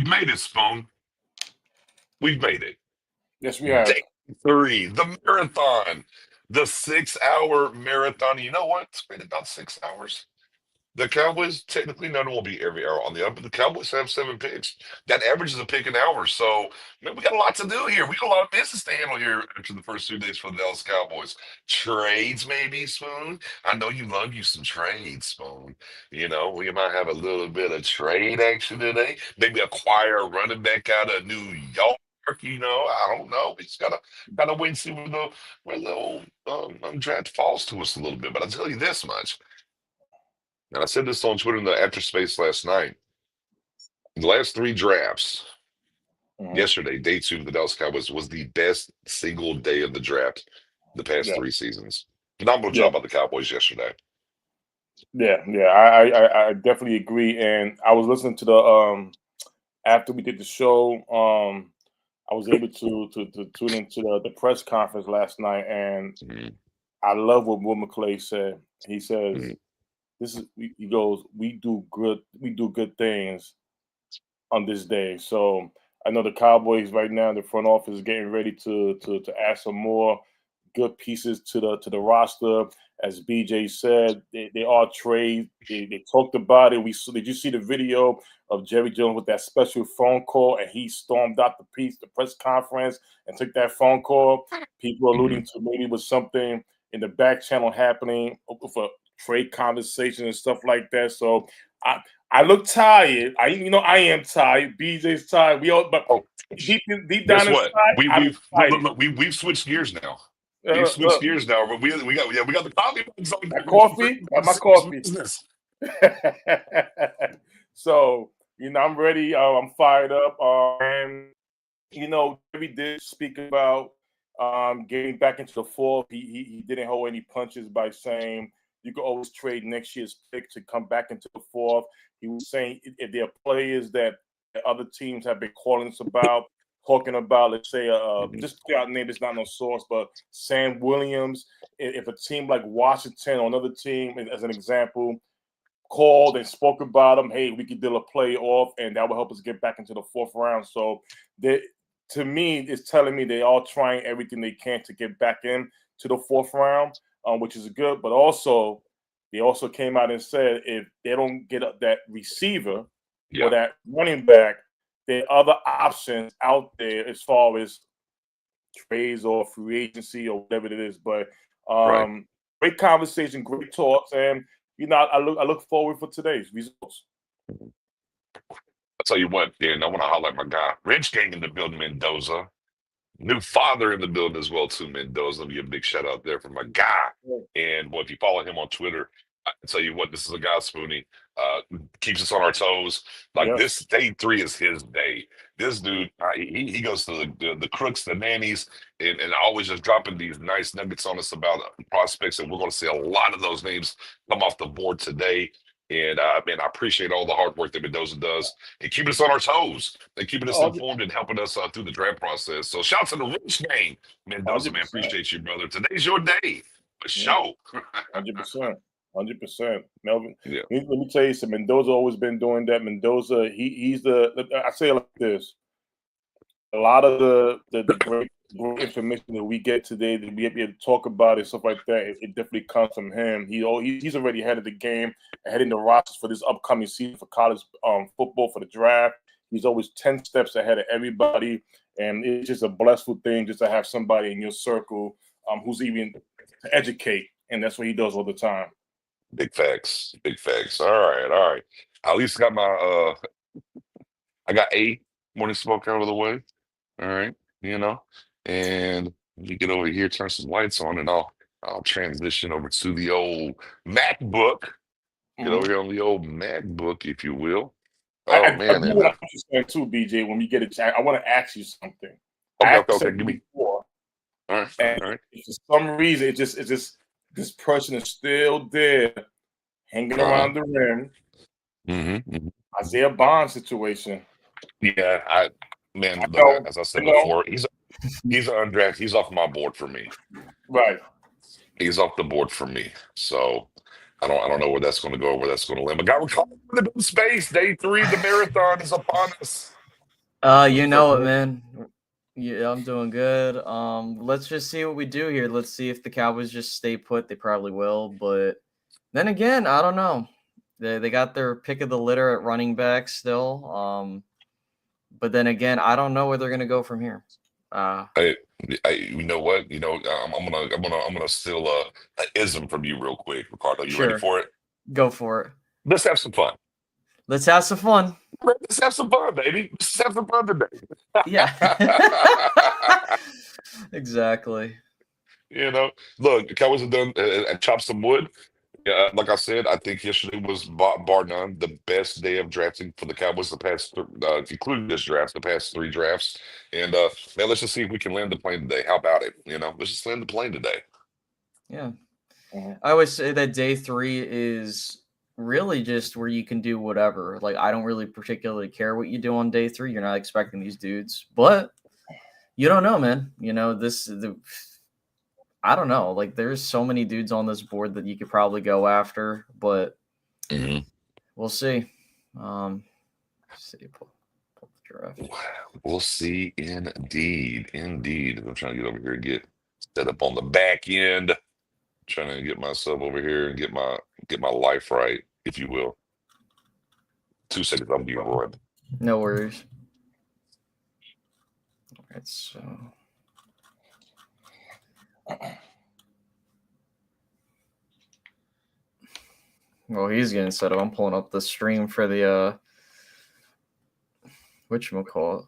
We've made it, Spoon. We've made it. Yes, we have. Day three, the marathon, the 6 hour marathon. You know what? It's been about 6 hours. The Cowboys technically not will be every hour on the up, but the Cowboys have 7 picks. That averages a pick an hour. So man, we got a lot to do here. We got a lot of business to handle here after the first 2 days for the Dallas Cowboys. Trades, maybe, Spoon. I know you love you some trades, Spoon. We might have a little bit of trade action today. Maybe acquire a running back out of New York. I don't know. We just gotta wait and see where the old draft falls to us a little bit. But I'll tell you this much. And I said this on Twitter in the after space last night. The last three drafts, Mhm. yesterday, day two of the Dallas Cowboys was the best single day of the draft the past Yeah, 3 seasons. Phenomenal yeah, job by the Cowboys yesterday. yeah. I definitely agree. And I was listening to the after we did the show. I was able to tune into the press conference last night, and Mhm, I love what Will McClay said. He mhm, says, he goes, we do good things on this day. So I know the Cowboys right now, the front office is getting ready to add some more good pieces to the roster. As BJ said, they are trades. They talked about it. Did you see the video of Jerry Jones with that special phone call, and he stormed out the press conference, and took that phone call? People alluding mhm. to maybe it was something in the back channel happening for trade conversation and stuff like that. So I look tired. I am tired. BJ's tired. We all, but Oh, deep guess down what? inside, We I'm we've look, look, excited. look, we've switched gears now. We've switched Look, gears now. But we got the coffee mugs on my deck. We're coffee, about got to my settle some coffee. business. So I'm ready. I'm fired up. And we did speak about getting back into the fourth. He didn't hold any punches by saying you could always trade next year's pick to come back into the fourth. He was saying if there are players that other teams have been calling us about, talking about, let's say, Mhm. just out name is not no source, but Sam Williams. If a team like Washington or another team, as an example, called and spoke about him, hey, we could deal a play off, and that will help us get back into the fourth round. So they, to me, it's telling me they are trying everything they can to get back in to the fourth round, which is good. But also, they also came out and said if they don't get that receiver or Yeah, that running back, there are other options out there as far as trades or free agency or whatever it is. But right. great conversation, great talks, and I look forward for today's results. Mhm. I'll tell you what, Dan, I want to highlight my guy, Rich Gang in the building, Mendoza. New father in the building as well, too, Mendoza. Let me give a big shout out there for my guy. And well, if you follow him on Twitter, I tell you what, this is a guy, Spoonie, keeps us on our toes. Like Yes. this day three is his day. This dude, he goes to the crooks, the nannies, and always just dropping these nice nuggets on us about prospects. And we're going to see a lot of those names come off the board today. And man, I appreciate all the hard work that Mendoza does and keeping us on our toes and keeping us 100 informed and helping us through the draft process. So shout out to the Rich Gang, Mendoza, man. 100%. Appreciate you, brother. Today's your day. For Yeah, sure. 100%. 100%. Melvin, Yeah. let me tell you something. Mendoza always been doing that. Mendoza, he's I say it like this. A lot of the great information that we get today that we able to talk about and stuff like that, it definitely comes from him. He's already ahead of the game, ahead in the rosters for this upcoming season for college football for the draft. He's always 10 steps ahead of everybody, and it's just a blissful thing just to have somebody in your circle who's even to educate, and that's what he does all the time. Big facts. Big facts. All right. All right. I at least got I got morning smoke out of the way. All right. You know, and we get over here, turn some lights on, and I'll transition over to the old MacBook. Get over Mhm. here on the old MacBook, if you will. I, Oh I, I man, do and want to understand too, BJ. When we get a chance, I want to ask you something. okay, I okay, okay. said Give me. before, All right, all and right, all right. for some reason, it's just this person is still there, hanging Uh-huh. around the rim. Mm-hmm. Isaiah Bond situation. Yeah, man, I look, know, as I I said know, before, he's an undrafted. He's off my board for me. right? He's off the board for me. So I don't know where that's going to go, where that's going to land. But God, we're calling for the big space. Day three, the marathon is upon us. What's You up, know it, man? man. Yeah, I'm doing good. Let's just see what we do here. Let's see if the Cowboys just stay put. They probably will, but then again, I don't know. They got their pick of the litter at running back still. But then again, I don't know where they're gonna go from here. Uh, I, you know what? I'm gonna steal a ism from you real quick, Ricardo. You ready sure, for it? go for it. Let's have some fun. Let's have some fun. Let's have some fun, baby. Let's have some fun today. Yeah, exactly. You know, look, the Cowboys have done and chopped some wood. Yeah, like I said, I think yesterday was bar none the best day of drafting for the Cowboys the past, including this draft, the past three drafts. And man, let's just see if we can land the plane today. How about it? Let's just land the plane today. Yeah. Mhm. I always say that day three is really just where you can do whatever. Like, I don't really particularly care what you do on day three. You're not expecting these dudes, but you don't know, man. I don't know. Like, there's so many dudes on this board that you could probably go after, but Hmm. we'll see. Let's see, pull the draft. We'll see. Indeed. I'm trying to get over here and get set up on the back end. Trying to get myself over here and get my life right, if you will. 2 seconds, I'll be ruined. No worries. All right, so well, he's getting set up. I'm pulling up the stream for the whatchamacallit.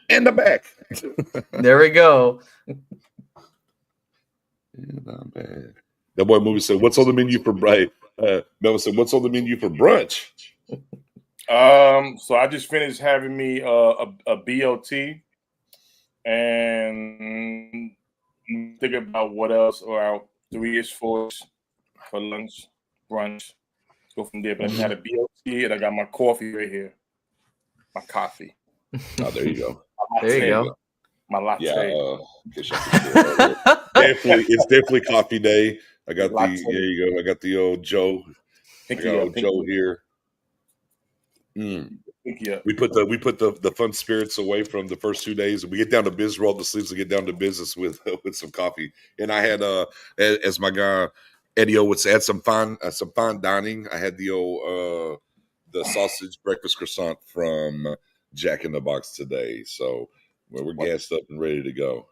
In the back. There we go. Not bad. That boy movie said, "What's on the menu for bright?" Melvin said, "What's on the menu for brunch?" So I just finished having me a BOT, and think about what else or out 3-ish, 4-ish for lunch, brunch. Go from there. But I just had a BOT and I got my coffee right here. My coffee. Oh, there you go. My There you latte. go. My Yeah, latte. it's definitely coffee day. I got the Latte. there you go. I got the old Joe. I got Pinky up. old Joe here. Mm. Pinky up. We put the fun spirits away from the first 2 days, and we get down to business. Roll the sleeves and get down to business with with some coffee. And I had as my guy Eddie O would say, had some fine dining. I had the sausage breakfast croissant from Jack in the Box today. So we're What? gassed up and ready to go.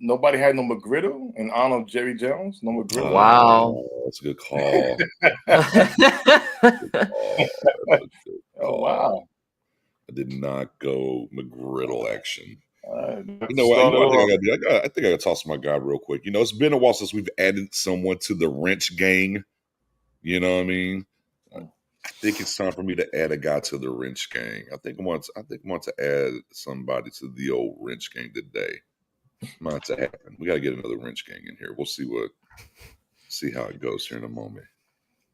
Nobody had no McGriddle in honor of Jerry Jones. No McGriddle. Wow. That's a good call. Oh, that's a good Oh call. wow. I did not go McGriddle action. Let's You know what? start it I think I off. got to do. I think I got to toss my guy real quick. It's been a while since we've added someone to the wrench gang. You know what I mean? I think it's time for me to add a guy to the wrench gang. I think I want to add somebody to the old wrench gang today. Might to happen. We got to get another wrench gang in here. We'll see how it goes here in a moment.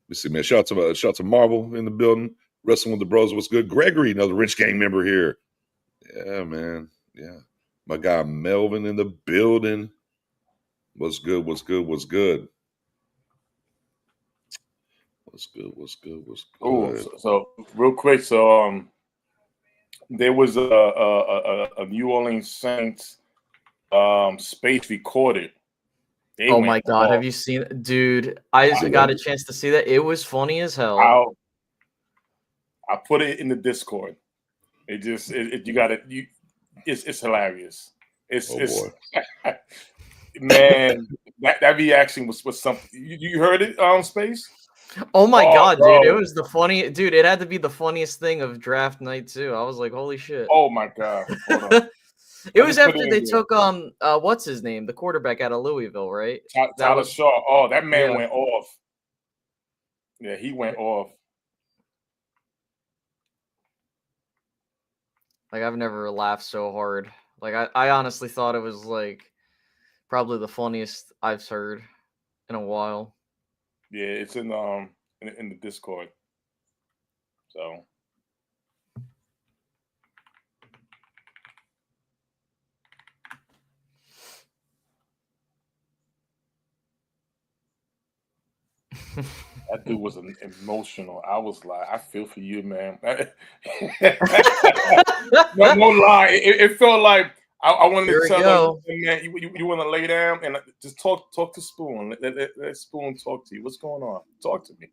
Let's see, man. Shout out to Marvel in the building. Wrestling with the Bros. What's good? Gregory, another wrench gang member here. Yeah, man. Yeah. My guy Melvin in the building. What's good? What's good? What's good? What's good? What's good? What's Oh, good? so real quick. So there was a New Orleans Saints space recorded. They Oh went my god, have off. you seen it? Dude, I See got that? a chance to see that. It was funny as hell. I put it in the Discord. You got it. It's hilarious. Oh It's boy. man, that reaction was something. You heard it on Space? Oh my Oh, god, dude, it bro. was the funny dude, it had to be the funniest thing of draft night too. I was like, holy shit. Oh my god. Hold on. It I was just put it after in they there. took what's his name? The quarterback out of Louisville, right? That Tyler was Shaw. Oh, that man yeah. went off. Yeah, he went off. Like I've never laughed so hard. Like I honestly thought it was like probably the funniest I've heard in a while. Yeah, it's in the Discord. So That dude was emotional. I was like, I feel for you, man. No lie. It felt like I wanted Here to we tell him, go. man, you want to lay down and just talk to Spoon. Let Spoon talk to you. What's going on? Talk to me.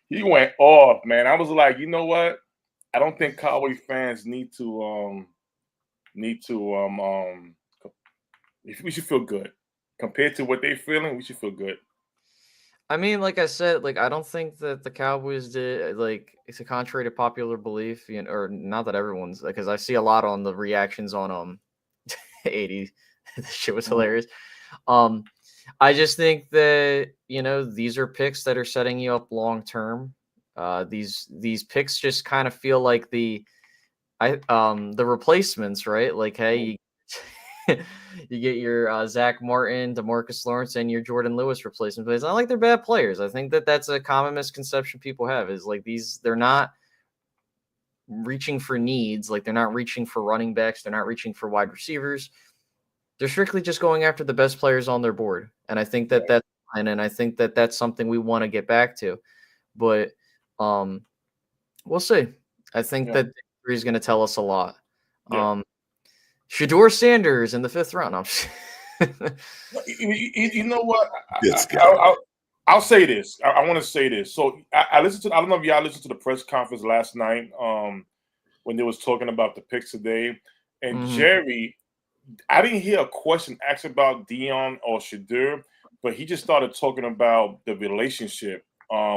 He went off, man. I was like, you know what? I don't think Cowboy fans need to we should feel good. Compared to what they feeling, we should feel good. I mean, like I said, like I don't think that the Cowboys did like it's a contrary to popular belief, or not that everyone's because I see a lot on the reactions on 80. This shit was Mhm. hilarious. Um, I just think that these are picks that are setting you up long term. These picks just kind of feel like the replacements, right? Like, hey, you get your Zach Martin, DeMarcus Lawrence, and your Jordan Lewis replacement. But it's not like they're bad players. I think that that's a common misconception people have is like they're not reaching for needs. Like they're not reaching for running backs. They're not reaching for wide receivers. They're strictly just going after the best players on their board. And I think that that's fine. And I think that that's something we want to get back to. But we'll see. I think Yeah. that history is going to tell us a lot. Yeah. Shador Sanders in the 5th round. You know what? This guy. I'll say this. I want to say this. So I listened to. I don't know if y'all listened to the press conference last night. When they was talking about the picks today, and Mhm. Jerry, I didn't hear a question asked about Dion or Shadur, but he just started talking about the relationship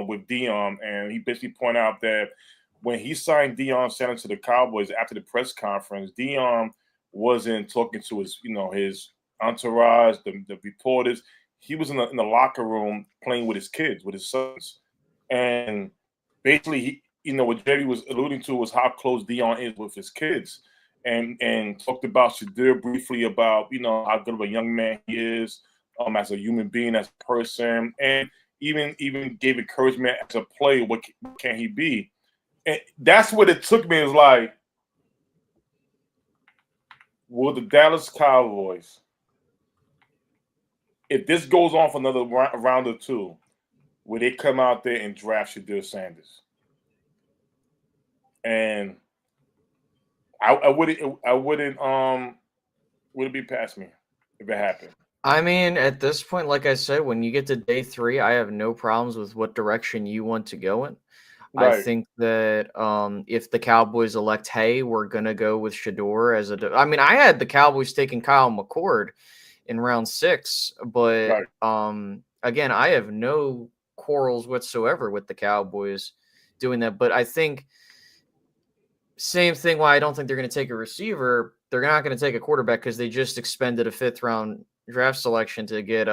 with Dion, and he basically pointed out that when he signed Dion Sanders to the Cowboys after the press conference, Dion wasn't talking to his entourage, the reporters. He was in the locker room playing with his kids, with his sons, and basically what Jerry was alluding to was how close Dion is with his kids, and talked about Shadir briefly about how good of a young man he is, as a human being, as a person, and even gave encouragement as a player. What can he be? And that's what it took me. Is like, will the Dallas Cowboys, if this goes on for another round or two, will they come out there and draft Shadir Sanders? And I wouldn't would it be past me if it happened? I mean, at this point, like I said, when you get to day 3, I have no problems with what direction you want to go in. I Right, think that if the Cowboys elect, hey, we're gonna go with Shador as I mean, I had the Cowboys taking Kyle McCord in round 6, but right. again, I have no quarrels whatsoever with the Cowboys doing that. But I think same thing. Why I don't think they're going to take a receiver. They're not going to take a quarterback because they just expended a 5th round draft selection to get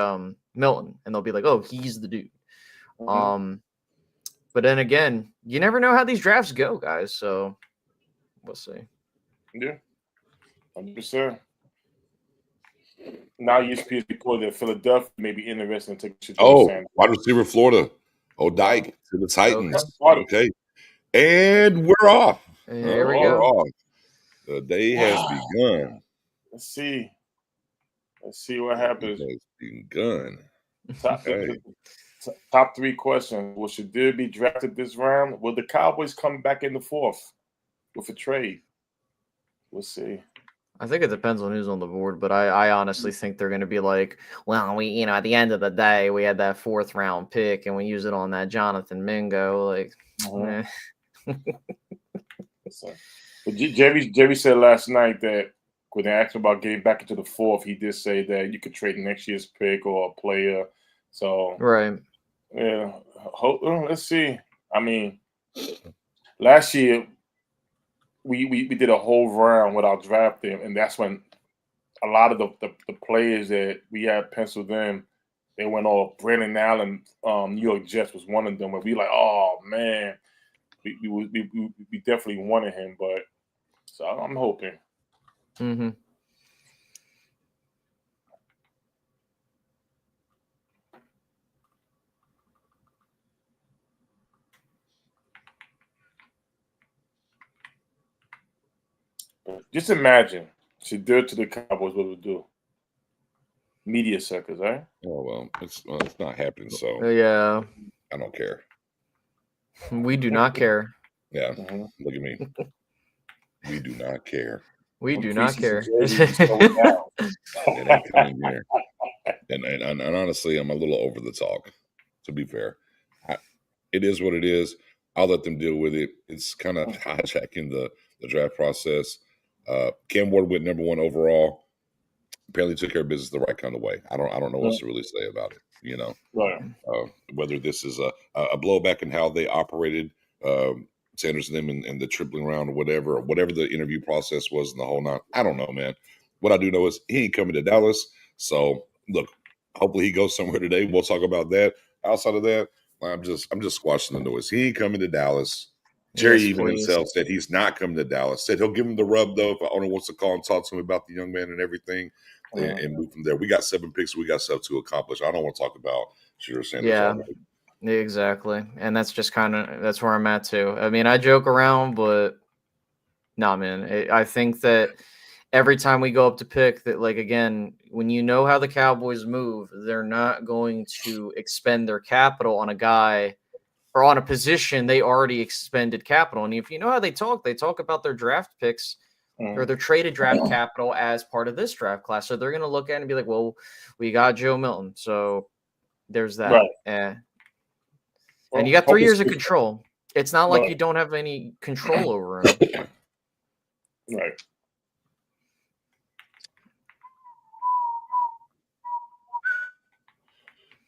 Milton, and they'll be like, oh, he's the dude. Mm-hmm. Um, but then again, you never know how these drafts go, guys. So we'll see. Yeah, 100%. Now ESPN reported that Philadelphia may be interested in taking Shadur Oh, Sanders. wide receiver, Florida. Yeah, O'Dyke to the Okay, Titans. Party. Okay. And we're off. here we We're Oh, go. off. The day has wow. begun. Let's see. Let's see what The happens. day has begun. Top Okay. top 3 questions. Will Shadur be drafted this round? Will the Cowboys come back in the 4th with a trade? We'll see. I think it depends on who's on the board, but I honestly think they're going to be like, well, at the end of the day, we had that 4th round pick and we use it on that Jonathan Mingo. Like, Mhm. eh. So, but Jerry said last night that when they asked him about getting back into the 4th, he did say that you could trade next year's pick or a player. So Right. yeah, let's see. I mean, last year we did a whole round without drafting, and that's when a lot of the players that we had penciled in, they went off. Brandon Allen, New York Jets was one of them. Where we like, oh man, we definitely wanted him, but so I'm hoping. Mm-hmm. But just imagine she did to the Cowboys what it would do. Media suckers, right? Oh well, it's not happening, so Yeah, I don't care. we do not care. Yeah, Mhm. look at me. We do not care. We Them do not preseason care. jerseys is going down. It ain't coming here. And honestly, I'm a little over the talk. To be fair, it is what it is. I'll let them deal with it. It's kind of hijacking the draft process. Cam Ward went number 1 overall. Apparently took care of business the right kind of way. I don't know what to really say about it. You know, Right. whether this is a blowback in how they operated, Sanders and them and the tripling round or whatever the interview process was and the whole nine. I don't know, man. What I do know is he ain't coming to Dallas. So look, hopefully he goes somewhere today. We'll talk about that. Outside of that, I'm just squashing the noise. He ain't coming to Dallas. Jerry Yes, even please. himself said he's not coming to Dallas. Said he'll give him the rub though if the owner wants to call and talk to him about the young man and everything, and move from there. We got 7 picks. We got stuff to accomplish. I don't want to talk about Shedeur Sanders Yeah. already. Exactly. And that's just that's where I'm at too. I mean, I joke around, but nah, man. I think that every time we go up to pick that, like, again, when you know how the Cowboys move, they're not going to expend their capital on a guy or on a position they already expended capital. And if you know how they talk about their draft picks or their traded draft capital as part of this draft class. So they're going to look at it and be like, well, we got Joe Milton. So there's that. Right. And Well, you got 3 hope years of it's- control. It's not like Right. you don't have any control over him. Right.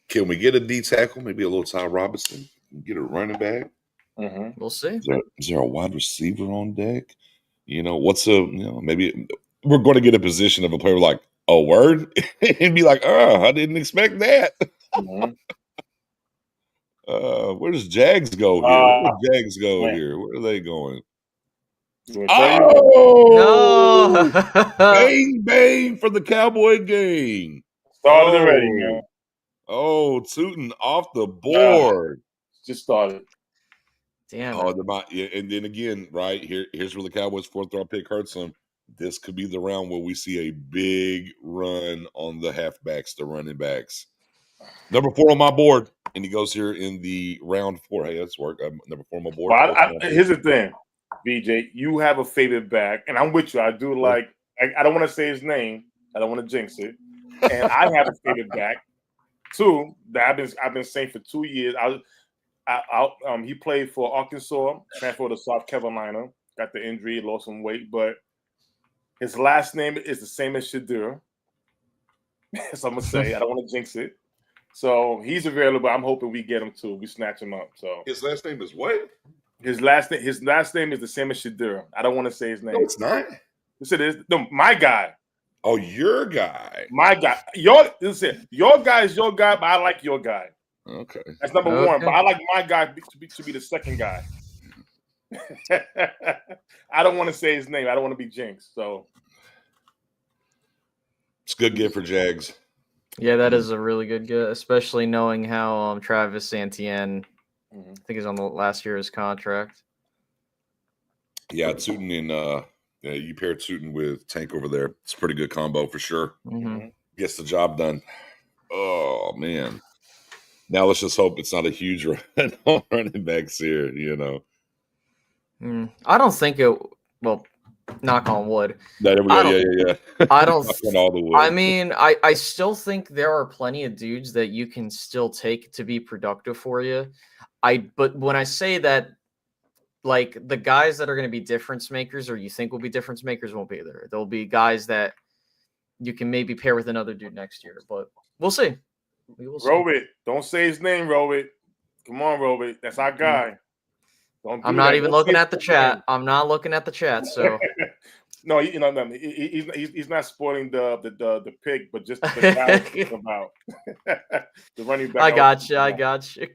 Can we get a D tackle? Maybe a little Ty Robinson. Get a running back. Mm-hmm. We'll see. Is there a wide receiver on deck? You know, maybe we're going to get a position of a player like, oh, word? And be like, oh, I didn't expect that. Mm-hmm. Where does Jags go here? Where does Jags go man. here? Where are they going? I'm gonna tell you. Oh, No. bang, bang for the Cowboy gang. Started already, man. Oh, Tootin off the board. Just started. Damn. Oh, and then again, right here's where the Cowboys' 4th round pick hurts them. This could be the round where we see a big run on the halfbacks, the running backs. Number 4 on my board, and he goes here in the round 4. Hey, that's work. Number 4 on my board. Well, here's the thing, BJ. You have a favorite back, and I'm with you. I do like. I don't want to say his name. I don't want to jinx it. And I have a favorite back too that I've been saying for 2 years. He played for Arkansas, transferred to South Carolina, got the injury, lost some weight, but his last name is the same as Shedeur. So I'm gonna say I don't want to jinx it. So he's available. I'm hoping we get him too. We snatch him up. So his last name is what? His last name is the same as Shedeur. I don't want to say his name. No, it's not. Yes, it is. No, my guy. Oh, your guy. My guy. Your guy is your guy, but I like your guy. Okay. That's number one. But I like my guy to be the second guy. I don't want to say his name. I don't want to be jinxed. So it's a good gift for Jags. Yeah, that is a really good get, especially knowing how Travis Etienne, I think he's on the last year of his contract. Yeah, Tootin and you pair Tootin with Tank over there. It's a pretty good combo for sure. Mm-hmm. Gets the job done. Oh man. Now let's just hope it's not a huge run on running backs here, you know. I don't think it. Well, knock on wood. No, there we go. Yeah. I don't. all the wood. I mean, I still think there are plenty of dudes that you can still take to be productive for you. But when I say that, like the guys that are going to be difference makers, or you think will be difference makers, won't be there. There'll be guys that you can maybe pair with another dude next year, but we'll see. We will see. Robit, don't say his name, Robit. Come on, Robit. That's our guy. I'm not even looking at the chat. I'm not looking at the chat. So no, he's not spoiling the pick, but just the guy about the running back. I got you.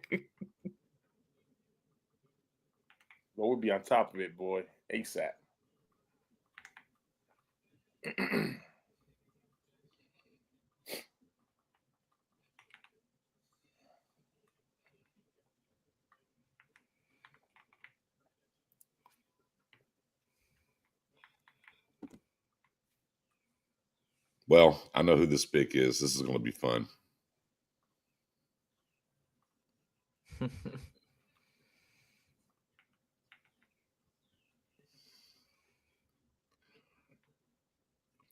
Well, we'll be on top of it, boy. ASAP. Well, I know who this pick is. This is going to be fun.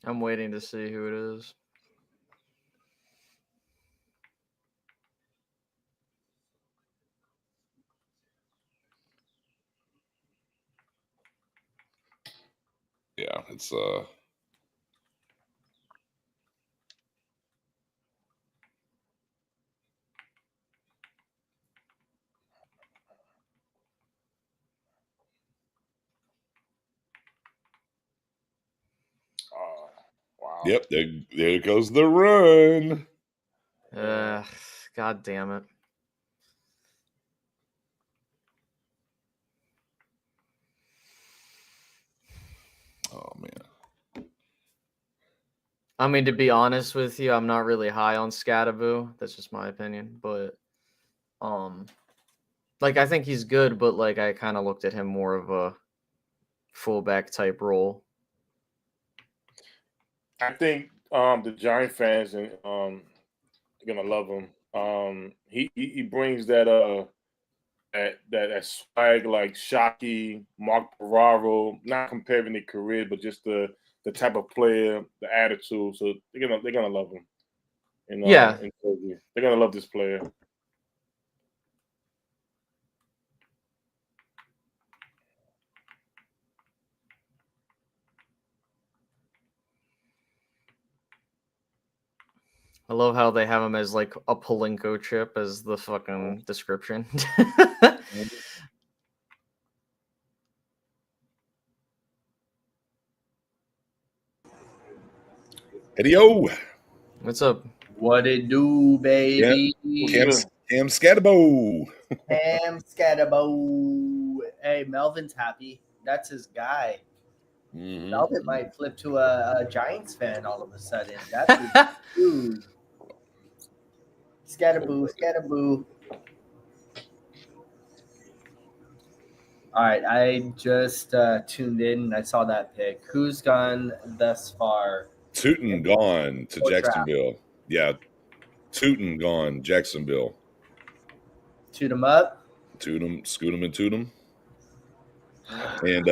I'm waiting to see who it is. Yeah, it's Wow. Yep, there goes the run. God damn it. Oh man. I mean, to be honest with you, I'm not really high on Scattaboo. That's just my opinion. But like I think he's good, but like I kind of looked at him more of a fullback type role. I think the Giant fans and are gonna love him. He brings that that swag like Shockey, Mark Ferraro, not comparing their career, but just the type of player, the attitude. So they're gonna love him. Yeah. They're gonna love this player. I love how they have him as like a Palinko chip as the fucking description. Eddie-O. What's up? What it do, baby? Cam Scatabo. Cam Scatabo. Hey, Melvin's happy. That's his guy. Mm-hmm. Melvin might flip to a Giants fan all of a sudden. That's his dude. Scattaboo, Scattaboo. All right, I just tuned in. I saw that pick. Who's gone thus far? Tootin gone to Or Jacksonville. Yeah. Tootin gone, Jacksonville. Toot him up. Toot him, scoot him, and toot him. And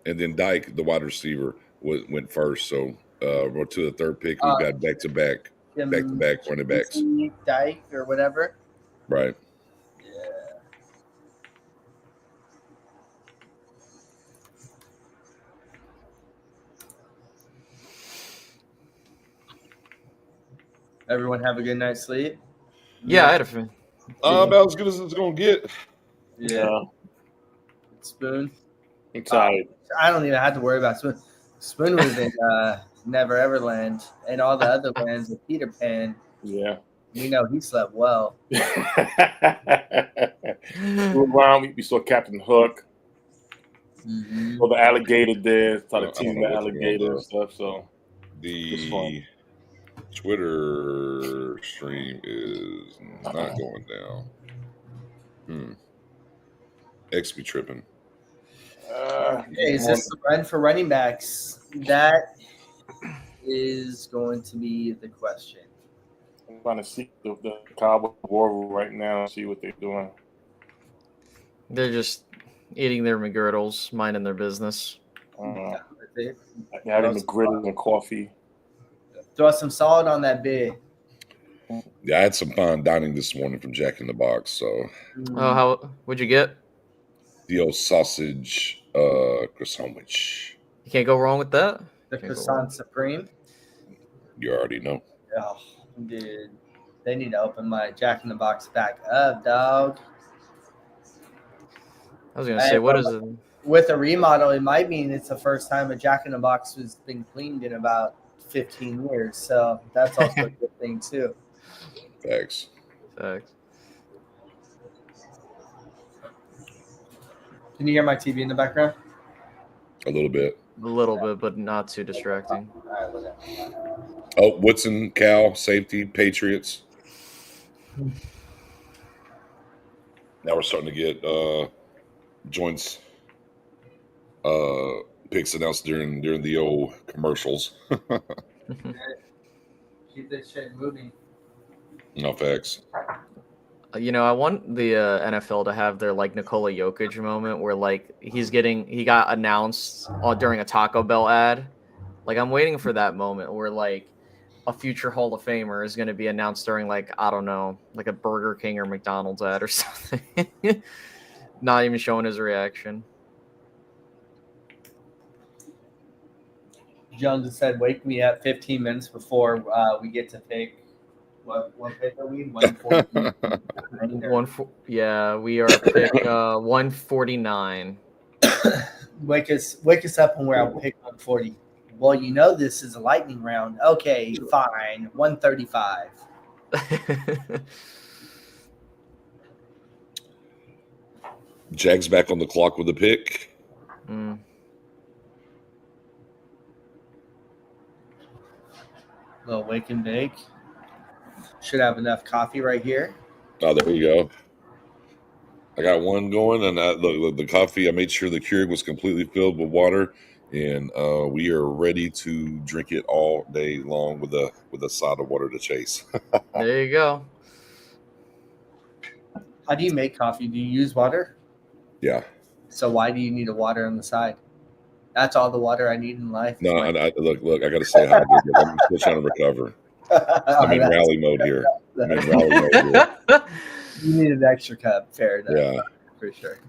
then Dyke, the wide receiver, went first. So we're to the third pick. We've got back to back running backs. Dyke or whatever. Right. Yeah. Everyone have a good night's sleep. Yeah, I had a fan. About as good as it's gonna get. Yeah. Spoon. Excited. I don't even have to worry about Spoon. Spoon would have been Never Ever Land and all the other lands with Peter Pan. Yeah. We know he slept well. Around, we saw Captain Hook. Mm-hmm. Or the alligator there, started I don't teasing know the what's going on, alligator bro. and stuff. So it's fun. The Twitter stream is not going down. X be tripping. Hey, is this the run for running backs? That is going to be the question. I'm trying to see the Cowboys war right now and see what they're doing. They're just eating their McGirdles, minding their business. They're having McGriddles and coffee. Throw some salt on that bit. Yeah, I had some fine dining this morning from Jack in the Box. So, Oh, what'd you get? the old sausage croissant sandwich. You can't go wrong with that. The croissant supreme. You already know. Oh, dude, they need to open my Jack in the Box back up, dog. I was gonna say, what is it? With a remodel, it might mean it's the first time a Jack in the Box has been cleaned in about 15 years. So that's also a good thing too. Facts. Can you hear my TV in the background? A little bit. A little bit, but not too distracting. Oh, Woodson, Cal, safety, Patriots. Now we're starting to get joints picks announced during the old commercials. Keep this shit moving. No facts. I want the NFL to have their like Nikola Jokic moment where like he got announced during a Taco Bell ad. Like I'm waiting for that moment where like a future Hall of Famer is going to be announced during like I don't know, like a Burger King or McDonald's ad or something. Not even showing his reaction. Jones said, "Wake me up 15 minutes before we get to pick." What pick are we? 140. We are pick 149. Wake us up when we're on pick 140. Well, this is a lightning round. Okay, fine. 135. Jags back on the clock with the pick. Little wake and bake. Should have enough coffee right here. Oh, there we go. I got one going, and look, the coffee, I made sure the Keurig was completely filled with water, and we are ready to drink it all day long with a side of water to chase. There you go. How do you make coffee? Do you use water? Yeah. So why do you need a water on the side? That's all the water I need in life. No, look, I got to say how I'm still trying to recover. I'm in rally mode here. You need an extra cup. Fair enough. Yeah. For sure.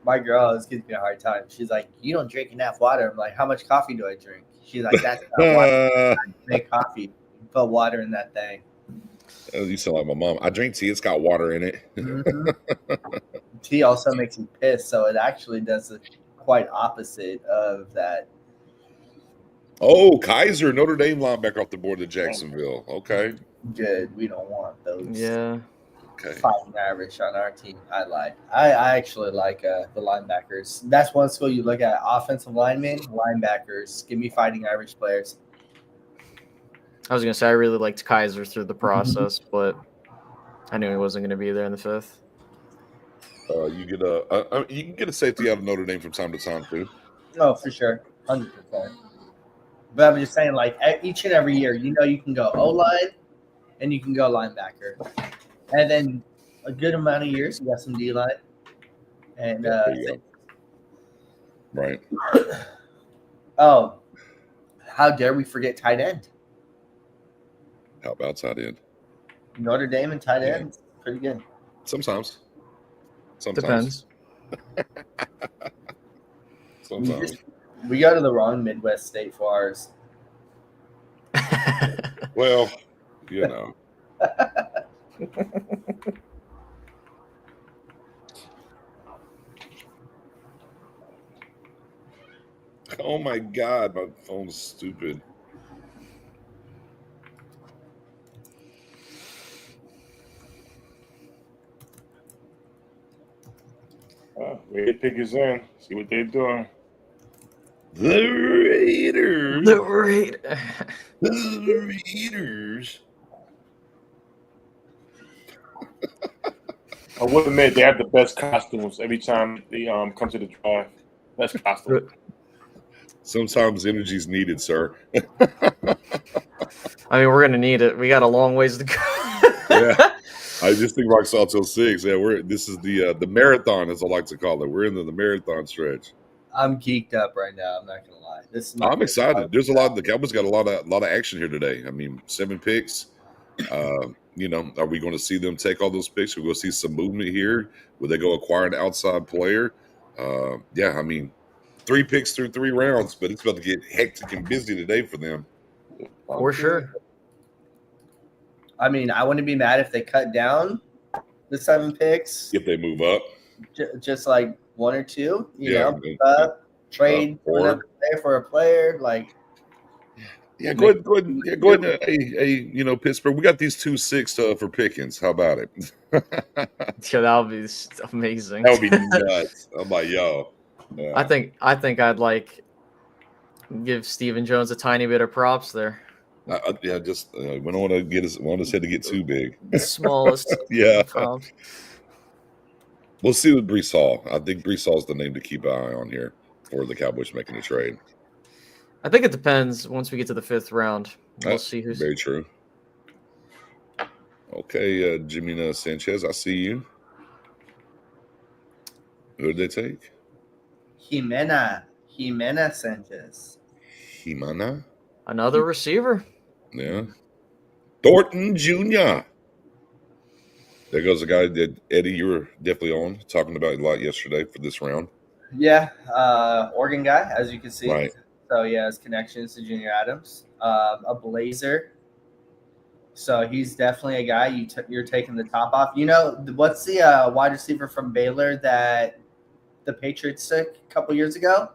My girl is giving me a hard time. She's like, "You don't drink enough water." I'm like, "How much coffee do I drink?" She's like, "That's not water. I make coffee. Put water in that thing." You sound like my mom. I drink tea. It's got water in it. Tea also makes me pissed, so it actually does the quite opposite of that. Oh, Kaiser, Notre Dame linebacker off the board to Jacksonville. Okay. Good. We don't want those. Yeah. Okay. Fighting Irish on our team. I lied. I actually like the linebackers. That's one skill you look at. Offensive linemen, linebackers. Give me fighting Irish players. I was gonna say I really liked Kaiser through the process, but I knew he wasn't gonna be there in the 5th. You can get a safety out of Notre Dame from time to time too. Oh, for sure, 100%. But I'm just saying, like each and every year, you can go O-line and you can go linebacker, and then a good amount of years you got some D-line. And right. Oh, how dare we forget tight end? How about tight end? Notre Dame and tight end, pretty good. Sometimes. Depends. Sometimes. We go to the wrong Midwest state for ours. Well, Oh my God, my phone's stupid. Raid pick is in. See what they're doing. The Raiders. The Raiders. I will admit they have the best costumes every time they come to the drive. Best costume. Sometimes energy's needed, sir. I mean, we're gonna need it. We got a long ways to go. Yeah. I just think Rock Salt till 6. Yeah, this is the marathon, as I like to call it. We're into the marathon stretch. I'm geeked up right now. I'm not gonna lie. I'm excited. There's a lot. The Cowboys got a lot of action here today. I mean, 7 picks. Are we going to see them take all those picks? We're going to see some movement here. Will they go acquire an outside player? I mean, 3 picks through 3 rounds, but it's about to get hectic and busy today for them. For sure. I mean, I wouldn't be mad if they cut down the 7 picks. If they move up. Just like 1 or 2, move up, trade another player for a player. Like, go ahead. Hey, Pittsburgh, we got these 2 6s for Pickens. How about it? Yeah, that would be amazing. That would be nuts. I'm like, yo. Yeah. I think I'd like give Stephen Jones a tiny bit of props there. We don't want to get his head to get too big. The smallest. Yeah. Props. We'll see with Breece Hall. I think Breece Hall is the name to keep an eye on here for the Cowboys making a trade. I think it depends. Once we get to the 5th round, we'll That's see who's. very true. Okay, Jimena Sanchez, I see you. Who did they take? Jimena Sanchez. Jimena? Another receiver. Yeah. Thornton Jr. There goes a guy that, Eddie, you were definitely on, talking about a lot yesterday for this round. Yeah, Oregon guy, as you can see. Right. So he has connections to Junior Adams. A Blazer. So he's definitely a guy you're taking the top off. You know, what's the wide receiver from Baylor that the Patriots took a couple years ago?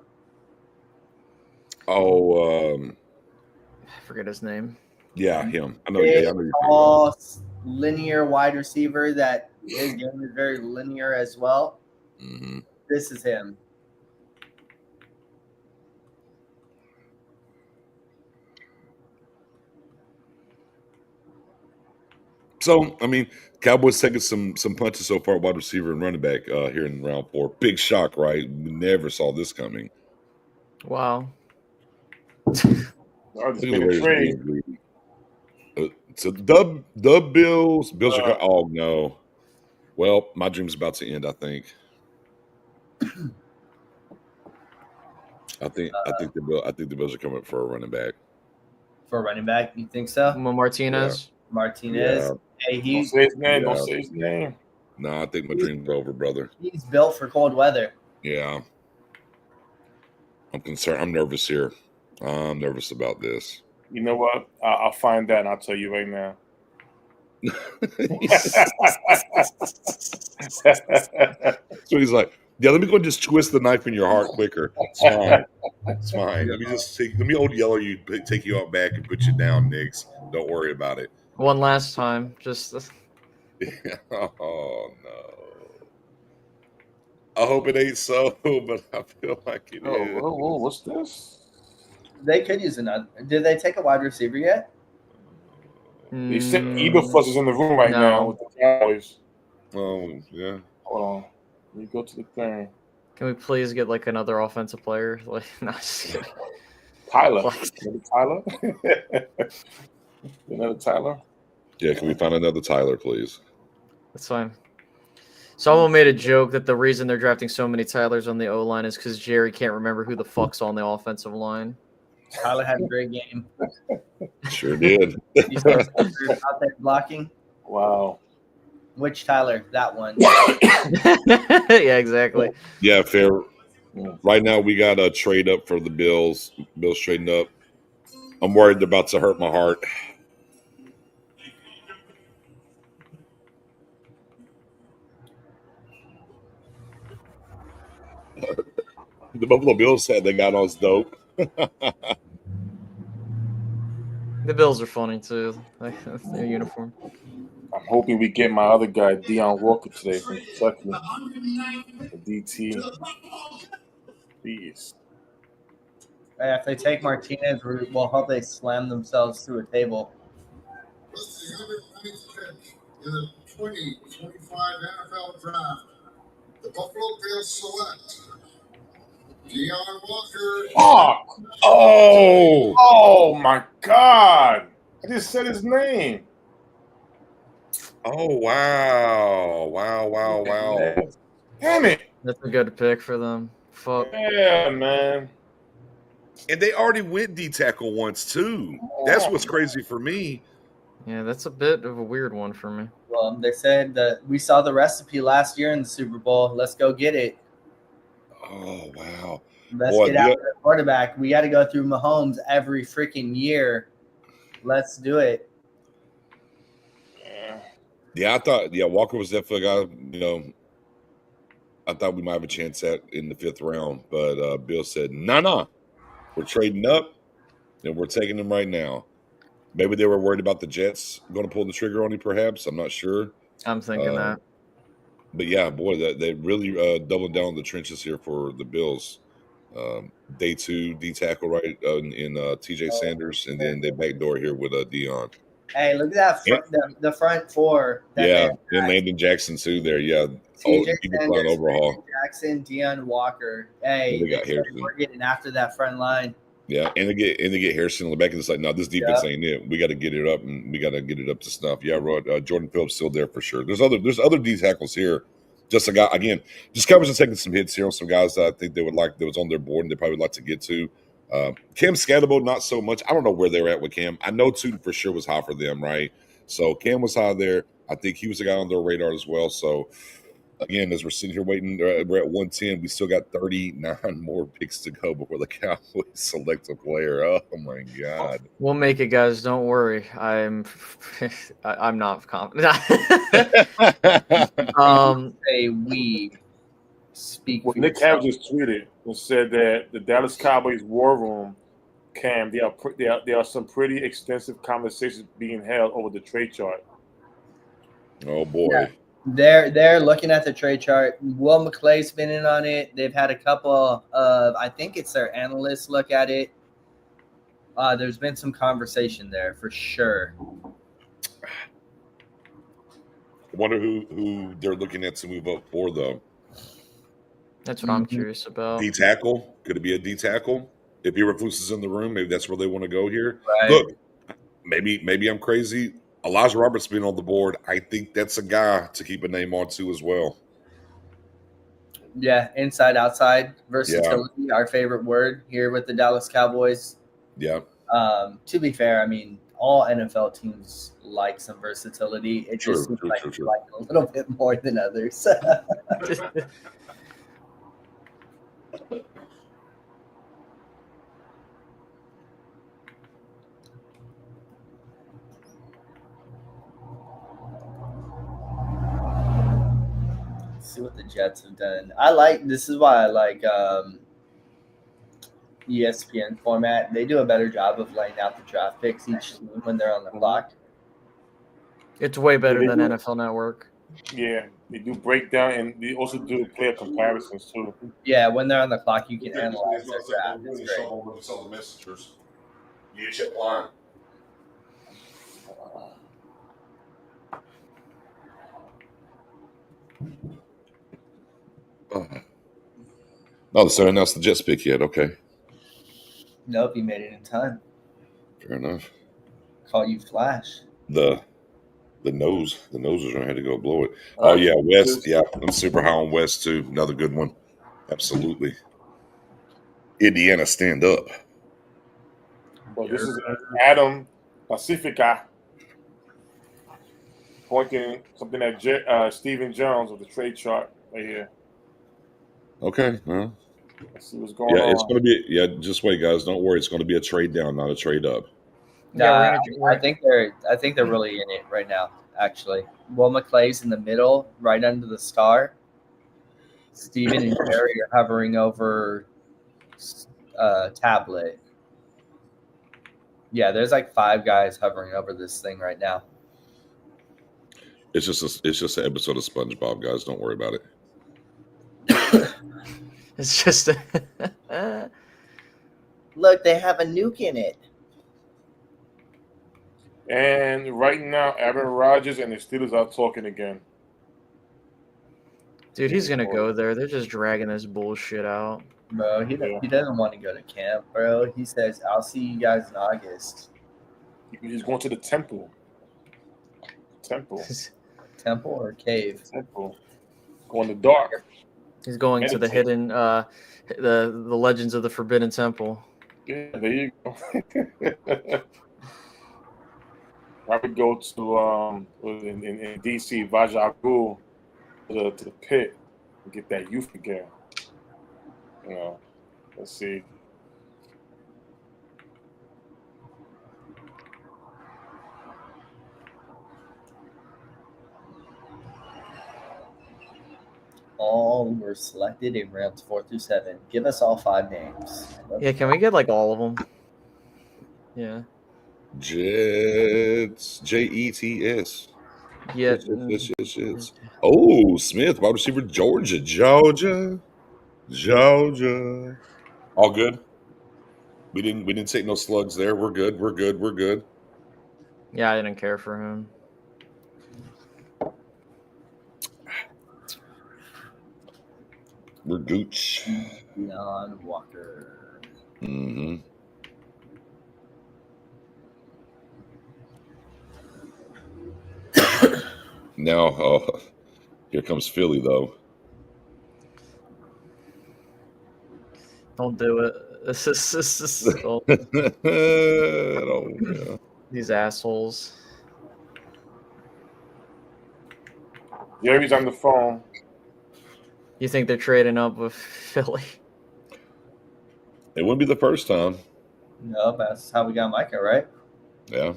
Oh, I forget his name. yeah, him. I know. Big, Yeah, I know you're talking about. tall, linear wide receiver that his game is very linear as well. Mm-hmm. This is him. So, I mean, Cowboys taking some punches so far, wide receiver and running back here in round 4. Big shock, right? We never saw this coming. Wow. I just Look at the made a Raiders trade. being greedy. So the Bills are. Oh no. Well, my dream's about to end. I think the Bills are coming for a running back. For a running back, you think so? Martinez. Martinez. Yeah. Hey, Don't say his name. Yeah. Don't say his name. No, I think my dream's over, brother. he's built for cold weather. Yeah. I'm concerned. I'm nervous here. I'm nervous about this. You know what? I'll find that and I'll tell you right now. So he's like, yeah, let me go and just twist the knife in your heart quicker. It's fine. It's fine. Let me old yellow you, take you out back and put you down, Nix. Don't worry about it. One last time. Just Oh no. I hope it ain't so, but I feel like it is. Whoa, what's this? They could use another. Did they take a wide receiver yet? They said Eberfluss is in the room right No. now with the Cowboys. Oh, yeah. Hold on. Let me go to the thing. Can we please get like another offensive player? Like, no, just kidding. Tyler. Like- Another Tyler? Another Tyler? Yeah, can we find another Tyler, please? That's fine. Someone made a joke that the reason they're drafting so many Tylers on the O line is because Jerry can't remember who the fuck's on the offensive line. Tyler had a great game. Sure did. You saw Tyler out there blocking. Wow. Which Tyler? That one. Yeah, exactly. Yeah, fair. Right now, we got a trade up for the Bills. Bills trading up. I'm worried they're about to hurt my heart. The Buffalo Bills said they got us dope. The Bills are funny too. Like their uniform. I'm hoping we get my other guy, Deion Walker, today from Kentucky. The DT. Please. Hey, if they take Martinez, we'll hope they slam themselves through a table. Let's see, 190th pick in the 2025 NFL Draft. The Buffalo Bills select Deion Walker. Fuck! Oh! Oh my God! I just said his name. Oh, wow. Wow. Damn it! That's a good pick for them. Fuck. Yeah, man. And they already went D tackle once, too. That's what's crazy for me. Yeah, that's a bit of a weird one for me. Well, they said that we saw the recipe last year in the Super Bowl. Let's go get it. Oh, wow. Let's Boy, get after the quarterback. We got to go through Mahomes every freaking year. Let's do it. Yeah, I thought, Walker was definitely a guy, I thought we might have a chance at in the 5th round, but Bill said, no, we're trading up and we're taking him right now. Maybe they were worried about the Jets going to pull the trigger on him, perhaps. I'm not sure. I'm thinking that. But yeah, boy, they really doubled down the trenches here for the Bills. Day 2, D tackle, right, in TJ Sanders, and then they backdoor here with Dion. Hey, look at that the front four. And Landon Jackson too there. Yeah. TJ Decline Sanders, overhaul. Jackson, Deion Walker. Hey, They got Harrison. we're getting after that front line. Yeah, and they get Harrison on the back, and it's like, no, this defense ain't it. We got to get it up, and we got to get it up to snuff. Yeah, Rod, Jordan Phillips still there for sure. There's other D tackles here. Just a guy again. Just Cowboys are taking some hits here on some guys that I think they would like that was on their board, and they probably would like to get to. Cam Scatterbo, not so much. I don't know where they're at with Cam. I know Tootin for sure was high for them, right? So Cam was high there. I think he was a guy on their radar as well. So. Again, as we're sitting here waiting, we're at 110. We still got 39 more picks to go before the Cowboys select a player. Oh my God! We'll make it, guys. Don't worry. I'm not confident. Say we speak. Well, for Nick yourself. Cav just tweeted and said that the Dallas Cowboys war room, Cam, there are some pretty extensive conversations being held over the trade chart. Oh boy! Yeah. They're looking at the trade chart. Will McClay's been in on it. They've had a couple of, I think it's their analysts look at it. There's been some conversation there for sure. I wonder who they're looking at to move up for though. That's what I'm curious about. D tackle? Could it be a D tackle? If Eberflus is in the room, maybe that's where they want to go here. Right. Look, maybe I'm crazy. Elijah Roberts being on the board, I think that's a guy to keep a name on too as well. Yeah, inside outside versatility, our favorite word here with the Dallas Cowboys. Yeah. To be fair, I mean, all NFL teams like some versatility. It just seems like you like a little bit more than others. See what the Jets have done. This is why I like ESPN format. They do a better job of laying out the draft picks each team when they're on the clock. It's way better Yeah, than NFL Network. Yeah, they do breakdown and they also do player comparisons too. Yeah, when they're on the clock, you can analyze their draft. It's great. The messengers. You check line. Oh, so announced the Jets pick yet? Okay, Nope, you made it in time. fair enough. Call you Flash. The nosers are had to go blow it. Oh yeah, West. Yeah, I'm super high on West too. Another good one. Absolutely. Indiana, stand up. But this is Adam Pacifica pointing something at Stephen Jones of the trade chart right here. Okay, well, Let's see what's going on. it's going to be. Yeah, just wait, guys. Don't worry. It's going to be a trade down, not a trade up. Yeah, I think they're really in it right now. Actually, Will McClay's in the middle, right under the star. Steven and Jerry are hovering over tablet. Yeah, there's like 5 guys hovering over this thing right now. It's just an episode of SpongeBob, guys. Don't worry about it. It's just Look, they have a nuke in it. And right now, Aaron Rodgers and the Steelers are talking again. dude, he's gonna go there. They're just dragging this bullshit out. Bro, he doesn't want to go to camp, bro. He says, I'll see you guys in August. He's going to the temple. Temple or cave? Temple. Going to dark. He's going to the hidden, the Legends of the Forbidden Temple. Yeah, there you go. I would go to in DC, Vajagul to the pit and get that youth again. You know, let's see. All were selected in rounds 4 through 7. Give us all 5 names. Yeah, can we get like all of them? Yeah. Jets, Jets. Yeah. Yes. Oh, Smith, wide receiver, Georgia. All good. We didn't take no slugs there. We're good. Yeah, I didn't care for him. We're gooch. Deion Walker. Mm-hmm. Now, here comes Philly, though. Don't do it. Don't- Oh, yeah. these assholes. Jerry's on the phone. You think they're trading up with Philly? It wouldn't be the first time. No, that's how we got Micah, right? Yeah.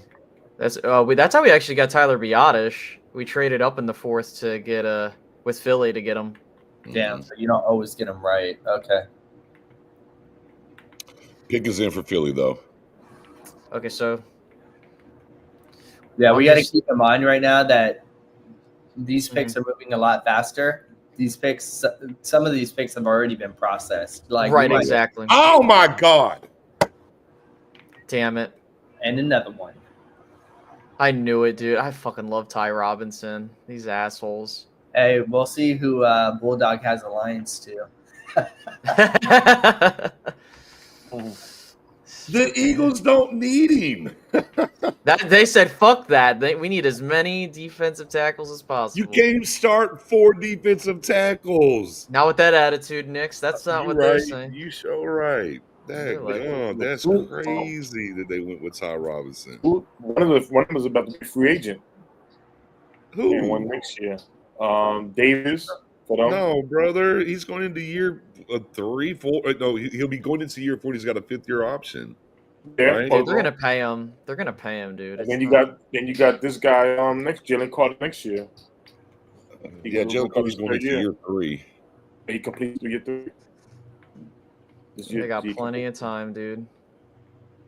That's how we actually got Tyler Biotish. We traded up in the fourth to get with Philly to get him. Damn, Mhm. so you don't always get them right. Okay. Pick is in for Philly, though. Okay, so Yeah, I'm we got to just- keep in mind right now that these picks are moving a lot faster. These picks, some of these picks have already been processed. Like right, we might- exactly. Oh, my God. Damn it. And another one. I knew it, dude. I fucking love Ty Robinson. These assholes. Hey, we'll see who Bulldog has alliance to. The Eagles don't need him. That they said, fuck that. We need as many defensive tackles as possible. You can't even start 4 defensive tackles. Not with that attitude, Nix. That's not You what right. they're saying. You sure right. They're like- That's Ooh. crazy that they went with Ty Robinson. One of them is about to be free agent. And one Who? next year. Davis for them. No, brother. He's going into year 3, 4. No, he'll be going into year 4. He's got a 5th-year option. Yeah, Right. Dude, they're gonna pay him. They're gonna pay him, dude. And then you got this guy next Jalen Carter next year. Yeah, Jalen Carter's going into year 3. He completes year 3. They got plenty of time, dude.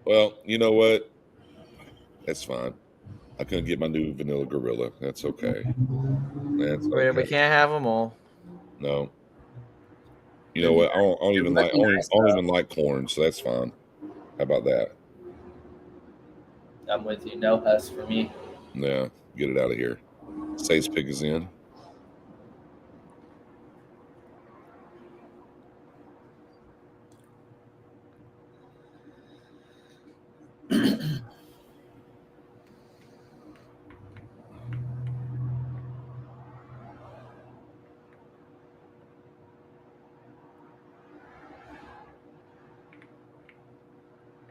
Well, you know what? That's fine. I couldn't get my new vanilla gorilla. That's okay. That's We okay. can't have them all. No. You know what? I don't even like corn, so that's fine. How about that? I'm with you. No huss for me. Yeah, get it out of here. Saints pick is in.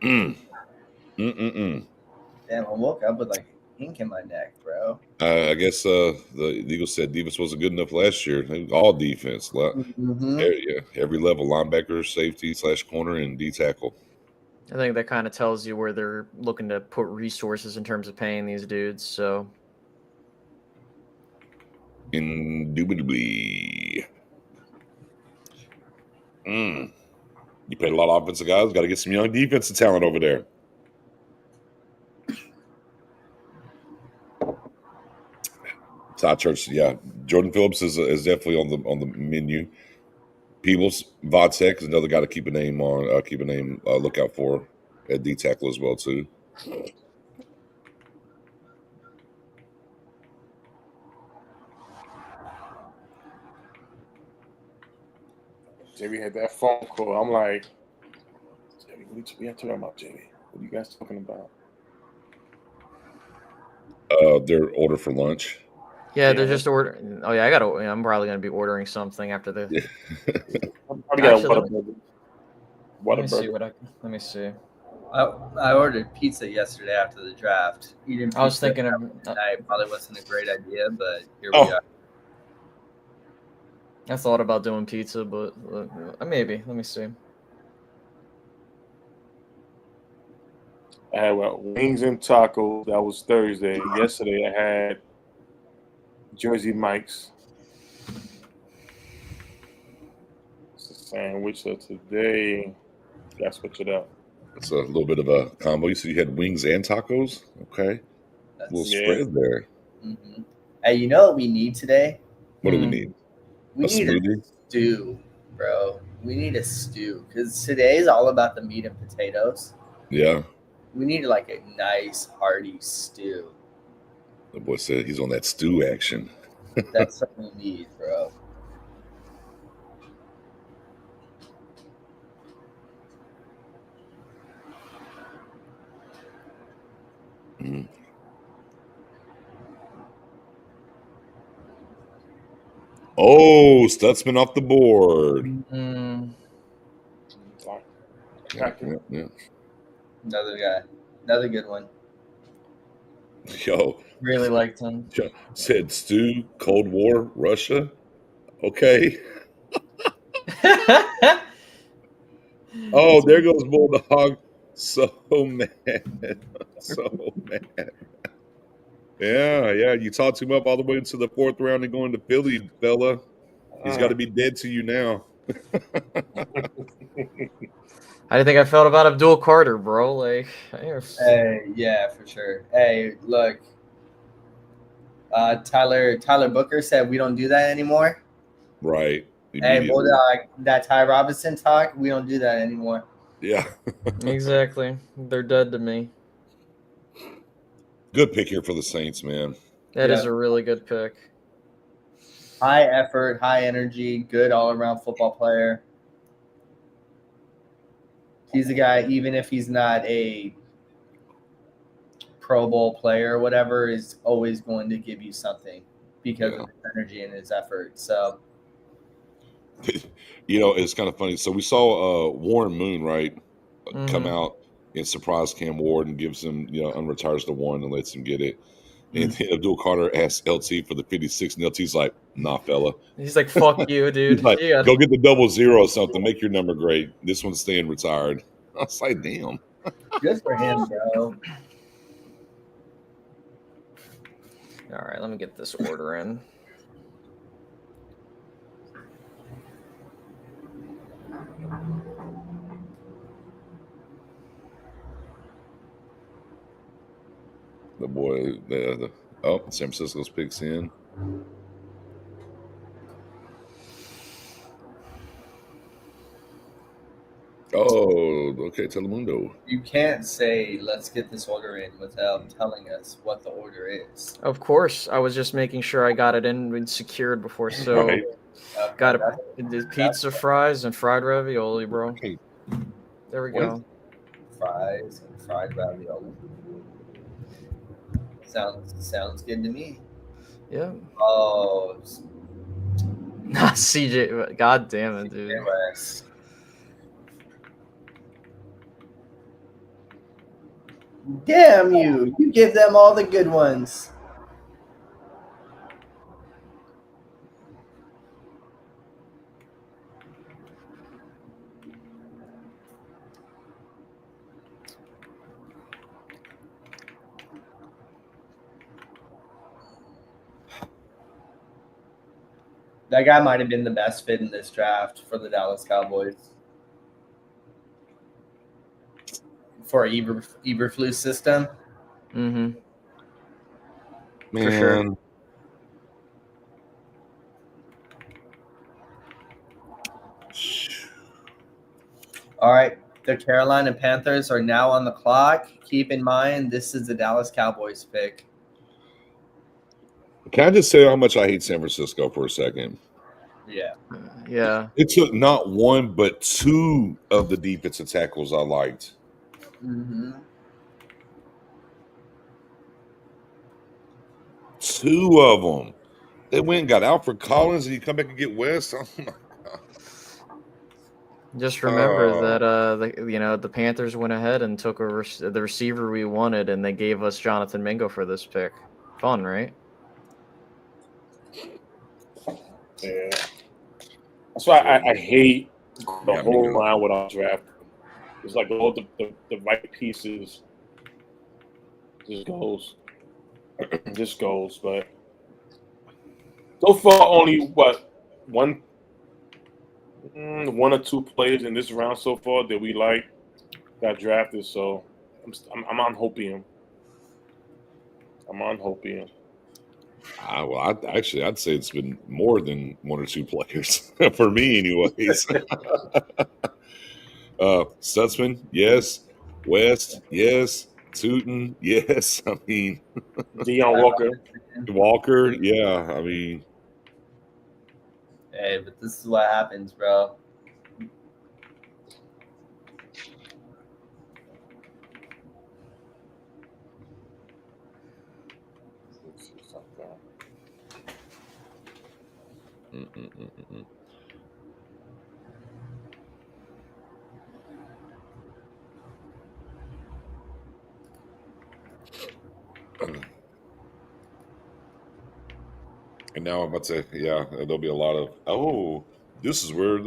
Mm. Damn, I woke up with like ink in my neck, bro. I guess the Eagles said defense wasn't good enough last year. All defense, Mm-hmm. every level, linebacker, safety / corner, and D tackle. I think that kind of tells you where they're looking to put resources in terms of paying these dudes. So Indubitably. You paid a lot of offensive guys. Got to get some young defensive talent over there. Todd Church, yeah. Jordan Phillips is definitely on the menu. Peebles, Vodtek is another guy to keep a name lookout for at D tackle as well too. Jerry had that phone call. I'm like, Jerry, what are you talking about, Jerry? What are you guys talking about? Their order for lunch. yeah, they're just ordering. Oh yeah, I'm probably gonna be ordering something after the. I probably got a Actually, Whataburger. Let me see what I. Let me see. I ordered pizza yesterday after the draft. Eating pizza I was thinking of. tonight probably wasn't a great idea, but here Oh. we are. I thought about doing pizza, but maybe. Let me see. I had wings and tacos. That was Thursday. Yesterday I had Jersey Mike's. It's a sandwich. So today, got to switch it up. It's a little bit of a combo. You said you had wings and tacos. Okay, a little spread there. Mm-hmm. Hey, you know what we need today? What do we need? We A need smoothie? a stew, bro. We need a stew because today is all about the meat and potatoes. Yeah. We need like a nice hearty stew. The boy said he's on that stew action. That's what we need, bro. Oh, Stutzman off the board. Mm, Yeah, yeah, yeah. Another guy. Another good one. Yo, really liked him. said Stu, Cold War, Russia. Okay. Oh, there goes Bulldog. So mad. So mad. Yeah, yeah. You talked him up all the way into the 4th round and going to Philly, fella. He's got to be dead to you now. How do you think I felt about Abdul Carter, bro? Like, Hey, yeah, for sure. Hey, look. Tyler Booker said we don't do that anymore. Right. Hey, Immediately. Bulldog, that Ty Robinson talk, we don't do that anymore. Yeah. exactly. They're dead to me. Good pick here for the Saints, man. That is Yeah. a really good pick. High effort, high energy, good all around football player. He's a guy, even if he's not a Pro Bowl player or whatever, is always going to give you something because of his energy and his effort. So, You know, it's kind of funny. So we saw Warren Moon, right, come Mhm. out and surprise Cam Ward and gives him, unretires the one and lets him get it. And then Abdul Carter asks LT for the 56, and LT's like, nah, fella. He's like, fuck you, dude. He's like, You gotta- go get the 00 or something. Make your number great. This one's staying retired. I was like, damn. good for him, bro. All right, let me get this order in. The boy, San Francisco's picks in. Oh, okay, Telemundo. You can't say, let's get this order in without telling us what the order is. Of course, I was just making sure I got it in and secured before. So, Right. got it. Pizza, fries, and fried ravioli, bro. Okay. There we What? go. Fries and fried ravioli. Sounds good to me. Yeah. Oh, Not CJ. God damn it, dude. West. Damn you! You give them all the good ones. That guy might have been the best fit in this draft for the Dallas Cowboys. For Eberflus system. Mm-hmm. Man. For sure. All right. The Carolina Panthers are now on the clock. Keep in mind, this is the Dallas Cowboys pick. Can I just say how much I hate San Francisco for a second? Yeah. Yeah. It took not one, but two of the defensive tackles I liked. Mm-hmm. Two of them. They went and got Alfred Collins, and you come back and get West. Oh my God. Just remember that the Panthers went ahead and took the receiver we wanted, and they gave us Jonathan Mingo for this pick. Fun, right? Yeah. That's why I hate the Yeah, whole Mingo. round without draft. It's like all the right pieces just goes. But so far, only one or two players in this round so far that we like got drafted. So I'm on hopium. I'm on hopium. I'd say it's been more than one or two players for me, anyways. Stutzman, yes. West, yes. Tootin, yes. I mean, Deion Walker. Walker, yeah. I mean, Hey, but this is what happens, bro. And now I'm about to, yeah, there'll be a lot of, this is where.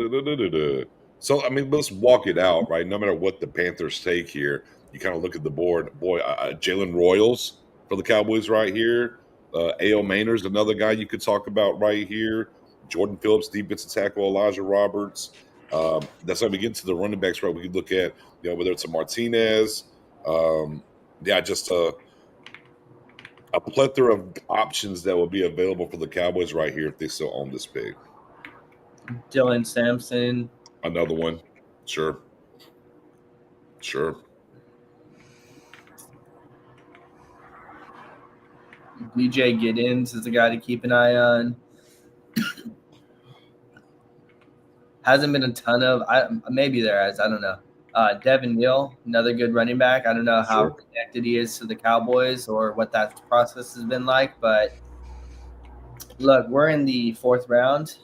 So, I mean, let's walk it out, right? No matter what the Panthers take here, you kind of look at the board. Boy, Jalen Royals for the Cowboys right here. A.O. Mainer's another guy you could talk about right here. Jordan Phillips, defensive tackle, Elijah Roberts. That's how we get to the running backs, right? We could look at, whether it's a Martinez. Just a plethora of options that will be available for the Cowboys right here if they still own this big. Dylan Sampson. Another one. Sure. BJ Giddens is a guy to keep an eye on. Hasn't been a ton of, maybe there has, I don't know. Devin Neal, another good running back. I don't know how connected he is to the Cowboys or what that process has been like, but look, we're in the 4th round.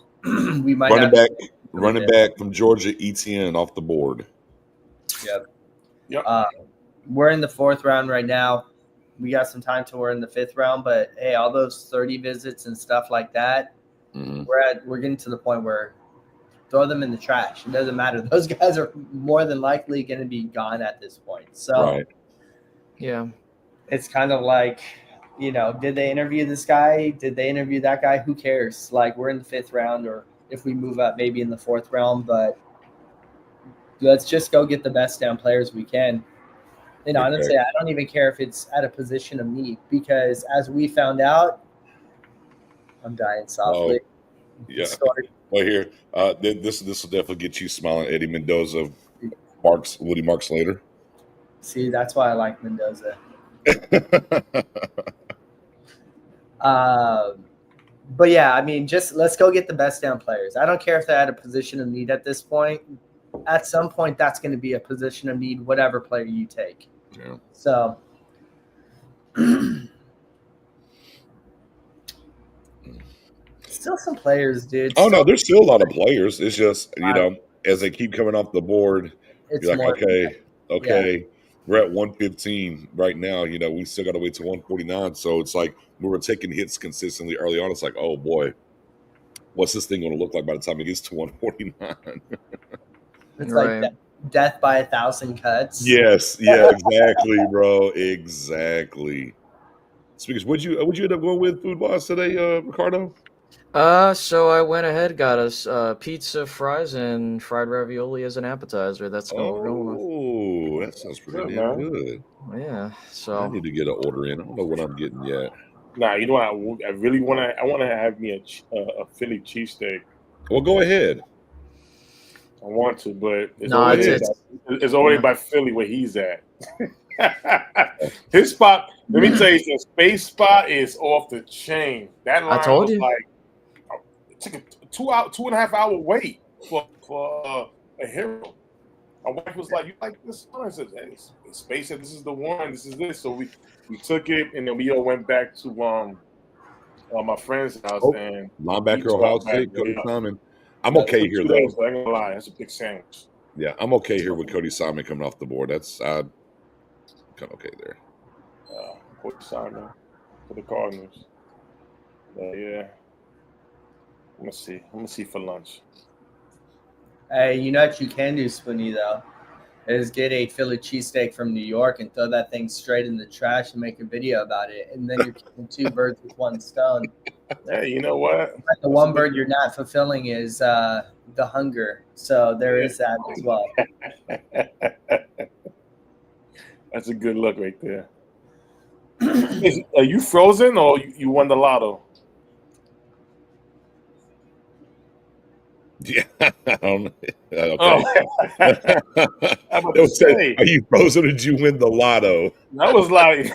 We might running back from Georgia, ETN off the board. Yep. Yep. We're in the 4th round right now. We got some time till we're in the 5th round, but hey, all those 30 visits and stuff like that, we're getting to the point where throw them in the trash. It doesn't matter. Those guys are more than likely going to be gone at this point. So, yeah, it's kind of like, did they interview this guy? Did they interview that guy? Who cares? Like, we're in the 5th round, or if we move up, maybe in the 4th round. But let's just go get the best damn players we can. And honestly, I don't even care if it's at a position of need, because as we found out, I'm dying softly. Yeah. Well, here, this will definitely get you smiling. Eddie Mendoza, Woody Marks later. See, that's why I like Mendoza. But yeah, I mean, just let's go get the best damn players. I don't care if they're at a position of need at this point. At some point, that's going to be a position of need, whatever player you take. Yeah. So. Still some players, dude. Oh, no, there's still a lot of players. It's just, as they keep coming off the board, you're like, okay, we're at 115 right now. We still got to wait to 149. So it's like we were taking hits consistently early on. It's like, oh, boy, what's this thing going to look like by the time it gets to 149? It's like death by 1,000 cuts. Yes. Yeah, exactly, bro. Exactly. Speakers, would you end up going with food-wise today, Ricardo? So I went ahead, got us pizza, fries, and fried ravioli as an appetizer. That's what we're going with. Oh, that sounds pretty damn good. Yeah, so I need to get an order in. I don't know what I'm getting yet. Nah, you know what? I really want to. I want to have me a Philly cheesesteak. Well, go ahead. I want to, but it's already by Philly where he's at. His spot. Let me tell you, the space spot is off the chain. That line was like it took a 2.5 hour wait for a hero. My wife was like, "You like this one?" I said, "Hey, space. This is the one. This is this." So we took it, and then we all went back to my friend's house and linebacker Ohio State, Cody Simon. I'm okay here though. I ain't gonna lie, that's a big sandwich. Yeah, I'm okay here with Cody Simon coming off the board. That's kind of okay there. Cody Simon for the Cardinals. Yeah. Let me see for lunch. Hey, you know what you can do, Spoonie, though, is get a Philly cheesesteak from New York and throw that thing straight in the trash and make a video about it. And then you're killing 2 birds with 1 stone. Hey, you know what? The one bird you're not fulfilling is the hunger. So there is that as well. That's a good look right there. Are you frozen or you won the lotto? Yeah, I don't know. Okay. Are you frozen or did you win the lotto? That was like,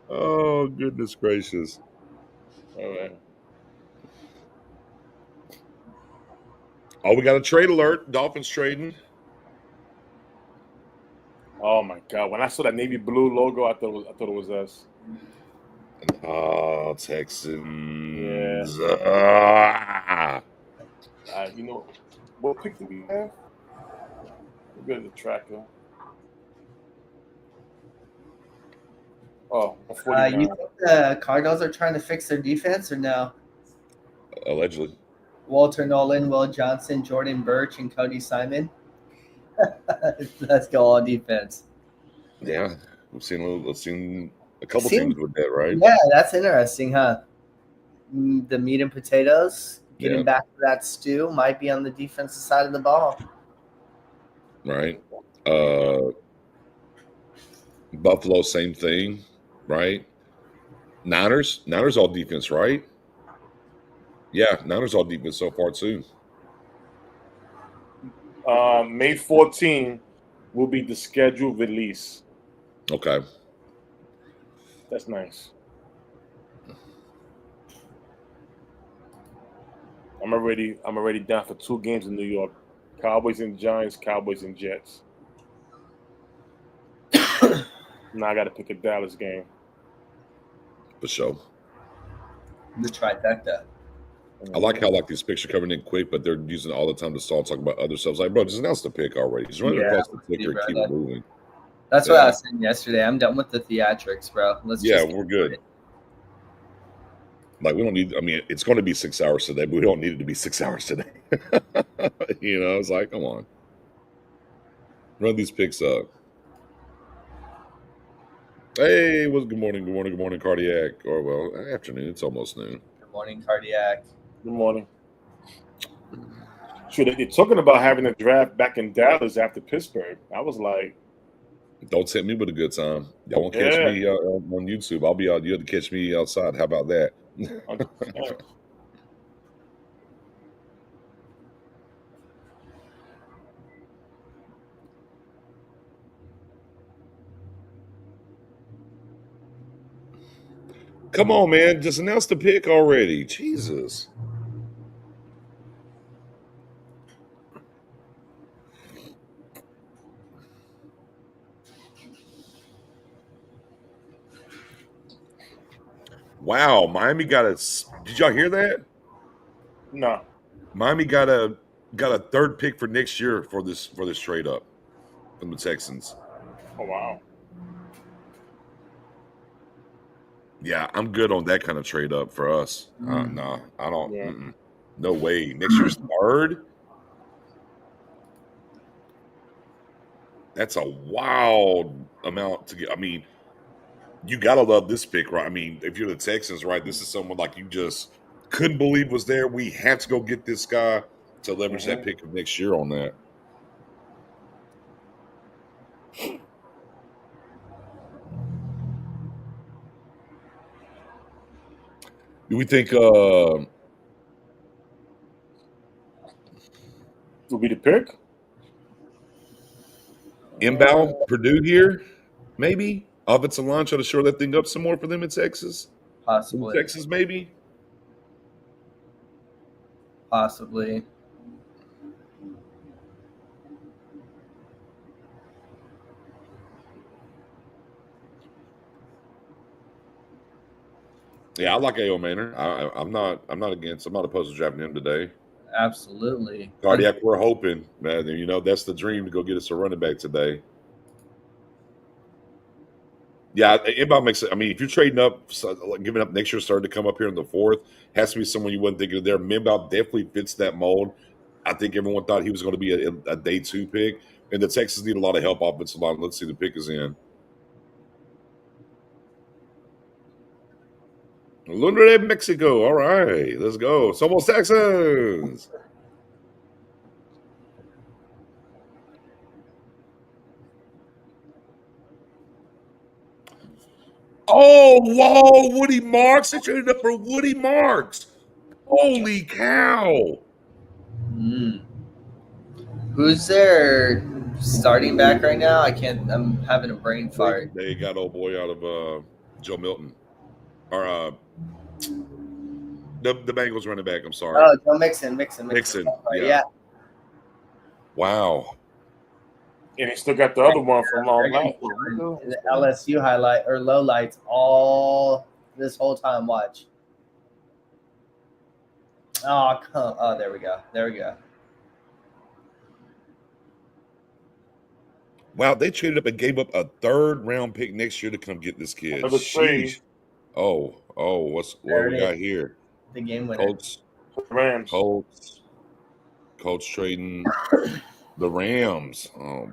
oh goodness gracious! All right. Oh, we got a trade alert. Dolphins trading. Oh my God! When I saw that navy blue logo, I thought it was us. Oh, Texans. You know, what pick do we have? We'll go to the tracker. Oh, You 49. think the Cardinals are trying to fix their defense or no? Allegedly. Walter Nolan, Will Johnson, Jordan Birch, and Cody Simon. Let's go all defense. Yeah, we've seen a couple Seems- teams with that, right? Yeah, that's interesting, huh? The meat and potatoes, getting Yeah. back to that stew, might be on the defensive side of the ball. Right. Buffalo, same thing, right? Niners all defense, right? Yeah, Niners all defense so far too. May 14 will be the scheduled release. Okay. That's nice. I'm already down for 2 games in New York. Cowboys and Giants, Cowboys and Jets. Now I got to pick a Dallas game. For sure. The trifecta. I like how these picks are coming in quick, but they're using it all the time to stall, talk about other stuff. It's like, bro, just announce the pick already. Just run it across the ticker and keep it moving. That's what I was saying yesterday. I'm done with the theatrics, bro. We're good. Like, we don't need, I mean, it's going to be 6 hours today, but we don't need it to be 6 hours today. You know, it's like, come on. Run these picks up. Hey, good morning, cardiac. Or, well, afternoon. It's almost noon. Good morning, cardiac. Good morning. Sure, they're talking about having a draft back in Dallas after Pittsburgh. I was like, don't tempt me with a good time. Y'all won't catch me on YouTube. I'll be out. You have to catch me outside. How about that? Come on, man. Just announce the pick already. Jesus. Wow, Miami got a. Did y'all hear that? No. Miami got a third pick for next year for this trade up from the Texans. Oh wow. Yeah, I'm good on that kind of trade up for us. No, I don't. Yeah. No way. Next year's third. That's a wild amount to get. I mean, you gotta love this pick, right? I mean, if you're the Texans, right, this is someone like you just couldn't believe was there. We have to go get this guy to leverage that pick of next year on that. Do we think will be the pick? inbound Purdue here? Maybe offensive line try to shore that thing up some more for them in Texas. Possibly. Texas, maybe. Possibly. Yeah, I like A.O. Manor. I'm not against. I'm not opposed to drafting him today. Absolutely. Cardiac, we're hoping, man. You know, that's the dream to go get us a running back today. Yeah, inbound makes it. I mean, if you're trading up, giving up next year's start to come up here in the fourth, has to be someone you wasn't thinking of there. Inbound definitely fits that mold. I think everyone thought he was going to be a day 2 pick, and the Texans need a lot of help offensive line. Let's see, the pick is in. Luna, Mexico. All right, let's go. Somos Texans. Oh, whoa, Woody Marks. They traded up for Woody Marks. Holy cow. Who's their starting back right now? I'm having a brain fart. They got old boy out of Joe Milton. Or the Bengals running back, I'm sorry. Oh, Joe Mixon. Yeah. Wow. And he still got the other one from The LSU highlight or lowlights all this whole time. Watch. Oh, there we go. There we go. Wow, they traded up and gave up a 3rd round pick next year to come get this kid. Another trade. Sheesh. Oh, what There we it got is. here? The game winner. Colts Rams. Colts trading the Rams. Oh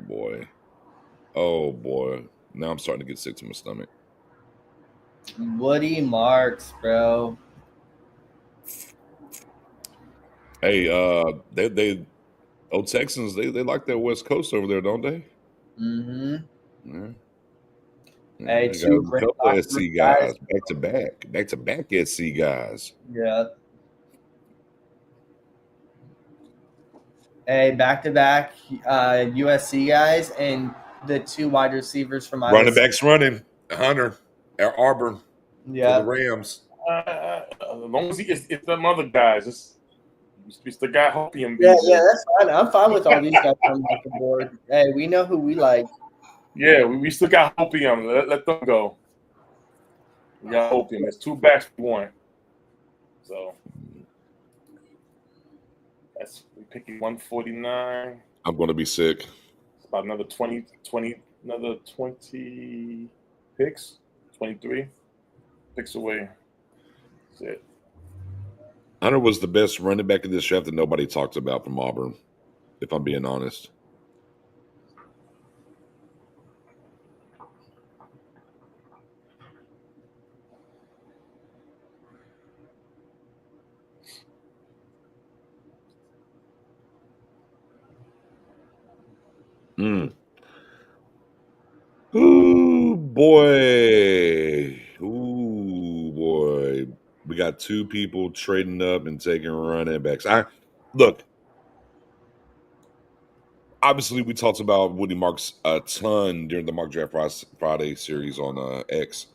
boy. Now I'm starting to get sick to my stomach. Woody Marks, bro. Hey, they Texans, they like that West Coast over there, don't they? Mm-hmm. Yeah. Hey, They two got a great couple of locker SC room guys back to back SC guys. Yeah. Hey, back-to-back USC guys and the 2 wide receivers from Iowa Running State. backs running. Hunter, Auburn for the Yeah. Rams. As long as it's them other guys, it's the guy Hopium. Yeah, that's fine. I'm fine with all these guys coming off the board. Hey, we know who we like. Yeah, we still got Hopium. Let them go. We got Hopium. There's 2 backs we want. So we picking 149. I'm going to be sick. It's about another 20 picks, 23 picks away. That's it. Hunter was the best running back in this draft that nobody talked about from Auburn, if I'm being honest. Ooh boy. We got 2 people trading up and taking running backs. Look. Obviously, we talked about Woody Marks a ton during the Mock Draft Friday series on X.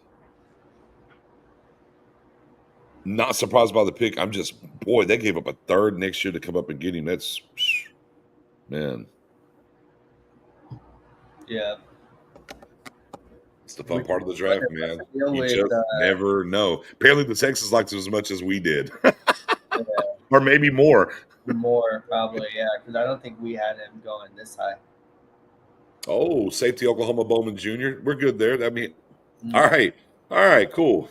Not surprised by the pick. I'm just, boy, they gave up a 3rd next year to come up and get him. That's, man. Yeah. It's the fun part of the draft, man. Deal You with, just never know. Apparently, the Texans liked it as much as we did. Or maybe more. More, probably, yeah, because I don't think we had him going this high. Oh, safety Oklahoma Bowman Jr. We're good there. I mean, all right, cool.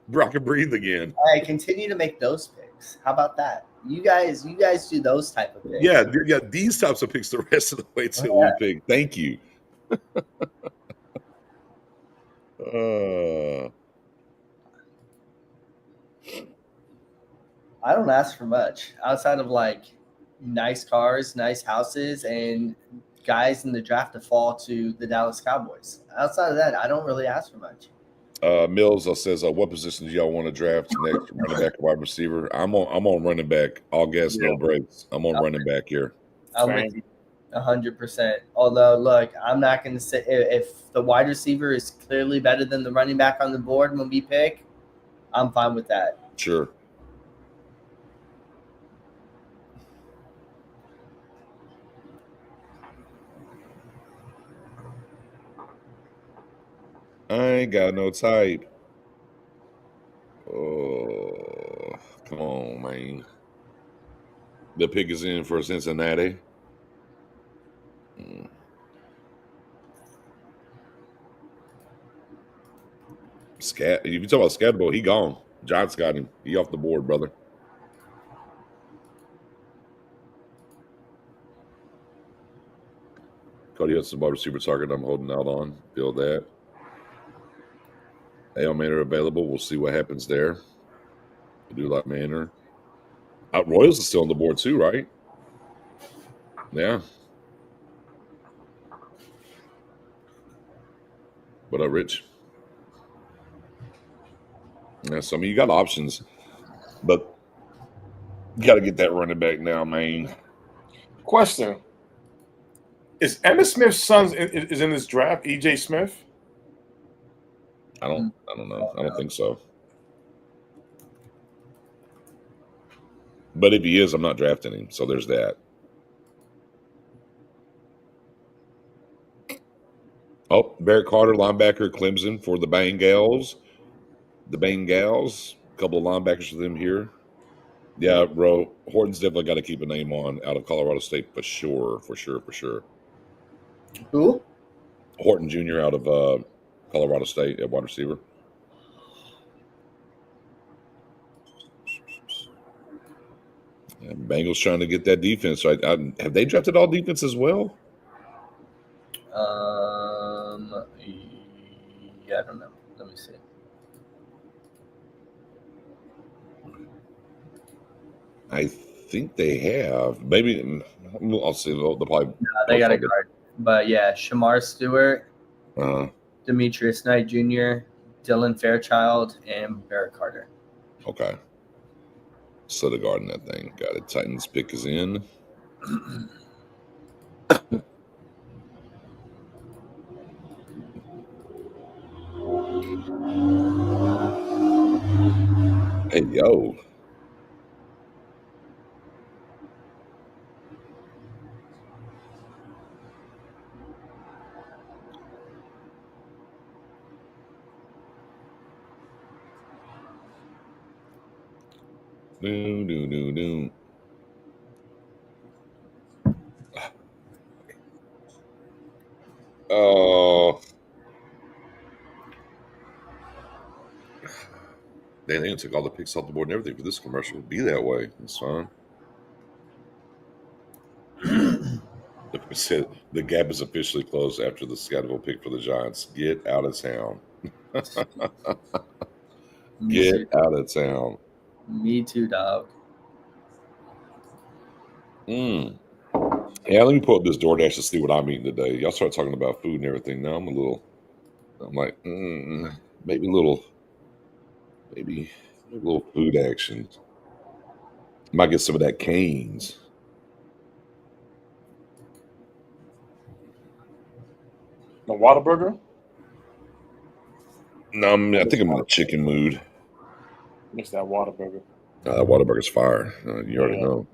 Brock can breathe again. All right, continue to make those picks. How about that? You guys do those type of picks. Yeah, these types of picks the rest of the way till we pick. Thank you. I don't ask for much outside of like nice cars, nice houses, and guys in the draft to fall to the Dallas Cowboys. Outside of that, I don't really ask for much. Mills says, "What position do y'all want to draft next? Running back, or wide receiver?" I'm on running back. All gas, no brakes. I'm on running back here. I'm with you 100%. Although, look, I'm not going to say if the wide receiver is clearly better than the running back on the board when we pick, I'm fine with that. Sure. I ain't got no type. Oh, come on, man. The pick is in for Cincinnati. If you talk about Scatterbo, he gone. Giants got him. He off the board, brother. Cody Hudson, wide receiver target. I'm holding out on. Feel that. A.L. Manor available. We'll see what happens there. I do like Manor. Royals is still on the board too, right? Yeah. What up, Rich? Yeah, so I mean, you got options, but you got to get that running back now, man. Question: Is Emmitt Smith's son is in this draft? E.J. Smith? I don't know. I don't think so. But if he is, I'm not drafting him. So there's that. Oh, Barrett Carter, linebacker, Clemson for the Bengals. The Bengals, a couple of linebackers for them here. Yeah, bro. Horton's definitely got to keep a name on out of Colorado State for sure. Who? Horton Jr. out of Colorado State at wide receiver. And Bengals trying to get that defense right. Have they drafted all defense as well? Yeah, I don't know. Let me see. I think they have. Maybe I'll see. They'll probably. No, they got a guard. But yeah, Shamar Stewart, Demetrius Knight Jr., Dylan Fairchild, and Barrett Carter. Okay. So the guard in that thing. Got it. Titans pick is in. Hey, yo. No. Oh. They took all the picks off the board and everything for this commercial. It'd be that way. That's fine. Said the gap is officially closed after the Scottsville pick for the Giants. Get out of town. Get out of town. Me too, dog. Yeah, let me pull up this DoorDash to see what I'm eating today. Y'all start talking about food and everything. Now I'm like, maybe a little food action. Might get some of that Cane's. The Whataburger? No, I think I'm in a chicken mood. Mix that Whataburger. Whataburger's fire. You already know.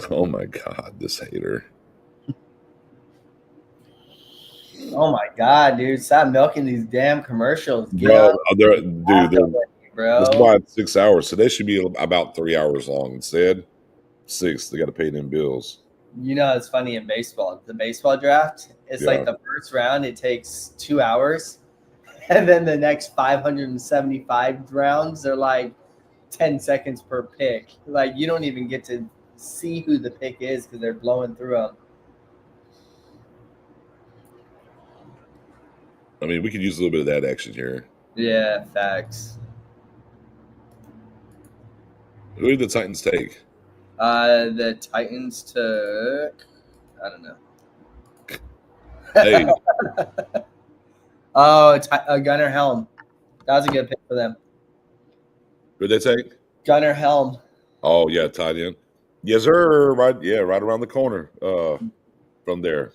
Oh my God, this hater. Oh my God, dude. Stop milking these damn commercials. Bro, bro. That's why it's 6 hours. So they should be about 3 hours long. Instead, 6. They got to pay them bills. You know, it's funny in baseball. The baseball draft, it's like the first round, it takes 2 hours. And then the next 575 rounds, they're like 10 seconds per pick. Like, you don't even get to see who the pick is because they're blowing through them. I mean, we could use a little bit of that action here. Yeah, facts. Who did the Titans take? The Titans took, I don't know. Hey. Gunnar Helm. That was a good pick for them. Who did they take? Gunnar Helm. Oh, yeah, tied in. Yes, sir. Right around the corner from there.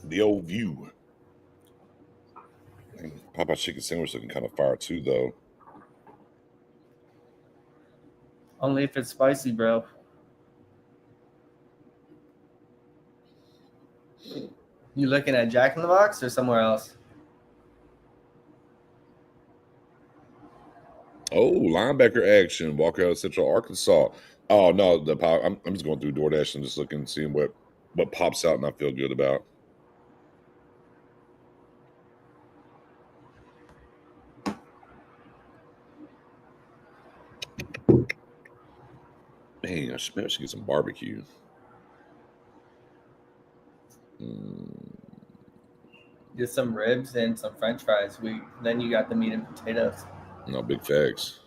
The old view. Popeye chicken sandwich looking kind of fire too, though. Only if it's spicy, bro. You looking at Jack in the Box or somewhere else? Oh, linebacker action. Walker out of Central Arkansas. Oh no, I'm just going through DoorDash and just looking, seeing what pops out and I feel good about. Man, I should get some barbecue. Get some ribs and some French fries. Then you got the meat and potatoes. No, big facts.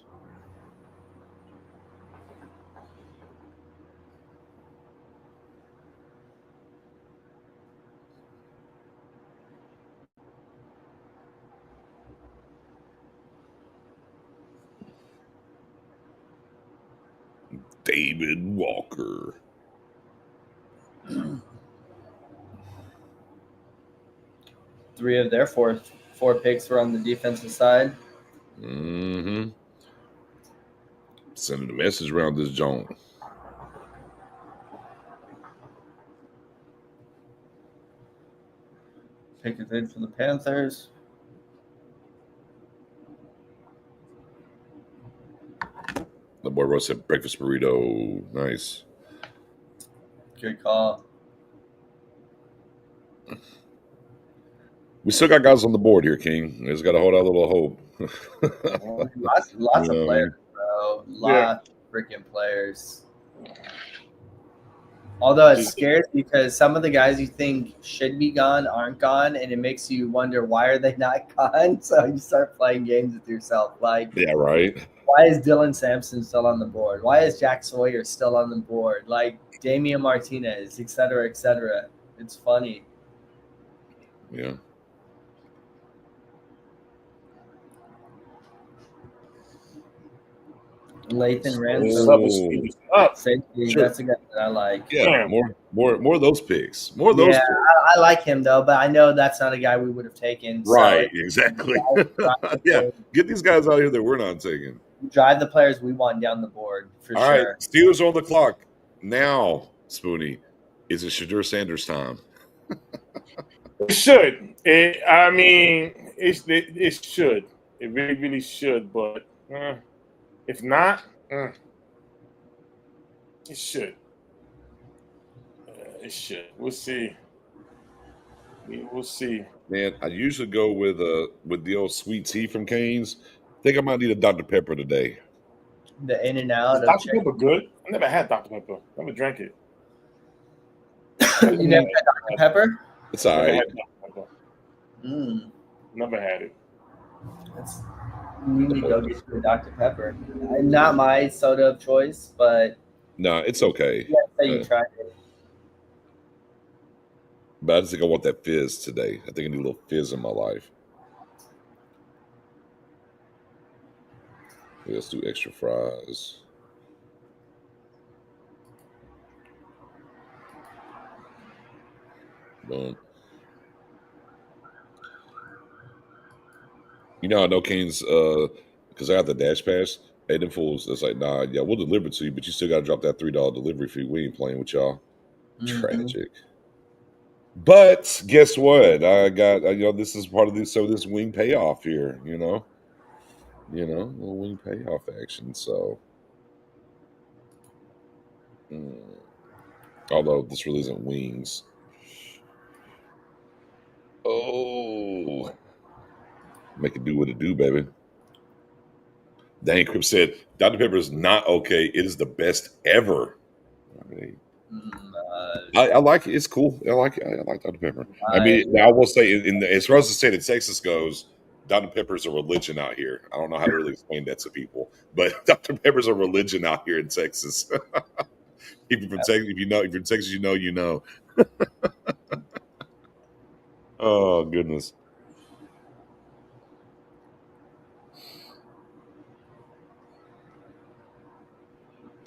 David Walker. Three of their four picks were on the defensive side. Mm-hmm. Sending a message around this joint. Pick is in for the Panthers. The boy Rose said breakfast burrito. Nice. Good call. We still got guys on the board here, King. We just got to hold out a little hope. Lots You of know, players, bro. Yeah. Lots of freaking players. Although it scares you because some of the guys you think should be gone aren't gone, and it makes you wonder why are they not gone. So you start playing games with yourself, like Yeah, right. why is Dylan Sampson still on the board? Why is Jack Sawyer still on the board? Like Damian Martinez, et cetera, et cetera. It's funny. Yeah. Lathan What's Ransom, up? What's up? safety. Sure. That's a guy that I like. Yeah. More of those picks. More of those Yeah, picks. I like him though, but I know that's not a guy we would have taken. Right. So Exactly. drive Yeah. Get these guys out here that we're not taking. drive the players we want down the board for All right. sure. Steelers on the clock. Now, Spoonie, is it Shadur Sanders time? It should. I mean, it should. It really, really should. But if not, it should. It should. We'll see. We'll see. Man, I usually go with the old sweet tea from Cane's. Think I might need a Dr. Pepper today. The in and Is out of Dr. Pepper good? I never had Dr. Pepper. Never drank it. You never had Dr. Pepper? It's all Never right. had Dr. Pepper. Never had it. You need to go get you a Dr. Pepper. Not my soda of choice, but No, it's okay. yeah, say you tried it. But I just think I want that fizz today. I think I need a little fizz in my life. Let's do extra fries. Boom. You know, I know Kane's because I got the Dash Pass. Hey, them fools, it's like, nah, yeah, we'll deliver it to you, but you still got to drop that $3 delivery fee. We ain't playing with y'all. Tragic. But guess what? I got, this is part of this wing payoff here, little wing payoff action. So, although this really isn't wings. Oh, make it do what it do, baby. Dang, Crip said, Dr. Pepper is not okay. It is the best ever. I like it. It's cool. I like it. I like Dr. Pepper. I mean, I will say, as far as the state of Texas goes, Dr. Pepper is a religion out here. I don't know how to really explain that to people, but Dr. Pepper is a religion out here in Texas. If you're from Texas, if you're in Texas, you know. Oh goodness.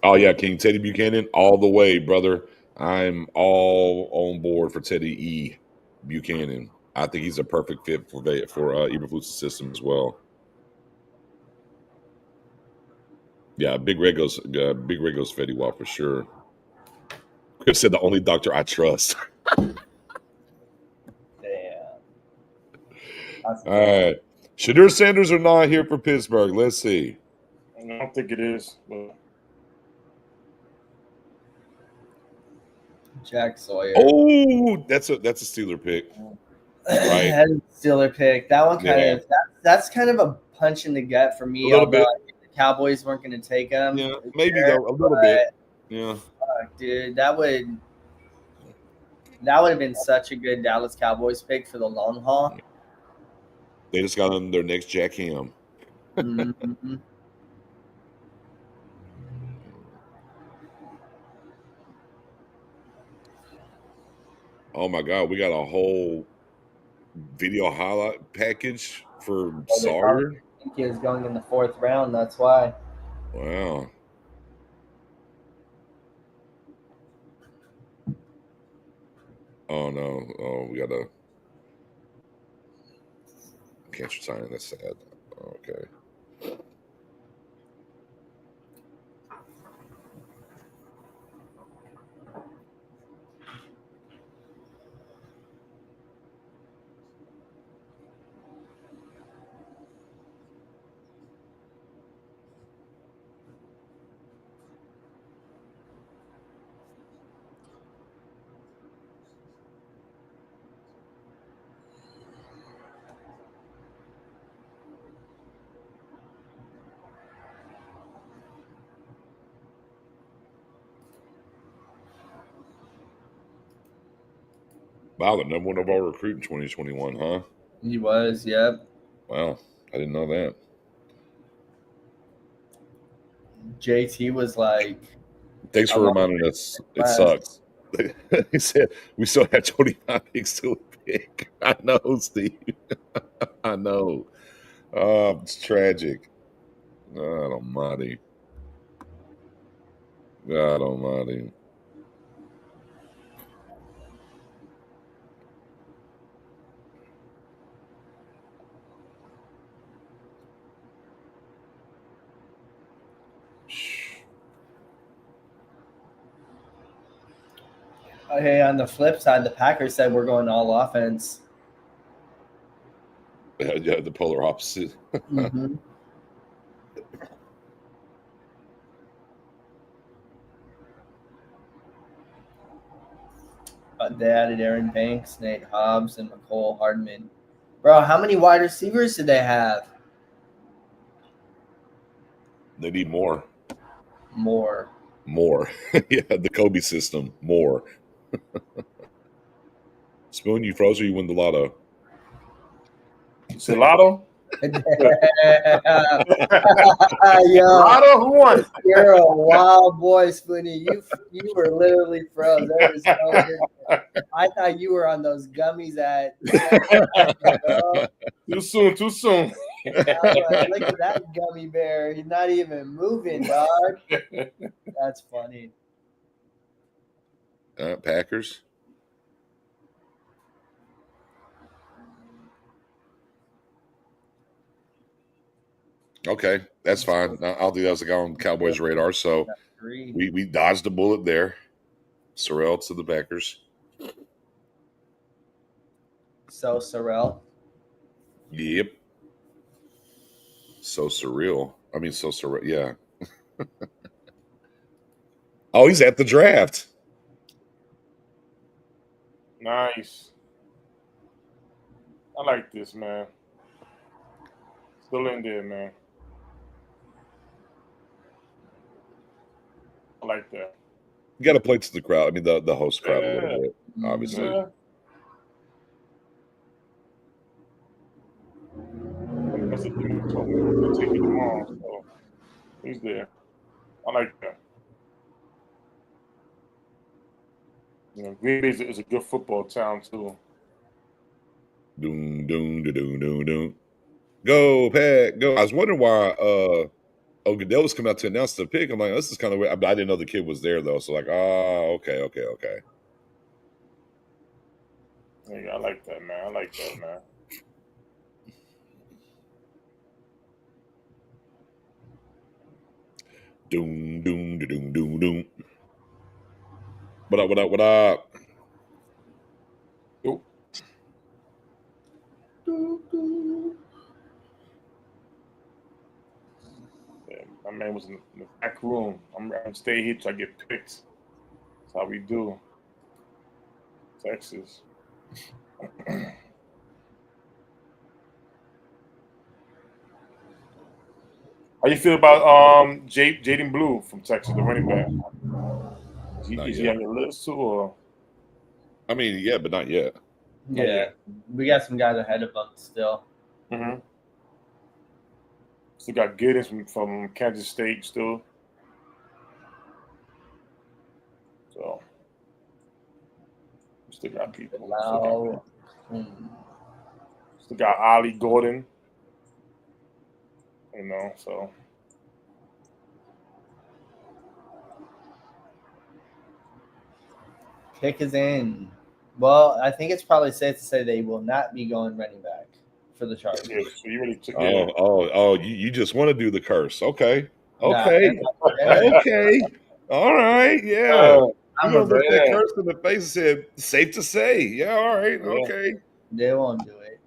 Oh yeah, King Teddy Buchanan, all the way, brother. I'm all on board for Teddy E. Buchanan. I think he's a perfect fit for Eberflus' system as well. Yeah, Big Red goes Fetty Wap for sure. Chris said the only doctor I trust. Damn. All right. Shadur Sanders or not here for Pittsburgh? Let's see. I don't think it is. But Jack Sawyer. Oh, that's a Steeler pick. Right. That is a Steeler pick. That one that's kind of a punch in the gut for me. A little bit. I think the Cowboys weren't going to take him. Yeah, maybe though a little bit. Yeah. Fuck, dude, that would have been such a good Dallas Cowboys pick for the long haul. They just got on their next Jack Ham. Mm-hmm. Oh my God, we got a whole video highlight package for Sawyer. I think he was going in the 4th round. That's why. Wow. Oh no! Oh, we got a cancer sign. That's sad. Okay. Wow, the number one overall recruit in 2021, huh? He was, yep. Wow, I didn't know that. JT was like, Thanks I for want reminding us. It class. sucks. He said we still have 25 picks to pick. I know, Steve. I know. Oh, it's tragic. God almighty. God almighty. Okay, on the flip side, the Packers said we're going all offense. Yeah, the polar opposite. Mm-hmm. They added Aaron Banks, Nate Hobbs, and McCole Hardman. Bro, how many wide receivers do they have? They need more. More. More. Yeah, the Kobe system. More. Spoon, you froze or you win the lotto? Lotto? Yo, Lotto? Who won? you're a wild boy, Spoonie. You were literally froze. There was no. I thought you were on those gummies at. Bro. Too soon, too soon. I'm like, look at that gummy bear. He's not even moving, dog. That's funny. Packers. Okay, that's fine. I'll do that as a guy on Cowboys radar. So we dodged a bullet there. Sorrell to the Packers. So Sorrell. Yep. So surreal. I mean, so surreal. Yeah. Oh, he's at the draft. Nice. I like this, man. Still in there, man. I like that. You got to play to the crowd. I mean, the host crowd a little bit, obviously. Yeah. That's the thing. So we're taking him on. So he's there. I like that. You know, Green Bay is a good football town too. Doom, doom, da, doom, doom, doom. Go, Pat, go. I was wondering why Goodell was coming out to announce the pick. I'm like, this is kind of weird. I didn't know the kid was there though. So like, okay. Yeah, I like that, man. I like that, man. Doom, doom, da, doom, doom, doom. What up? Yo. Yeah, my man was in the back room. I'm stay here till I get picked. That's how we do. Texas. How you feel about Jaden Blue from Texas, the running back? Is he on your list too, or? I mean, yeah, but not yet. Yeah, we got some guys ahead of us still. Mm-hmm. Still got Giddens from Kansas State still. So still got people. Still got Ollie Gordon. You know, so. Pick is in. Well, I think it's probably safe to say they will not be going running back for the Chargers. Yeah, so you really took you just want to do the curse. Okay. Nah, Okay. All right. Yeah. I'm You're gonna look that fan. curse in the face and said, safe to say. Yeah, all right. Yeah. Okay. They won't do it.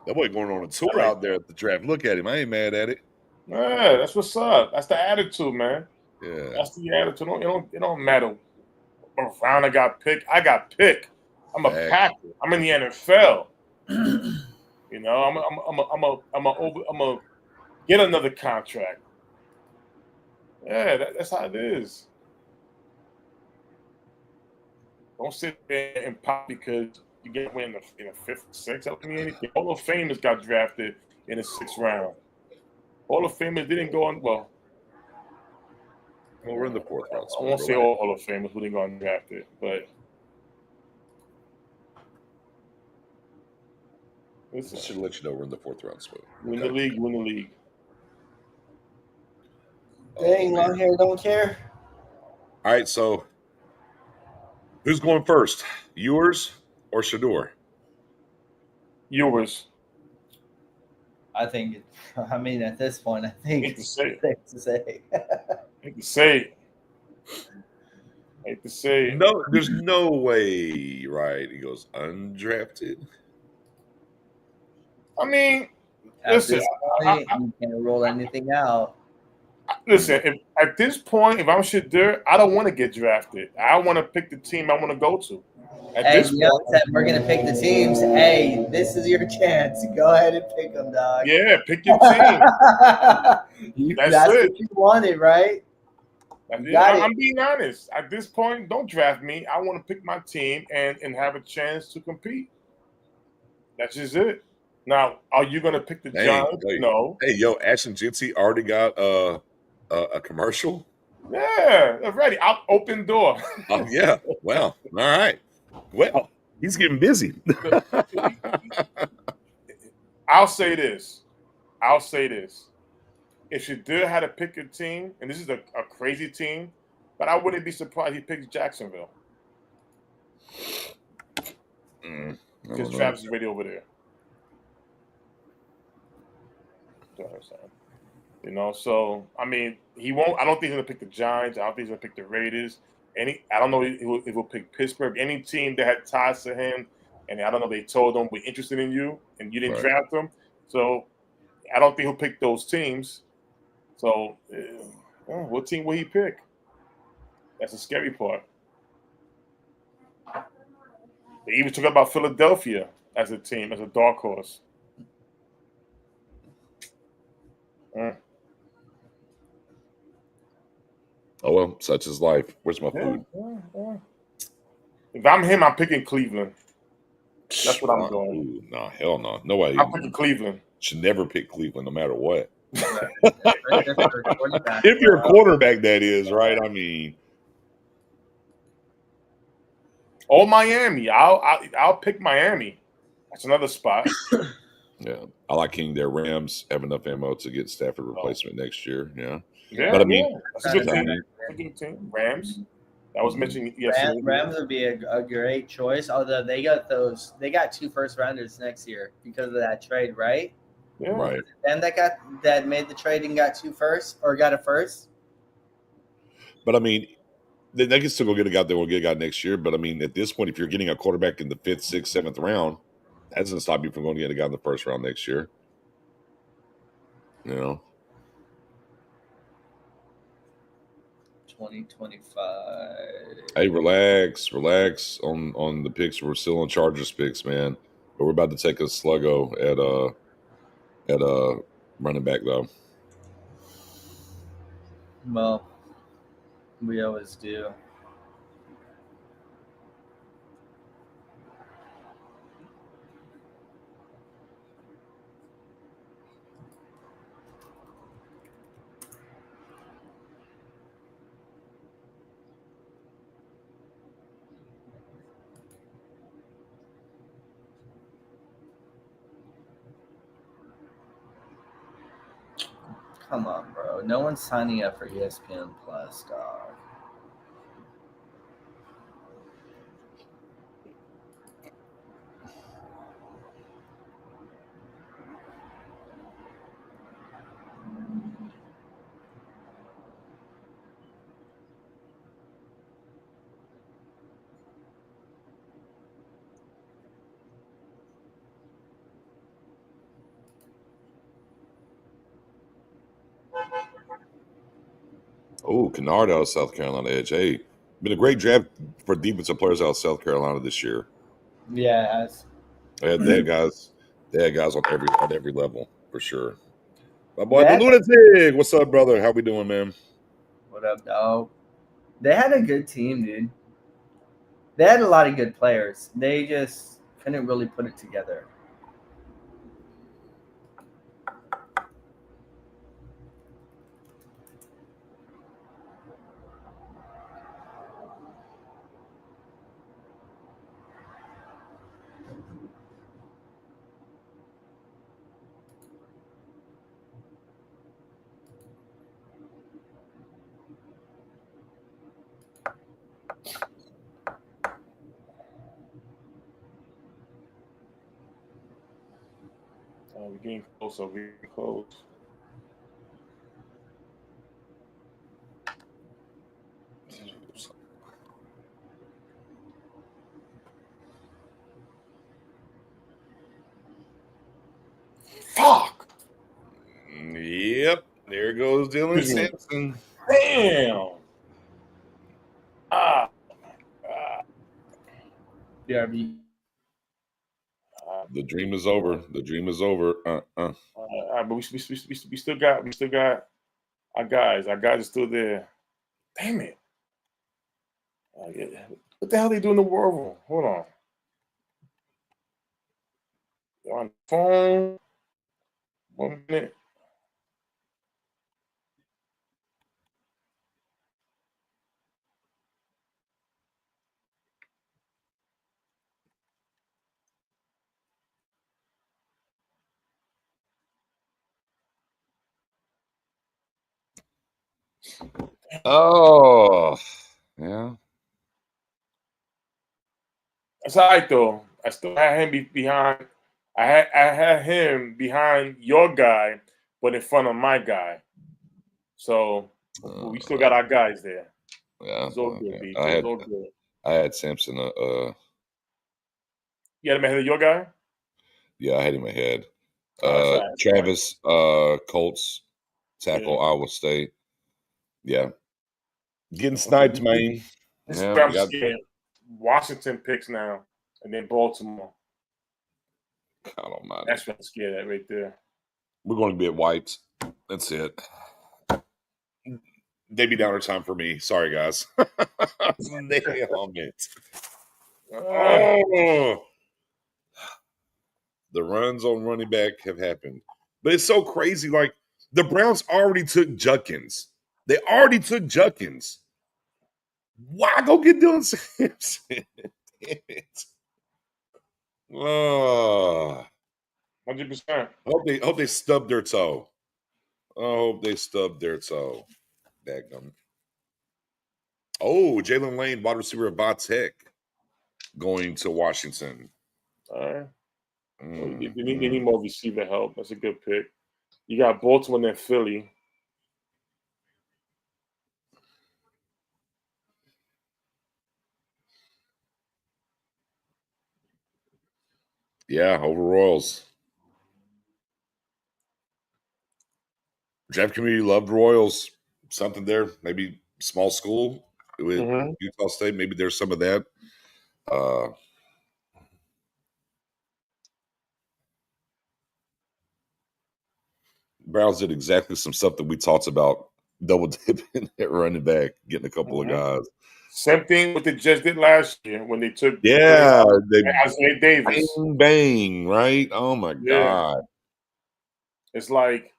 That boy going on a tour out there at the draft. Look at him. I ain't mad at it. Yeah, that's what's up. That's the attitude, man. Yeah. That's the attitude. It don't matter what round I got picked. I got picked. I'm a Packer. I'm in the NFL. You know, I'm a get another contract. Yeah, that's how it is. Don't sit there and pop because you get win in the fifth, sixth. I mean, anything. Hall of Famers got drafted in the 6th round. Hall of Famers didn't go on. Well, we're in the 4th round. I won't say all Hall of Famers who didn't go undrafted, but I should let you know we're in the 4th round. Smooth. Win the league. Win the league. Dang, long hair don't care. All right, so who's going first? Yours or Shador? Yours. I think. I mean, at this point, I think Hate to say it. safe to say. Hate to say it. Hate to say it. No, there's no way, right? He goes undrafted. I mean, At listen. this point, you can't roll anything out. Listen, if, at this point, if I'm Shadur, I don't want to get drafted. I want to pick the team I want to go to. At Hey, this you know, point, said we're gonna pick the teams. Hey, this is your chance. Go ahead and pick them, dog. yeah, pick your team. That's it. what you wanted, right? Got it. I'm being honest. At this point, don't draft me. I want to pick my team and have a chance to compete. That's just it. Now, are you going to pick the Giants? Hey, No. Hey, yo, Ashton Jincy already got a commercial. Yeah, that's ready. Out open door. Oh yeah. Well, all right. Well, he's getting busy. I'll say this. If Shadur had to pick a team, and this is a crazy team, but I wouldn't be surprised he picks Jacksonville. Because Travis is already over there. You know, so I mean, he won't. I don't think he's gonna pick the Giants. I don't think he's gonna pick the Raiders. I don't know if he'll pick Pittsburgh. Any team that had ties to him, and I don't know, they told him we're interested in you, and you didn't draft them. So I don't think he'll pick those teams. So what team will he pick? That's the scary part. They even talk about Philadelphia as a team, as a dark horse. Oh well, such is life. Where's my food? Yeah. If I'm him, I'm picking Cleveland. That's what I'm doing. Ooh, no, hell no. No way. I'm picking Cleveland. Should never pick Cleveland, no matter what. If If you're a quarterback, that is, right? I mean, or Miami. I'll pick Miami. That's another spot. yeah, I like King there. Rams have enough ammo to get Stafford replacement next year. Yeah, Yeah, but I mean, that's a good team. That's a good team. Rams. That was mentioned yesterday. Rams would be a great choice. Although they got 2 first rounders next year because of that trade, right? Yeah. right. And that made the trade and got 2 first or got a first. But I mean, they can still go get a guy. They will get a guy next year. But I mean, at this point, if you're getting a quarterback in the 5th, 6th, 7th round, that doesn't stop you from going to get a guy in the 1st round next year. You know. 2025. Hey, relax on the picks. We're still on Chargers picks, man. But we're about to take a sluggo at running back though. Well, we always do. Come on, bro. No one's signing up for ESPN Plus, dog. Oh, Kennard out of South Carolina edge. Hey, been a great draft for defensive players out of South Carolina this year. Yeah, They had guys on every level for sure. My boy the Lunatic. What's up, brother? How we doing, man? What up, dog? They had a good team, dude. They had a lot of good players. They just couldn't really put it together. We're getting closer. We're getting close. Fuck. Yep. There goes Dylan Excuse me. Sampson. Damn. Ah. BRB. The dream is over. The dream is over. But we still got our guys. Our guys are still there. Damn it. Yeah. What the hell are they doing in the war room? Hold on. They're on the phone. 1 minute. Oh, yeah. That's all right though. I still had him behind. I had him behind your guy, but in front of my guy. So we still got our guys there. Yeah. It's all good, B. I It's had all good. I had Sampson. You had him ahead of your guy? Yeah, I had him ahead. That's all right. Travis, Colts, tackle Iowa State. Yeah. Getting sniped, man. This Yeah, is where I'm we got scared. Washington picks now, and then Baltimore. God almighty. That's what I'm scared at right there. We're going to be at White's. That's it. Debbie Downer time for me. Sorry, guys. Damn it. Oh. The runs on running back have happened. But it's so crazy. Like, the Browns already took Judkins. They already took Judkins. Why go get Dylan Sampson? Damn it. Oh. 100%. Hope they stubbed their toe. I hope they stubbed their toe. Daggum. Oh, Jalen Lane, wide receiver of Tech, going to Washington. All right. They need more receiver help. That's a good pick. You got Baltimore and Philly. Yeah, over Royals. Draft community loved Royals. Something there, maybe small school with Utah State. Maybe there's some of that. Browns did exactly some stuff that we talked about, double dipping at running back, getting a couple of guys. Same thing what they just did last year when they took Isaiah Davis. Bang, bang, right? Oh my God. It's like,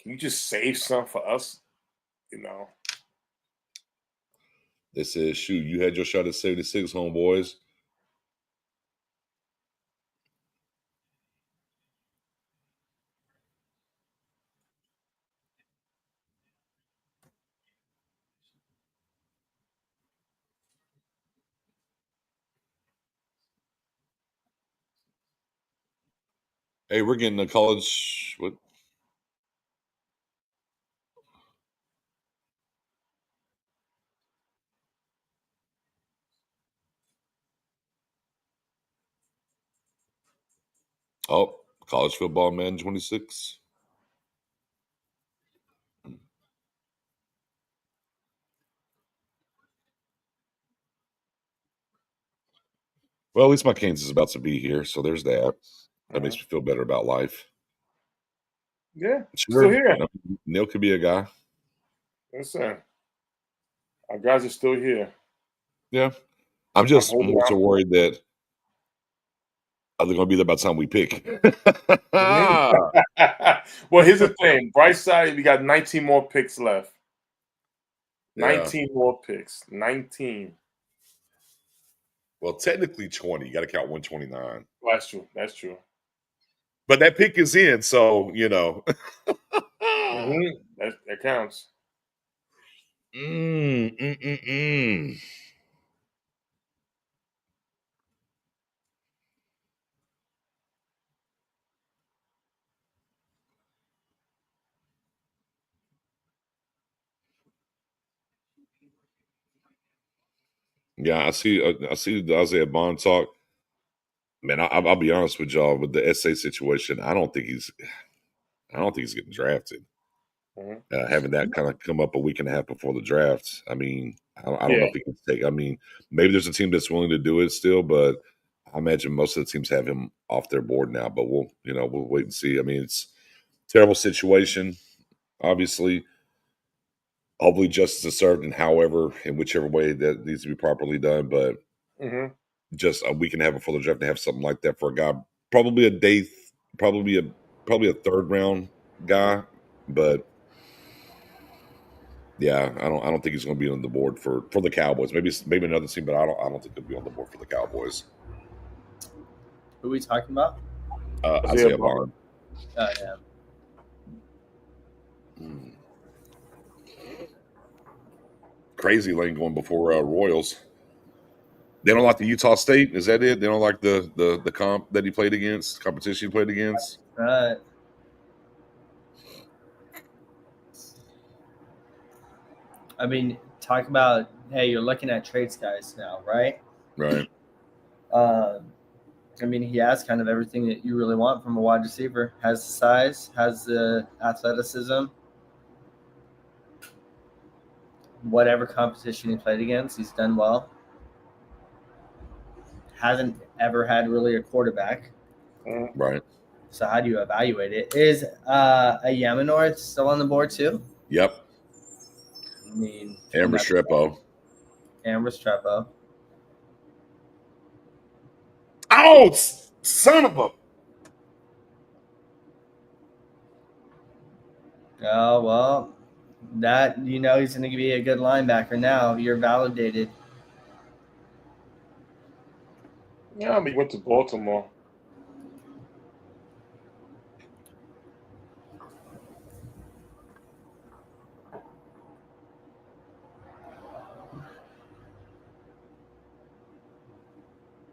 can you just save some for us? You know. They said, shoot, you had your shot at 76, homeboys. Hey, we're getting a college. What? Oh, college football man 26. Well, at least my Canes is about to be here, so there's that. That makes me feel better about life. Yeah, sure. Still here. You know, Neil could be a guy. Listen, our guys are still here. Yeah. I'm just holding more so out. worried that are they going to be there by the time we pick? Well, here's the thing. Bright side, we got 19 more picks left. Yeah. 19 more picks. 19. Well, technically 20. You got to count 129. Well, that's true. That's true. But that pick is in, so That counts. Mm, mm, mm, mm. Yeah, I see the Isaiah Bond talk. Man, I'll be honest with y'all with the SA situation. I don't think he's getting drafted. Mhm. Having that kind of come up a week and a half before the draft. I mean, I don't know Yeah. if he can take. I mean, maybe there's a team that's willing to do it still, but I imagine most of the teams have him off their board now. But we'll wait and see. I mean, it's a terrible situation. Obviously, hopefully justice is served in whichever way that needs to be properly done. But Mhm. just a week and a half before the draft to have something like that for a guy, probably a third round guy, but yeah, I don't think he's going to be on the board for the Cowboys. Maybe another team, but I don't think he'll be on the board for the Cowboys. Who are we talking about? Isaiah Bond. Oh, yeah. Crazy lane going before Royals. They don't like the Utah State. Is that it? They don't like the comp that he played against, competition he played against. Right. I mean, talk about, hey, you're looking at trades guys now, right? Right. I mean, he has kind of everything that you really want from a wide receiver. Has the size, has the athleticism. Whatever competition he played against, he's done well. Hasn't ever had really a quarterback. Right. So how do you evaluate it? Is a Yamanor still on the board too? Yep. I mean, Amber Strepo. Amber Strepo. Oh, son of a! Oh well, that he's going to be a good linebacker now. You're validated. Yeah, I mean, he went to Baltimore.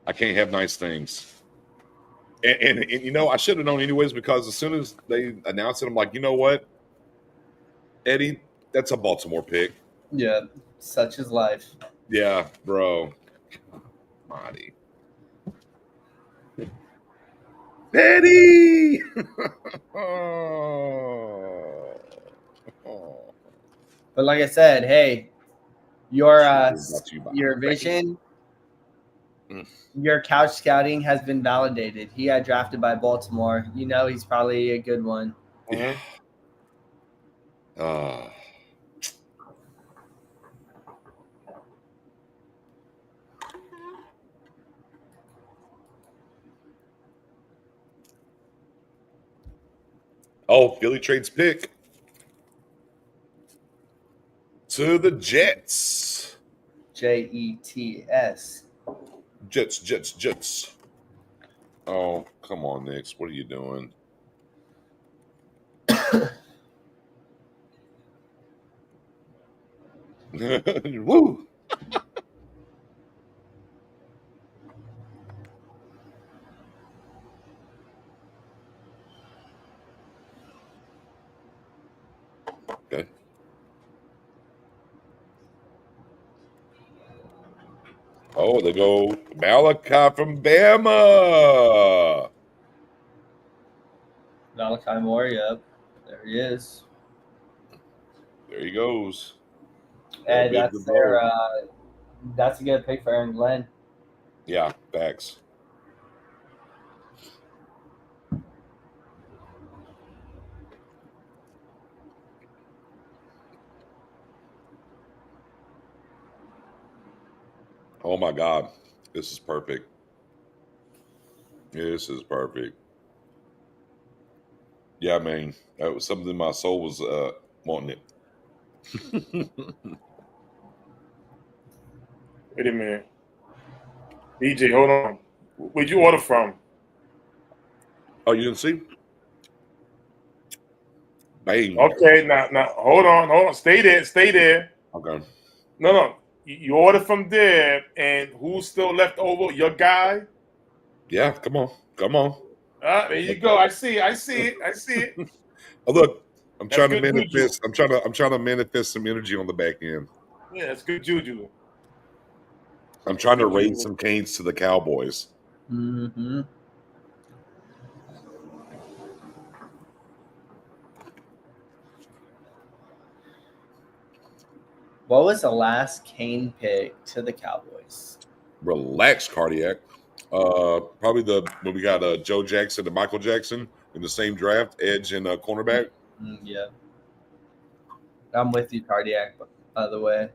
I can't have nice things. And I should have known anyways, because as soon as they announced it, I'm like, you know what, Eddie, that's a Baltimore pick. Yeah, such is life. Yeah, bro. Marty. Eddie! Oh. But like I said, hey, your Brought to you by vision, Mm. your couch scouting has been validated. He got drafted by Baltimore. He's probably a good one. Yeah. Philly trades pick to the Jets. Jets. Jets. Oh, come on, Nix. What are you doing? Woo! Okay. Oh, they go Malachi from Bama. Malachi Moore, yep. There he is. There he goes. And that's a good pick for Aaron Glenn. Yeah, facts. Oh my God, this is perfect. This is perfect. Yeah, man, that was something my soul was wanting it. Wait a minute. DJ, hold on. Where'd you order from? Oh, you didn't see? Bang. Okay, now, hold on. Stay there. Okay. No. You order from there, and who's still left over? Your guy? Yeah, come on. There you go. I see it. Oh, look, I'm That's trying to good juju. manifest. I'm trying to manifest some energy on the back end. Yeah, that's good juju. I'm trying to Good raise juju. some canes to the Cowboys. Mm-hmm. What was the last Kane pick to the Cowboys? Relax, cardiac. Probably when we got Joe Jackson and Michael Jackson in the same draft, edge and cornerback. Yeah. I'm with you, cardiac, by the way.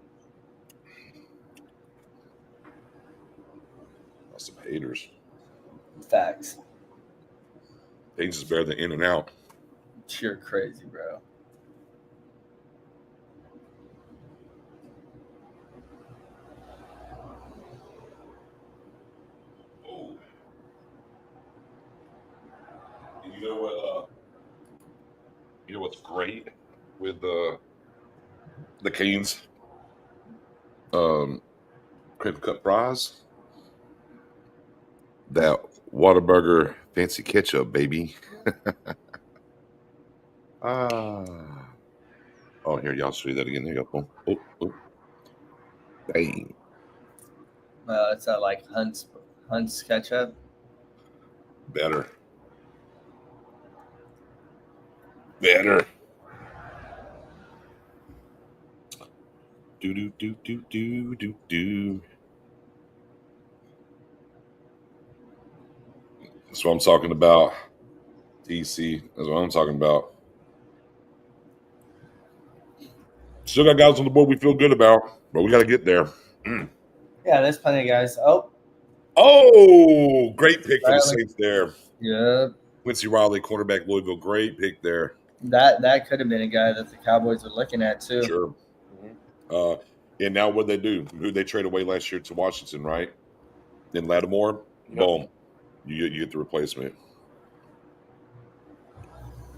Some haters. Facts. Things is better than in and out. You're crazy, bro. Oh. You know what? You know what's great with the Canes? Crinkle cut fries. That Whataburger fancy ketchup, baby. Oh, here, y'all show you that again. Here you go. Oh. Dang. It's like Hunt's ketchup. Better. Do. That's what I'm talking about. TC. That's what I'm talking about. Still got guys on the board we feel good about, but we got to get there. Yeah, there's plenty of guys. Oh, great pick for the Riley. Saints there. Yeah. Quincy Riley, cornerback Louisville. Great pick there. That could have been a guy that the Cowboys were looking at too. Sure. And now what they do? Who they trade away last year to Washington, right? Then Lattimore, boom, you get the replacement.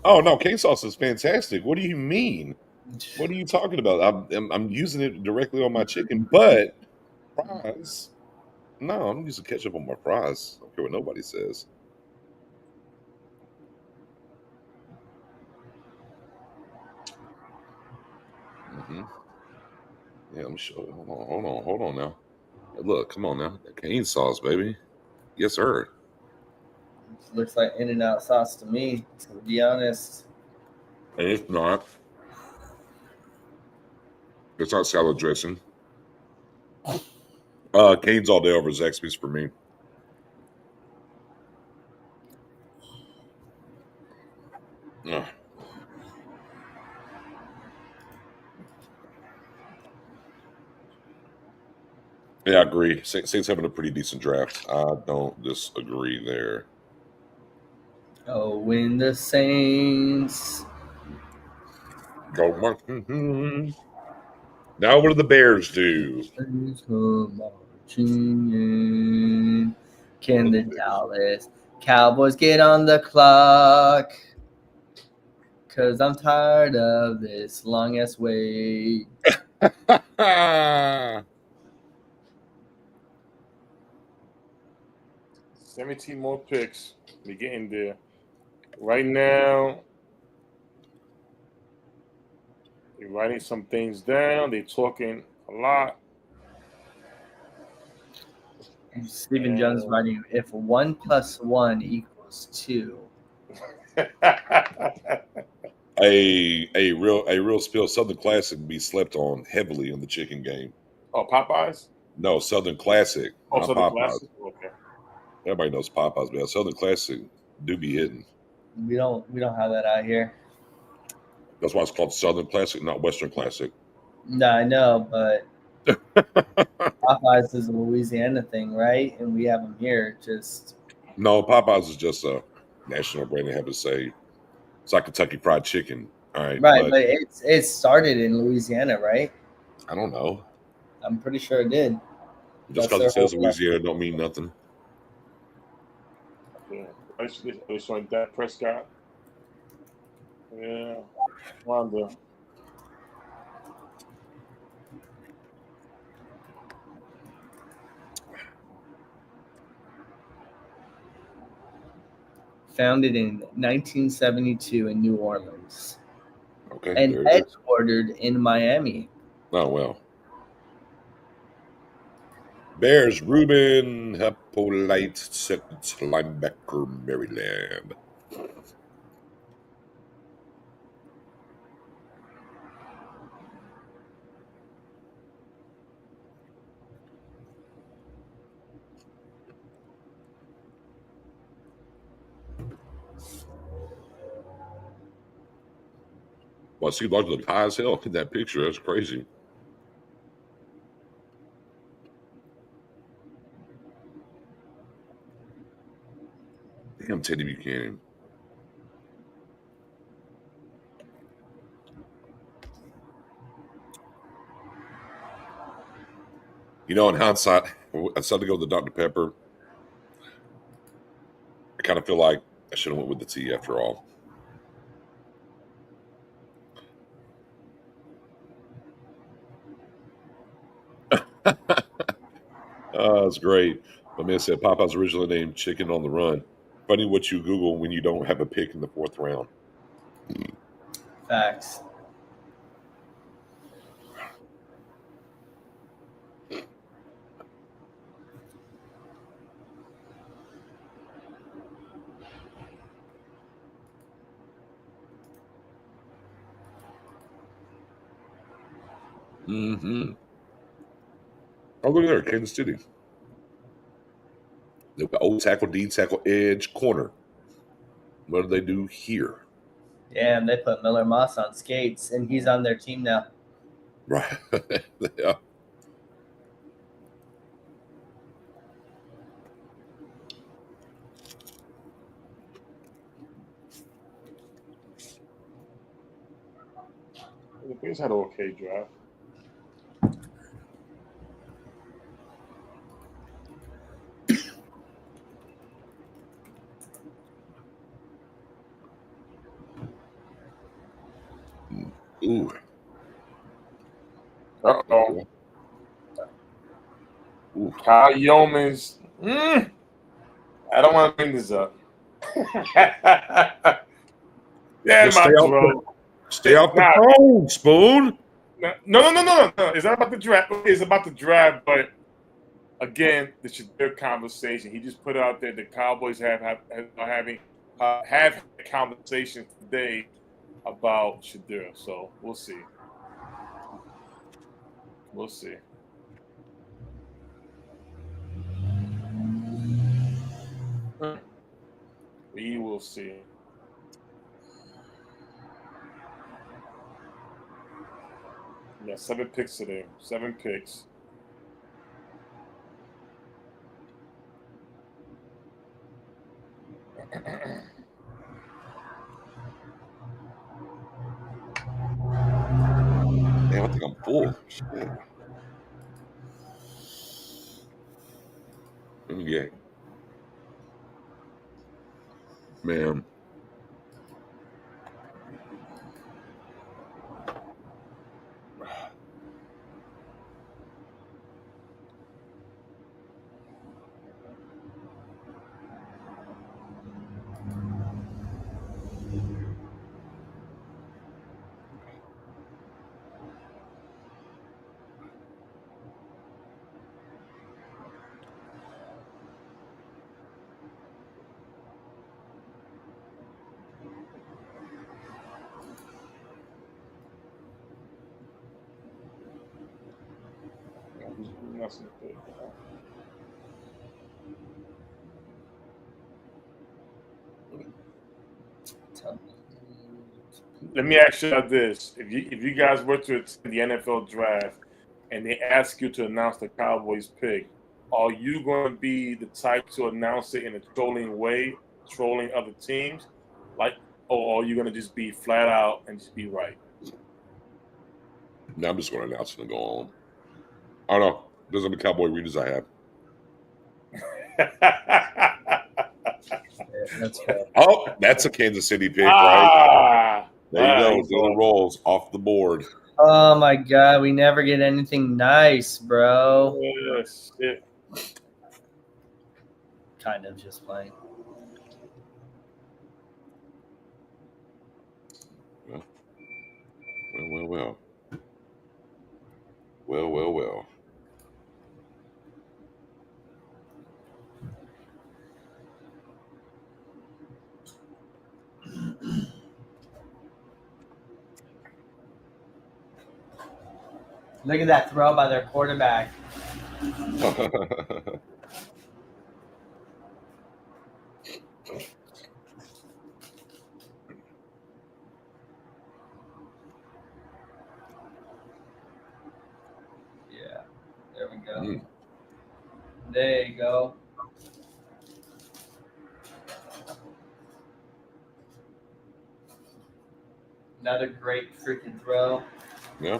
Oh no, cane sauce is fantastic. What do you mean? What are you talking about? I'm using it directly on my chicken, but fries. No, I'm using ketchup on my fries. I don't care what nobody says. Yeah, I'm sure. Hold on now. Hey, look, come on now. That cane sauce, baby. Yes, sir. Looks like In-N-Out sauce to me, to be honest. And it's not. It's not salad dressing. Cane's all day over Zaxby's for me. Ugh. Yeah, I agree. Saints having a pretty decent draft. I don't disagree there. Oh, when the Saints Go march. Now what do the Bears do? come marching in, can the Dallas Cowboys get on the clock? 'Cause I'm tired of this long ass wait. 17 more picks. We're getting there. Right now, they're writing some things down. They're talking a lot. Stephen Jones writing, if 1 + 1 equals 2. A real spill. Southern Classic be slept on heavily in the chicken game. Oh, Popeyes? No, Southern Classic. Oh, not Southern Popeyes. Classic? Okay. Everybody knows Popeyes, but Southern Classic do be hitting. We don't have that out here. That's why it's called Southern Classic, not Western Classic. No, I know, but Popeyes is a Louisiana thing, right? And we have them here. Just No, Popeyes is just a national brand. They have to say it's like Kentucky Fried Chicken. All right, right, but but it started in Louisiana, right? I don't know. I'm pretty sure it did. Just That's because it their says whole. Louisiana don't mean nothing. Yeah, it's like that Prescott. Yeah, Wanda. Founded in 1972 in New Orleans Okay, and there it is. headquartered in Miami. Oh well. Bears Ruben Hippolyte, second linebacker, Maryland. Well, Steve Largent looked high as hell in that picture. That's crazy. Damn, Teddy Buchanan. You know, in hindsight, I decided to go with the Dr. Pepper. I kind of feel like I should have went with the tea after all. That's great. My man said Popeye's originally named Chicken on the Run. Funny what you Google when you don't have a pick in the 4th round. Facts. Mm-hmm. Oh, look at there, Kansas City. They've got old tackle, D tackle, edge, corner. What do they do here? Yeah, and they put Miller Moss on skates, and he's on their team now. Right. Yeah. The Bears had an okay draft. Ooh. Uh-oh. Ooh. Kyle Yeomans. I don't want to bring this up. Yeah, Just might as well. stay off the Nah. phone, Spoon. No. It's not about the draft. It's about the draft, but again, this is their conversation. He just put out there the Cowboys have having conversations today about Shadur. So we'll see. We'll see. We will see. Yeah, 7 picks today. 7 picks. Damn, I think I'm full. Shit. Yeah. Man. Let me ask you this: if you guys were to attend the NFL draft, and they ask you to announce the Cowboys pick, are you going to be the type to announce it in a trolling way, trolling other teams, like, or are you going to just be flat out and just be right? Now I'm just going to announce it and go on. I don't know. Those are the Cowboy readers I have. Yeah, that's fair. Oh, that's a Kansas City pick, right? There you go. he's The other rolls off the board. Oh my god, we never get anything nice, bro. Yes, shit. Kind of just playing. Well. Well. Look at that throw by their quarterback. Yeah, there we go. Mm. There you go. Another great freaking throw. Yeah.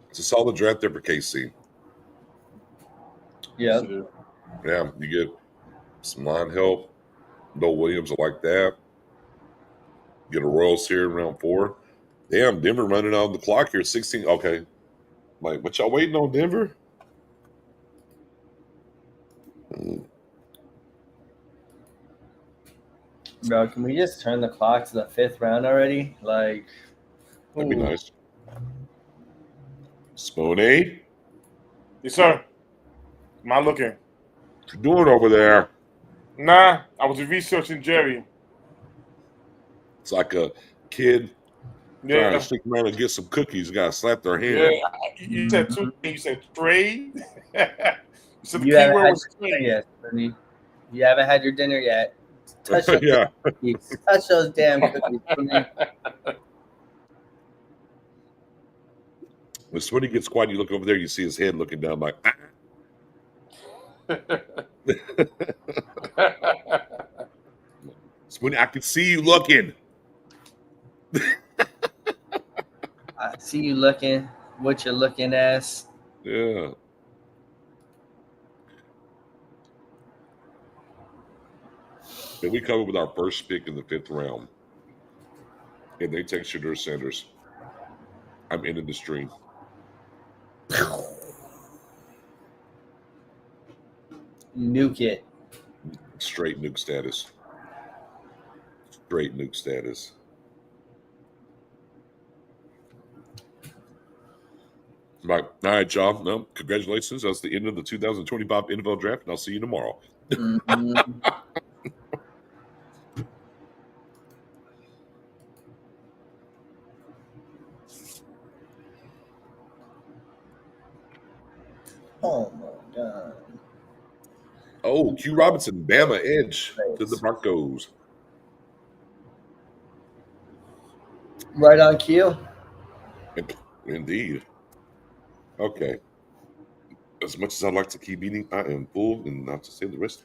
It's a solid draft there for KC. Yeah. Yeah, you get some line help. No Williams, I like that. Get a Royals here in round 4. Damn, Denver running on the clock here. 16. Okay. Like, what y'all waiting on, Denver? Bro, can we just turn the clock to the 5th round already? Like, That'd be Ooh. nice. Spoony, Yes, sir. Am I looking? what you doing over there? Nah, I was researching Jerry. It's like a kid trying to Yeah, stick around and get some cookies. Got to slap their yeah. hand. You said 2 things. You said trade. You said the you key haven't word had was your dinner trade. yet, Sonny. You haven't had your dinner yet. Touch those Yeah. cookies. Touch those damn cookies, Sonny. When Spoony gets quiet, you look over there, you see his head looking down like, Spoony, I can see you looking. I see you looking. What you're looking at. Yeah. And we come up with our first pick in the 5th round. And they take Shadur Sanders. I'm ending the stream. Nuke it. Straight nuke status. Straight nuke status. Right. All right, y'all. No, congratulations. That's the end of the 2025 NFL draft, and I'll see you tomorrow. Mm-hmm. Oh my god. Oh, Q Robinson, Bama edge to the Broncos. Right on cue. Indeed. Okay. As much as I'd like to keep eating, I am full, and not to say the rest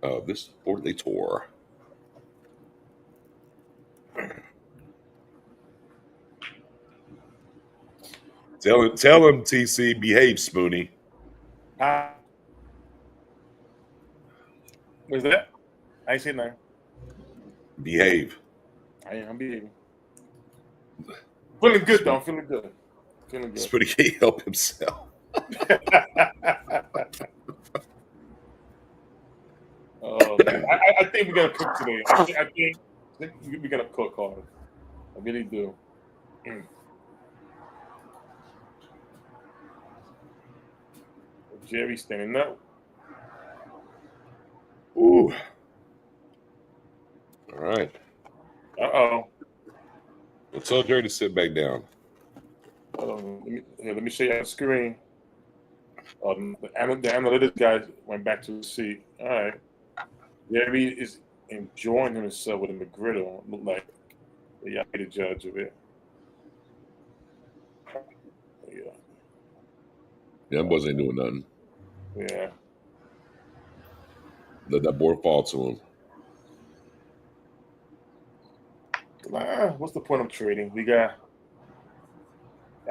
of this for the tour. Tell him, TC, behave, Spoony. What's that? I ain't saying nothing. Behave. I'm behaving. Feeling good though. I'm feeling good. Feeling good. Spoony can't help himself. Oh man, I think we gotta cook today. I think we gotta cook hard. I really do. Jerry standing up. Ooh. All right. Uh-oh. Well, tell Jerry to sit back down. Hold on. Let me show you on the screen. The analytics guy went back to the seat. All right. Jerry is enjoying himself with a McGriddle. Look like y'all be the judge of it. Yeah. Yeah, boys ain't doing nothing. Yeah. Let that board fall to him. What's the point of trading? We got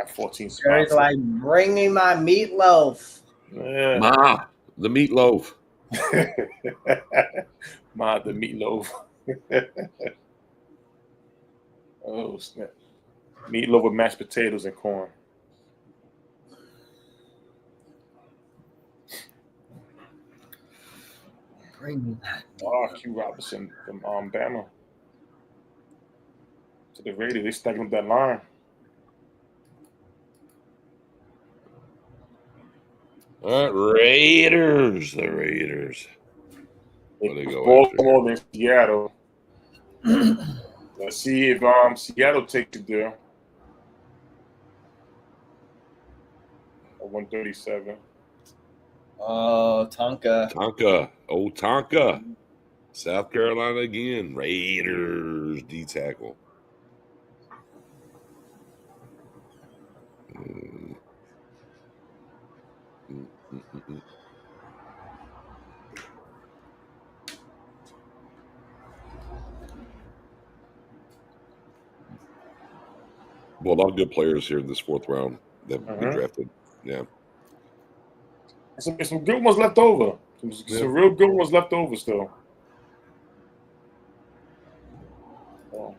14 Jerry's spots. like, bring me my meatloaf. Yeah. Ma, the meatloaf. Ma, the meatloaf. Oh, snap. Meatloaf with mashed potatoes and corn. Bring me that. Oh, Q Robinson from Bama. To the Raiders, they stacking up that line. All right, Raiders. The Raiders. They What they go Baltimore and Seattle. Let's see if Seattle takes it there. At 137. Oh, Tonka. Tonka. Oh, Tonka. South Carolina again. Raiders D tackle. Well, a lot of good players here in this fourth round that we drafted. Yeah. Some good ones left over. Some real good ones left over still. Oh.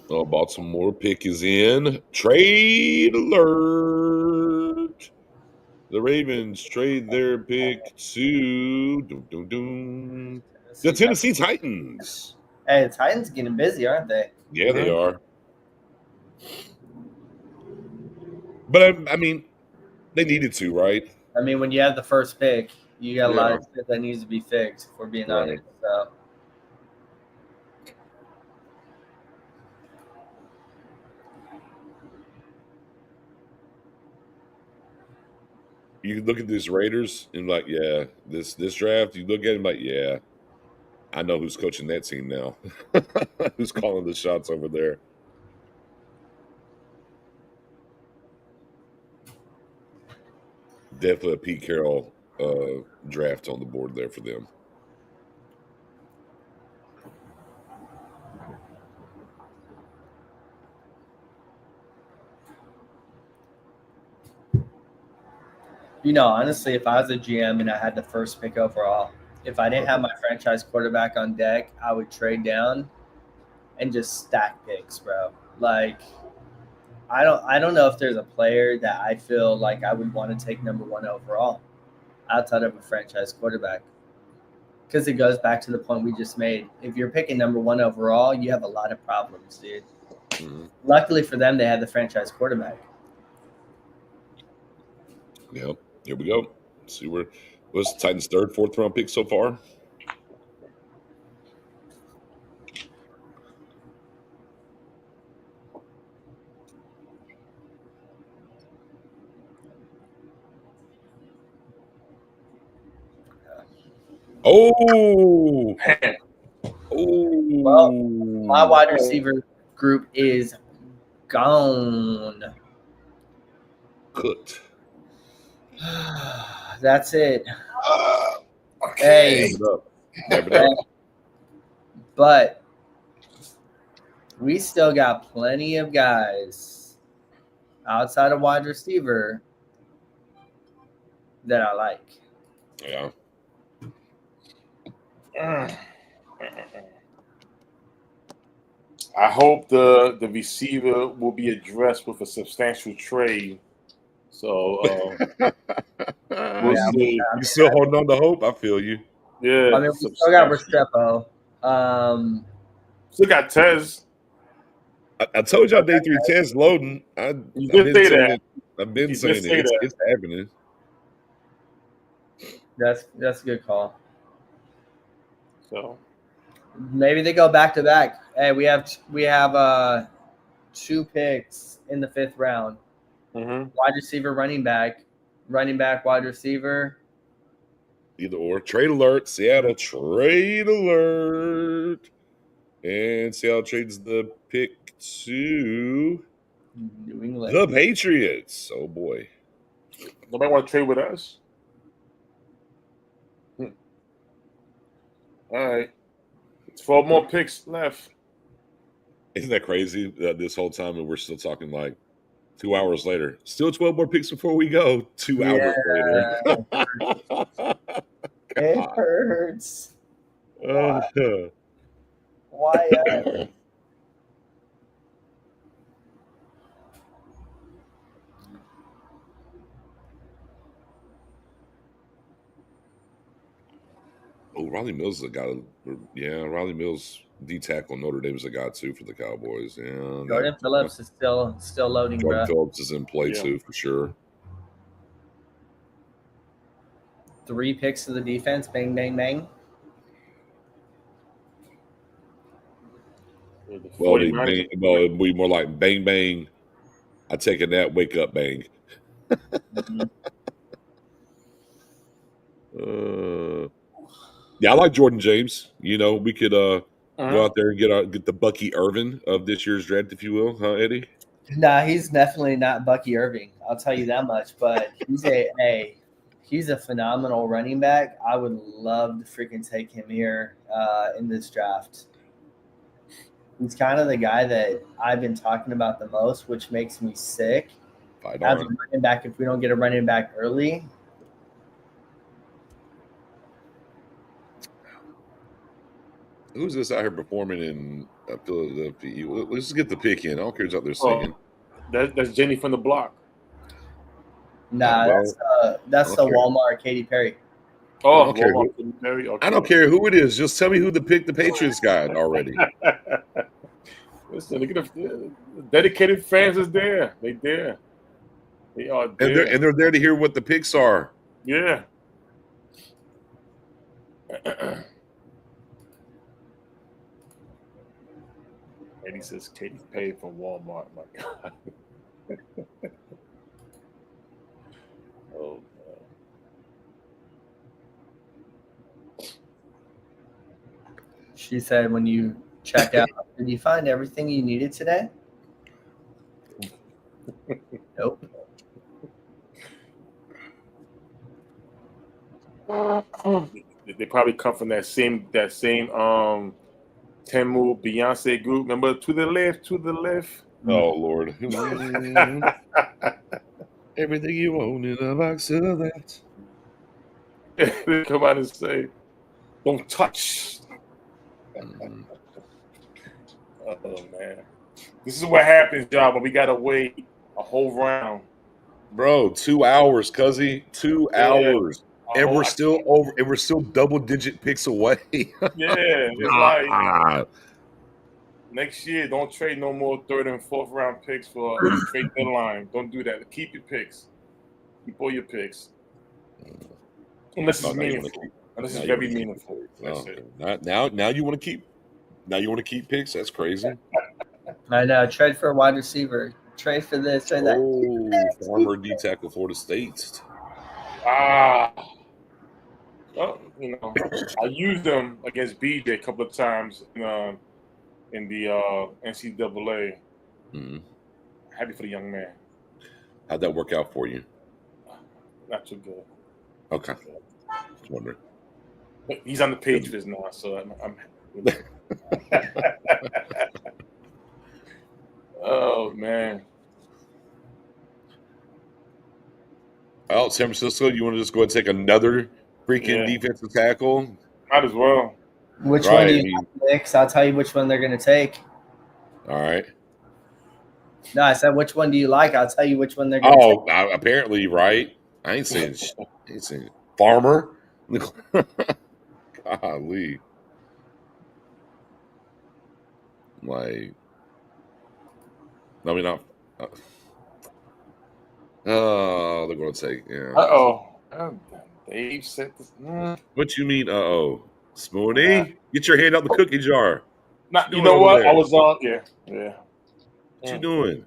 Oh, Baltimore pick is in. Trade alert. The Ravens trade their pick to the Tennessee Titans. Hey, the Titans getting busy, aren't they? Yeah, they are. But I mean, they needed to, right? I mean, when you have the first pick, you got a lot of shit that needs to be fixed, if we're being honest. So. You look at these Raiders and like, yeah, this draft, you look at them like, yeah, I know who's coaching that team now. Who's calling the shots over there. Definitely a Pete Carroll draft on the board there for them. You know, honestly, if I was a GM and I had the first pick overall, if I didn't have my franchise quarterback on deck, I would trade down and just stack picks, bro. Like, I don't know if there's a player that I feel like I would want to take number one overall outside of a franchise quarterback. Because it goes back to the point we just made. If you're picking number one overall, you have a lot of problems, dude. Mm-hmm. Luckily for them, they had the franchise quarterback. Yep. Here we go. Let's see what's Titans' third, fourth round pick so far. Oh, Well, my wide receiver group is gone. Cooked. That's it. Okay. Wrap it up. Wrap it up. But we still got plenty of guys outside of wide receiver that I like. Yeah. I hope the receiver will be addressed with a substantial trade. So we'll Yeah, see. You still holding on to hope? I feel you. Yeah, I mean, we still got substantial. Restrepo. Still got Tez. I told y'all day 3 test loading. I've You did been say saying that. it. I've been You saying did it. say that. It's happening. That's a good call. So Maybe they go back to back. Hey, we have 2 picks in the 5th round. Wide receiver, running back, wide receiver. Either or. Trade alert. Seattle trade alert. And Seattle trades the pick to New England. the Patriots. Oh boy. nobody want to trade with us. All right. 12 more picks left. Isn't that crazy? This whole time, and we're still talking like 2 hours later. Still 12 more picks before we go. 2 hours later. It hurts. Uh, Why? oh, Riley Mills is a guy. Yeah, Riley Mills, D tackle Notre Dame is a guy too for the Cowboys. Yeah, Jordan Phillips is still loading, Jordan bro. Phillips is in play Yeah. too for sure. 3 picks to the defense. Bang, bang, bang. Yeah, the Well, 49ers. it'd be more like bang bang. I take a nap, wake up, bang. Mhm. Yeah, I like Jordan James. You know, we could go Uh-huh. out there and get the Bucky Irvin of this year's draft, if you will, huh, Eddie? Nah, he's definitely not Bucky Irving. I'll tell you that much. But he's he's a phenomenal running back. I would love to freaking take him here in this draft. He's kind of the guy that I've been talking about the most, which makes me sick. Fight As a on. running back, if we don't get a running back early, Who's this out here performing in Philadelphia? Let's just get the pick in. I don't care who's out there singing. That's Jenny from the block. nah, well, that's I the don't care. Walmart Katy Perry. Oh, I don't care who- Okay. I don't care who it is. Just tell me who the pick the Patriots got already. Listen, look at the dedicated fans is there. They there. They are And there. they're there to hear what the picks are. Yeah. And he says Katy paid for Walmart. My God. Oh man. She said, when you check out, did you find everything you needed today? Nope. They probably come from that same Temu Beyonce group. Remember, to the left. Oh Lord. Everything you own in a box of that. They come out and say, "Don't touch." Mhm. Oh man, this is what happens, y'all. But we gotta wait a whole round. Bro, 2 hours, cuzzy. 2 Yeah. hours. And we're still double digit picks away. Yeah, it's like Ah, next year, don't trade no more 3rd and 4th round picks for a trade deadline. Don't do that. Keep your picks. Keep all your picks. Unless it's now you wanna meaningful. keep- Unless now it's you very wanna keep meaningful. picks. That's Oh, it. now you want to keep. Now you want to keep picks. That's crazy. I know. Trade for a wide receiver. Trade for this. Trade that. Oh, former D tackle Florida State. Well, I used them against BJ a couple of times in the NCAA. Mhm. Happy for the young man. How'd that work out for you? Not too good. Okay. Just wondering. But he's on the Patriots now, so I'm Oh man. Oh, San Francisco, you want to just go ahead and take another freaking Yeah. defensive tackle? Might as well. Which Right, one do I you mean- like, Nix? I'll tell you which one they're going to take. All right. No, I said which one do you like? I'll tell you which one they're going to take. Oh, apparently, right. I ain't saying farmer. Golly. Like, I mean, they're going to take, yeah. Oh, Dave said this. What you mean, Smoothie? Get your hand out the cookie jar. Not, you you doing know over what? there? I was on. Yeah. What you doing?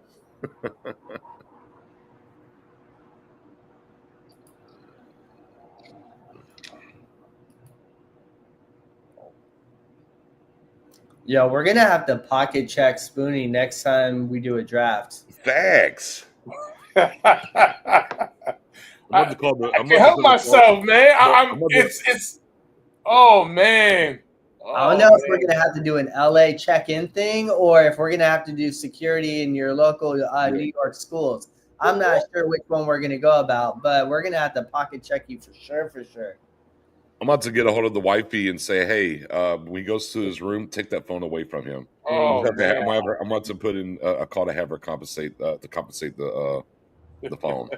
Yo, we're going to have to pocket check Spoonie next time we do a draft. Facts. I I'm about to call the. I'm can't help myself, man. It's. Oh man. I don't know if we're going to have to do an LA check-in thing or if we're going to have to do security in your local New York schools. I'm not sure which one we're going to go about, but we're going to have to pocket check you for sure. I'm about to get a hold of the wifey and say, hey, when he goes to his room, take that phone away from him. Oh man. I'm about to put in a call to have her compensate the phone.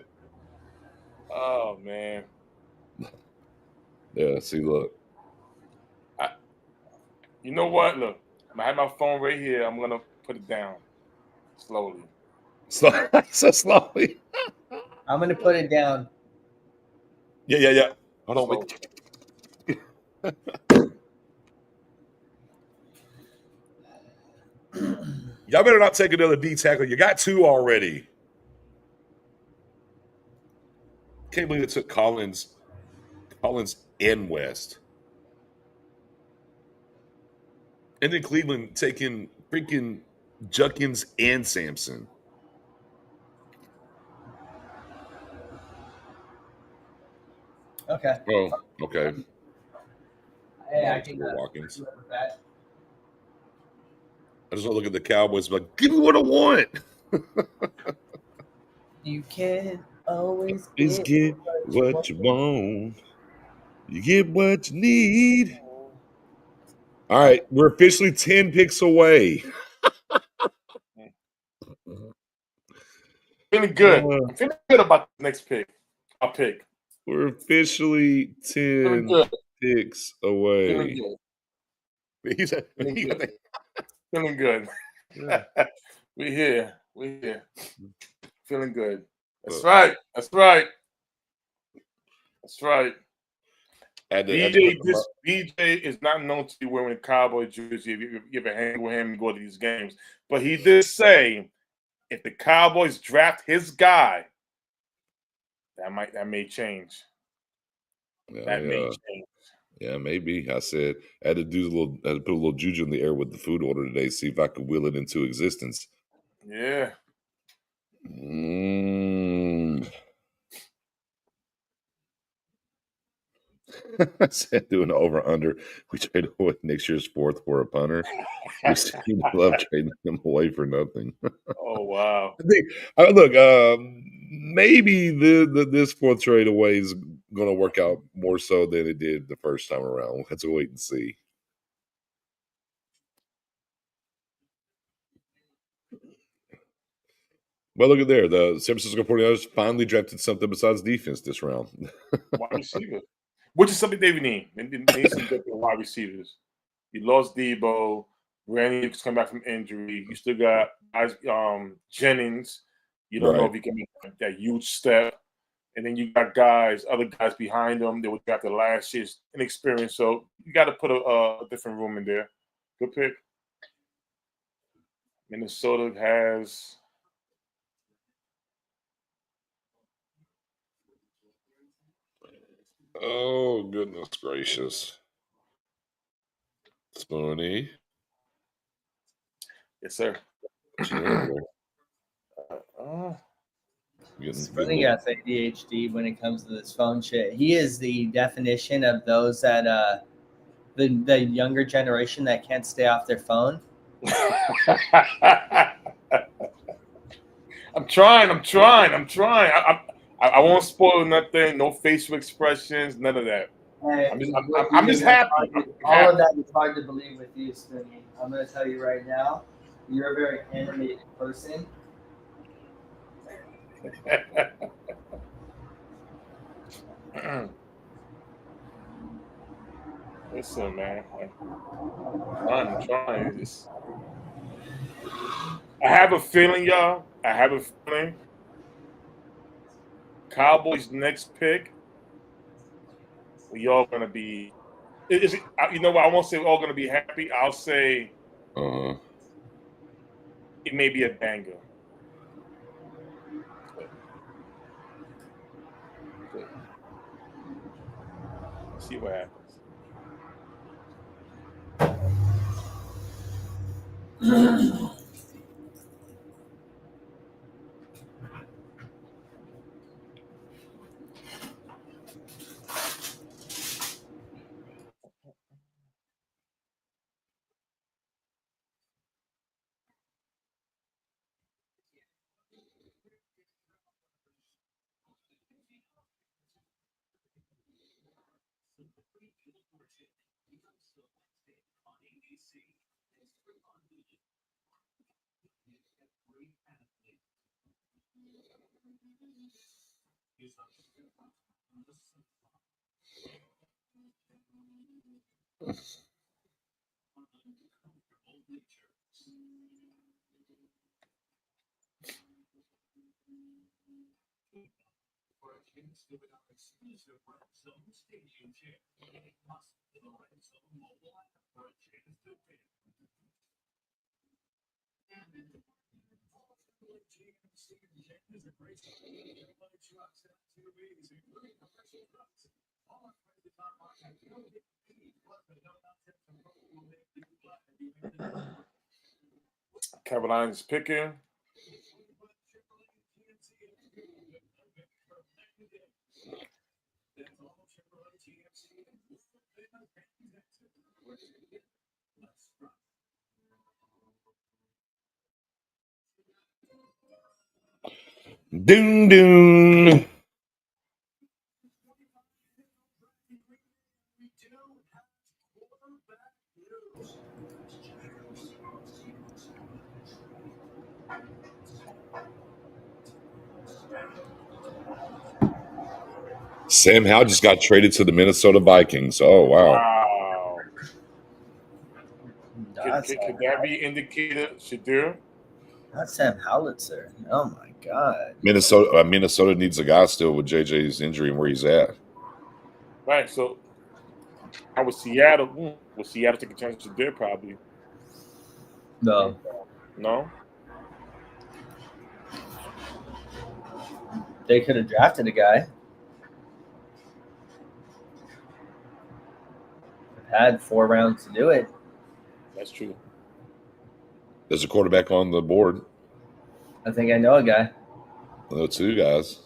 Oh man. Yeah. See, look. You know what? Look, I have my phone right here. I'm gonna put it down slowly. So slowly. I'm going to put it down. Yeah. Hold on, Slowly. wait. Y'all better not take another D tackle. You got two already. Can't believe it took Collins and West. And then Cleveland taking freaking Judkins and Sampson. Okay. Oh, okay. Hey, I can Watkins. that. I just want to look at the Cowboys, but give me what I want. You can always Please get what you want. You get what you need. All right, we're officially 10 picks away. Feeling good. I'm feeling good about the next pick. I'll pick. We're officially 10 picks away. Feeling good. Feeling good. Yeah. We're here. Feeling good. That's right. BJ is not known to be wearing a Cowboy jersey. If you ever hang with him and go to these games, but he did say if the Cowboys draft his guy, that may change. May change. Yeah, maybe. I said I had to put a little juju in the air with the food order today, see if I could will it into existence. Yeah. I said doing over under. We trade away next year's fourth for a punter. We seem to love trading them away for nothing. Oh wow! I think look. Maybe this fourth trade away is going to work out more so than it did the first time around. We'll have to wait and see. Well, look at there. The San Francisco 49ers finally drafted something besides defense this round. Wide receiver, which is something they need. They need some good wide receivers. You lost Debo. Randy coming back from injury. You still got guys, Jennings. You don't know if he can make that huge step. And then you got other guys behind them that would got the last year's inexperience. So you got to put a different room in there. Good pick. Minnesota has. Oh, goodness gracious. Spoony. Yes, sir. Spoonie has ADHD when it comes to this phone shit. He is the definition of those that the younger generation that can't stay off their phone. I'm trying. I won't spoil nothing. No facial expressions. None of that. Hey, I'm just happy. All of that is hard to believe with you, Spoonie. I'm going to tell you right now, you're a very animated person. Listen, man. I'm trying. I have a feeling, y'all. Cowboys' next pick, we all gonna be. Is it, you know what? I won't say we're all gonna be happy. I'll say it may be a banger. See what happens. Carolina's picking. Doon doon. Sam Howell just got traded to the Minnesota Vikings. Oh wow! Could that be indicated? Shadur? Not Sam Howitzer. Oh my god. Minnesota needs a guy still with JJ's injury and where he's at. Right. So, I was Seattle. Will Seattle take a chance to Shadur? Probably. No. No. They could have drafted a guy. Had 4 rounds to do it. That's true. There's a quarterback on the board. I think I know a guy. The 2 guys.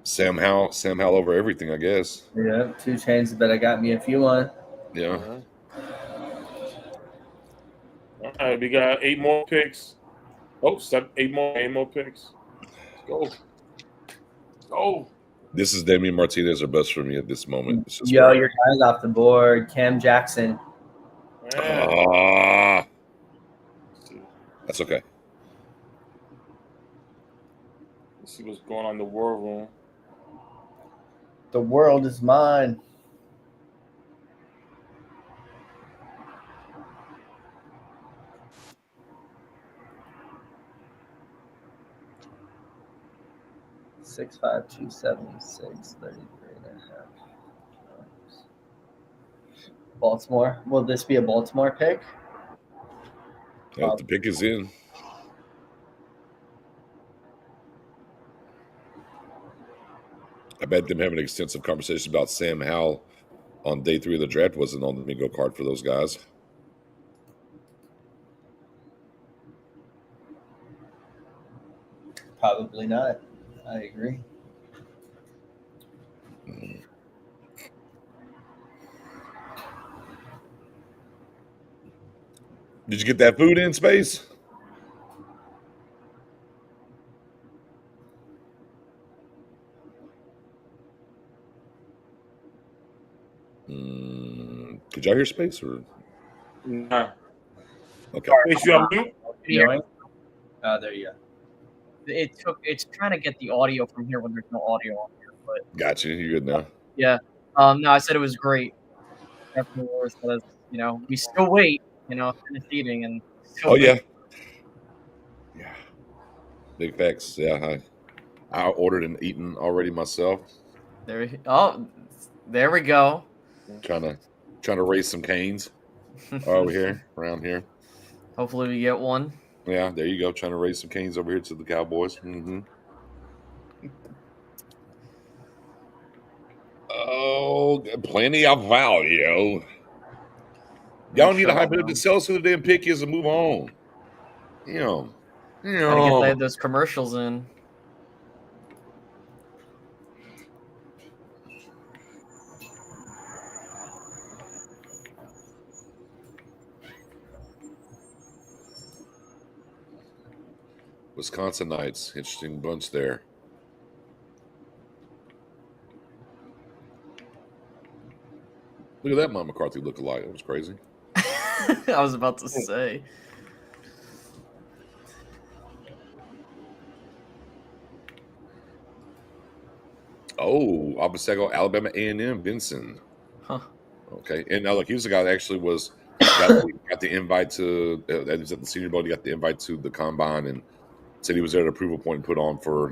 Sam Howell over everything, I guess. Yeah, 2 chains, but I got me a few on. Yeah. All right, we got 8 more picks. Oh, 8 more picks. Let's go. Go. This is Damian Martinez or bust for me at this moment. Yo, your guy's off the board. Cam Jackson. That's okay. Let's see what's going on in the war room. The world is mine. Six 5 276 33 and a half. Baltimore. Will this be a Baltimore pick? Yeah, the pick is in. I bet them having an extensive conversation about Sam Howell on day 3 of the draft wasn't on the bingo card for those guys. Probably not. I agree. Did you get that food in, Space? Could y'all hear Space? Or Nah. okay. Space, you on mute? Viewing? Oh, there you go. It's trying to get the audio from here when there's no audio on here. But Gotcha. You good now? yeah, no, I said it was great. Afterwards, we still wait. Finish eating and still Oh wait. yeah. Big facts. Yeah, I ordered and eaten already myself. There we go. Trying to raise some canes over here around here. Hopefully we get one. Yeah, there you go. Trying to raise some canes over here to the Cowboys. Oh, plenty of value. Y'all need to hype it up to sell us who the damn pick is and move on. Gotta get those commercials in. Wisconsin Knights, interesting bunch there. Look at that Mike McCarthy look-alike. That was crazy. I was about to say. Oh, Abasego, Alabama A&M, Benson. Huh. Okay, and now look, he was the guy that actually got the invite to. That was at the Senior Bowl. He got the invite to the combine and said he was there at approval point and put on for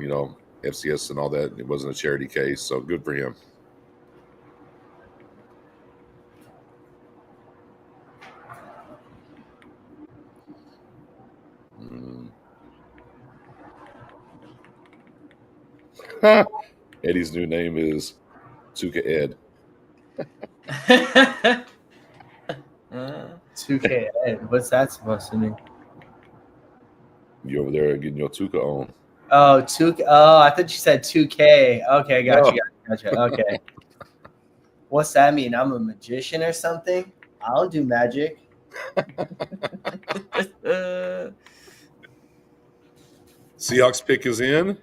FCS and all that. It wasn't a charity case, so good for him. Eddie's new name is Tuka Ed. 2K. What's that supposed to mean? You over there getting your Tuka on? Oh, 2K. Oh, I thought you said 2K. Okay, gotcha. Okay. What's that mean? I'm a magician or something? I'll do magic. Seahawks pick is in.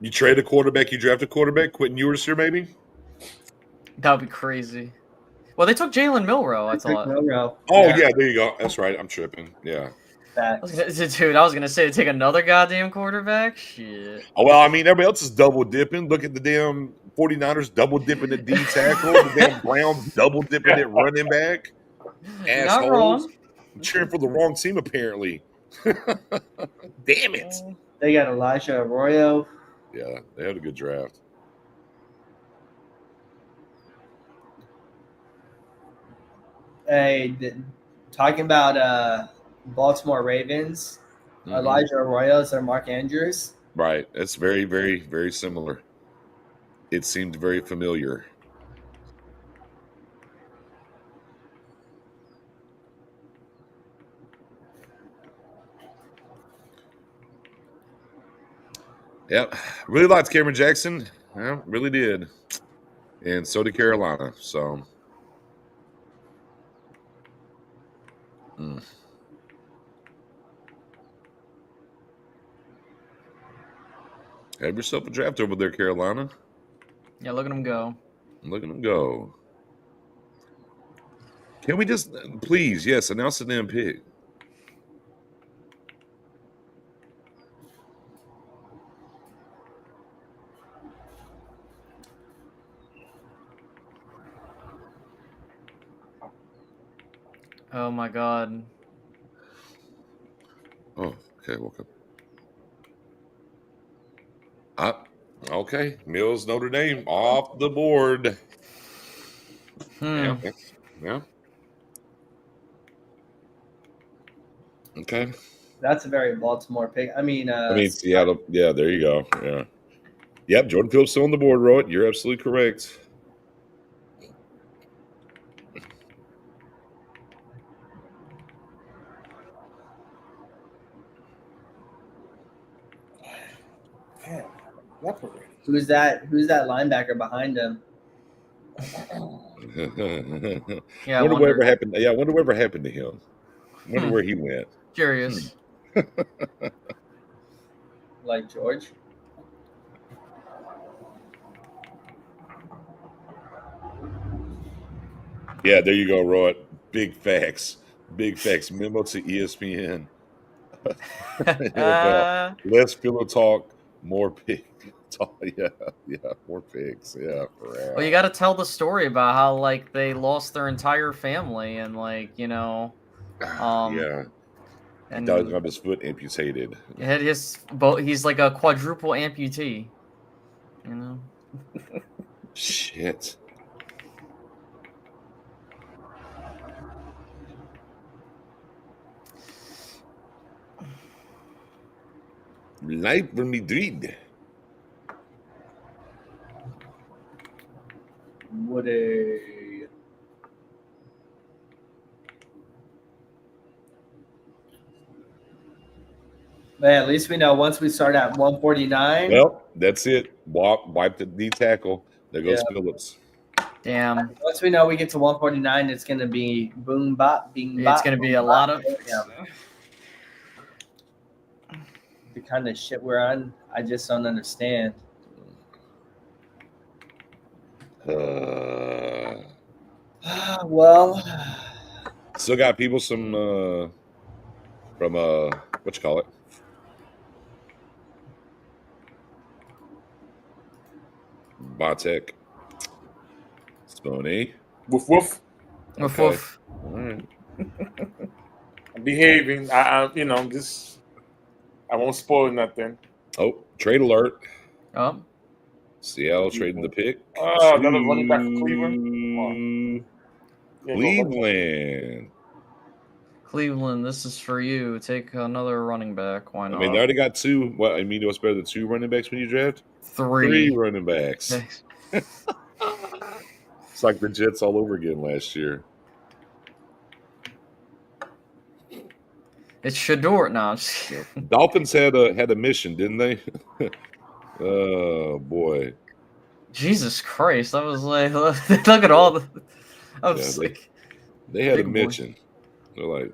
You trade a quarterback, you draft a quarterback, Quentin Ewers here, maybe? That would be crazy. Well, they took Jalen Milrow, I thought. Oh, yeah, there you go. That's right. I'm tripping. Yeah. I was gonna say to take another goddamn quarterback. Shit. Oh, well, I mean, everybody else is double dipping. Look at the damn 49ers double dipping at D tackle. The damn Browns double dipping at running back. Assholes. Not wrong. I'm cheering for the wrong team, apparently. Damn it. They got Elijah Arroyo. Yeah, they had a good draft. Hey, talking about Baltimore Ravens, Elijah Arroyo is their Mark Andrews. Right. It's very, very, very similar. It seemed very familiar. Yep. Really liked Cameron Jackson. Yeah, really did. And so did Carolina. So. Have yourself a draft over there, Carolina. Yeah, look at them go. Look at them go. Can we just, please, yes, announce the damn pick. Oh my god. Oh, okay, woke up. Okay, Mills, Notre Dame, off the board. Yeah. Okay. That's a very Baltimore pick. I mean, Seattle. Yeah, there you go. Yeah. Yep, Jordan Phillips still on the board, Roy. You're absolutely correct. Damn, evaporated. Who's that linebacker behind him? Yeah, I wonder wonder. whatever happened. Yeah, I wonder whatever happened to him. Wonder where he went. Curious. Like George? Yeah, there you go, Rod. Big facts. Big facts. Memo to ESPN. NFL. Less pillow talk, more pig talk. Yeah, more pigs. Yeah, for real. Well, you got to tell the story about how like they lost their entire family and like yeah. He and thought he got his foot amputated. had his both. He's like a quadruple amputee. You know. Shit. Life for Madrid. Woody. But at least we know once we start at 149. Well, that's it. Wipe the D tackle. There goes Yeah. Phillips. Damn. Once we know we get to 149, it's going to be boom bop, bing bop. It's gonna be boom, a lot of. yeah. The kind of shit we're on, I just don't understand. Well, Still got people from what you call it? Bartek. Stoney. Woof woof. Woof, Okay. woof. All right. I'm behaving. I just I won't spoil nothing. Oh, trade alert. Oh, Seattle trading the pick. Oh, another running back for Cleveland. Come on. Yeah, go running back. Cleveland. Cleveland, this is for you. Take another running back. Why I not? mean, they already got two. What I mean, what's better than two running backs when you draft? Three. Three running backs. It's like the Jets all over again last year. It's Shador now. Dolphins had a mission, didn't they? Oh boy. Jesus Christ! I was like, look at all the. I was Yeah, like, They had a Big boy. mission. They're like,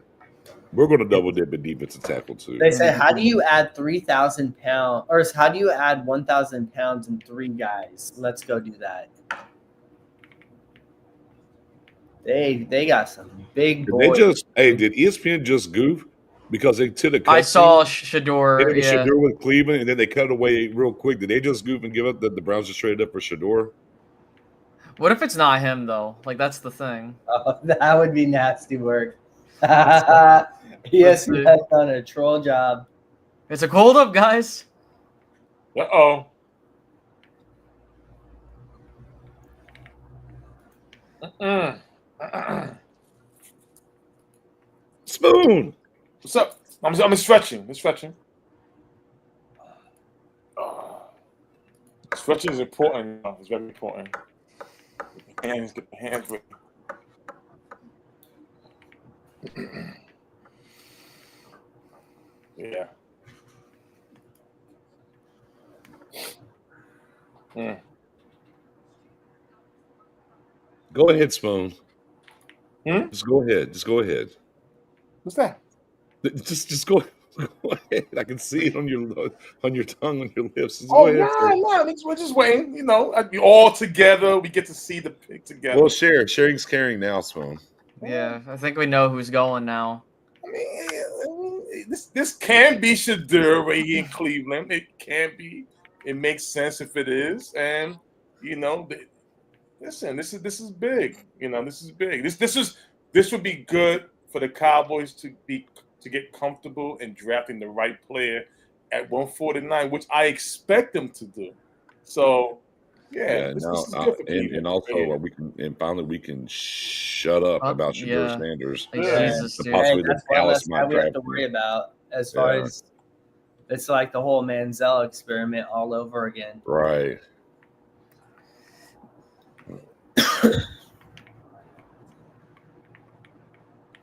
we're going to double dip at defensive tackle too. they say, how do you add 3,000 pounds, or how do you add 1,000 pounds in 3 guys? Let's go do that. They got some big boys. Did ESPN just goof because they took a cut? I saw scene? Shador. They did Yeah. Shador with Cleveland, and then they cut away real quick. Did they just goof and give up that the Browns just traded up for Shador? What if it's not him though? Like that's the thing. Oh, that would be nasty work. Yes, he has done a troll job. It's a cold up, guys. Uh-oh. Spoon. What's up? I'm stretching. I'm stretching. Stretching is important. It's very important. Get the hands with. Yeah. Go ahead, Spoon. Hmm? Just go ahead. Just go ahead. What's that? Just go ahead. I can see it on your tongue, on your lips. Just Oh, go ahead. no. We're just waiting. You know, all together. We get to see the pic together. Well, sharing's caring now, Spoon. Yeah, I think we know who's going now. I mean, this can be Shador right here in Cleveland. It can be. It makes sense if it is, and you know, listen, this is big. You know, this is big. This would be good for the Cowboys to get comfortable in drafting the right player at 149, which I expect them to do. So, this is good for Cleveland. And also finally we can shut up about Shador yeah. Sanders. Like, Yeah. Jesus, dude. Possibly That's the one Dallas less guy might we have draft to him. worry about as far Yeah. as it's like the whole Manziel experiment all over again. Right.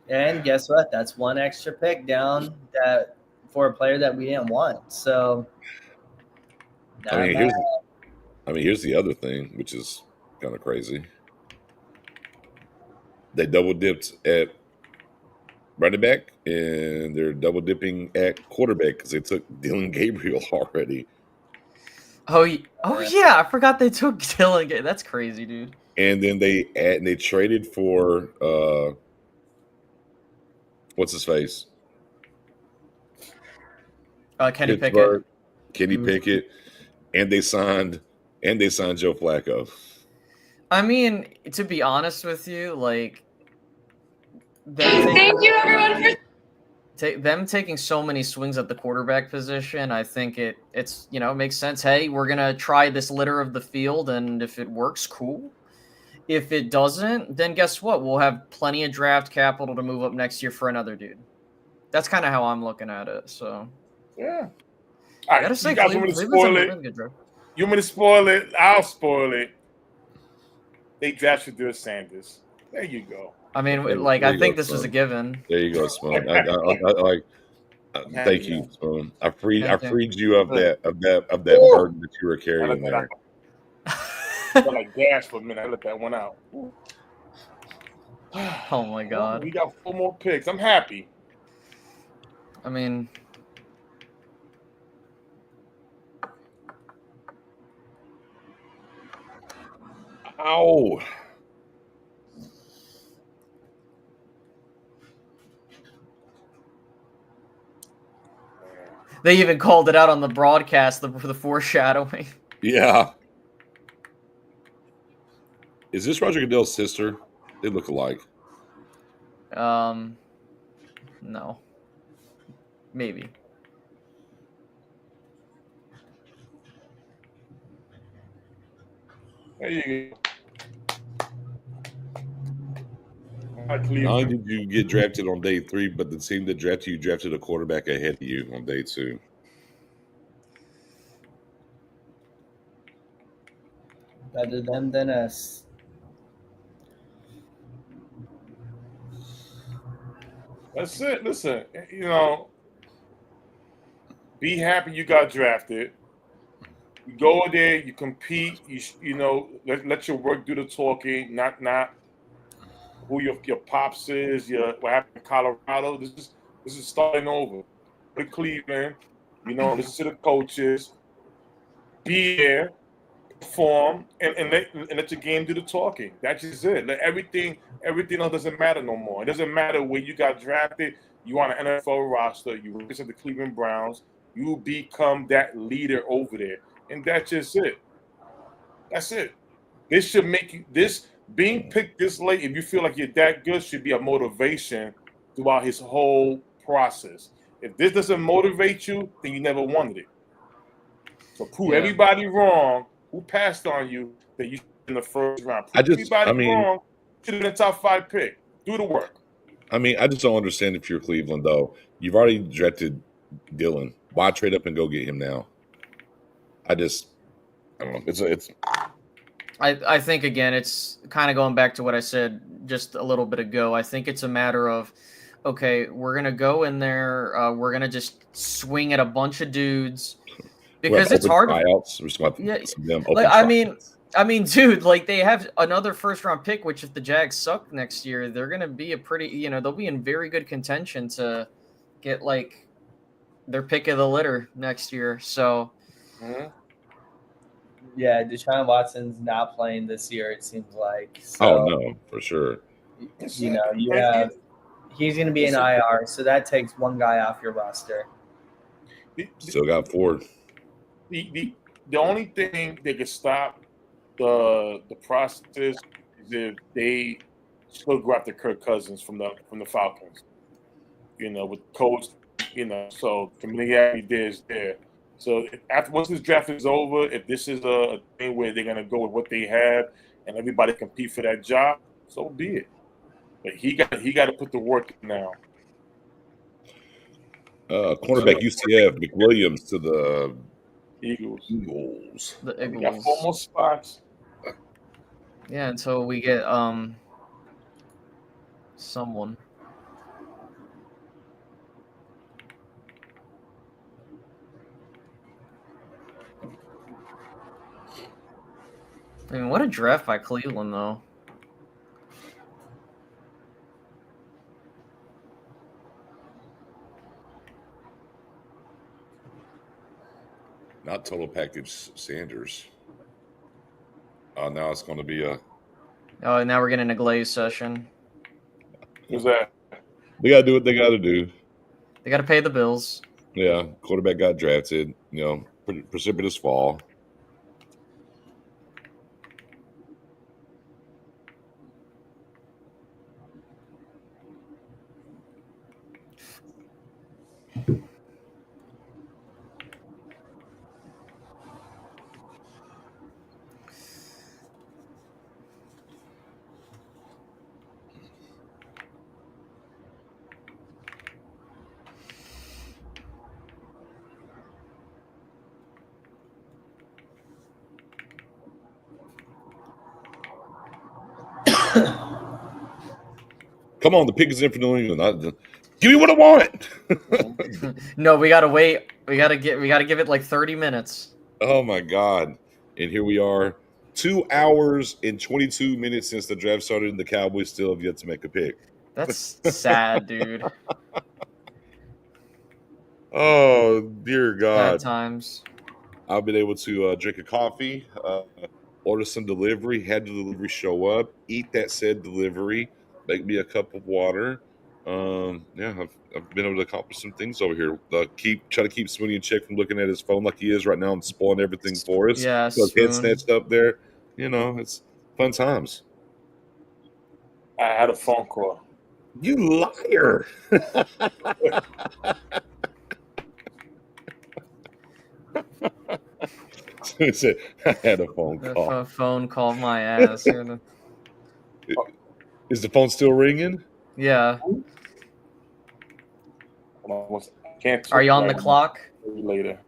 And guess what? That's one extra pick down that for a player that we didn't want. So I mean, Not here's the other thing, which is kind of crazy. They double dipped at running back, and they're double dipping at quarterback because they took Dylan Gabriel already. Oh, yeah, I forgot they took Dylan. That's crazy, dude. And then they traded for what's his face? Kenny Pickett. Pittsburgh, Kenny Pickett, and they signed Joe Flacco. I mean, to be honest with you, like Thank you, everyone, for them taking so many swings at the quarterback position, I think it's makes sense. Hey, we're gonna try this litter of the field, and if it works, cool. If it doesn't, then guess what? We'll have plenty of draft capital to move up next year for another dude. That's kind of how I'm looking at it. So Yeah. I All gotta right, say, you guys want me to Cleveland's spoil a it? really good draft. You want me to spoil it? I'll spoil it. They drafted Shedeur Sanders. There you go. I mean, There like, you I go, think this was a son. given. There you go, Spoon. Thank you, Spoon. I Thank you. freed you of that Ooh. burden that you were carrying there. I like gas for a minute. I let that one out. Ooh. Oh my god. We got 4 more picks. I'm happy. I mean, Ow. they even called it out on the broadcast, the foreshadowing. Yeah. Is this Roger Goodell's sister? They look alike. No. Maybe. There you go. Not only did you get drafted on day 3, but the team that drafted you drafted a quarterback ahead of you on day 2. better them than us. That's it. Listen, be happy you got drafted. You go there, you compete. Let your work do the talking, not who your pops is. What happened in Colorado. This is starting over. Go to Cleveland. Listen to the coaches. Be there, perform, and let your game do the talking. That's just it. Let everything else doesn't matter no more. It doesn't matter where you got drafted. You on an NFL roster. You represent the Cleveland Browns. You become that leader over there, and that's just it. That's it. This should make you being picked this late. If you feel like you're that good, should be a motivation throughout his whole process. If this doesn't motivate you, then you never wanted it. So prove everybody wrong who passed on you that you in the first round. Prove everybody wrong. Should have been a top 5 pick. Do the work. I mean, I just don't understand if you're Cleveland, though. You've already drafted Dylan. Why trade up and go get him now? I don't know. It's. I think again, it's kind of going back to what I said just a little bit ago. I think it's a matter of, okay, we're gonna go in there, we're gonna just swing at a bunch of dudes because it's hard. I mean, dude, like they have another first-round pick, which if the Jags suck next year, they're gonna be a pretty, they'll be in very good contention to get like their pick of the litter next year. So. Mm-hmm. Yeah, Deshaun Watson's not playing this year, it seems like. So, oh, no, for sure. He's going to be in IR, so that takes one guy off your roster. Still got 4. The only thing that could stop the process is if they still go after Kirk Cousins from the Falcons. With coach, so familiarity is there. So once this draft is over, if this is a thing where they're gonna go with what they have and everybody compete for that job, so be it. But he got to put the work in now. Cornerback UCF McWilliams to the Eagles. The Eagles. We got 4 more spots. Yeah, until we get someone. I mean, what a draft by Cleveland, though. Not total package Sanders. Now it's going to be a. Oh, now we're getting a Glaze session. Who's that? They got to do what they got to do. They got to pay the bills. Yeah, quarterback got drafted. Precipitous fall. Come on, the pick is in for New England. Give me what I want. No, we gotta wait. We gotta give it like 30 minutes. Oh my God. And here we are, 2 hours and 22 minutes since the draft started, and the Cowboys still have yet to make a pick. That's sad, dude. Oh dear Bad God. times. I've been able to drink a coffee, order some delivery, had the delivery show up, eat that said delivery, make me a cup of water. Yeah, I've been able to accomplish some things over here. Try to keep Sweeney in check from looking at his phone like he is right now and spoiling everything for us. Yeah, So his head Spoon. snatched up there. It's fun times. I had a phone call. You liar. He said, I had a phone The call. phone called my ass. Is the phone still ringing? Yeah. I can't Are you on the right clock? later.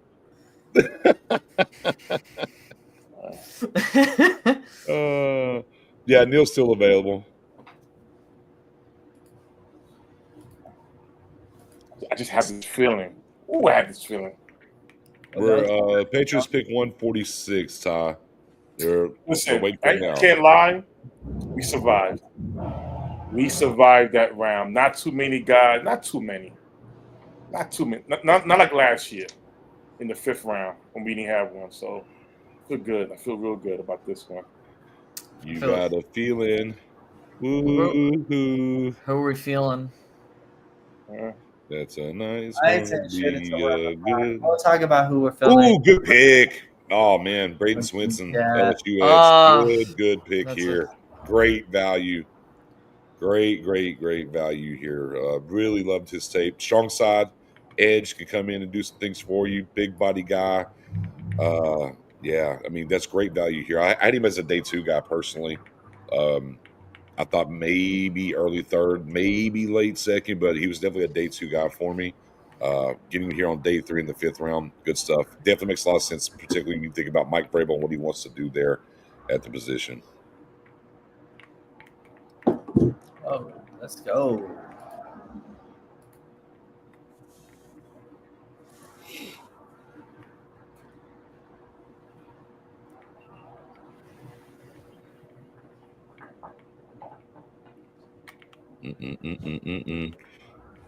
Yeah, Neil's still available. I just have this feeling. Ooh, I have this feeling. We're Patriots pick 146, Ty. They're Listen, waiting I for now. can't lie. We survived. We survived that round. Not too many guys. Not too many. Not like last year in the 5th round when we didn't have one. So I feel good. I feel real good about this one. You got a feeling. Who are we feeling? That's a nice I one. ain't saying shit until Good. we'll talk about who we're feeling. Ooh, good pick. Oh man, Braden Swinson, Yeah. LSU. Good pick That's here. Great value. Great value here. Really loved his tape. Strong side edge can come in and do some things for you. Big body guy. Yeah, I mean that's great value here. I had him as a day 2 guy personally. I thought maybe early 3rd, maybe late 2nd, but he was definitely a day 2 guy for me. Getting him here on day 3 in the 5th round, good stuff. Definitely makes a lot of sense, particularly when you think about Mike Vrabel and what he wants to do there at the position. Oh, let's go.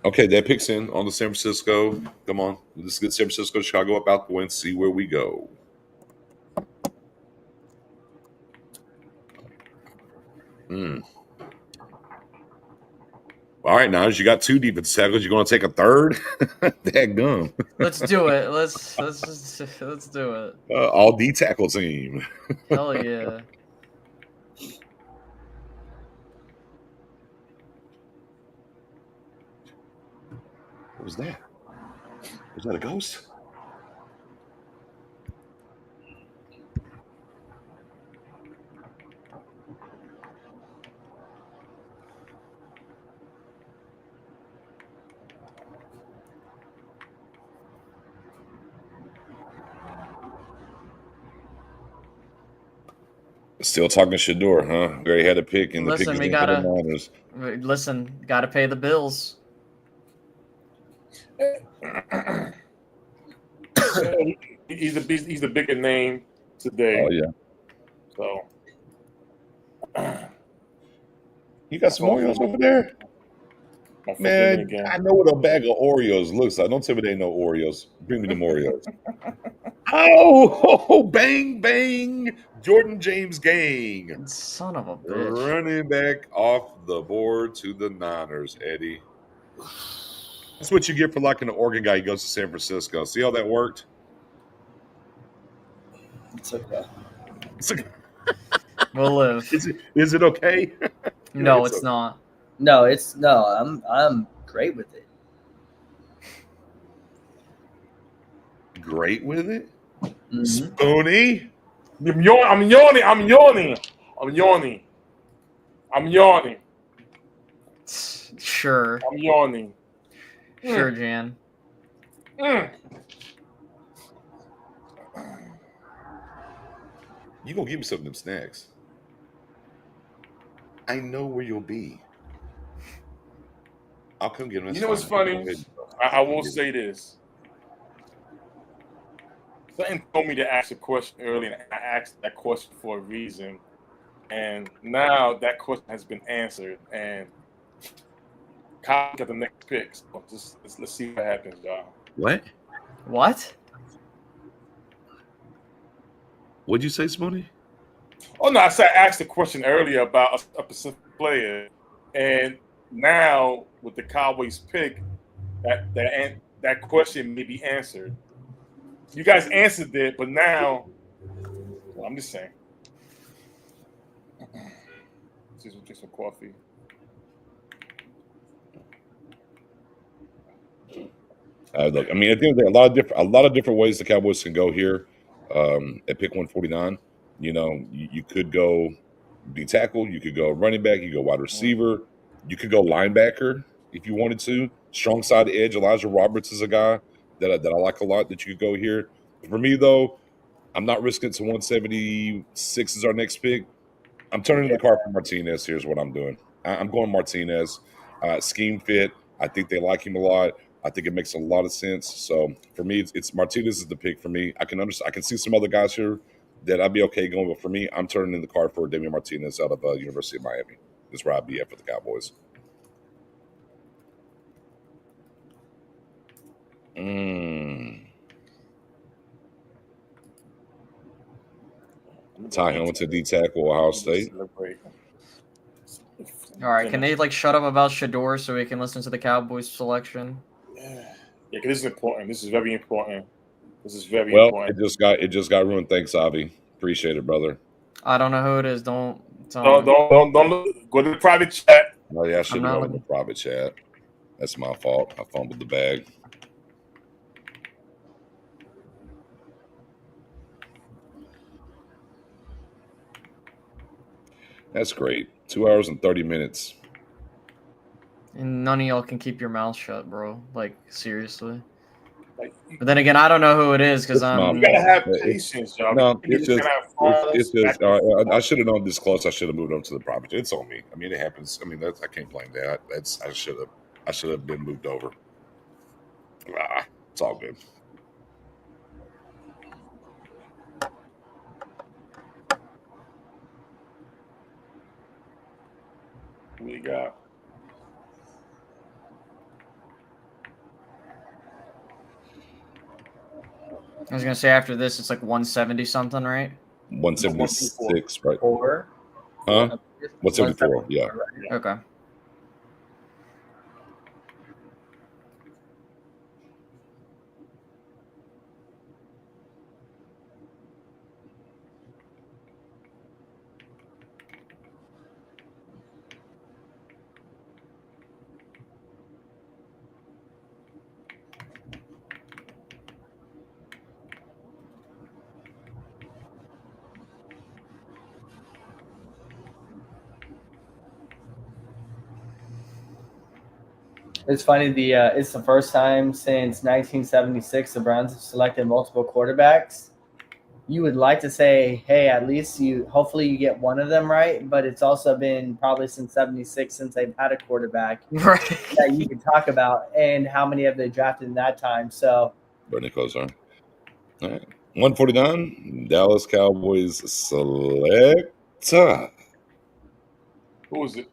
Okay, that picks in on the San Francisco. Come on, let's get San Francisco, Chicago up out the way and see where we go. All right, now you got 2 defense tackles. You're going to take a 3rd? Dadgum. Let's do it. Let's do it. All D tackle team. Hell yeah. What was that? Was that a ghost? Still talking Shador, huh? We already had a pick in the Listen, pick we is gotta- for the Niners. Gotta pay the bills. He's the bigger name today. Oh yeah. So You got some Oreos over there? I'm forgetting Man, again. I know what a bag of Oreos looks like. Don't tell me they ain't no Oreos. Bring me them Oreos. Oh, bang, bang. Jordan James gang. Son of a bitch. Running back off the board to the Niners, Eddie. That's what you get for liking the Oregon guy. He goes to San Francisco. See how that worked? It's okay. We'll live. Is it okay? No, it's it's okay. not. No, I'm great with it. Great with it? Mhm. Spoony? I'm yawning. Sure. I'm yawning. Sure, Jan. You gonna give me some of them snacks. I know where you'll be. I'll come get them. You know what's funny? I will say this. Something told me to ask a question earlier, and I asked that question for a reason. And now that question has been answered, and Kyle got the next pick. So let's see what happens, y'all. What? What? What'd you say, Spoony? Oh no, I said I asked a question earlier about a specific player, and now with the Cowboys pick, that question may be answered. You guys answered it, but now, well, I'm just saying. Just drink some coffee. Look, I mean, at the end of the day, a lot of different ways the Cowboys can go here. At pick 149, you know, you could go D tackle, you could go running back, you could go wide receiver, you could go linebacker if you wanted to. Strong side edge, Elijah Roberts is a guy that I like a lot that you could go here. For me though, I'm not risking it to 176 is our next pick. I'm turning the car for Martinez. Here's what I'm doing. I'm going Martinez. Scheme fit. I think they like him a lot. I think it makes a lot of sense. So for me, it's Martinez is the pick for me. I can understand. I can see some other guys here that I'd be okay going, but for me, I'm turning in the car for Damian Martinez out of University of Miami. That's where I'd be at for the Cowboys. Ty Hamilton, D tackle, Ohio State. All right, can they like shut up about Shador so we can listen to the Cowboys selection? Yeah, because this is important. This is very important. This is very Well, important. it just got ruined. Thanks, Avi. Appreciate it, brother. I don't know who it is. Don't Don't go to the private chat. Oh yeah, I should have not gone in the private chat. That's my fault. I fumbled the bag. That's great. 2 hours and 30 minutes. And none of y'all can keep your mouth shut, bro. Like seriously. Like, But then again, I don't know who it is because It's I'm. you gotta have patience, y'all. No, You it's just just, gotta have it's phones, just. back and I should have known this close. I should have moved on to the private. It's on me. I mean, it happens. I mean, I can't blame that. I should have been moved over. It's all good. What you got? I was gonna say after this, it's like 170 something, right? 176, right? Four. Huh? 174, yeah. Okay. It's funny. It's the first time since 1976 the Browns have selected multiple quarterbacks. You would like to say, hey, at least hopefully you get one of them right, but it's also been probably since 76 since they've had a quarterback Right. that you can talk about, and how many have they drafted in that time. So Bernie Kosar. All right. 149, Dallas Cowboys select Who is it?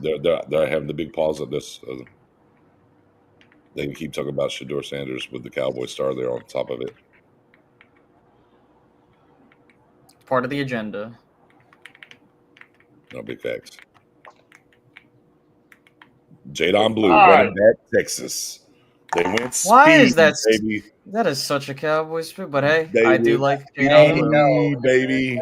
They're having the big pause of this. They can keep talking about Shador Sanders with the Cowboy star there on top of it. Part of the agenda. No big facts. Jadon Blue, All running right. back, Texas. They went speed, Why is that? baby. That is such a Cowboys pick, but hey, They I do went like Hey, Jadon Blue. no. baby.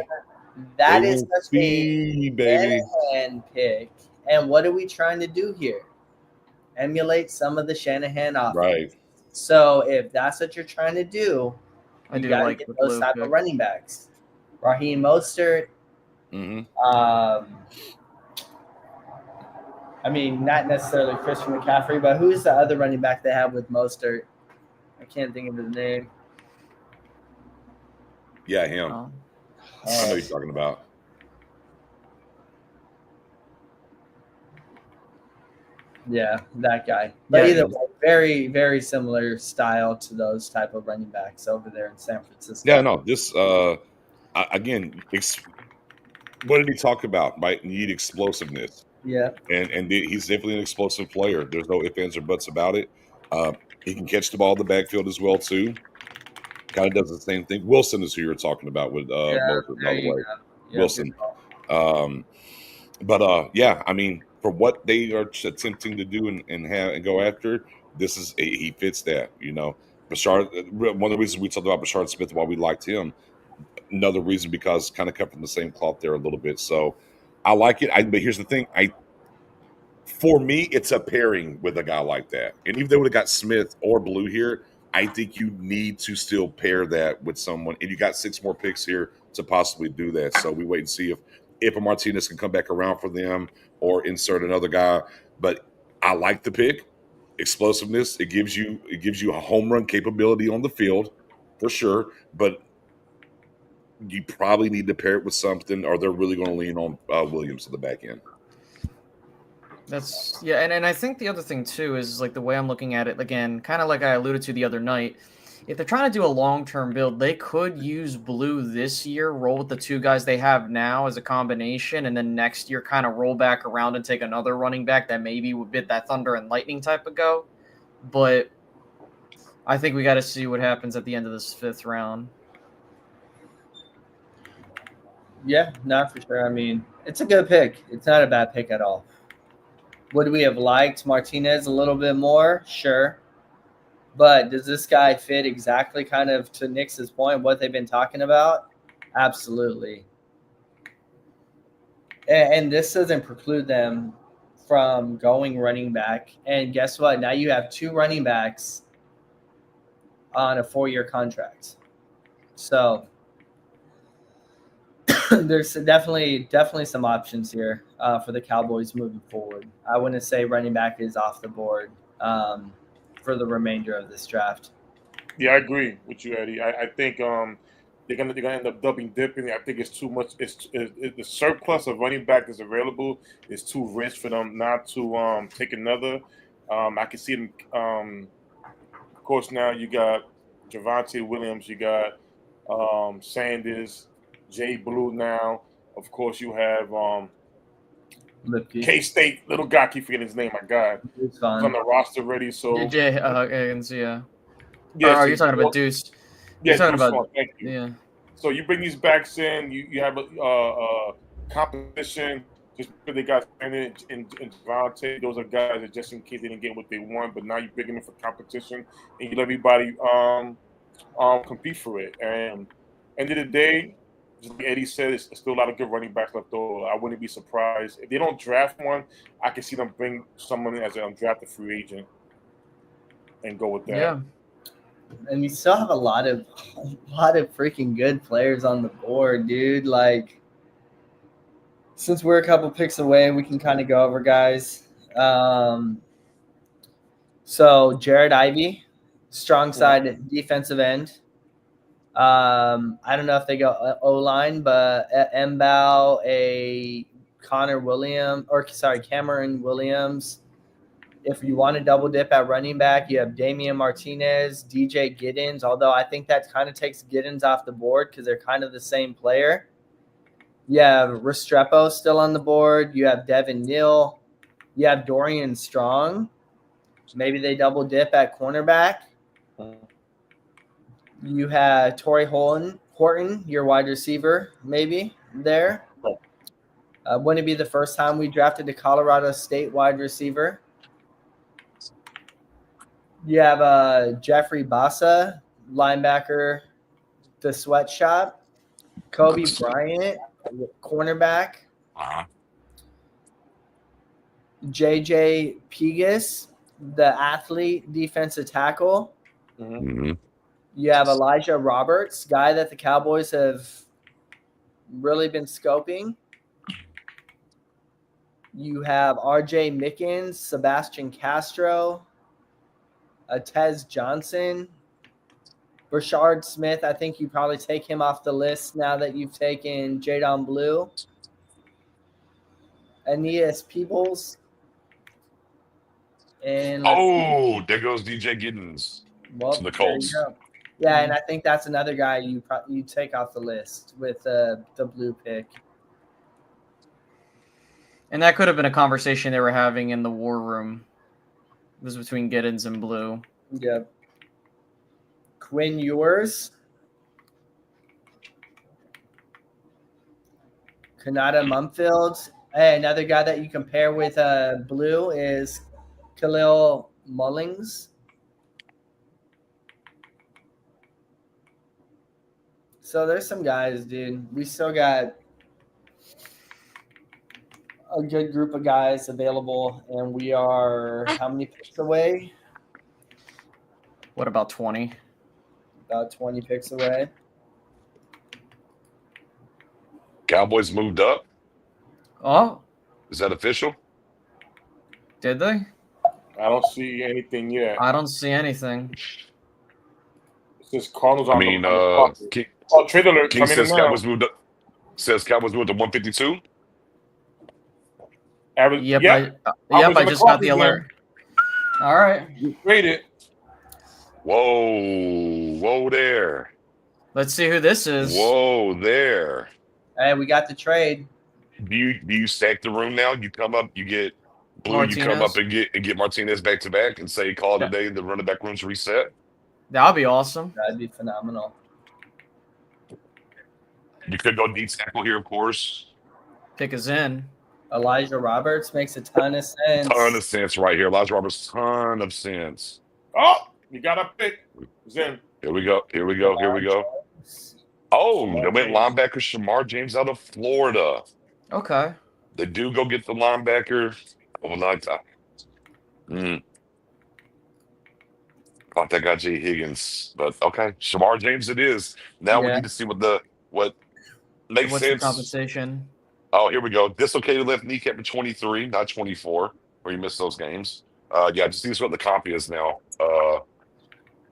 That They is went such speed, a baby. Shanahan pick. And what are we trying to do here? Emulate some of the Shanahan offense. Right. So if that's what you're trying to do, I you do got to like get the those Blue type pick. of running backs. Raheem Mostert. Mm-hmm. I mean, not necessarily Christian McCaffrey, but who's the other running back they have with Mostert? I can't think of his name. Yeah, him. Oh. I know what you're talking about. Yeah, that guy. But Yeah, either way, very, very similar style to those type of running backs over there in San Francisco. Yeah, no. This again. What did he talk about? Right, you need explosiveness. Yeah. And he's definitely an explosive player. There's no ifs, ands, or buts about it. He can catch the ball in the backfield as well too. Kind of does the same thing. Wilson is who you were talking about with Mostert, by the way. Yeah, Wilson. But yeah, I mean, for what they are attempting to do and go after, he fits that. You know, Bashard. One of the reasons we talked about Bashard Smith, why we liked him. Another reason because kind of cut from the same cloth there a little bit. So I like it. But here's the thing. For me, it's a pairing with a guy like that. And even though we got Smith or Blue here, I think you need to still pair that with someone. And you got 6 more picks here to possibly do that. So we wait and see if a Martinez can come back around for them or insert another guy. But I like the pick. Explosiveness. It gives you a home run capability on the field for sure. But you probably need to pair it with something, or they're really going to lean on Williams at the back end. That's and I think the other thing too is like the way I'm looking at it again, kind of like I alluded to the other night. If they're trying to do a long-term build, they could use Blue this year, roll with the 2 guys they have now as a combination, and then next year kind of roll back around and take another running back that maybe would bit that Thunder and Lightning type of go. But I think we got to see what happens at the end of this 5th round. Yeah, not for sure. I mean, it's a good pick. It's not a bad pick at all. Would we have liked Martinez a little bit more? Sure. But does this guy fit exactly kind of to Nix's point, what they've been talking about? Absolutely. And this doesn't preclude them from going running back. And guess what? Now you have 2 running backs on a 4-year contract. So there's definitely some options here for the Cowboys moving forward. I wouldn't say running back is off the board for the remainder of this draft. Yeah, I agree with you, Eddie. I think they're gonna end up doubling dipping. I think it's too much. It's the surplus of running back that's available is too rich for them not to take another. I can see them. Of course, now you got Javonte Williams, you got Sanders, Jay Blue. Now, of course, you have K-State little guy. I keep forgetting his name. My God, he's on the roster already. So Higgins, yeah. Are you talking about Deuce? Yeah, You're talking Deuce about Vaughn, thank you. yeah. So you bring these backs in. You have a competition. Just because they got Sanders and Javonte, those are guys that just in case they didn't get what they want. But now you bring them in for competition, and you let everybody compete for it. And end of the day, just like Eddie said, it's still a lot of good running backs left over. I wouldn't be surprised if they don't draft one. I can see them bring someone in as an undrafted free agent and go with that. Yeah. And we still have a lot of freaking good players on the board, dude. Like, since we're a couple picks away, we can kind of go over guys. So Jared Ivey, strong side defensive end. I don't know if they go O-line, but Mbao, Cameron Williams. If you want to double dip at running back, you have Damian Martinez, DJ Giddens, although I think that kind of takes Giddens off the board because they're kind of the same player. You have Restrepo still on the board. You have Devin Neal. You have Dorian Strong. Maybe they double dip at cornerback. You have Torrey Horton, your wide receiver, maybe there. Wouldn't it be the first time we drafted a Colorado State wide receiver? You have Jeffrey Bassa, linebacker, the sweatshop. Kobe Bryant, cornerback. Uh-huh. JJ Pegas, the athlete, defensive tackle. Mm-hmm. You have Elijah Roberts, guy that the Cowboys have really been scoping. You have RJ Mickens, Sebastian Castro, Tez Johnson, Rashard Smith. I think you probably take him off the list now that you've taken Jadon Blue. Aeneas Peebles. And There goes DJ Giddens well, to the there you Colts. go. Yeah, and I think that's another guy you take off the list with the blue pick. And that could have been a conversation they were having in the war room. It was between Giddens and Blue. Yep. Quinn Ewers. Kanata Mumfield. Hey, another guy that you compare with Blue is Khalil Mullings. So there's some guys, dude. We still got a good group of guys available, and we are how many picks away? What about 20? About 20 picks away. Cowboys moved up. Oh, Is that official? did they? I don't see anything yet. I don't see anything. It says Cardinals I on mean, the King, trade alert King coming says in now. Cowboys moved up. Says Cowboys moved to 152. Yep, Yep. I just got the alert. All right. You traded. Whoa there. Let's see who this is. Whoa there. Hey, we got the trade. Do you stack the room now? You come up, you get Blue, Martinez. you come up and get Martinez back to back and say call it a day, the running back room's reset. That'll be awesome. That'd be phenomenal. You could go deep tackle here, of course. Pick is in. Elijah Roberts makes a ton of sense. Ton of sense right here. Elijah Roberts, ton of sense. Oh, you got a pick. It's in. Here we go. Oh, they went linebacker Shamar James out of Florida. Okay. They do go get the linebacker. Thought that got Jay Higgins, but okay, Shamar James it is. Now we need to see what makes What's sense. the compensation? Oh, here we go. Dislocated left kneecap at 23, not 24, where you missed those games. Just see what the comp is now.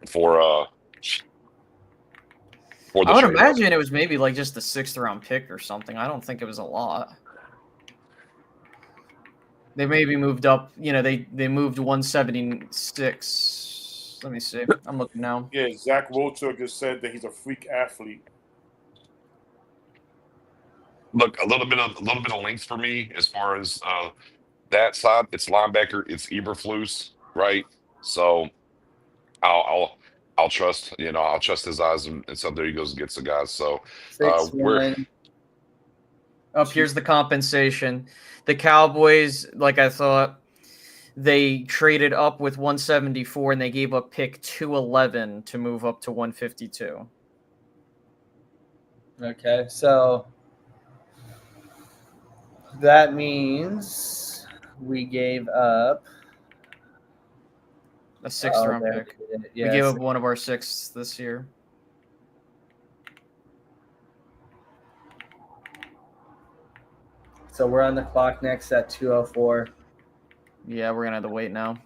For the I would trade. imagine it was maybe like just the 6th round pick or something. I don't think it was a lot. They maybe moved up. They moved 176. Let me see. I'm looking now. Yeah, Zach Wilcher just said that he's a freak athlete. Look, a little bit of length for me as far as that side. It's linebacker. It's Eberflus, right? So I'll trust. I'll trust his eyes, and so there he goes and gets the guys. So here's the compensation. The Cowboys, like I thought, they traded up with 174 and they gave up pick 211 to move up to 152. Okay, so that means we gave up a 6th round pick. Yeah, we gave up one of our 6th this year. So we're on the clock next at 2:04. Yeah, we're gonna have to wait now.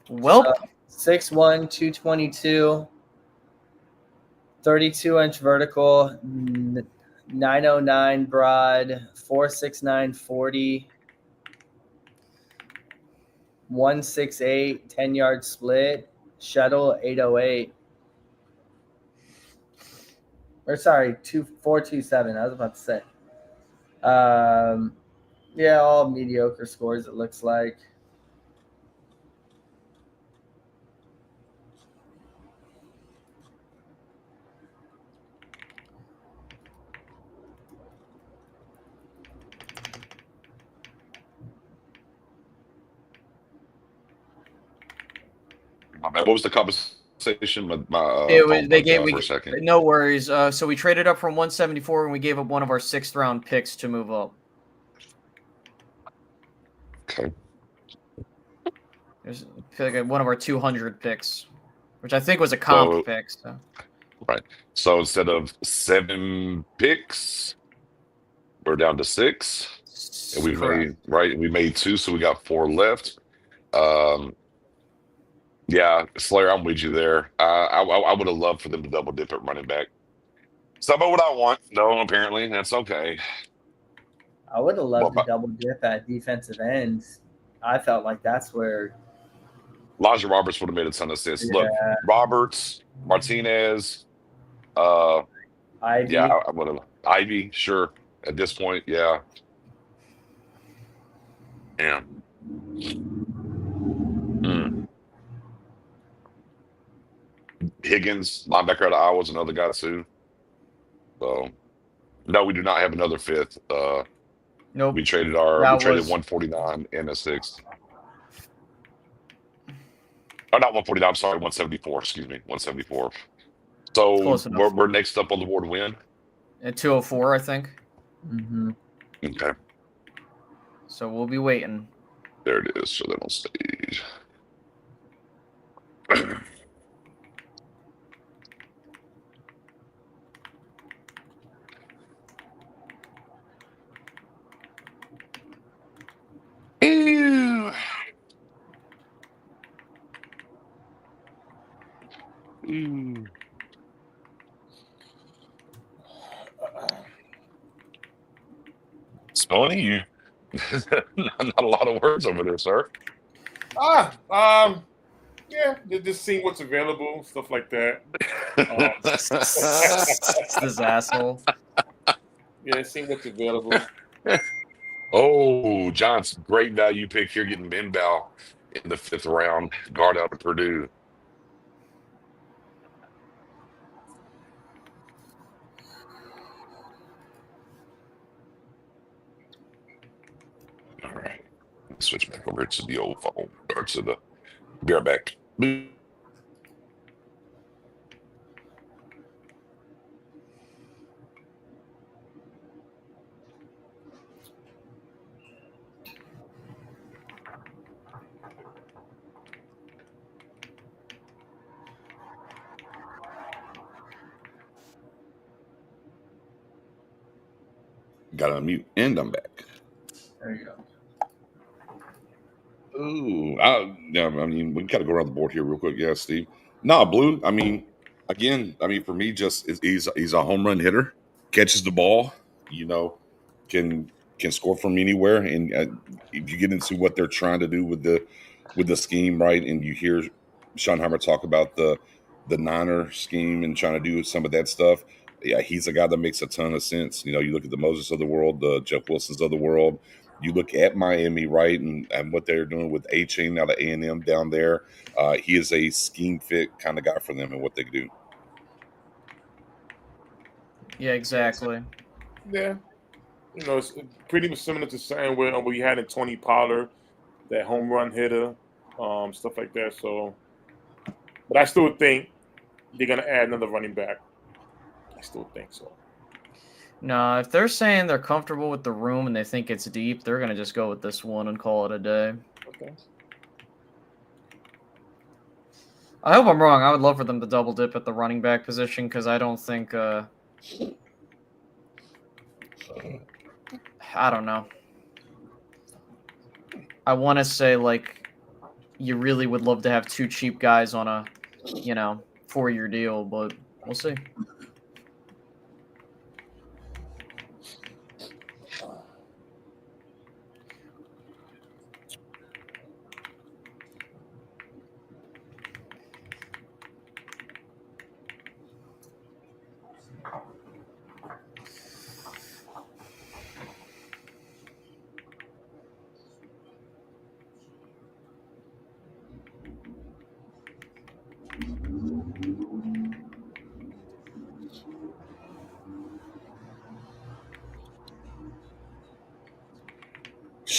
Well, 6'1", 222, 32-inch vertical, 909 broad, 469 40, 168, 10-yard split, shuttle 808. Or sorry, 427. I was about to say. Yeah, all mediocre scores. It looks like. My bad. What was the compensation? My It was phone they bugged gave out we for a second. no worries. So we traded up from 174 and we gave up one of our 6th round picks to move up. Okay. There's like one of our 200 picks, which I think was a comp So pick. So. right. So instead of 7 picks, we're down to 6. And Correct. we made 2, so we got 4 left. Um, yeah, Slayer, I'm with you there. I would have loved for them to double dip at running back. Some of what I want, no, apparently that's okay. I would have Well, loved to double dip at defensive ends. I felt like that's where. Elijah Roberts would have made a ton of sense. Look, Yeah, Roberts, Martinez, uh, yeah, Ivy. I would have Ivy, sure. At this point, yeah, yeah. Mm. Higgins, linebacker out of Iowa, is another guy too. So no, we do not have another 5th. Nope. We traded That 149 and a 6th. Oh, not 149. I'm sorry, 174. Excuse me, 174. So close enough. we're next up on the board. Win. At 204, I think. Mm-hmm. Okay, So we'll be waiting. there it is. So then on stage. Ew. Ew. Stoney, you not a lot of words over there, sir. Yeah, just seeing what's available, stuff like that. This asshole. Yeah, seeing what's available. Oh, John's great value pick here, getting Minbow in the 5th round, guard out of Purdue. All right, let's switch back over to the old phone or to the be right back. Got to unmute, and I'm back. There you go. Ooh, yeah. I mean, we got to go around the board here real quick. Yeah, Steve. No, Blue. I mean, again, for me, just he's a home run hitter, catches the ball. You know, can score from anywhere. And if you get into what they're trying to do with the scheme, right, and you hear Schottenheimer talk about the Niner scheme and trying to do some of that stuff. Yeah, he's a guy that makes a ton of sense. You know, you look at the Moses of the world, the Jeff Wilsons of the world. You look at Miami, right, and what they're doing with A-Chain out of A&M down there. He is a scheme fit kind of guy for them and what they do. Yeah, exactly. Yeah, it's pretty much similar to something where we had in Tony Pollard, that home run hitter, stuff like that. So, but I still think they're gonna add another running back. I still think so. No, if they're saying they're comfortable with the room and they think it's deep, they're gonna just go with this one and call it a day. Okay. I hope I'm wrong. I would love for them to double dip at the running back position because I don't think. I don't know. I want to say like you really would love to have 2 cheap guys on a 4-year deal, but we'll see.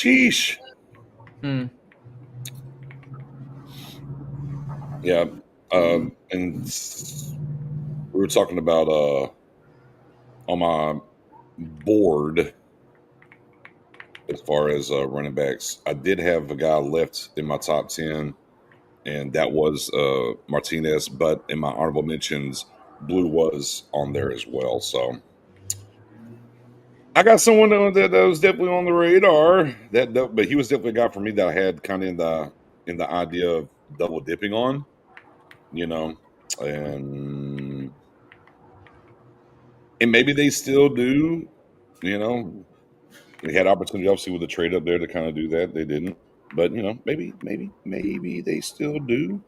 Sheesh. Hmm. Yeah. And we were talking about on my board as far as running backs. I did have a guy left in my top 10, and that was Martinez. But in my honorable mentions, Blue was on there as well. So I got someone that was definitely on the radar. But he was definitely a guy for me that I had kind of in the idea of double dipping on, you know, and maybe they still do, you know. They had opportunity obviously with the trade up there to kind of do that. They didn't, but maybe they still do.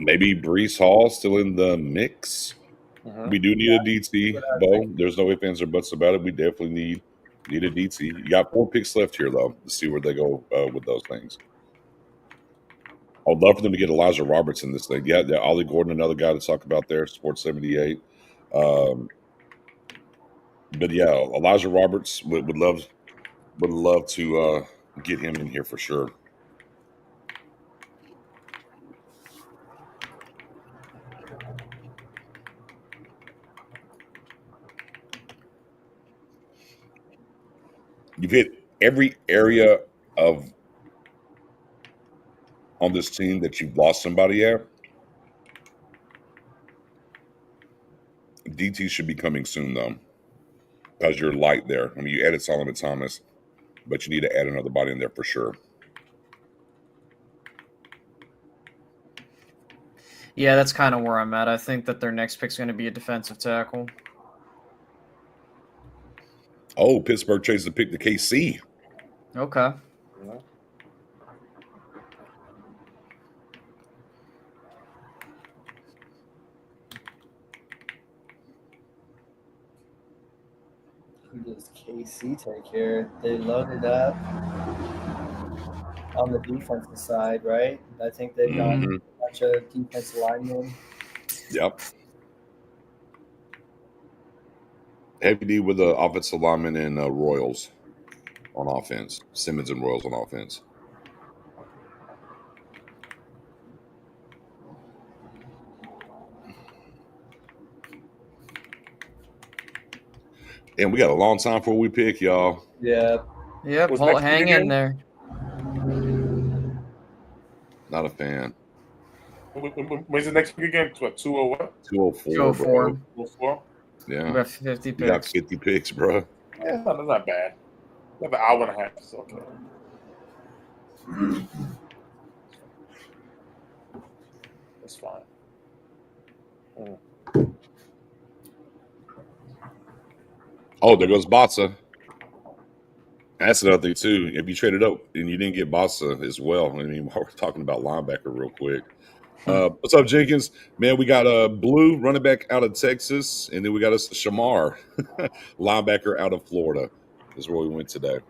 Maybe Brees Hall still in the mix. We do need a DT, Bo. There's no ifs, ands, or buts about it. We definitely need a DT. You got 4 picks left here though to see where they go with those things. I'd love for them to get Elijah Roberts in this thing. Yeah, Ollie Gordon, another guy to talk about there, Sports 78. But yeah, Elijah Roberts would love to get him in here for sure. You've hit every area of on this team that you've lost somebody at. DT should be coming soon though, because you're light there. I mean, you added Solomon Thomas, but you need to add another body in there for sure. Yeah, that's kind of where I'm at. I think that their next pick's going to be a defensive tackle. Oh, Pittsburgh trades the pick to KC. Okay. Who does KC take here? They loaded up on the defensive side, right? I think they've got Mhm. a bunch of defensive linemen. Yep. Heavy D with the offensive lineman and Royals on offense. Simmons and Royals on offense. And we got a long time before we pick, y'all. Yeah. Yep. What's Hold, next hang week in there. Not a fan. When's the next week again? What, 2 or what? 204, bro. 204. 204? Yeah. We got 50 You got picks. 50 picks, bro. Yeah, that's not bad. We have an hour and a half. It's okay. That's fine. Oh, there goes Batsa. That's another thing too. If you traded up and you didn't get Batsa as well, I mean, we're talking about linebacker real quick. What's up, Jenkins? Man, we got a Blue running back out of Texas, and then we got us Shamar, linebacker out of Florida. Is where we went today.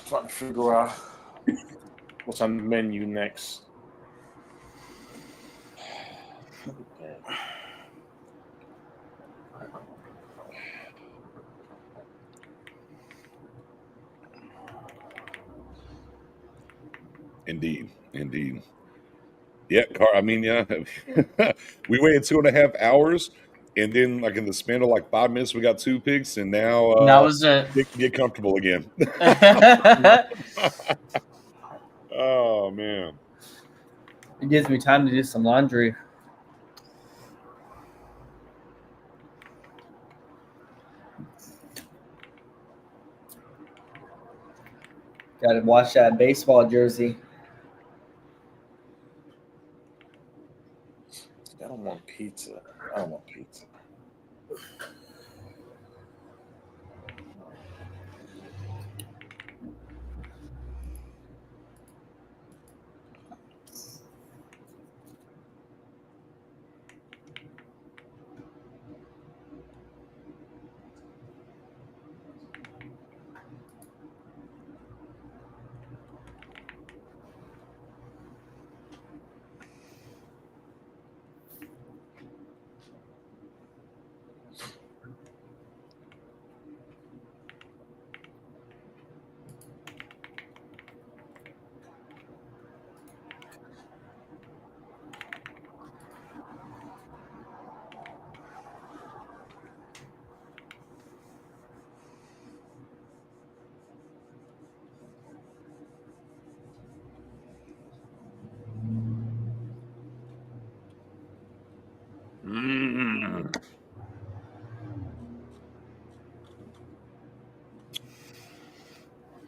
Trying to figure out what's on the menu next. Indeed. Yeah, I mean, yeah. We waited 2.5 hours, and then like in the span of like 5 minutes, we got 2 picks, and now That was it. get comfortable again. Oh man. It gives me time to do some laundry. Got to wash that baseball jersey. I don't want pizza. I don't want pizza.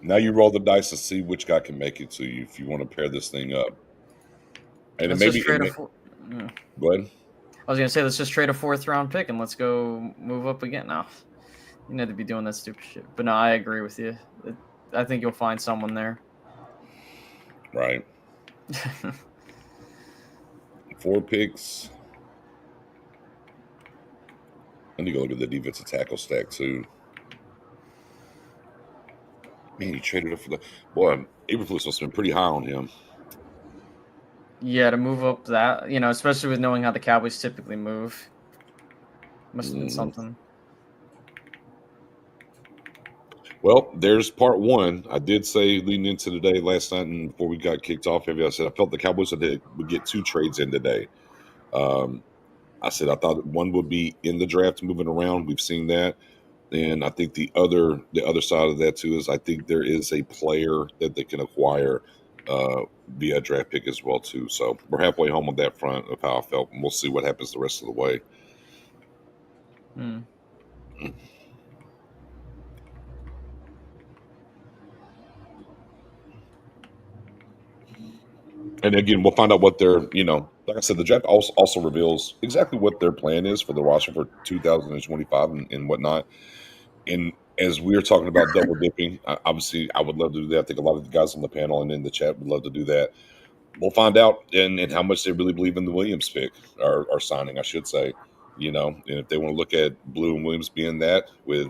Now you roll the dice to see which guy can make it to you if you want to pair this thing up. And Let's it may just be. trade a. Go ahead. I was gonna say let's just trade a 4th round pick and let's go move up again now. You need to be doing that stupid shit. But no, I agree with you. I think you'll find someone there. Right. 4 picks. I need to go look at the defensive tackle stack too. Man, you traded up for the boy. Aberflus must have been pretty high on him. Yeah, to move up that, especially with knowing how the Cowboys typically move. Must have been something. Well, there's part one. I did say leading into the day last night and before we got kicked off, I said I felt the Cowboys would get 2 trades in today. I said I thought one would be in the draft moving around. We've seen that. And I think the other side of that too is I think there is a player that they can acquire via a draft pick as well too. So we're halfway home on that front of how I felt, and we'll see what happens the rest of the way. And again, we'll find out what their, like I said, the draft also reveals exactly what their plan is for the roster for 2025 and whatnot. And as we are talking about double dipping, obviously I would love to do that. I think a lot of the guys on the panel and in the chat would love to do that. We'll find out and how much they really believe in the Williams pick or signing, I should say. And if they want to look at Blue and Williams being that with,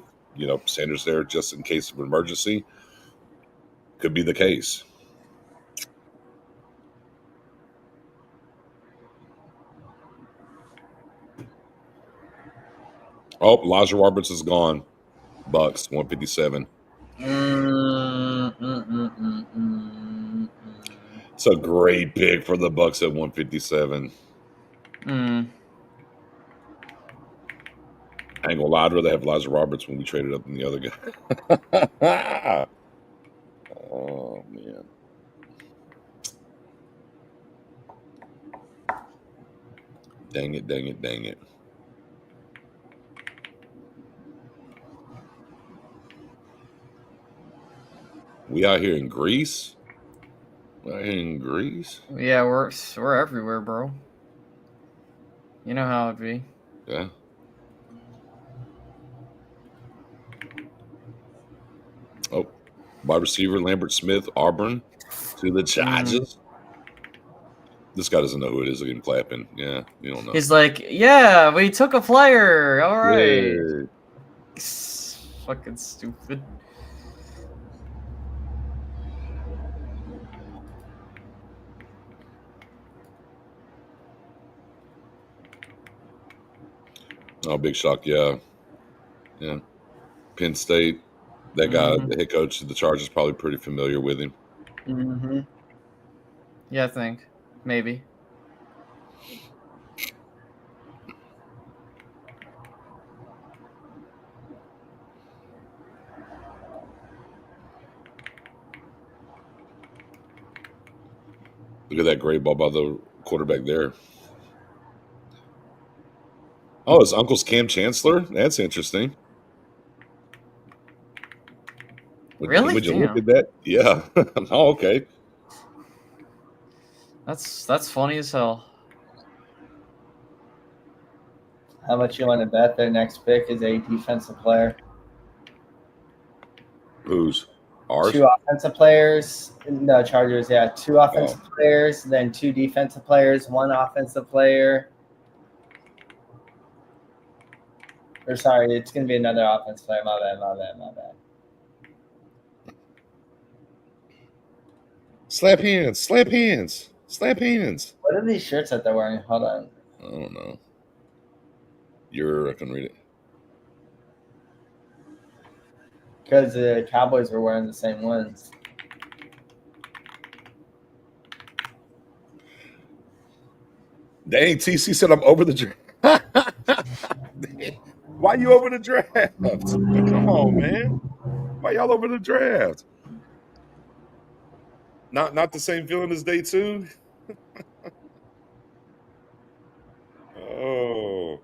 Sanders there just in case of an emergency, could be the case. Oh, Elijah Roberts is gone. Bucks 157. It's a great pick for the Bucks at 157. I ain't gonna lie, I'd rather have Elijah Roberts when we traded up than the other guy. Oh man. Dang it. We out here in Greece? Yeah, we're everywhere, bro. You know how it be. Yeah. Oh, wide receiver Lambert Smith, Auburn to the Chargers. This guy doesn't know who it is. Look at him clapping. Yeah, you don't know. He's like, yeah, we took a flyer. All right. Yeah. Fucking stupid. Oh, big shock. Yeah. Penn State. That guy, the head coach of the Chargers, is probably pretty familiar with him. Yeah, I think. Maybe. Look at that great ball by the quarterback there. Oh, his uncle's Cam Chancellor? That's interesting. Really? Would you Damn. look at that? Yeah. Oh, okay. That's funny as hell. How much you want to bet their next pick is a defensive player? Who's? Ours? 2 offensive players. No, Chargers, yeah. 2 offensive players, then 2 defensive players, 1 offensive player. Or sorry, it's going to be another offensive player. My bad. Slap hands. What are these shirts that they're wearing? Hold on. I don't know. I can read it. Because the Cowboys were wearing the same ones. Dang, TC said I'm over the draft. Why you over the draft? Come on, man. Why y'all over the draft? Not the same feeling as day 2? Oh.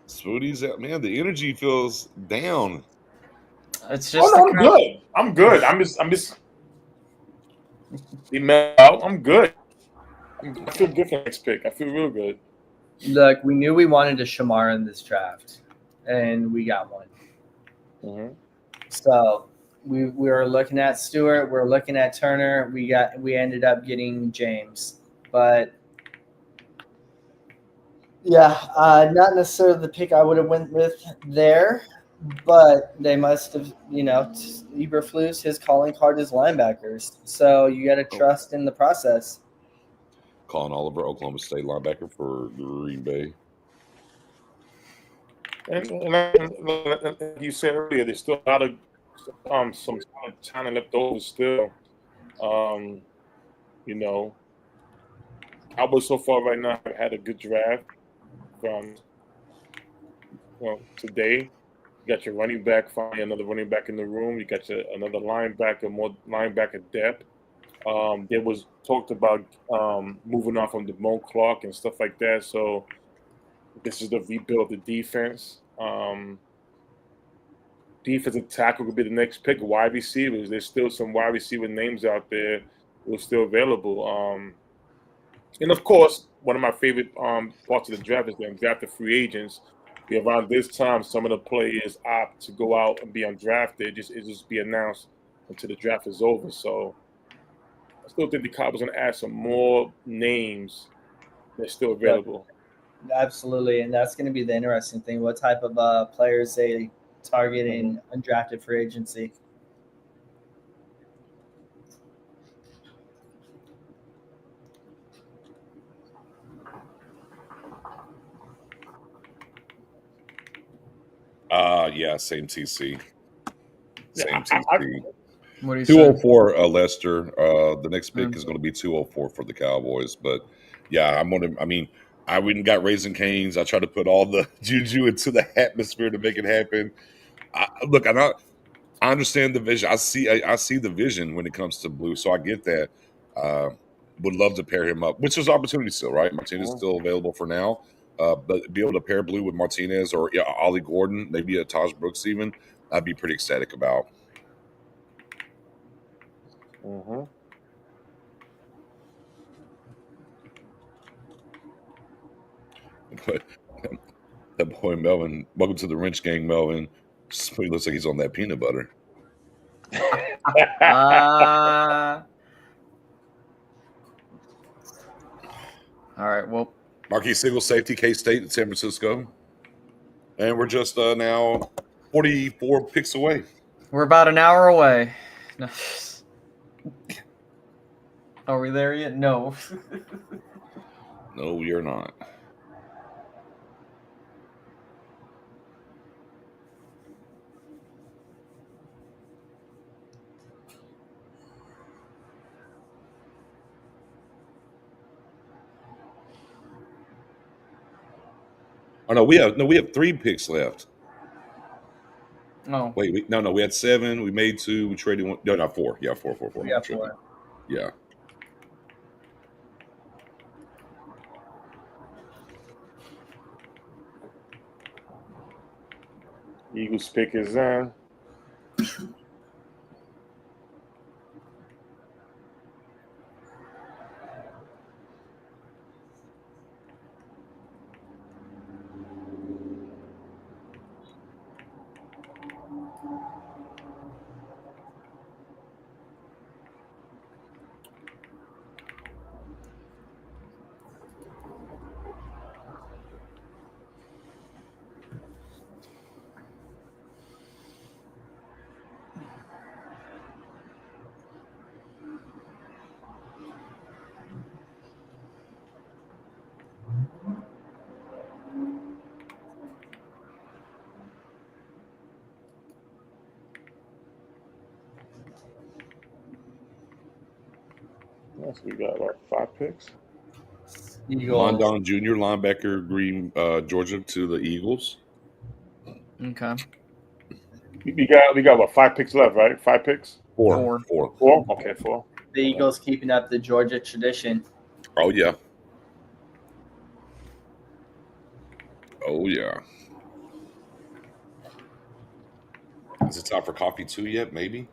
Spootie's out, man. The energy feels down. It's Oh just no, the I'm good. I'm good. I'm just. I'm good. I feel good for next pick. I feel real good. Look, we knew we wanted a Shamar in this draft, and we got one. Mm-hmm. So we were looking at Stewart. We're looking at Turner. We ended up getting James, but yeah, not necessarily the pick I would have went with there. But they must have, Eberflus, his calling card is linebackers. So you got to trust in the process. Colin Oliver, Oklahoma State linebacker for Green Bay. And like you said earlier, there's still a lot of some talent left over still. You know, Cowboys so far right now have had a good draft from today. You got your running back, finally another running back in the room. You got another linebacker, more linebacker depth. There was talked about moving on from Damone Clark and stuff like that. So this is the rebuild of the defense. Defensive tackle could be the next pick. Wide receivers, there's still some wide receiver names out there who are still available. And of course, one of my favorite parts of the draft is the undrafted free agents. Around this time, some of the players opt to go out and be undrafted. It just be announced until the draft is over. So I still think the Cowboys going to add some more names that's still available. Absolutely, and that's going to be the interesting thing. What type of players they target in undrafted free agency? Yeah, same TC. Same Yeah, TC. What do you 204 Lester. The next pick Mm. is going to be 204 for the Cowboys. But yeah, I went and got Raising Canes. I tried to put all the juju into the atmosphere to make it happen. I understand the vision. I see the vision when it comes to Blue, so I get that. Would love to pair him up, which is opportunity still, right? Martinez is still available for now. But be able to pair Blue with Martinez or Ollie Gordon, maybe a Taj Brooks even, I'd be pretty ecstatic about. Mm-hmm. But that boy Melvin, welcome to the Wrench Gang, Melvin. He looks like he's on that peanut butter. All right. Well, Marquis Siegel, safety, K-State in San Francisco. And we're just now 44 picks away. we're about an hour away. No. Are we there yet? No. No, we are not. Oh no, we have 3 picks left. No. Wait, we had 7. We made 2. We traded 1. No, not 4. Yeah, 4. We got 4. Yeah. Eagles pick is in. Yes, we got like 5 picks. Eagles. Mondon Jr., linebacker, Green, Georgia, to the Eagles. Okay. We got what, 5 picks left, right? 5 picks. 4. 4. Okay, 4. The Eagles keeping up the Georgia tradition. Oh yeah. Oh yeah. Is it time for coffee too yet? Maybe.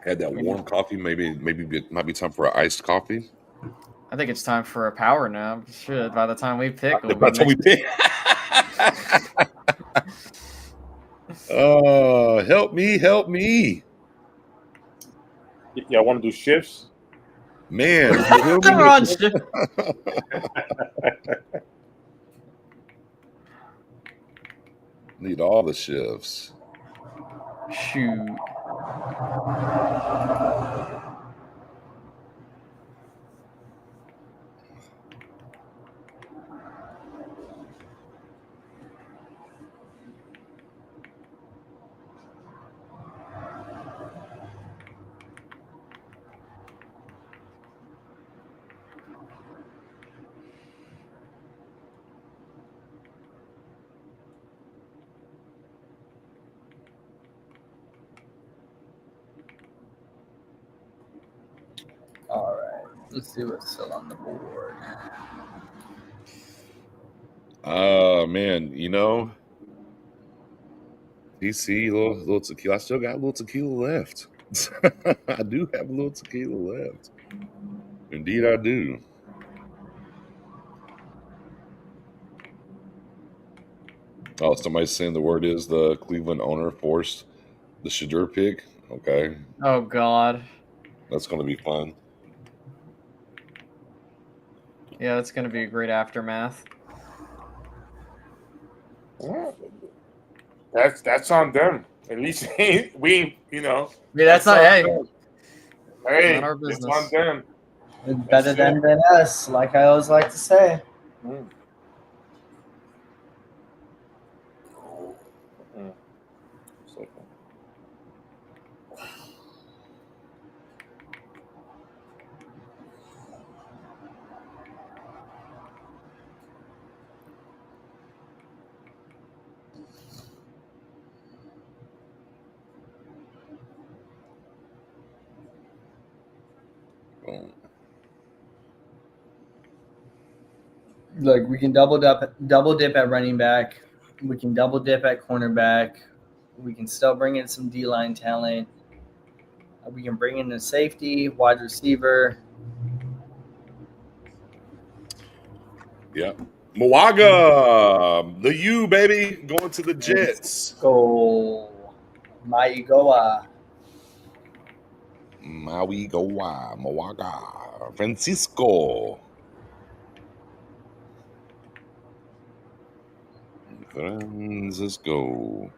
Had that warm coffee. Maybe it might be time for an iced coffee. I think it's time for a power nap. Shit, by the time we pick, we'll be That's what we mixing- pick. Help me, help me. Y'all want to do shifts? Man, you feel me? We're on shit. Need all the shifts. Shoot. All right. Let's see what's still on the board. Man, you know, DC, little tequila. I still got a little tequila left. I do have a little tequila left. Indeed, I do. Oh, somebody's saying the word is the Cleveland owner forced the Shadur pick. Okay, Oh God. that's going to be fun. Yeah, that's gonna be a great aftermath. Yeah. That's on them. At least we, you know. Yeah, that's not. on Hey, them. Hey, not our it's business. on them. It's better than us, like I always like to say. Mm. Mm. Second. Boom. Look, we can double dip at running back. We can double dip at cornerback. We can still bring in some D-line talent. We can bring in a safety, wide receiver. Yeah. Moaga, the U, baby, going to the Jets. Go Maigoa. Maui Goa, Moaga, Francisco. Francisco.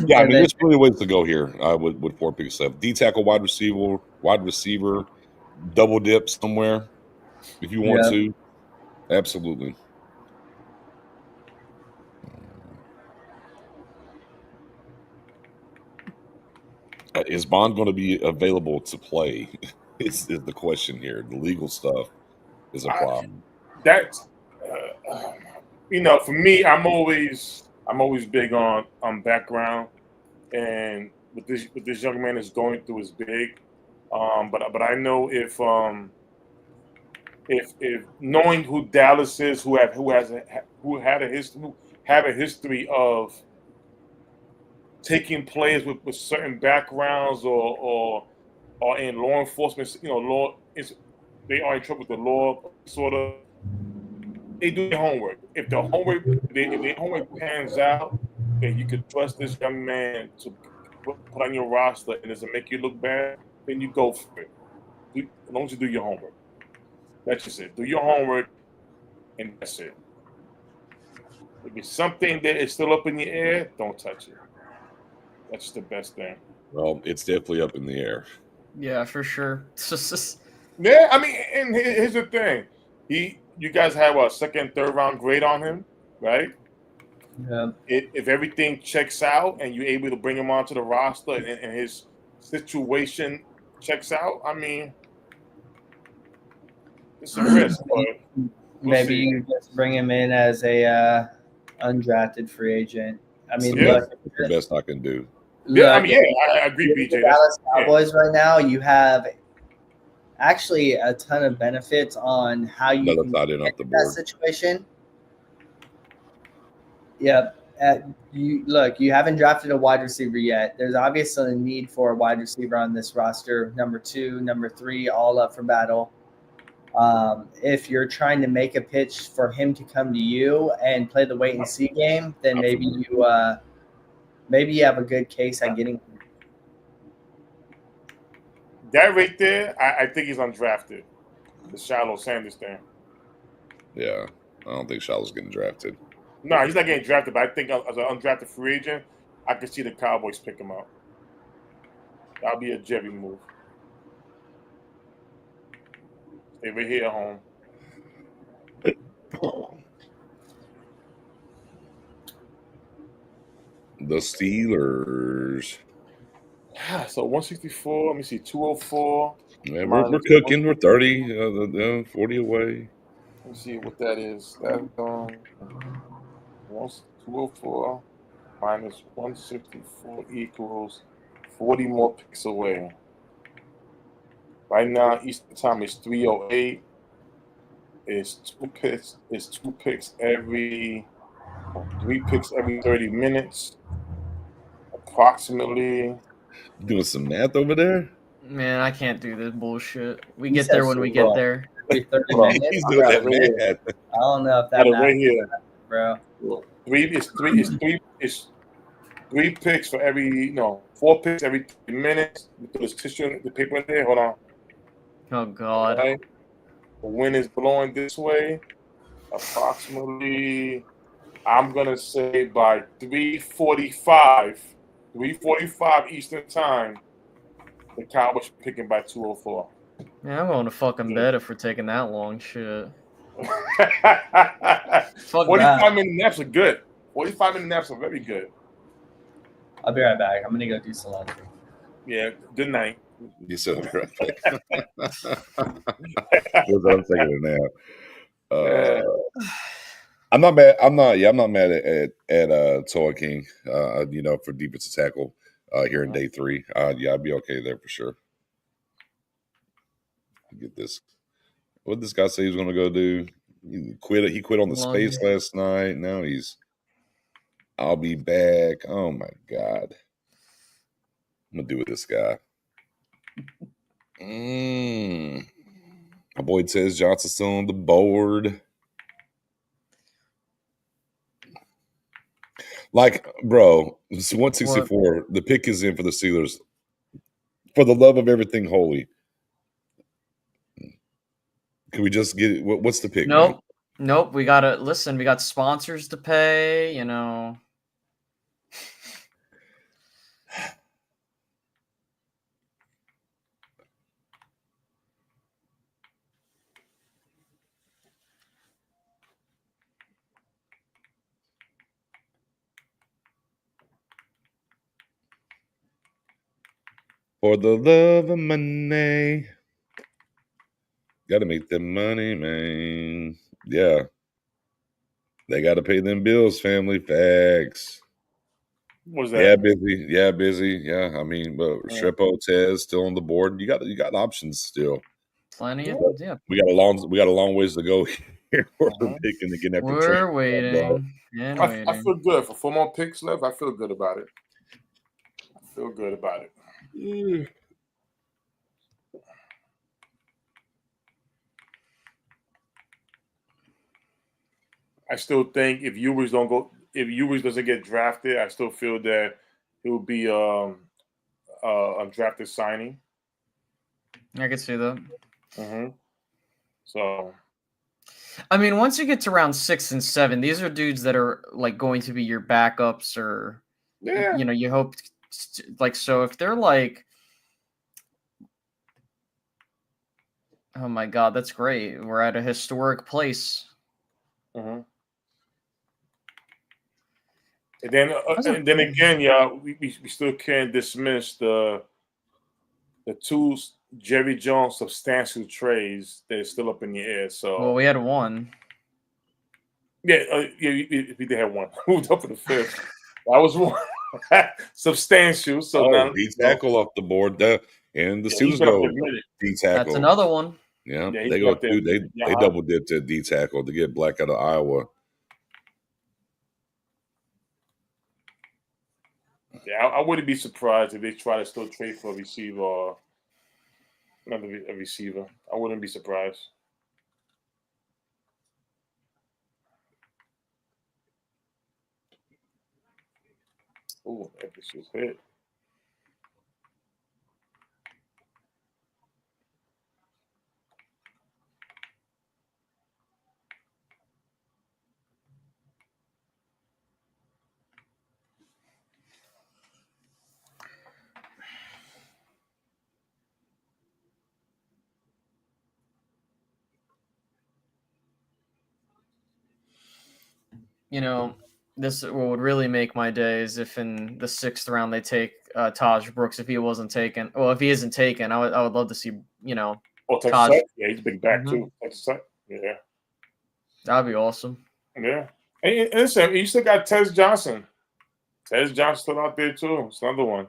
Yeah, I mean, there's plenty of ways to go here with 4 picks left. D tackle, wide receiver, double dip somewhere if you want to. Absolutely. Is Bond going to be available to play? is the question here. The legal stuff is a problem. That's you know, for me, I'm always big on background, and what this young man is going through is big. But I know if knowing who Dallas is, who have a history of taking players with certain backgrounds or in law enforcement, you know, they are in trouble with the law, sort of. They do their homework. If their homework pans out, then you could trust this young man to put on your roster, and doesn't make you look bad, then you go for it. As long as you do your homework. That's just it. Do your homework, and that's it. If it's something that is still up in the air, don't touch it. That's the best thing. Well, it's definitely up in the air. Yeah, for sure. Yeah, I mean, and here's the thing. You guys have a second, third round grade on him, right? Yeah. If everything checks out and you're able to bring him onto the roster and his situation checks out, I mean, it's a risk, but Maybe see. you just bring him in as a undrafted free agent. I mean, Yeah. look, That's the best I can do. Yeah, I look, mean, yeah, I agree, with BJ. the Dallas Cowboys right now, you have actually a ton of benefits on how you Another can thought in get off the that board. situation. Yep. You haven't drafted a wide receiver yet. There's obviously a need for a wide receiver on this roster. Number 2, number 3, all up for battle. If you're trying to make a pitch for him to come to you and play the wait and see game, then maybe you have a good case at getting him. That right there, I think he's undrafted. The Shallow Sanders thing. Yeah, I don't think Shallow's getting drafted. No, he's not getting drafted, but I think as an undrafted free agent, I could see the Cowboys pick him up. That'll be a Jerry move. Stay right here at home. The Steelers. So 164. Let me see, 204. Yeah, we're cooking. We're 30, 40 away. Let me see what that is. That's 204 minus 164 equals 40 more picks away. Right now, Eastern time is 3:08. It's 2 picks. It's 2 picks every 3 picks every 30 minutes. Approximately. Doing some math over there? Man, I can't do this bullshit. We get there when we get there. Every 30 minutes. He's doing that math. I don't know if that right matters, here, bro. 3 picks for every 4 picks every 30 minutes. We put this tissue, the paper in there. Hold on. Oh god. Right. The wind is blowing this way. Approximately, I'm gonna say by 3:45 Eastern time, the Cowboys picking by 2:04. Yeah, I'm going to fucking bed if we're taking that long. Shit. 45-minute naps are good. 45-minute naps are very good. I'll be right back. I'm gonna go do some laundry. Yeah. Good night. You said it right. I'm taking it now. I'm not mad. I'm not mad at Toa King. For defensive tackle here in day 3. I'd be okay there for sure. Get this. What did this guy say he was going to go do? He quit on the space last night. Now I'll be back. Oh my god. I'm gonna do with this guy. My boy says Johnson's still on the board. Like, bro, it's 164. What? The pick is in for the Steelers. For the love of everything holy. Can we just get it? What's the pick? Nope. Man? Nope. We got sponsors to pay, For the love of money. Got to make them money, man. Yeah. They got to pay them bills, family. Facts. What was that? Yeah, busy. Yeah, I mean, but Strepo, Tez still on the board. You got options still. Plenty of We got a long ways to go here. We're picking to get after We're waiting. I feel good for 4 more picks left. I feel good about it. I still think if Ewers doesn't get drafted, I still feel that it would be undrafted signing. I could see that. So, I mean, once you get to round 6 and 7, these are dudes that are like going to be your backups, or you hope so if they're like, oh my god, that's great. We're at a historic place. And then again, we still can't dismiss the 2 Jerry Jones substantial trades that is still up in the air. So we had 1. We did have 1. Moved up to the 5th. That was 1 substantial. So now D tackle off the board. And the Steelers go D tackle. That's another one. Yeah, they go through. They double dipped at D tackle to get Black out of Iowa. Yeah, I wouldn't be surprised if they try to still trade for a receiver or not a receiver. I wouldn't be surprised. Ooh, that bitch was hit. You know, this what would really make my day is if in the 6th round they take Taj Brooks if he wasn't taken. Well, if he isn't taken, I would love to see, Oh, Texas Taj. Tech? Yeah, he's a big back Mhm. too. Texas Tech. Yeah. That'd be awesome. Yeah. And listen, you still got Tez Johnson. Tez Johnson still out there too. It's another one.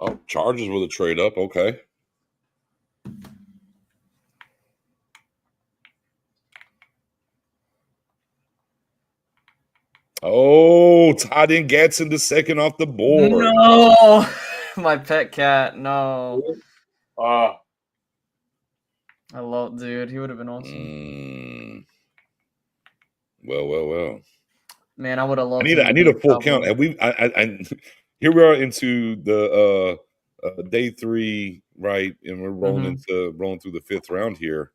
Oh, Chargers with a trade up. Okay. Oh, tight end Gatson the second off the board. No, my pet cat. No, Uh I love, dude. He would have been awesome. Well. Man, I would have I loved need him a, to I need be a full count. Cowboy. Have we? Here we are into the day 3, right? And we're rolling through the 5th round here.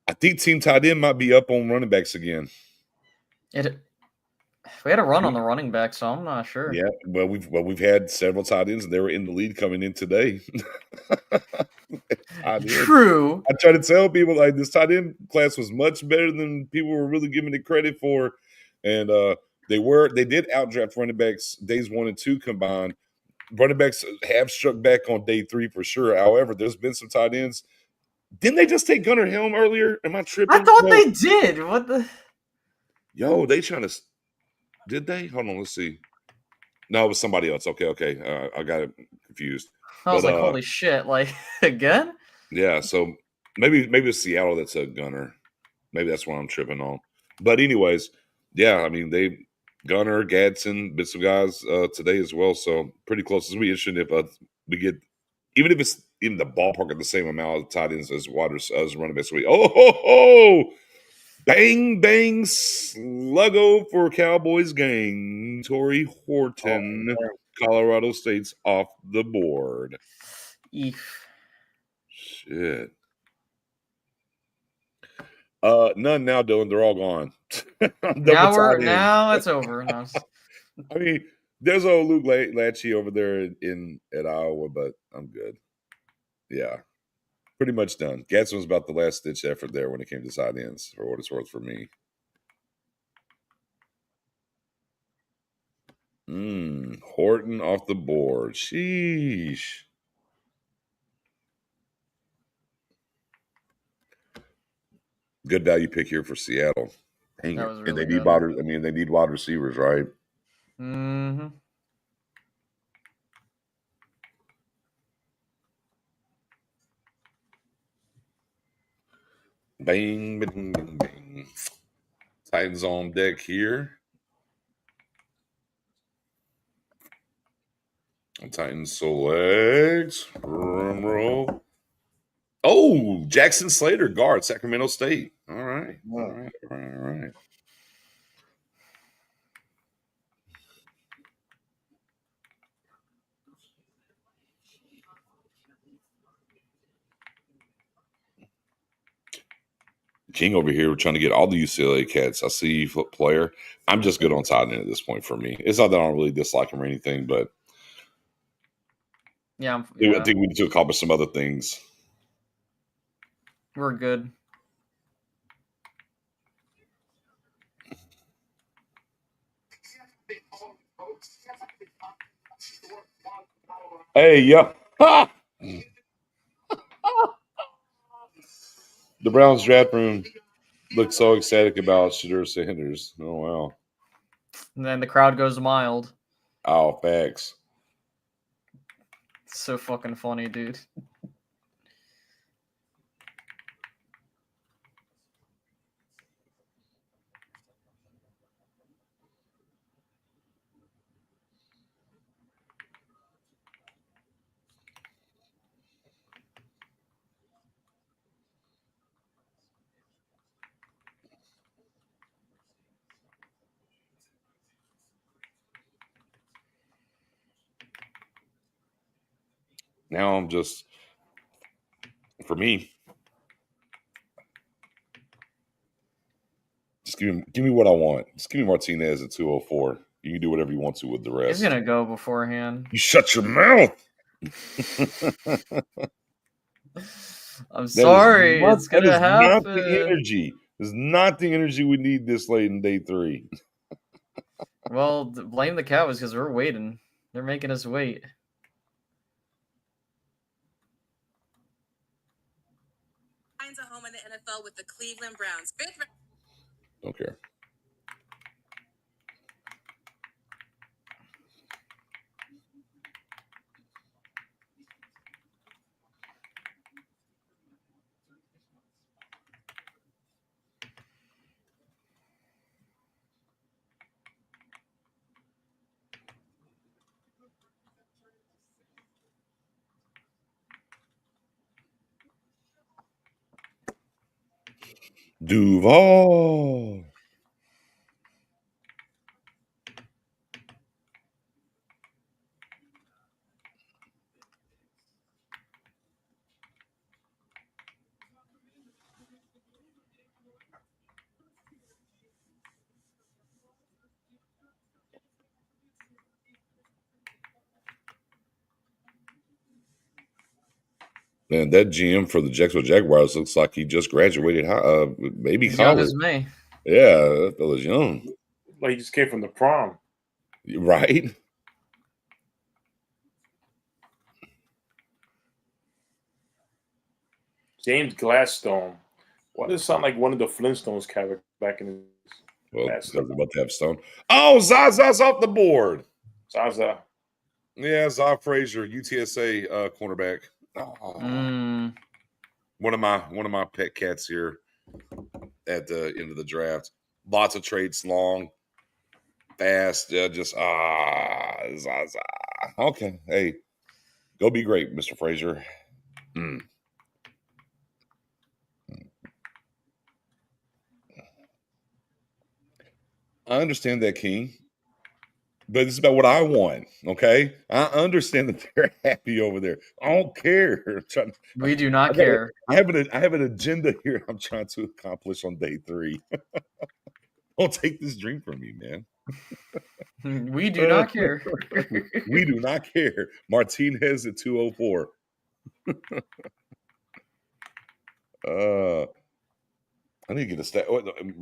I think team tight end might be up on running backs again. We had a run on the running back, so I'm not sure. Yeah, well, we've had several tight ends, and they were in the lead coming in today. True. I try to tell people like this tight end class was much better than people were really giving it credit for, and they did outdraft running backs days 1 and 2 combined. Running backs have struck back on day 3 for sure. However, there's been some tight ends. Didn't they just take Gunnar Helm earlier? Am I tripping? I thought they did. What the? Yo, they trying to. Did they? Hold on, let's see. No, it was somebody else. Okay. I got it confused. I was like, holy shit! Like again? Yeah. So maybe it's Seattle that's a gunner. Maybe that's what I'm tripping on. But anyways, yeah. I mean, they Gunner, Gadsden, bits of guys today as well. So pretty close. As we interested if we get, even if it's in the ballpark of the same amount of tight ends as as running backs. Bang, bang, sluggo for Cowboys gang. Torrey Horton, Colorado State's off the board. Eef. Shit. None now, Dylan. They're all gone. Now it's over. No. I mean, there's old Luke Lachey over there at Iowa, but I'm good. Yeah. Pretty much done. Gadsden was about the last ditch effort there when it came to side ends, for what it's worth for me. Horton off the board. Sheesh. Good value pick here for Seattle. Dang That it. was And really they need good. they need wide receivers, right? Mm-hmm. Bang, bang, bang, bang. Titans on deck here. Titans select. Drum roll. Oh, Jackson Slater, guard, Sacramento State. All right. King over here trying to get all the UCLA cats. I see you, player. I'm just good on tight end at this point for me. It's not that I don't really dislike him or anything, but Yeah, I think we need to accomplish some other things. We're good. Hey, yo. Ha! The Browns draft room looks so ecstatic about Shadur Sanders. Oh, wow. And then the crowd goes mild. Oh, facts. It's so fucking funny, dude. Now I'm just, for me, just give me what I want. Just give me Martinez at 204. You can do whatever you want to with the rest. He's gonna go beforehand. You shut your mouth. I'm sorry, it's That gonna is not the happen. energy. It's not the energy we need this late in day 3. Well, blame the Cowboys because we're waiting. They're making us wait. Finds a home in the NFL with the Cleveland Browns. Don't care. Duval. Man, that GM for the Jacksonville Jaguars looks like he just graduated maybe He's young college. as me. Yeah, that fella's young. Like he just came from the prom. Right? James Gladstone. Why does it sound like one of the Flintstones characters back in the Well, That's because about to have Stone. Oh, Zaza's off the board. Zaza? Yeah, Za Frazier, UTSA cornerback. Oh. One of my pet cats here at the end of the draft. Lots of trades, long, fast. Just Zaza. Okay, hey, go be great, Mr. Frazier. I understand that, King, but it's about what I want. Okay, I understand that they're happy over there. I don't care. We do not care. I have an agenda here. I'm trying to accomplish on day 3. Don't take this dream from me, man. We do not care. We do not care. Martinez at 204. I need to get a stack.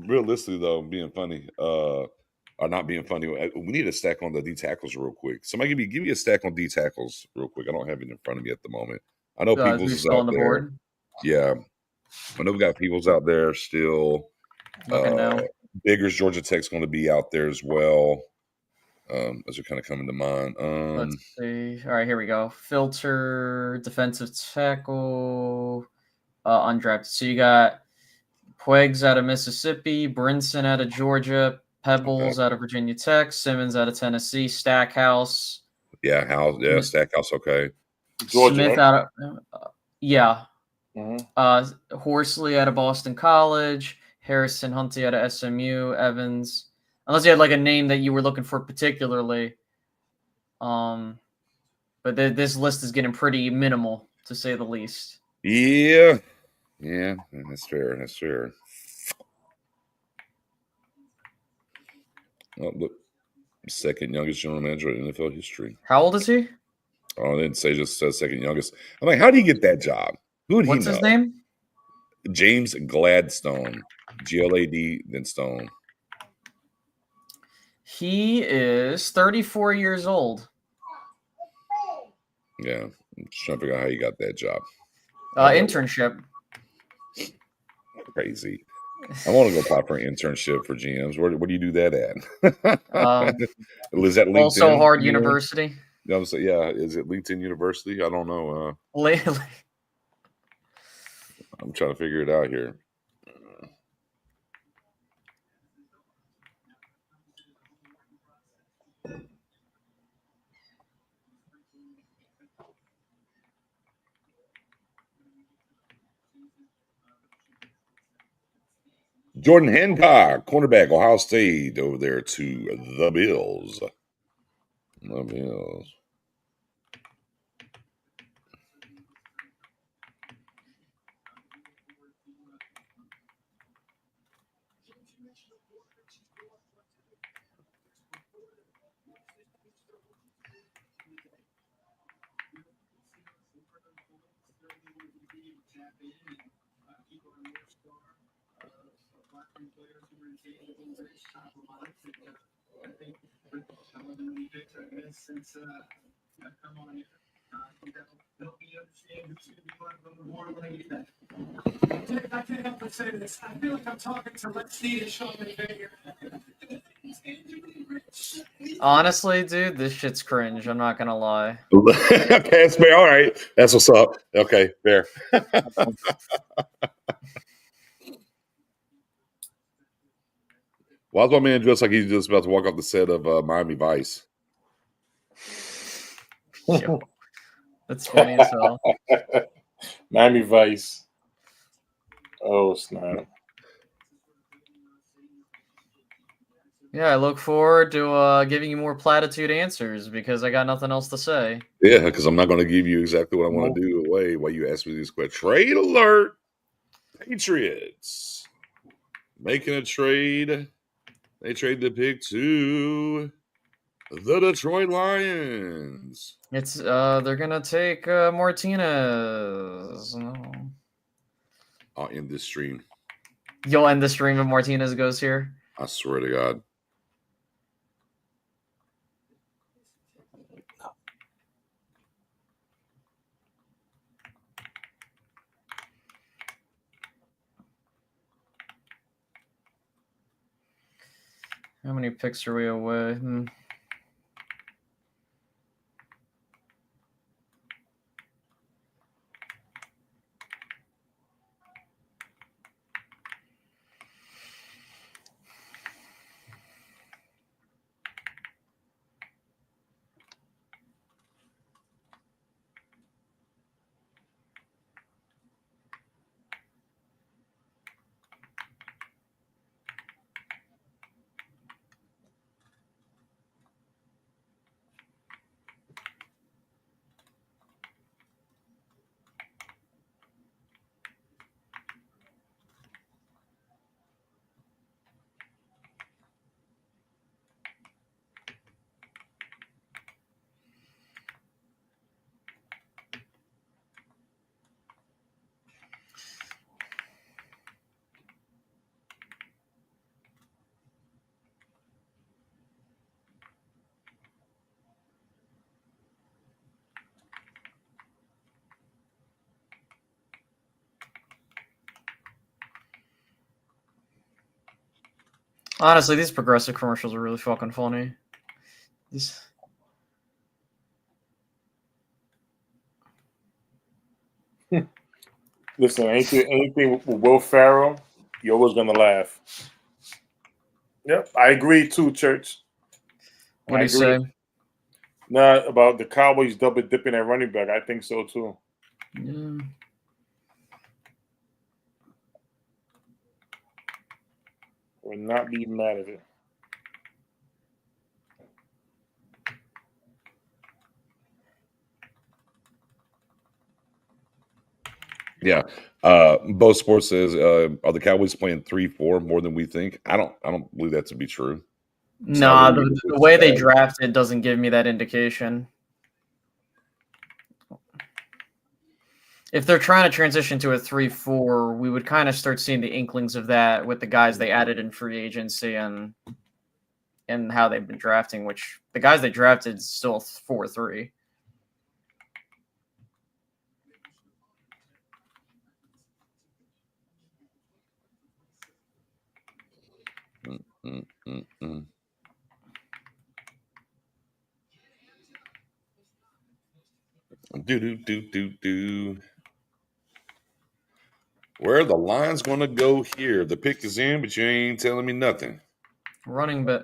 Realistically, though, being funny, or not being funny, we need a stack on the D tackles real quick. Somebody give me a stack on D tackles real quick. I don't have it in front of me at the moment. I know Peoples is still out on the there. board. Yeah, I know we got Peoples out there still. Looking now. Biggers Georgia Tech's going to be out there as well. Those are kind of coming to mind. Let's see. All right, here we go. Filter, defensive tackle, undrafted. So you got Puegs out of Mississippi, Brinson out of Georgia, Pebbles out of Virginia Tech, Simmons out of Tennessee, Stackhouse. Yeah, Stackhouse. Okay. Georgia, Smith right? out of yeah. Mm-hmm. Horsley out of Boston College, Harrison Huntley out of SMU, Evans. Unless you had like a name that you were looking for particularly. But this list is getting pretty minimal, to say the least. Yeah, that's fair. That's fair. Oh, look, second youngest general manager in NFL history. How old is he? Oh, I didn't say just second youngest. I'm like, how do you get that job? Who would he know? What's his name? James Gladstone. GLAD, then Stone. He is 34 years old. Yeah, I'm just trying to figure out how you got that job. Internship. Crazy. I want to go apply for an internship for GMs. Where do you do that at? Is that LinkedIn? Also Hard University. Yeah, is it LinkedIn University? I don't know. I'm trying to figure it out here. Jordan Hancock, cornerback, Ohio State, over there to the Bills. The Bills. I can't help but say this. I feel like I'm talking to Lexi and Sean McVay. Honestly, dude, this shit's cringe. I'm not gonna lie. Okay, that's fair. All right, that's what's up. Okay, fair. Why's my man dressed like he's just about to walk off the set of Miami Vice? Yo, that's funny as hell. Miami Vice. Oh snap! Yeah, I look forward to giving you more platitude answers because I got nothing else to say. Yeah, because I'm not going to give you exactly what I want to do away while you ask me these questions. Trade alert! Patriots making a trade. They trade the pick to the Detroit Lions. It's they're gonna take Martinez. No. I'll end this stream. You'll end the stream if Martinez goes here. I swear to God. How many picks are we away? Honestly, these progressive commercials are really fucking funny. Listen, anything with Will Ferrell, you're always gonna laugh. Yep, I agree too, Church. What do you say? Nah, about the Cowboys double dipping at running back. I think so too. Yeah. Would not be mad at it. Yeah. Bo Sports says, are the Cowboys playing 3-4 more than we think? I don't believe that to be true. Nah, the way they drafted doesn't give me that indication. If they're trying to transition to a 3-4, we would kind of start seeing the inklings of that with the guys they added in free agency and how they've been drafting, which the guys they drafted is still 4-3. Do. Where the line's going to go here? The pick is in, but you ain't telling me nothing. Running bet.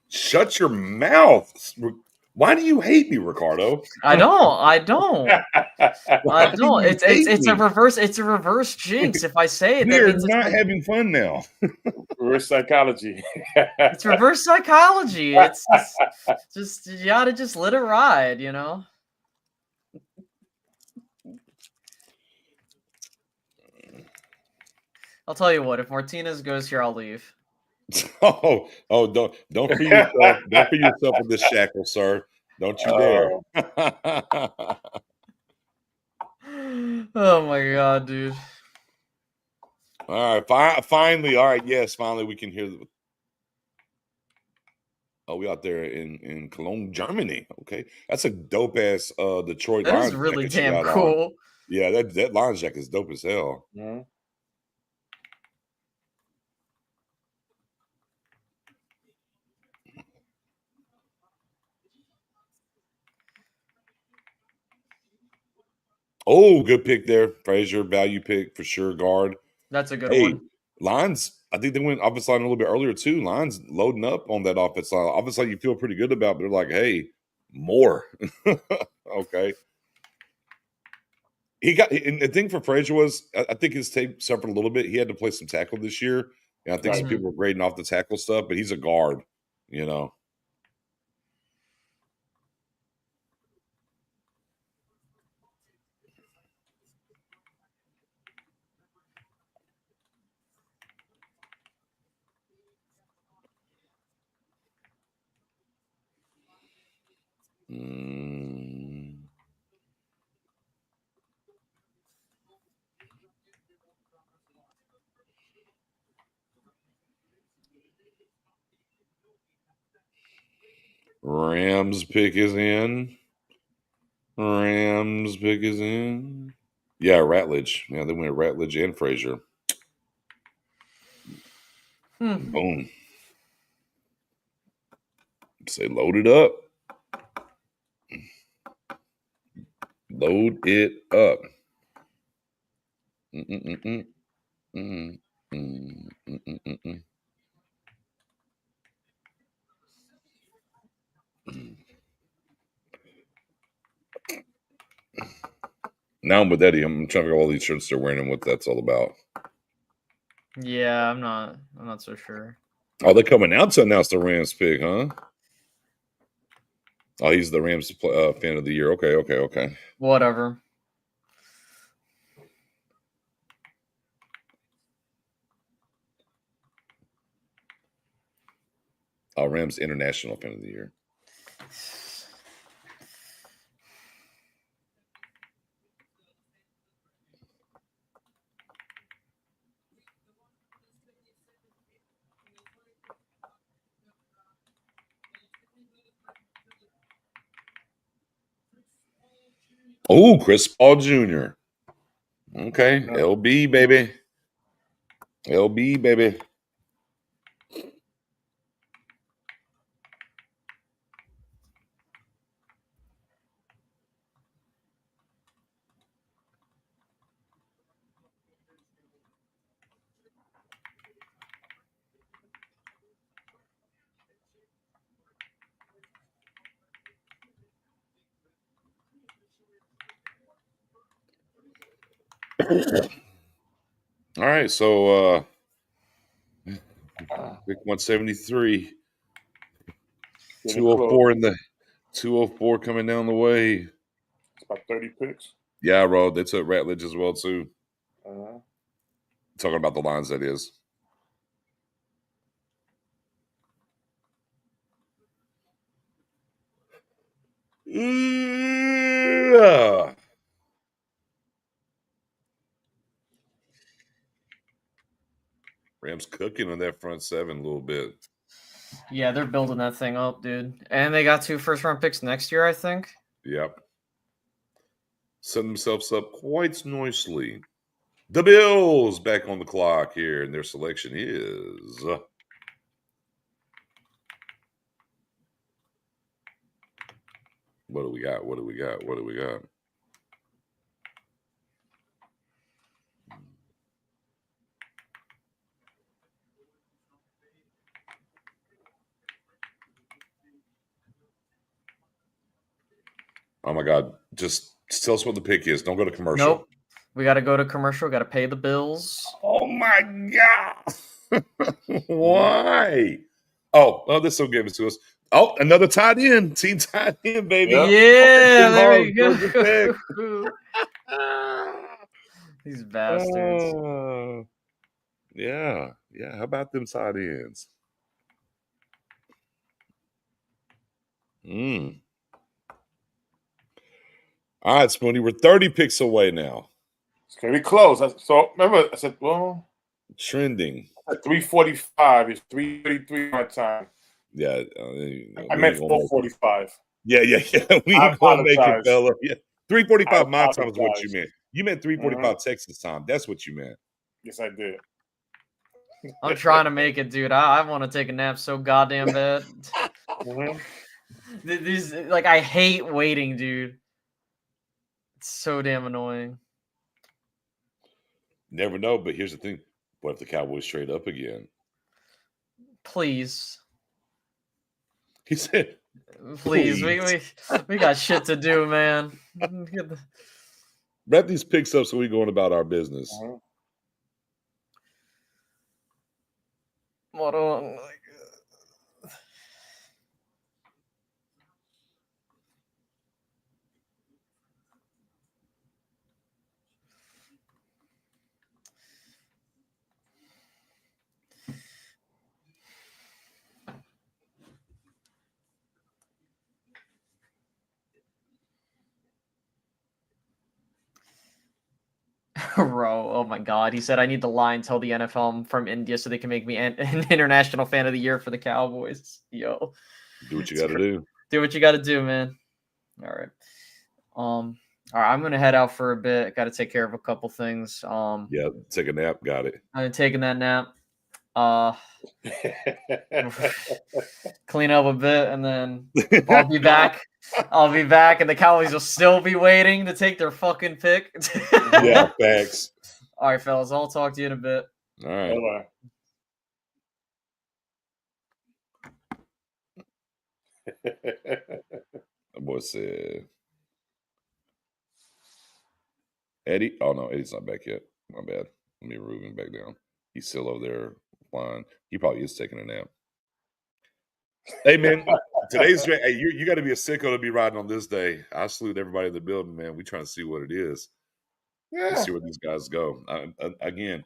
Shut your mouth. Why do you hate me, Ricardo? I don't. I don't. Why I do don't. you It's hate it's a me? reverse. It's a reverse jinx. If I say it, We that are means not having fun now. Reverse psychology. it's reverse psychology. It's just you gotta just let it ride, you know. I'll tell you what. If Martinez goes here, I'll leave. Oh, don't free yourself. Don't free yourself with this shackle, sir. Don't you dare. Oh my god, dude. All right, finally. All right, yes, finally we can hear. Oh, we out there in Cologne, Germany. Okay, that's a dope ass Detroit That is Lions really jacket she damn got on. cool. Yeah, that Lions jacket is dope as hell. Mm-hmm. Oh, good pick there, Frazier. Value pick for sure. Guard. That's a good Hey, one. Lions. I think they went offense line a little bit earlier too. Lions loading up on that offense line. Offense line you feel pretty good about, but they're like, hey, more. Okay. He got, and the thing for Frazier was, I think his tape suffered a little bit. He had to play some tackle this year, and I think some Right. people were grading off the tackle stuff. But he's a guard, you know. Mm. Rams pick is in. Rams pick is in. Yeah, Ratledge. Yeah, they went Ratledge and Frazier. Boom. Say load it up. Load it up. Mm-mm-mm-mm. Mm-mm-mm-mm-mm. Now I'm with Eddie. I'm trying to figure out all these shirts they're wearing and what that's all about. Yeah, I'm not so sure. Oh, they're coming out to announce the Rams pick, huh? Oh, he's the Rams fan of the year. Okay. Whatever. Oh, Rams international fan of the year. Oh, Chris Paul Jr. Okay, LB baby. LB baby. All right, so pick 173. 204 in the 204 coming down the way. It's about 30 picks. Yeah, bro. They took Ratledge as well too. Uh-huh. Talking about the lines, that is. Yeah. Rams cooking on that front seven a little bit. Yeah, they're building that thing up, dude. And they got 2 first-round picks next year, I think. Yep. Setting themselves up quite nicely. The Bills back on the clock here, and their selection is What do we got? What do we got? What do we got? Oh my God! Just tell us what the pick is. Don't go to commercial. Nope. We got to go to commercial. Got to pay the bills. Oh my God! Why? Oh, this will give it to us. Oh, another tied in. Team tied in, baby. Yeah. Yeah, there Oh, we go. Georgia Tech. These bastards. Yeah. How about them tight ends? All right, Spoonie, we're 30 picks away now. It's gonna be close. So remember, I said, well, Trending. at 3:45. It's 3:33 my time. Yeah. I meant 4:45. Yeah. We I ain't gonna make it, apologize. fella. Yeah. 3:45 my time is what apologize. you meant. You meant 3:45 Texas time. That's what you meant. Yes, I did. I'm trying to make it, dude. I want to take a nap so goddamn bad. These like I hate waiting, dude. It's so damn annoying. Never know, but here's the thing. What if the Cowboys trade up again? Please. He said, Please. Please. We got shit to do, man. Wrap these picks up so we going about our business. What on? Bro, oh my God. He said, I need to lie and tell the NFL I'm from India so they can make me an international fan of the year for the Cowboys. Yo. Do what you got to do. Do what you got to do, man. All right. All right, I'm going to head out for a bit. Got to take care of a couple things. Yeah, take a nap. Got it. I'm taking that nap. Clean up a bit, and then I'll be back. I'll be back, and the Cowboys will still be waiting to take their fucking pick. Yeah, facts. All right, fellas. I'll talk to you in a bit. All right. That boy said, Eddie. Oh no, Eddie's not back yet. My bad. Let me move him back down. He's still over there flying. He probably is taking a nap. Hey man, today's hey, you got to be a sicko to be riding on this day. I salute everybody in the building, man. We trying to see what it is. Yeah. Let's see where these guys go. Again,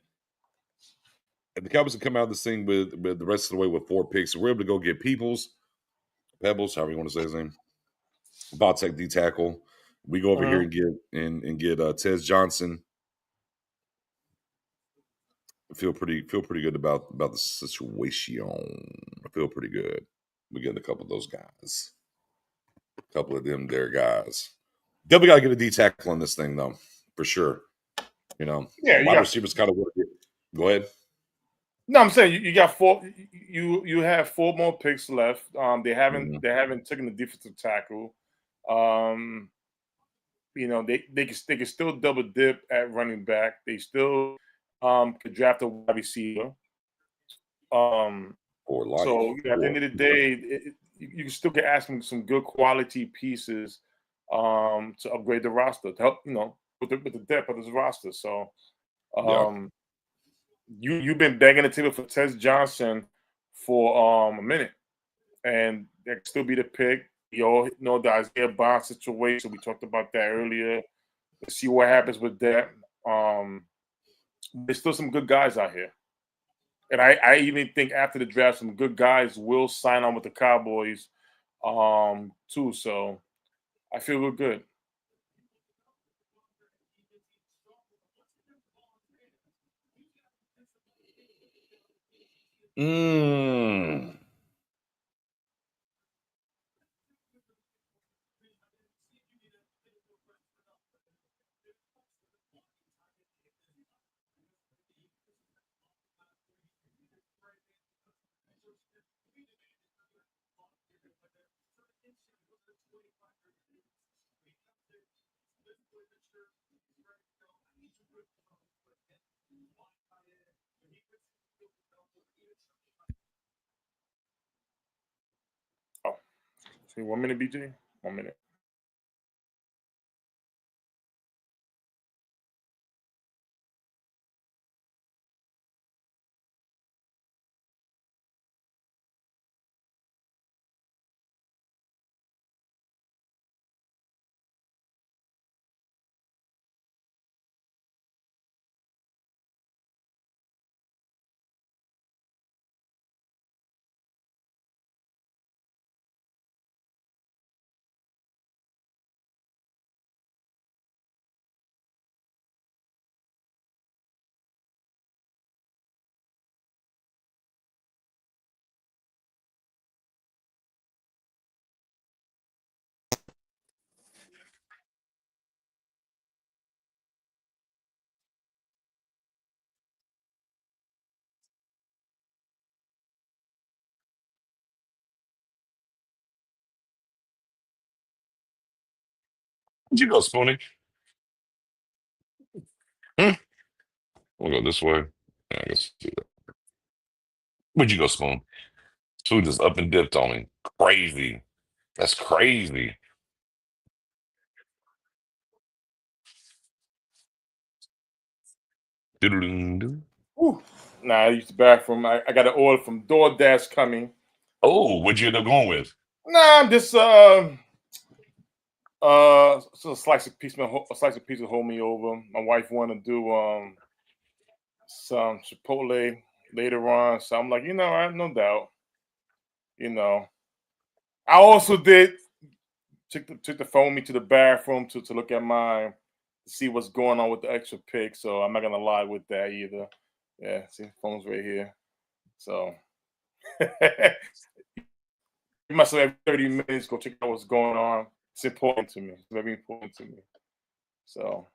if the Cowboys can come out of this thing with the rest of the way with 4 picks, we're able to go get Pebbles, however you want to say his name. Baltech D tackle. We go over here and get Tez Johnson. I feel pretty good about the situation. I feel pretty good. We get a couple of those guys. A couple of them there guys. Definitely got to get a D tackle on this thing though, for sure. You know, wide receivers kind of work it. Go ahead. No, I'm saying you got 4. You have 4 more picks left. They haven't taken the defensive tackle. You know, they can still double dip at running back. They still could draft a wide receiver. So at the end of the day, you can still get asking some good quality pieces to upgrade the roster to help, you know, with the depth of this roster. So you've been banging the table for Tez Johnson for a minute, and that could still be the pick. You all know the Isaiah Bond situation. We talked about that earlier. Let's see what happens with that. There's still some good guys out here. And I even think after the draft, some good guys will sign on with the Cowboys too. So I feel real good. Oh, see, 1 minute, BJ. 1 minute. Where'd you go, Spoonie? Hmm? We'll go this way. Yeah, I guess. Where'd you go, Spoon? Spoon just up and dipped on me. Crazy. That's crazy. Doo-doo-doo-doo. Whew. Nah, I used the bathroom. I got an order from DoorDash coming. Oh, what'd you end up going with? Nah, I'm just so a slice of pizza hold me over. My wife wanted to do some Chipotle later on, so I'm like, I have no doubt. I also did took the phone me to the bathroom to look at mine to see what's going on with the extra pick. So I'm not gonna lie with that either. Yeah, see, phone's right here. So you must have every 30 minutes go check out what's going on. It's important to me. It's very important to me. So,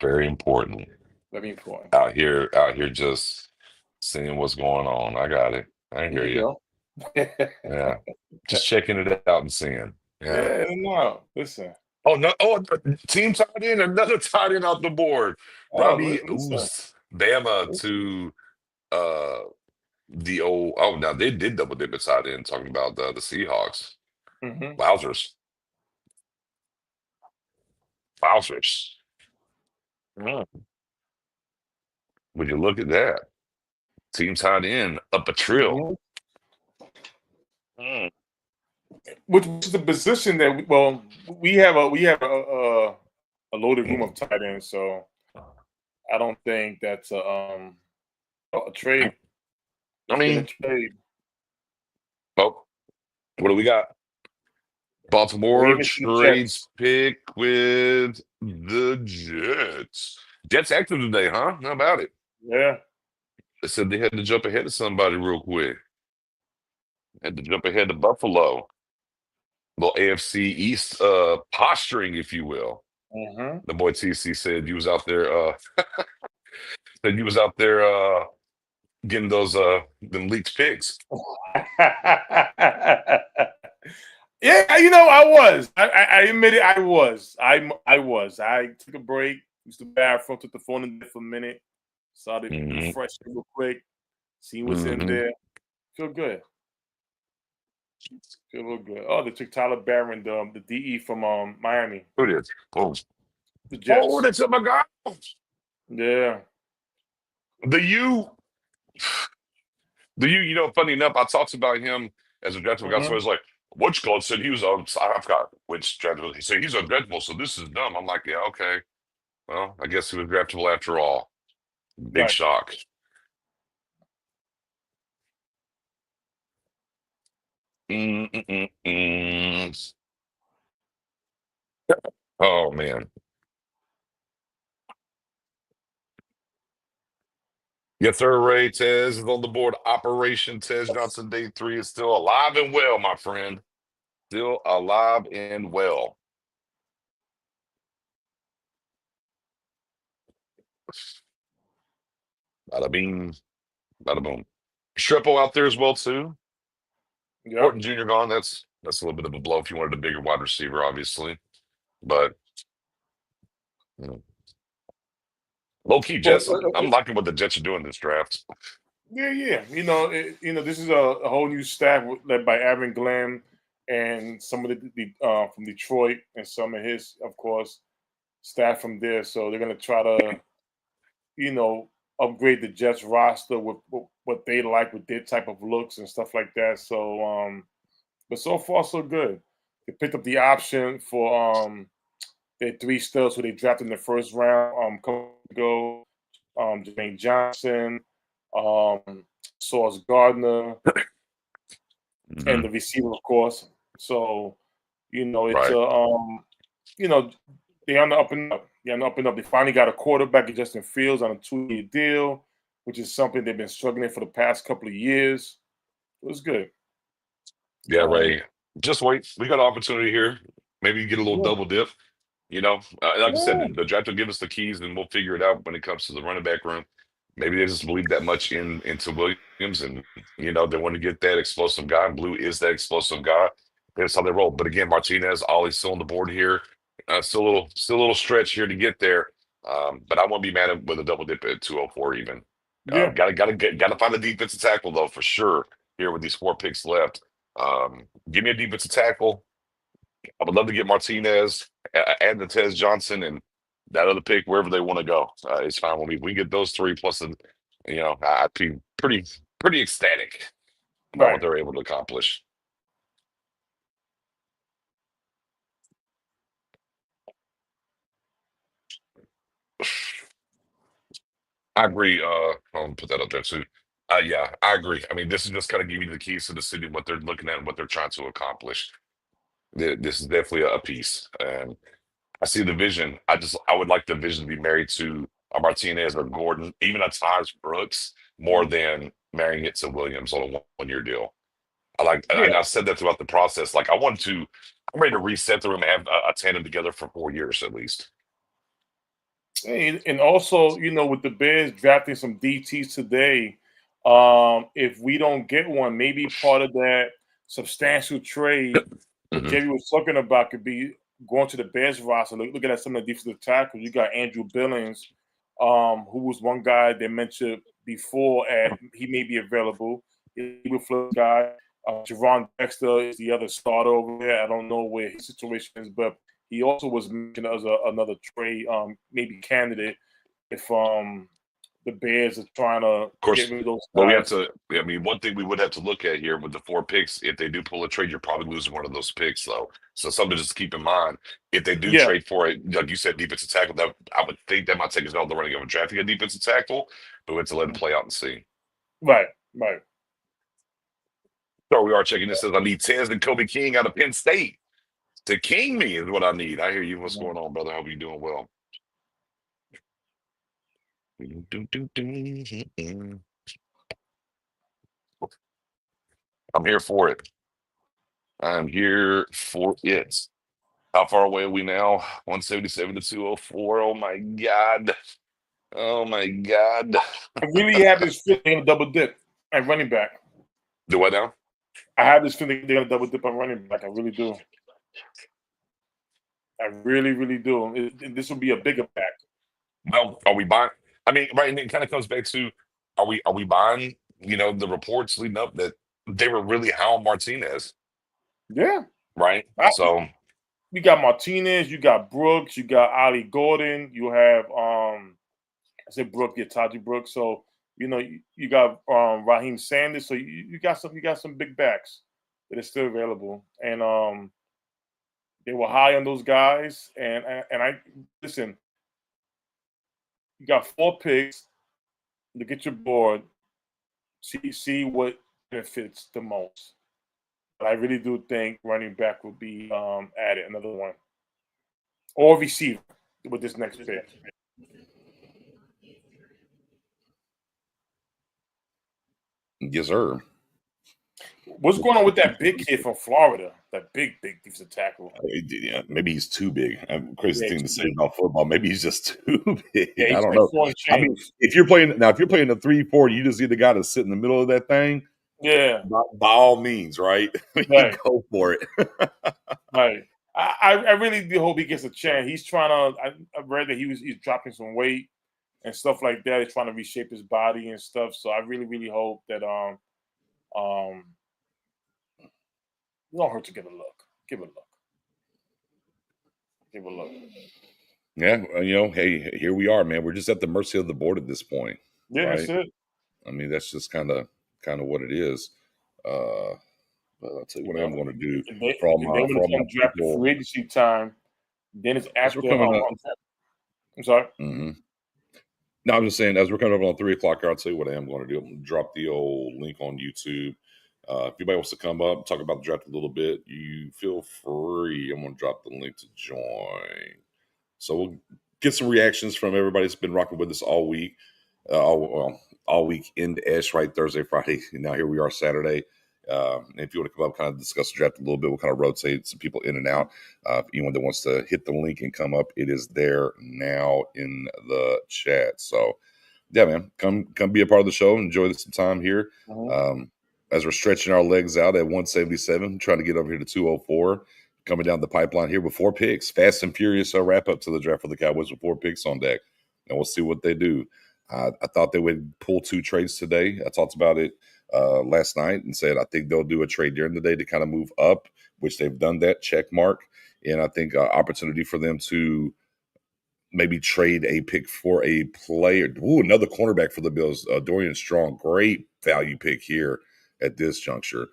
Very important. very important. Out here, just seeing what's going on. I got it. I hear There you you. go. Yeah. Just checking it out and seeing. Yeah. Yeah, no, listen. Oh no! Oh, team tied in, another tied in off the board. Oh, Robbie listen. Oos, Bama Listen. to the old. Oh, now they did double dip inside in talking about the Seahawks. Mm-hmm. Wowzers! Wowzers! Mm. Would you look at that? Team tied in up a trill. Mm-hmm. Mm. Which is the position that we have a loaded room of tight ends, so I don't think that's a trade. I Let's get a mean, trade. oh, what do we got? Baltimore Ravens and the Jets. trades pick with the Jets. Jets active today, huh? How about it? Yeah. They said they had to jump ahead of somebody real quick. Had to jump ahead to Buffalo. Little AFC East posturing, if you will. Mm-hmm. The boy TC said you was out there said you was out there getting those them leaked picks. Yeah, I was. I admit it. I was. I was. I took a break. Used the bathroom. Took the phone in there for a minute. Started Mm-hmm. refreshing real quick. See what's in Mm-hmm. there. Feel good. Feel real good. Oh, they took Tyler Barron, the DE from Miami. Who it is? Oh, The Jets. that's my guy. Yeah. The U. Funny enough, I talked about him as a draftable guy. So I Mm-hmm. was like, which God said he was on, I forgot which draftable. He said he's undraftable, so this is dumb. I'm like, yeah, okay. Well, I guess he was draftable after all. Big Right. shock. Mm-mm-mm-mm. Oh, man. Your third Ray Tez is on the board. Operation Tez Johnson Day 3 is still alive and well, my friend. Still alive and well. Bada bing, bada boom. Strepo out there as well, too. Yep. Horton Jr. gone. That's a little bit of a blow if you wanted a bigger wide receiver, obviously. But low key Jets. I'm liking what the Jets are doing this draft. Yeah. This is a whole new staff led by Aaron Glenn and some of the from Detroit and some of his, of course, staff from there. So they're gonna try to, upgrade the Jets roster with what they like with their type of looks and stuff like that. So, but so far so good. They picked up the option for their 3 studs who they drafted in the first round a couple ago. Jermaine Johnson, Sauce Gardner, and the receiver, of course. So, it's they're on the up and up. They're on the up and up. They finally got a quarterback in Justin Fields on a 2-year deal, which is something they've been struggling for the past couple of years. It was good. Yeah, Ray. Just wait. We got an opportunity here. Maybe you get a little double dip. Like I said, the draft will give us the keys, and we'll figure it out when it comes to the running back room. Maybe they just believe that much into Williams, and they want to get that explosive guy. And Blue is that explosive guy. That's how they roll. But again, Martinez, Ollie's still on the board here. Still a little stretch here to get there. But I won't be mad with a double dip at 204 even. Gotta find a defensive tackle though for sure here with these 4 picks left. Give me a defensive tackle. I would love to get Martinez, add the Tez Johnson, and that other pick wherever they want to go. It's fine with me. We get those 3 plus, I'd be pretty ecstatic about what they're able to accomplish. I agree. I'll put that up there too. Yeah, I agree. I mean, this is just kind of giving you the keys to the city, what they're looking at, and what they're trying to accomplish. This is definitely a piece. And I see the vision. I would like the vision to be married to a Martinez or Gordon, even at times Brooks, more than marrying it to Williams on a 1-year deal. And I said that throughout the process. I'm ready to reset the room and have a tandem together for 4 years at least. And also, with the Bears drafting some DTs today, if we don't get one, maybe part of that substantial trade that Jerry was talking about could be going to the Bears roster. Looking at some of the defensive tackles, you got Andrew Billings, who was one guy they mentioned before, and he may be available. He was a guy. Javon Dexter is the other starter over there. I don't know where his situation is, but he also was mentioned as another trade, maybe candidate if the Bears are trying to get rid of those guys. Well, we have to. I mean, one thing we would have to look at here with the 4 picks, if they do pull a trade, you're probably losing one of those picks, though. So something to just keep in mind. If they do trade for it, like you said, defensive tackle, that I would think that might take us out the running of drafting a defensive tackle, but we have to let it play out and see. Right. So we are checking this. Says I need Tez and Kobe King out of Penn State. To king me is what I need. I hear you. What's going on, brother? Hope you're doing well. I'm here for it. I'm here for it. How far away are we now? 177 to 204. Oh my God. I really have this feeling they're gonna double dip at running back. Do what now? I have this feeling they're gonna double dip on running back. I really do. I really, really do. This will be a bigger back. Well, are we buying? I mean, right, and it kind of comes back to are we buying, the reports leading up that they were really Hal Martinez. Yeah. Right. So you got Martinez, you got Brooks, you got Ali Gordon, you have I said Brooks, Taji Brooks. So you got Raheem Sanders. So you got some big backs that are still available. And they were high on those guys. And I listen, you got 4 picks. Look at your board. See what benefits the most. But I really do think running back will be added, another one. Or receiver with this next pick. Yes, sir. What's going on with that big kid from Florida? That big defensive tackle. Yeah, maybe he's too big. Crazy thing to say about football. Maybe he's just too big. I don't know. I mean, if you're playing the 3-4, you just see the guy that's sitting in the middle of that thing. Yeah, by all means, right? right, Go for it. right. I really do hope he gets a chance. He's trying to. I read that he's dropping some weight and stuff like that. He's trying to reshape his body and stuff. So I really hope that it don't hurt to get a look. Give it a look. Give it a look. Yeah, hey, here we are, man. We're just at the mercy of the board at this point, Yeah, right? that's it. I mean, that's just kind of what it is. But I'll tell you what I'm going to do for all And my then when it comes draft to people. free agency time, then it's As we're after. coming up, I'm sorry. No, I'm just saying, as we're coming up on 3 o'clock here, I'll tell you what I am going to do. I'm going to drop the old link on YouTube. If anybody wants to come up, talk about the draft a little bit, you feel free. I'm going to drop the link to join. So we'll get some reactions from everybody that's been rocking with us all week. All week end-ish, right? Thursday, Friday. And now here we are Saturday. And if you want to come up, kind of discuss the draft a little bit, we'll kind of rotate some people in and out. Anyone that wants to hit the link and come up, it is there now in the chat. So, yeah, man, come be a part of the show. Enjoy some time here. As we're stretching our legs out at 177, trying to get over here to 204, coming down the pipeline here with 4 picks. Fast and furious wrap up to the draft for the Cowboys with 4 picks on deck. And we'll see what they do. I thought they would pull 2 trades today. I talked about it last night and said I think they'll do a trade during the day to kind of move up, which they've done that, check mark. And I think opportunity for them to maybe trade a pick for a player. Ooh, another cornerback for the Bills, Dorian Strong. Great value pick here at this juncture.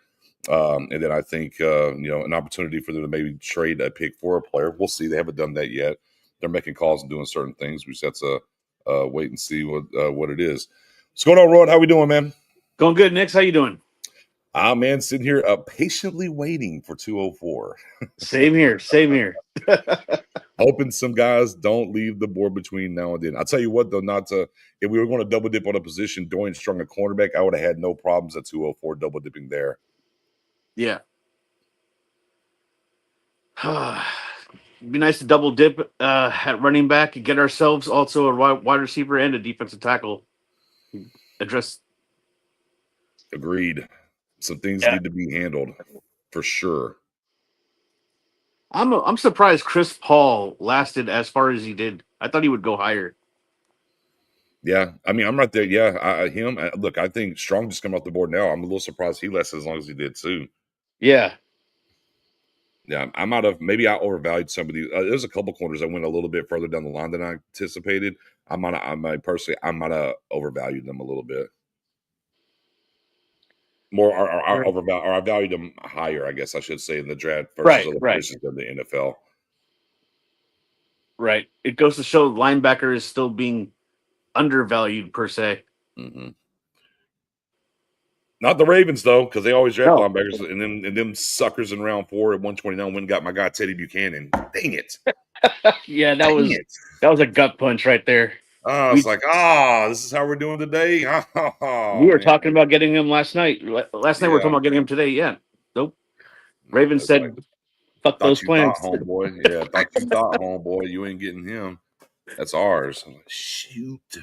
And then I think, an opportunity for them to maybe trade a pick for a player. We'll see. They haven't done that yet. They're making calls and doing certain things. We just have to wait and see what it is. What's going on, Rod? How we doing, man? Going good, Nix. How you doing? Man, sitting here patiently waiting for 204. Same here. Same here. Hoping some guys don't leave the board between now and then. I'll tell you what, though, if we were going to double dip on a position, Dorian Strong, a cornerback, I would have had no problems at 204 double dipping there. Yeah. It'd be nice to double dip at running back and get ourselves also a wide receiver and a defensive tackle. Address. Agreed. Some things need to be handled for sure. I'm surprised Chris Paul lasted as far as he did. I thought he would go higher. Yeah, I mean, I'm right there. Yeah, look, I think Strong just come off the board now. I'm a little surprised he lasted as long as he did too. Yeah. Yeah, I overvalued some of these. There's a couple corners that went a little bit further down the line than I anticipated. I might have overvalued them a little bit. More, or I valued them higher, I guess I should say, in the draft versus other positions in the NFL. Right. It goes to show linebacker is still being undervalued per se. Mm-hmm. Not the Ravens though, because they always draft linebackers, and them suckers in round 4 at 129 went and got my guy Teddy Buchanan. Dang it! Yeah, that was a gut punch right there. It's like, this is how we're doing today. We were talking about getting him last night. Last night we were talking about getting him today. Yeah, nope. Ravens said, like, "Fuck those plans." Homeboy. Yeah, thought you thought, homeboy, you ain't getting him. That's ours. I'm like, shoot.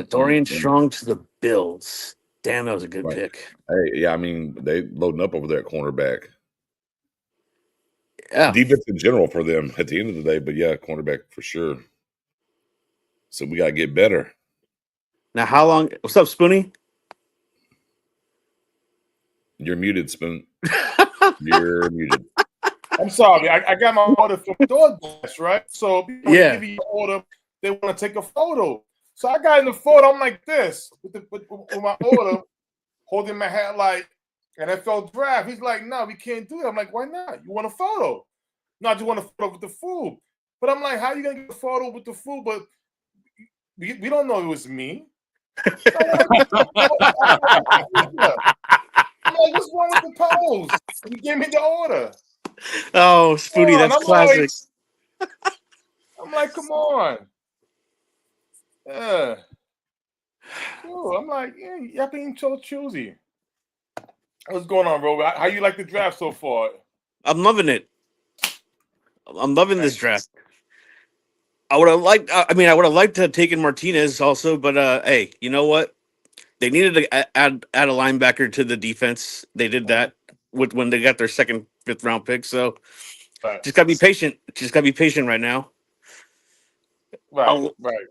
Dorian Strong to the Bills. Damn, that was a good pick. Hey, yeah, I mean, they loading up over there at cornerback. Yeah. Defense in general for them at the end of the day, but yeah, cornerback for sure. So we got to get better. Now, how long? What's up, Spoonie? You're muted, Spoon. You're muted. I'm sorry. I got my order from DoorDash, right? So people give you your order, they want to take a photo. So I got in the photo. I'm like this with my order, holding my hat like NFL draft. He's like, "No, we can't do that." I'm like, "Why not? You want a photo?" "No, I just want a photo with the food." But I'm like, "How you gonna get a photo with the food?" But we don't know it was me. I'm like, "What's wrong with the pose?" He gave me the order. Oh, Spoonie, that's classic. I'm like, come on. Yeah. Cool. I'm like, yeah, y'all being so choosy. What's going on, bro? How you like the draft so far? I'm loving it. I'm loving this draft. I would have liked. I mean, I would have liked to have taken Martinez also, but hey, you know what? They needed to add a linebacker to the defense. They did that with when they got their second, fifth round pick. So Right, just gotta be patient. Just gotta be patient right now. right, right.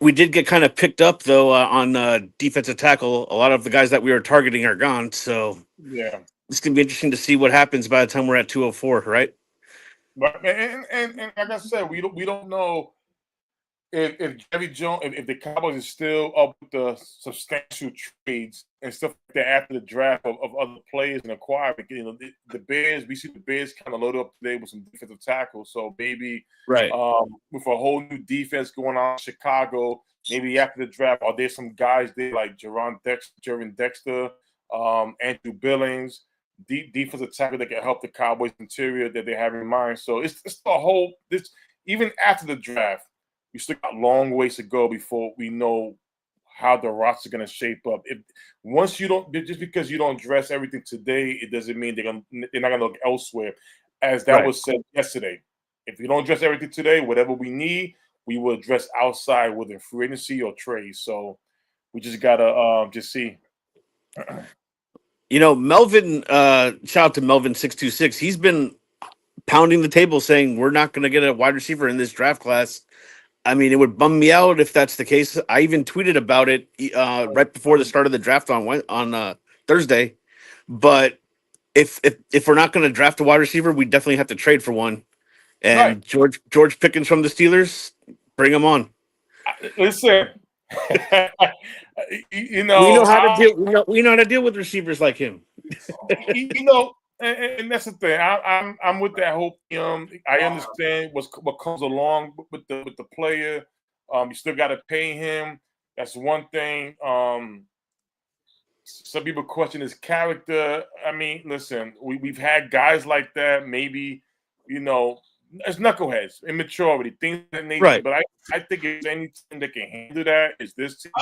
We did get kind of picked up though on defensive tackle. A lot of the guys that we were targeting are gone. So Yeah. it's gonna be interesting to see what happens by the time we're at 204, right? But and like I said, we don't know if Jerry Jones, if the Cowboys is still up with the substantial trades and stuff like that after the draft of other players and acquiring. You know, the Bears, we see the Bears kind of loaded up today with some defensive tackles. So maybe Right. with a whole new defense going on in Chicago, maybe after the draft, are there some guys there like Jaron Dexter, Andrew Billings, defensive tackle that can help the Cowboys interior that they have in mind. So it's the whole this even after the draft. We still got a long ways to go before we know how the roster is going to shape up. If once you don't, just because you don't dress everything today, it doesn't mean they're not going to look elsewhere. As that was said yesterday, if you don't dress everything today, whatever we need, we will address outside, whether free agency or trade. So we just gotta just see. You know, Melvin. Shout out to Melvin 626. He's been pounding the table saying we're not going to get a wide receiver in this draft class. I mean, it would bum me out if that's the case. I even tweeted about it right before the start of the draft on Thursday. But if we're not going to draft a wide receiver, we definitely have to trade for one. And George Pickens from the Steelers, bring him on. Listen, we know how to deal. We know how to deal with receivers like him. And that's the thing. I'm with that whole. I understand what comes along with the player. You still got to pay him. That's one thing. Some people question his character. I mean, listen, we've had guys like that. Maybe as knuckleheads, immaturity, things of that nature. Right. But I think if any team that can handle that is this team.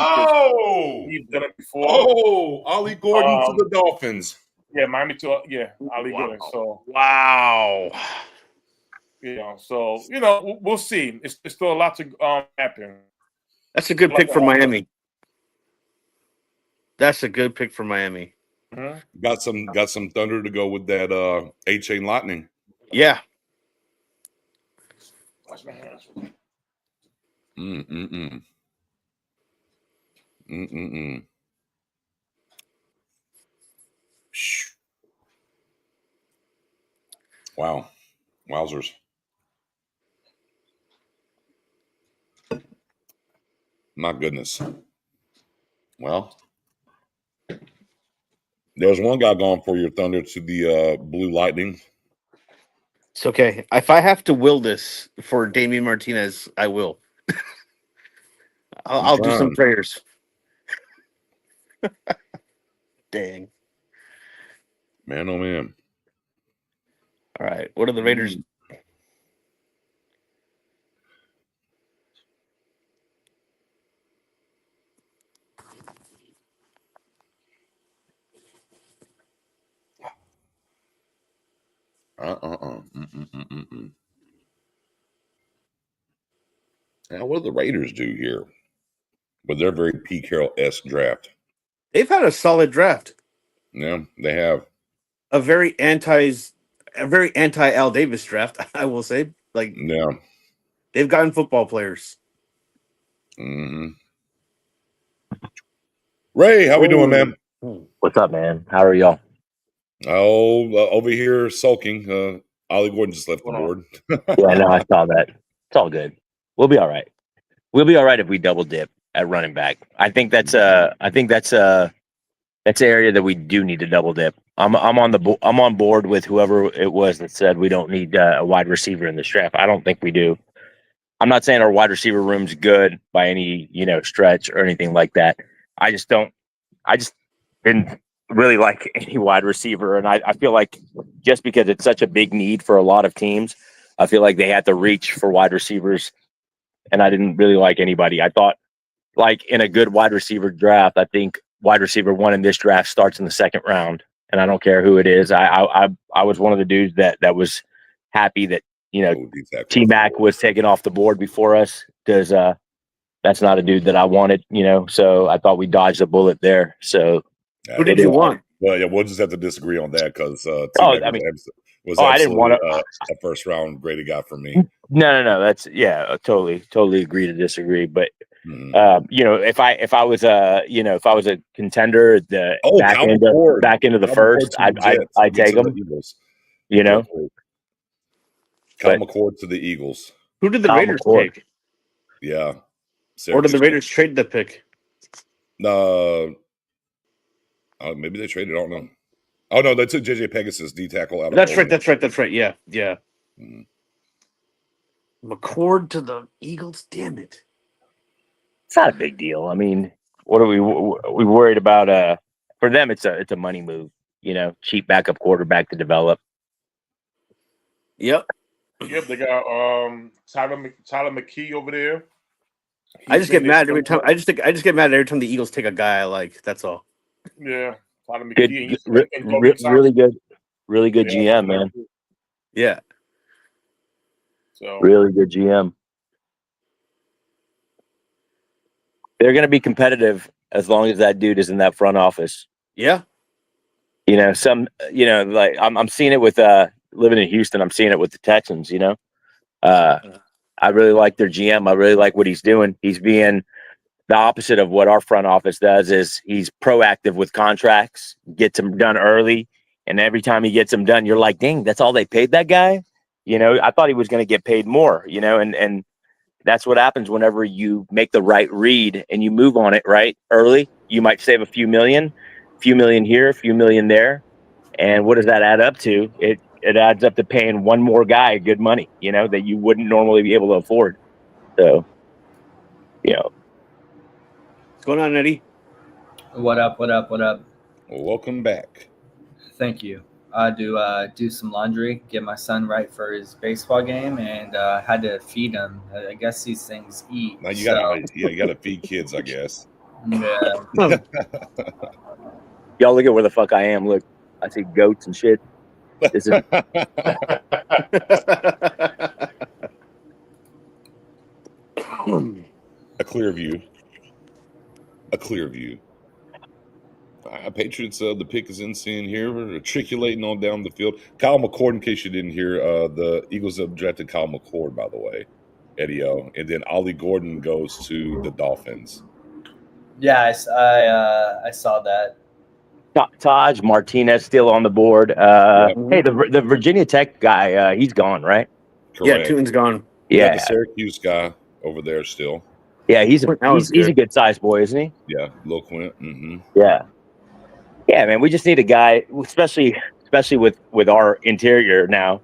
He's done it before. Oh, Ollie Gordon to the Dolphins. Yeah, Miami to Ali Gordon. So wow. So we'll see. It's still a lot to happen. That's a good pick for Miami. That's a good pick for Miami. Mm-hmm. Got some thunder to go with that A-Chain Lightning. Yeah. Wash my hands. Wow. Wowzers. My goodness. Well, there's one guy going for your thunder to the Blue Lightning. It's okay. If I have to will this for Damian Martinez, I will. I'll do some prayers. Dang. Man, oh man. All right. What are the Raiders? Now, what do the Raiders do here with their very Pete Carroll-esque draft? They've had a solid draft. Yeah, they have. A very anti Al Davis draft, I will say. Like, yeah, they've gotten football players. Mm-hmm. Ray, how we doing, man? What's up, man? How are y'all? Oh, over here sulking. Ollie Gordon just left the board. Yeah, no, I saw that. It's all good. We'll be all right. We'll be all right if we double dip at running back. I think that's an area that we do need to double dip. I'm on board with whoever it was that said we don't need a wide receiver in this draft. I don't think we do. I'm not saying our wide receiver room's good by any stretch or anything like that. I just didn't really like any wide receiver, and I feel like just because it's such a big need for a lot of teams, I feel like they had to reach for wide receivers, and I didn't really like anybody. I thought, like, in a good wide receiver draft, I think wide receiver 1 in this draft starts in the second round, and I don't care who it is. I was one of the dudes that was happy that D-tackle. T Mac was taken off the board before us because that's not a dude that I wanted. So I thought we dodged a bullet there. So Who did you want? Well, yeah, we'll just have to disagree on that because I mean, was I didn't absolutely want a first round graded guy for me. No. That's totally agree to disagree. But if I was a contender, the back into the first, I'd take him. Kyle McCord to the Eagles. Who did the Raiders take? Yeah. Or did the Raiders trade the pick? Maybe they traded. I don't know. Oh no, they took JJ Pegasus, D tackle out of. That's right. Yeah. Mm. McCord to the Eagles. Damn it! It's not a big deal. I mean, what are we worried about? For them, it's a money move. Cheap backup quarterback to develop. Yep. Yep, they got Tyler McKee over there. I just get mad every time. I just get mad every time the Eagles take a guy I like. That's all. Yeah, Tyler McKee. Really good GM, man. Yeah. So really good GM. They're going to be competitive as long as that dude is in that front office. Yeah. I'm seeing it with living in Houston. I'm seeing it with the Texans. I really like their GM. I really like what he's doing. He's being the opposite of what our front office does. Is he's proactive with contracts, gets them done early, and every time he gets them done, you're like, dang, that's all they paid that guy. I thought he was going to get paid more. And that's what happens whenever you make the right read and you move on it right early. You might save a few million here, a few million there. And what does that add up to? It adds up to paying one more guy good money, that you wouldn't normally be able to afford. So, What's going on, Eddie? What up? Welcome back. Thank you. I do some laundry, get my son right for his baseball game, and had to feed him. I guess these things eat. Now you gotta feed kids, I guess. Yeah. Y'all look at where the fuck I am. Look, I see goats and shit. This is a clear view. Patriots, the pick is in seeing here. We're matriculating on down the field. Kyle McCord, in case you didn't hear, the Eagles have drafted Kyle McCord, by the way, Eddie-O. And then Ollie Gordon goes to the Dolphins. Yeah, I saw that. Taj Martinez still on the board. Hey, the Virginia Tech guy, he's gone, right? Correct. Yeah, Tootin's gone. Yeah, the Syracuse guy over there still. Yeah, he's a good size boy, isn't he? Yeah, Lil Quint. Mm-hmm. Yeah, man. We just need a guy, especially with our interior now.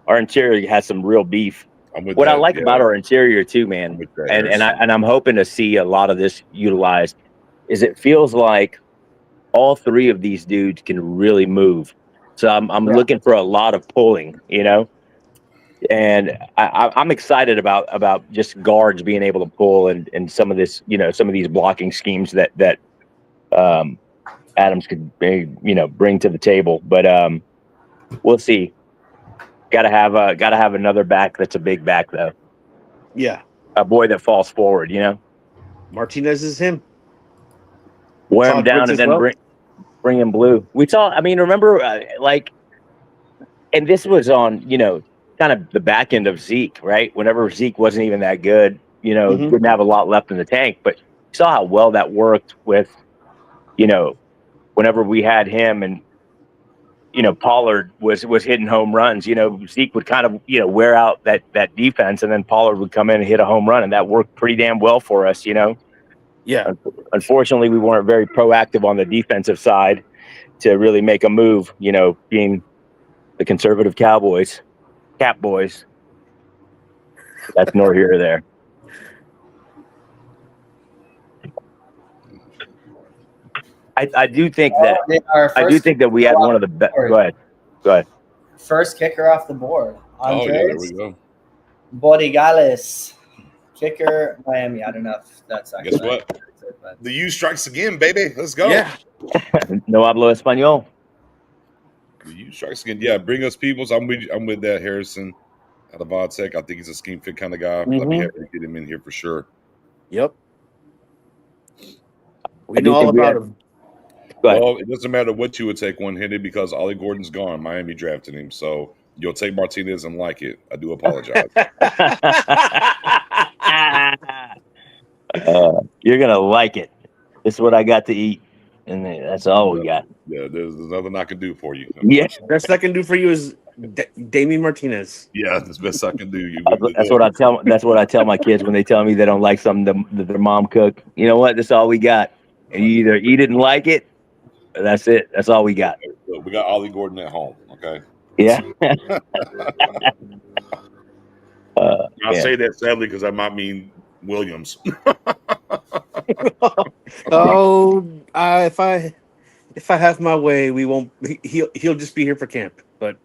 Our interior has some real beef. I like about our interior too, man, and I'm hoping to see a lot of this utilized. Is it feels like all three of these dudes can really move. So I'm looking for a lot of pulling, and I'm excited about just guards being able to pull and some of this, some of these blocking schemes that Adams could, bring to the table. But we'll see. Got to have another back that's a big back though. Yeah, a boy that falls forward. Martinez is him. Wear him down and then bring him blue. We saw. I mean, remember, and this was on kind of the back end of Zeke, right? Whenever Zeke wasn't even that good, didn't have a lot left in the tank, but you saw how well that worked with, whenever we had him and, Pollard was hitting home runs, Zeke would kind of, wear out that defense, and then Pollard would come in and hit a home run, and that worked pretty damn well for us, Yeah. Unfortunately, we weren't very proactive on the defensive side to really make a move, being the conservative Cowboys, Cap Boys. That's nor here or there. I do think that we had one of the best. Go ahead. First kicker off the board. Andres, there we go. Borregales, kicker, Miami. I don't know if that's actually. Guess what? The U strikes again, baby. Let's go. Yeah. No hablo español. The U strikes again. Yeah, bring us peoples. I'm with that, Harrison. out of Vodtech. I think he's a scheme fit kind of guy. I'd be Mhm. happy to get him in here for sure. Yep. We I do know all think we about have. him. Go ahead. Well, it doesn't matter what you would take one-handed because Ollie Gordon's gone. Miami drafted him. So you'll take Martinez and like it. I do apologize. You're gonna like it. This is what I got to eat, and that's all we got. Yeah, there's nothing I can do for you. Yeah. Unfortunately. Best I can do for you is Damien Martinez. Yeah, that's the best I can do. You. That's what I tell. That's what I tell my kids when they tell me they don't like something that their mom cooked. You know what? That's all we got. And you either eat it and like it, or that's it. That's all we got. Look, we got Ollie Gordon at home. Okay. Yeah. I Yeah. say that sadly because I might mean Williams. Oh, if I have my way, we won't. He'll just be here for camp. But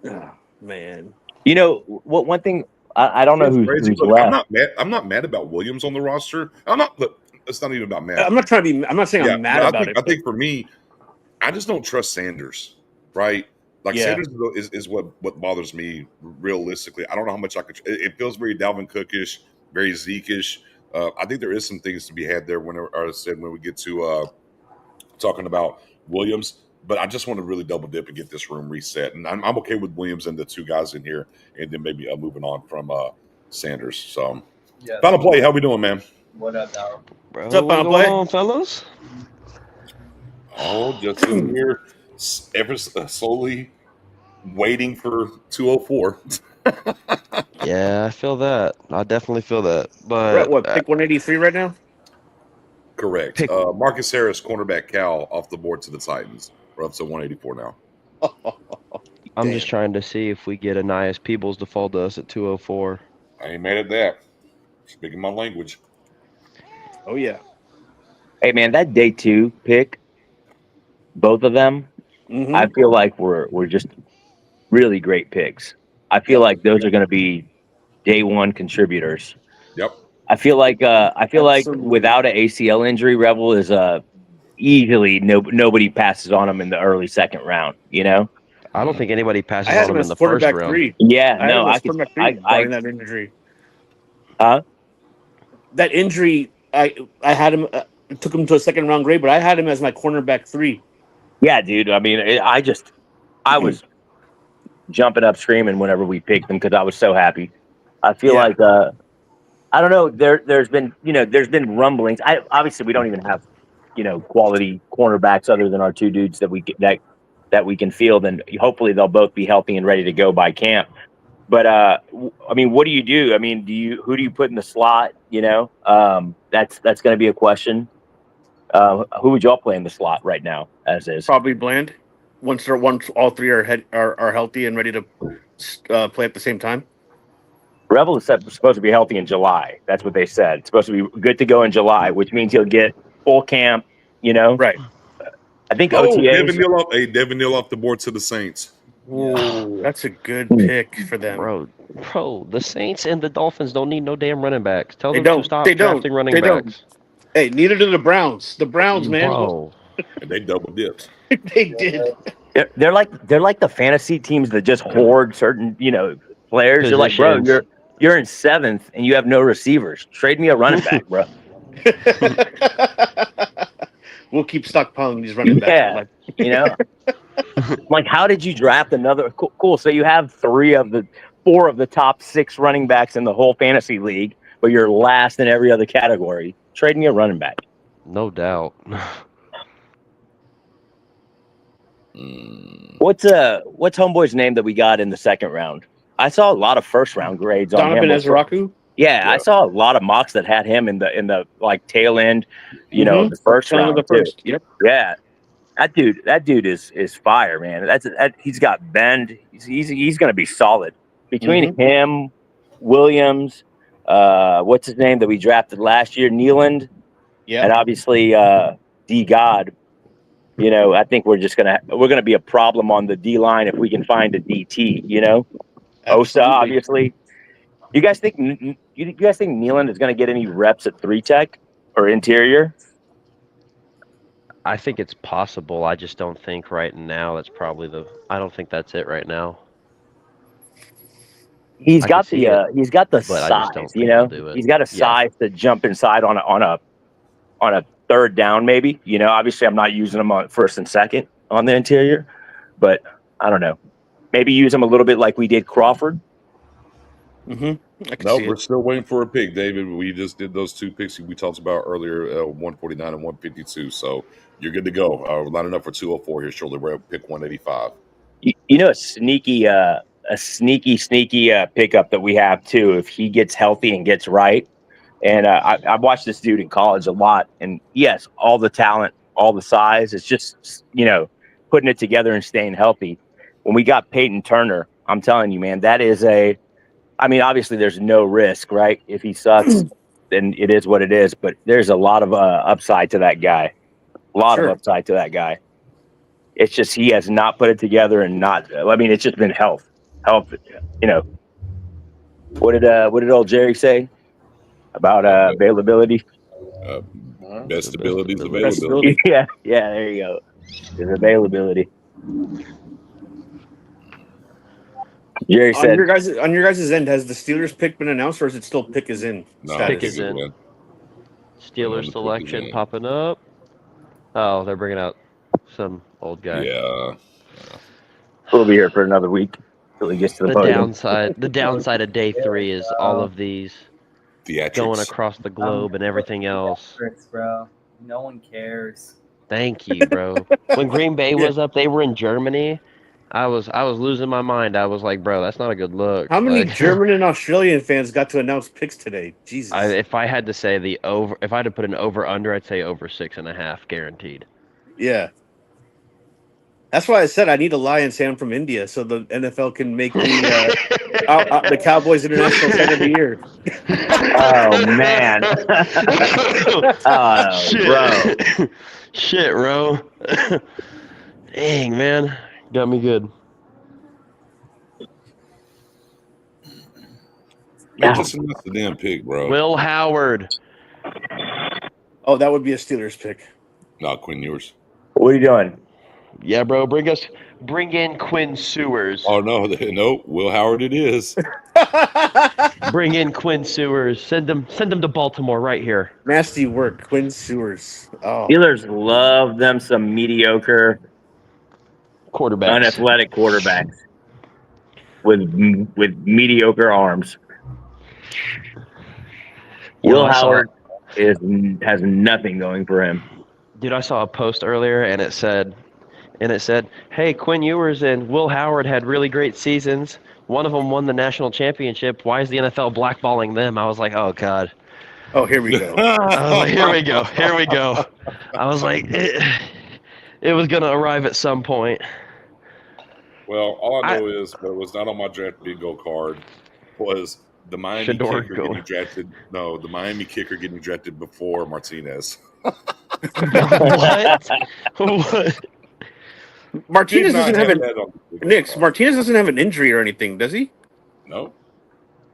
oh, man, You know what? One thing I don't know It's who's crazy. Look, left. I'm not mad. I'm not mad about Williams on the roster. I'm not. Look, it's not even about mad. I'm not trying to be. I'm not saying I'm mad but about it. I think for me, I just don't trust Sanders. Right? Like Yeah. Sanders is what bothers me realistically. I don't know how much I could. It feels very Dalvin Cookish, very Zeke-ish. I think there is some things to be had there when we get to talking about Williams. But I just want to really double dip and get this room reset. And I'm okay with Williams and the two guys in here, and then maybe moving on from Sanders. So, Yeah. final play. How we doing, man? What up, Darryl? Bro, What's up, what's Final going Play? on, fellas? Oh, just sitting here, ever solely waiting for 204. Yeah, I feel that. I definitely feel that. We're at But what, pick 183 right now? Correct. Pick- Marcus Harris, cornerback Cal, off the board to the Titans. We're up to 184 now. I'm just trying to see if we get Anais Peebles to fall to us at 204. I ain't mad at that. Speaking my language. Oh yeah. Hey man, that day 2 pick, both of them, Mhm. I feel like we're just really great picks. I feel like those are going to be day 1 contributors. Yep. I feel like Absolutely. without an ACL injury, Rebel is easily nobody passes on him in the early second round. You know? I don't think anybody I passes had on him him in as the first quarterback round. 3. Yeah. I had No, him I as could. quarterback 3 barring that injury. Huh? That injury, I had him. Took him to a second round grade, but I had him as my cornerback 3. Yeah, dude. I mean, I was jumping up screaming whenever we picked him because I was so happy. I feel Yeah. like I don't know. There's been rumblings. Obviously we don't even have quality cornerbacks other than our 2 dudes that we can field, and hopefully they'll both be healthy and ready to go by camp. But I mean, what do you do? I mean, who do you put in the slot? That's going to be a question. Who would y'all play in the slot right now? As is, Probably Bland. Once all 3 are healthy and ready to play at the same time. Rebel is supposed to be healthy in July. That's what they said. It's supposed to be good to go in July, which means he'll get full camp. Right. I think Oh, OTAs. Devin Neal off the board to the Saints. Ooh, that's a good pick for them. Bro, the Saints and the Dolphins don't need no damn running backs. Tell They them don't. to stop They don't. drafting running They don't. backs. Hey, neither do the Browns. The Browns, man. Bro, And they double dipped. They did. They're like the fantasy teams that just hoard certain players. You're like, bro, Positions. you're in 7th and you have no receivers. Trade me a running back, bro. We'll keep stockpiling these running backs. Yeah, like how did you draft another? Cool. So you have 4 of the top 6 running backs in the whole fantasy league, but you're last in every other category. Trade me a running back. no doubt. What's homeboy's name that we got in the second round? I saw a lot of first round grades on him. Donovan Ezraku? Yeah, I saw a lot of mocks that had him in the like tail end, the first round. The first. Yep. Yeah, that dude is fire, man. He's got bend. He's gonna be solid. Between him, Williams, what's his name that we drafted last year, Nealand, and obviously D God. I think we're gonna be a problem on the D line if we can find a DT. Osa, obviously. You guys think Nealand is going to get any reps at 3 tech or interior? I think it's possible. I just don't think right now that's probably I don't think that's it right now. He's I can got see it, he's got the but I just size, don't you think he'll know. do it. He's got a Yeah. size to jump inside on a third down, maybe. You know, obviously I'm not using him on first and second on the interior, but I don't know. Maybe use him a little bit like we did Crawford. I can No, see we're it. still waiting for a pick, David. We just did those 2 picks we talked about earlier, 149 and 152. So you're good to go. We're lining up for 204 here shortly. We're at pick 185. You know, a sneaky pickup that we have too. If he gets healthy and gets right, and I've watched this dude in college a lot, and yes, all the talent, all the size. It's just putting it together and staying healthy. When we got Peyton Turner, I'm telling you, man, that is I mean, obviously there's no risk, right? If he sucks, then it is what it is. But there's a lot of upside to that guy. A lot of upside to that guy. It's just he has not put it together and not. I mean, it's just been health. You know, what did old Jerry say about availability? Best abilities Best availability. ability. Yeah, there you go. His availability. Jerry On said, your guys' end, has the Steelers pick been announced, or is it still pick is in No, status? Pick is in. Waiting on Steelers the pick is selection in. popping up. Oh, they're bringing out some old guy. Yeah. we'll be here for another week till he gets to the The podium. downside of day 3 is all of these going Theatrics. across the globe and everything else. Bro, no one cares. Thank you, bro. When Green Bay was up, they were in Germany. I was losing my mind. I was like, bro, that's not a good look. How many Like, German and Australian fans got to announce picks today? Jesus. if I had to say if I had to put an over under, I'd say over 6.5 guaranteed. Yeah. That's why I said I need a Lions ham from India so the NFL can make me the Cowboys International Fan of the Year. Oh man. Oh, Shit. bro. Shit, bro. Dang, man. Got me good. Man, just announce the damn pick, bro. Will Howard. Oh, that would be a Steelers pick. No, Quinn Ewers. What are you doing? Yeah, bro. Bring in Quinn Sewers. Oh no, Will Howard it is. Bring in Quinn Sewers. Send him to Baltimore right here. Nasty work, Quinn Sewers. Oh, Steelers love them some mediocre, Quarterbacks. unathletic quarterbacks with mediocre arms. Will Howard has nothing going for him. Dude, I saw a post earlier and it said, "Hey, Quinn Ewers and Will Howard had really great seasons. One of them won the national championship. Why is the NFL blackballing them?" I was like, "Oh God." Oh, here we go. I was like, "Here we go. Here we go." I was like, it was gonna arrive at some point. Well, all I know is what was not on my draft bingo card was the Miami Shador kicker going. getting drafted. No, the Miami kicker getting drafted before Martinez. What? What? Martinez Did not doesn't have that an on the bingo Nix. card. Martinez doesn't have an injury or anything, does he? No,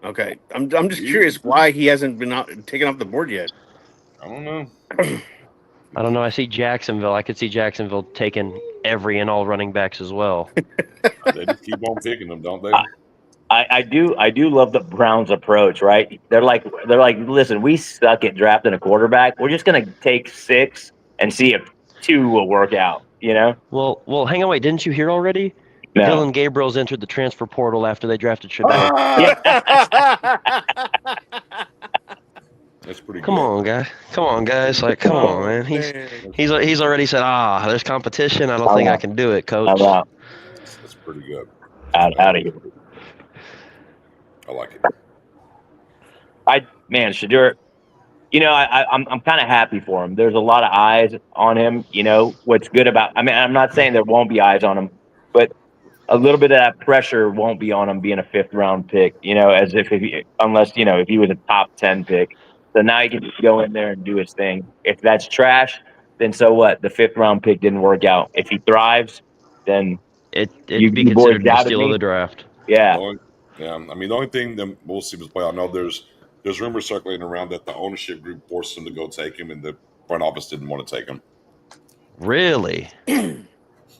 Okay, I'm just curious why he hasn't been taken off the board yet. I don't know. I don't know. I see Jacksonville. I could see Jacksonville taking every and all running backs as well. They just keep on picking them, don't they? I do love the Browns' approach, right? They're like, listen, we suck at drafting a quarterback. We're just gonna take 6 and see if 2 will work out. You know? Well, hang on, wait. Didn't you hear already? No. Dylan Gabriel's entered the transfer portal after they drafted Shador. That's pretty Come good. on, guys. Come on, guys. Like, come on, man. He's already said, there's competition. I don't think I can do it, coach. That's pretty good. Out of here. I like it. Shador. You know, I'm kind of happy for him. There's a lot of eyes on him. You know what's good about? I mean, I'm not saying there won't be eyes on him, but a little bit of that pressure won't be on him being a 5th round pick. You know, as if unless if he was a top 10 pick. So now he can just go in there and do his thing. If that's trash, then so what? The 5th round pick didn't work out. If he thrives, then it'd be considered the steal of the draft. Yeah. I mean, the only thing that we'll see was play. I know there's rumors circulating around that the ownership group forced him to go take him, and the front office didn't want to take him. Really?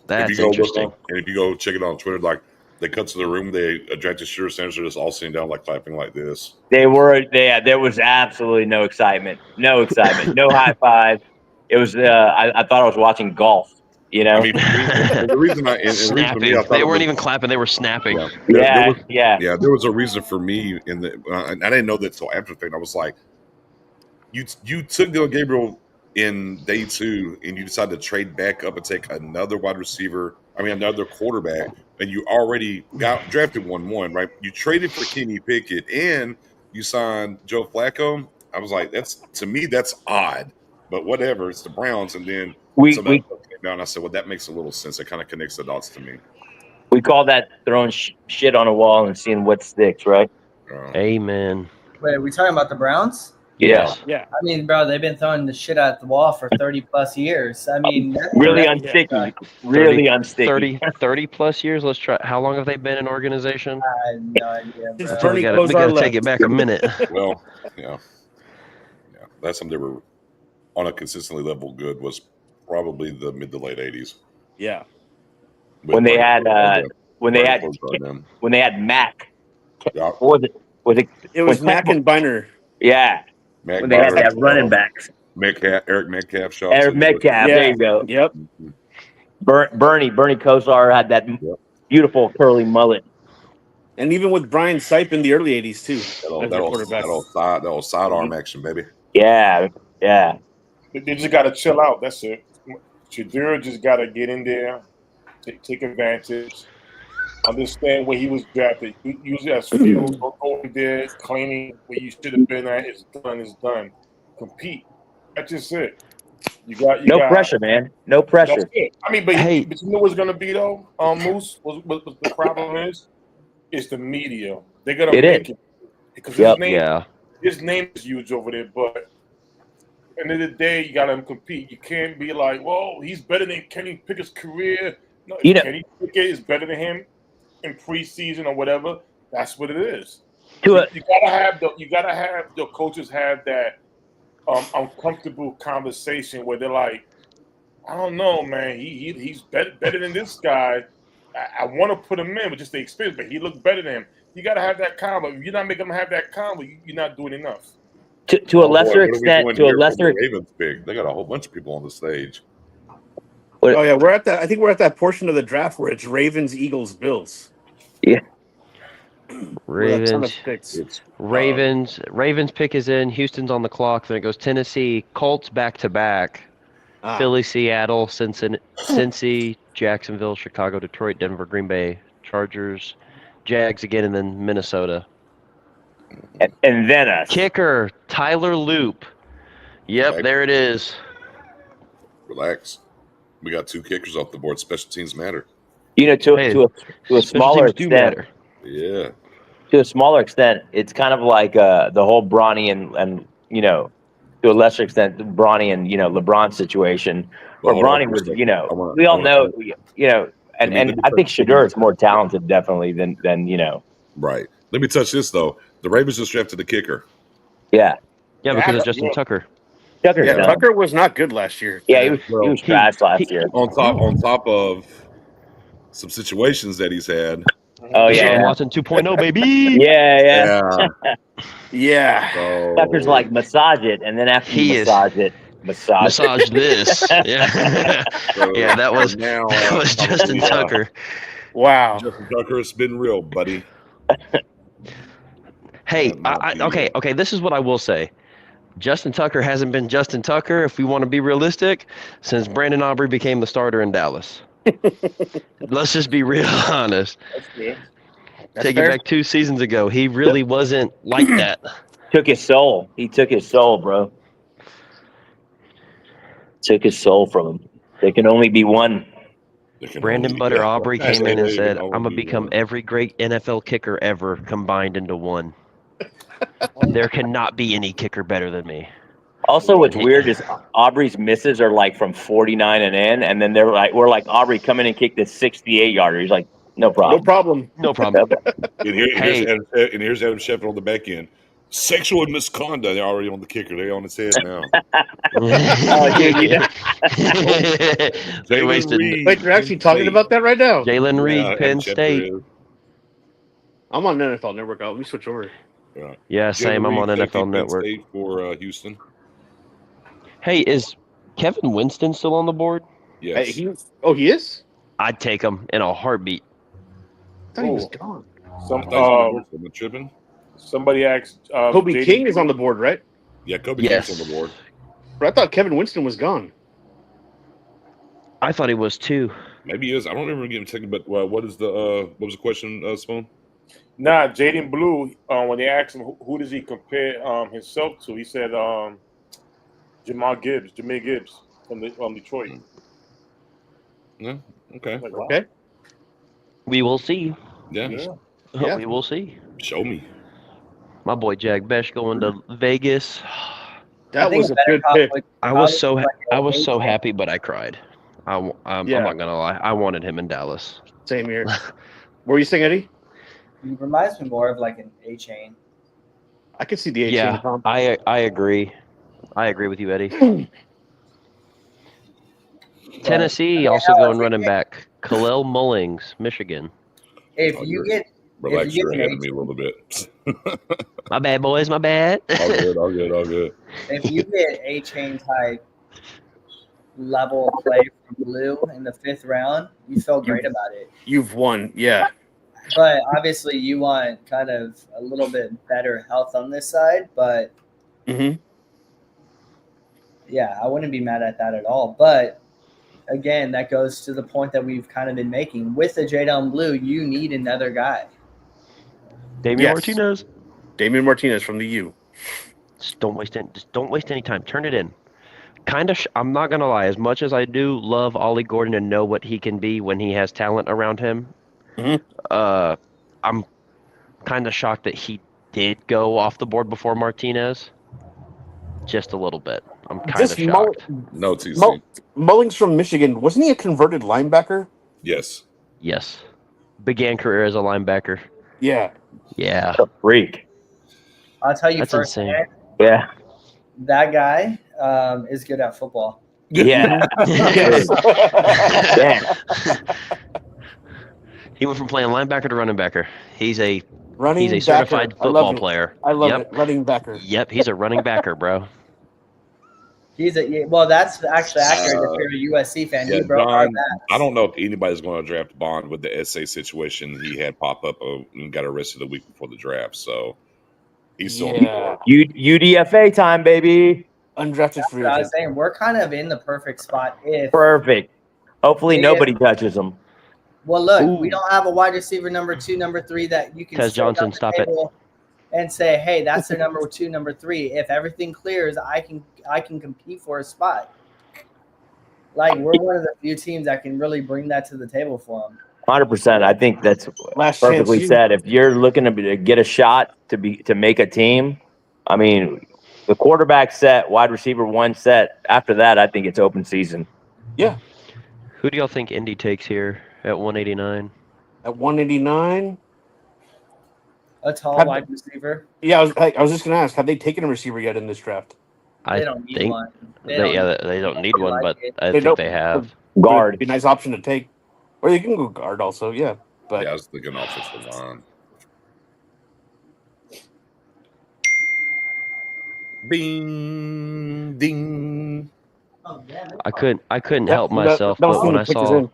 That's interesting. And if you go check it on Twitter, like They cut to the room. They drafted Shooter Sanders. Are just all sitting down, like clapping like this. There was absolutely no excitement. No excitement. No high five. It was. I thought I was watching golf. You know. I mean, the reason I snapping. They weren't even clapping. They were snapping. Yeah. Yeah. There was a reason for me in the. I didn't know that until after the thing. I was like, you took Dylan Gabriel in day 2, and you decided to trade back up and take another wide receiver. I mean, another quarterback, and you already got drafted 1-1, right? You traded for Kenny Pickett, and you signed Joe Flacco. I was like, to me, that's odd, but whatever. It's the Browns, and then somebody came down. And I said, well, that makes a little sense. It kind of connects the dots to me. We call that throwing shit on a wall and seeing what sticks, right? Amen. Wait, are we talking about the Browns? Yeah. Yeah. I mean, bro, they've been throwing the shit at the wall for 30+ years. I mean, really unsticky. Really unsticky. 30 plus years. Let's try. How long have they been in organization? I have no idea, bro. So we gotta take it back a minute. Well, yeah. That's something they were on a consistently level good was probably the mid to late 80s. Yeah. When they had Mac. Yeah. It was Mac and Biner. Yeah. Mac when they had that running backs. Eric Metcalf. Eric Metcalf. There you go. Yep. Bernie Kosar had that beautiful curly mullet. And even with Brian Sipe in the early 80s, too. That'll sidearm action, baby. Yeah. They just got to chill out. That's it. Shadur just got to get in there, take advantage, understand where he was drafted. Use it as fuel. Go over there, claiming where you should have been at. It's done. Compete. That's just it. You got pressure, man. No pressure. That's it. I mean, but you know what's going to be, though, Moose? What the problem is? It's the media. They're going to make it. Because his name is huge over there, but at the end of the day, you got to compete. You can't be like, well, he's better than Kenny Pickett's career. No, Kenny Pickett is better than him in preseason or whatever. That's what it is. You gotta have the coaches have that uncomfortable conversation where they're like, I don't know, man. He's better than this guy. I want to put him in with just the experience, but he looks better than him. You got to have that combo. If you're not making them have that combo, you're not doing enough. To a lesser extent, Ravens big. They got a whole bunch of people on the stage. Oh yeah, I think we're at that portion of the draft where it's Ravens, Eagles, Bills. Yeah. Ravens pick is in. Houston's on the clock. Then it goes Tennessee, Colts back to back, Philly, Seattle, Cincy, Jacksonville, Chicago, Detroit, Denver, Green Bay, Chargers, Jags again, and then Minnesota. And then us. Kicker, Tyler Loop. Yep, there it is. Relax. We got 2 kickers off the board. Special teams matter. You know, to a smaller extent. Yeah. To a smaller extent, it's kind of like the whole Bronny and you know, to a lesser extent, the Bronny and LeBron situation, where Bronny was, we all know, and I think Shadur is more talented definitely than. Right. Let me touch this though. The Ravens just drafted the kicker. Yeah. Yeah, because of Justin Tucker. Tucker was not good last year. Yeah, he was trash last year. On top of some situations that he's had. Oh yeah, Watson 2.0, baby. Yeah. Yeah. So, Tucker's like massage it, and then after you massage this. Yeah. Yeah, that was Justin Tucker. Wow. Justin Tucker, it's been real, buddy. Hey, okay. This is what I will say. Justin Tucker hasn't been Justin Tucker, if we want to be realistic, since Brandon Aubrey became the starter in Dallas. Let's just be real honest. That's good. Take it back 2 seasons ago. He really wasn't like that. Took his soul. He took his soul, bro. Took his soul from him. There can only be one. Brandon Butter Aubrey came in and said, I'm going to become every great NFL kicker ever combined into one. There cannot be any kicker better than me. Also, what's weird is Aubrey's misses are like from 49 and in, and then we're like, Aubrey, come in and kick this 68-yarder. He's like, no problem. No problem. And here's Adam Shepard on the back end. Sexual misconduct. They're already on the kicker. They're on his head now. They wasted. Wait, you're actually talking about that right now? Jalen Reed, Penn State. I'm on NFL Network. Let me switch over. Yeah, same. I'm on January, NFL Penn Network. State for Houston. Hey, is Kevin Winston still on the board? Yes. He is? I'd take him in a heartbeat. I thought he was gone. I thought he was on the board. Am I tripping? Somebody asked. Kobe JD King is on the board, right? Yeah, Kobe Yes. King's on the board. But I thought Kevin Winston was gone. I thought he was too. Maybe he is. I don't remember getting taken. But what was the question, Spoon? Nah, Jaden Blue. When they asked him who does he compare himself to, he said Jameer Gibbs from Detroit. Yeah. Okay. Like, wow. Okay. We will see. Yeah. Yeah. We will see. Show me. My boy Jack Besh going to Vegas. That was a good pick. I was so happy, but I cried. I'm Yeah. not gonna lie. I wanted him in Dallas. Same here. What were you saying, Eddie? He reminds me more of like an A chain. I could see the A Yeah, chain. I agree. I agree with you, Eddie. Tennessee also going running back. Khalil Mullings, Michigan. If you get Relax if you your get head an of me a little bit. My bad, boys. My bad. All good. All good. All good. if you get A chain type level play from Blue in the 5th round, you feel great about it. You've won. Yeah. But obviously, you want kind of a little bit better health on this side. But yeah, I wouldn't be mad at that at all. But again, that goes to the point that we've kind of been making. With the J-Down Blue, you need another guy. Damian Martinez. Damian Martinez from the U. Just don't waste any time. Turn it in. I'm not gonna lie. As much as I do love Ollie Gordon and know what he can be when he has talent around him, I'm kind of shocked that he did go off the board before Martinez. Just a little bit. I'm kind of shocked. No, TC. Mullings from Michigan. Wasn't he a converted linebacker? Yes. Yes. Began career as a linebacker. Yeah. Yeah. A freak. I'll tell you That's first. insane. Yeah. That guy is good at football. Yeah. Damn. He went from playing linebacker to running backer. He's a Running certified backer. football player. I love it. Running backer. Yep, he's a running backer, bro. Well, that's actually accurate if you're a USC fan. Yeah, He broke our Bond, backs. I don't know if anybody's going to draft Bond with the SA situation he had pop up and got arrested the week before the draft. So he's still on the board. UDFA time, baby. Undrafted That's free what I agent. was saying. We're kind of in the perfect spot if. Perfect. Hopefully nobody touches them. Well, look, we don't have a wide receiver number 2, number 3 that you can Tez sit down Johnson, the stop it. table and say, hey, that's their number 2, number 3. If everything clears, I can compete for a spot. Like, we're one of the few teams that can really bring that to the table for them. 100%. I think that's Last perfectly chance, said. If you're looking to get a shot to make a team, I mean, the quarterback set, wide receiver 1 set. After that, I think it's open season. Yeah. Who do y'all think Indy takes here at 189? At 189? A tall wide receiver. Yeah, I was just going to ask, have they taken a receiver yet in this draft? I don't need think one. They don't need one, but I They think don't. they have. Guard. It'd be a nice option to take. Or you can go guard also, yeah. But Yeah, I was thinking offensive line. Bing, ding. I couldn't help myself, that was but one of the pictures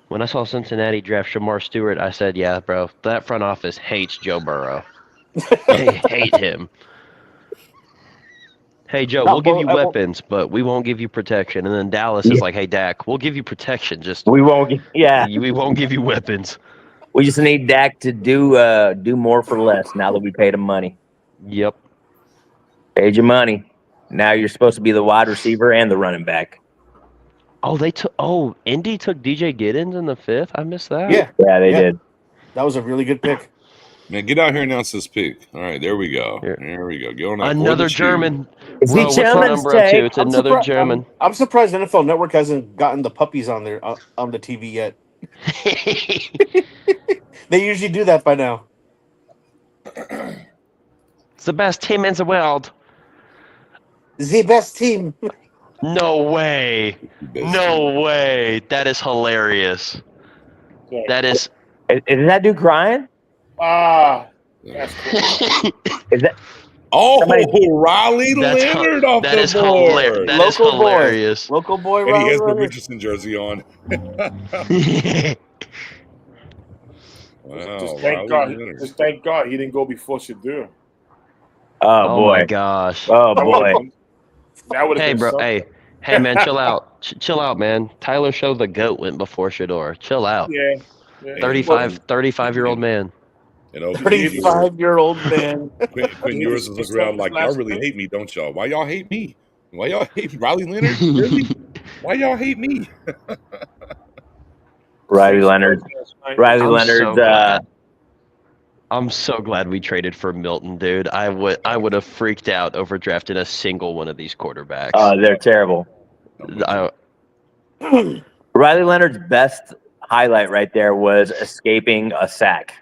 when I saw Cincinnati draft Shamar Stewart, I said, yeah, bro, that front office hates Joe Burrow. They hate him. Hey, Joe, we'll give you weapons, but we won't give you protection. And then Dallas is like, hey, Dak, we'll give you protection. Just we won't. We won't give you weapons. We just need Dak to do more for less. Now that we paid him money. Yep. Paid your money. Now you're supposed to be the wide receiver and the running back. Oh, Indy took DJ Giddens in the 5th. I missed that. Yeah. Yeah, they did. That was a really good pick. Man, get out here and announce this pick. All right, there we go. There we go. Go on out. Another German. Is Bro, he what's the German's number up to? take? It's another German. I'm surprised NFL Network hasn't gotten the puppies on there on the TV yet. They usually do that by now. It's the best team in the world. The best team. No way. No way. That is hilarious. That is. Is that dude crying? That's cool. Is that Oh, Somebody- Riley Leonard off that the is board. That is Local boy. hilarious. Local boy, And he Riley has the Leonard. Richardson jersey on. Wow, Just Riley thank God. Leonard. Just thank God he didn't go before Shadur. Oh Oh boy. my gosh. Oh That would've boy. been- That would have Hey, been bro. something. Hey, man. Chill out. Chill out, man. Tyler Show the goat went before Shador. Chill out. Yeah. And- 35-year-old man. And OP, 35-year-old man. Quinn He Ewers was- is he looking around saw like, his y'all last really pick. hate me, don't y'all? Why y'all hate me? Why y'all hate Riley Leonard? Really? Why y'all hate me? Riley Leonard. Riley I'm Leonard's so glad. I'm so glad we traded for Milton, dude. I would have freaked out over drafting a single one of these quarterbacks. they're terrible. Riley Leonard's best highlight right there was escaping a sack.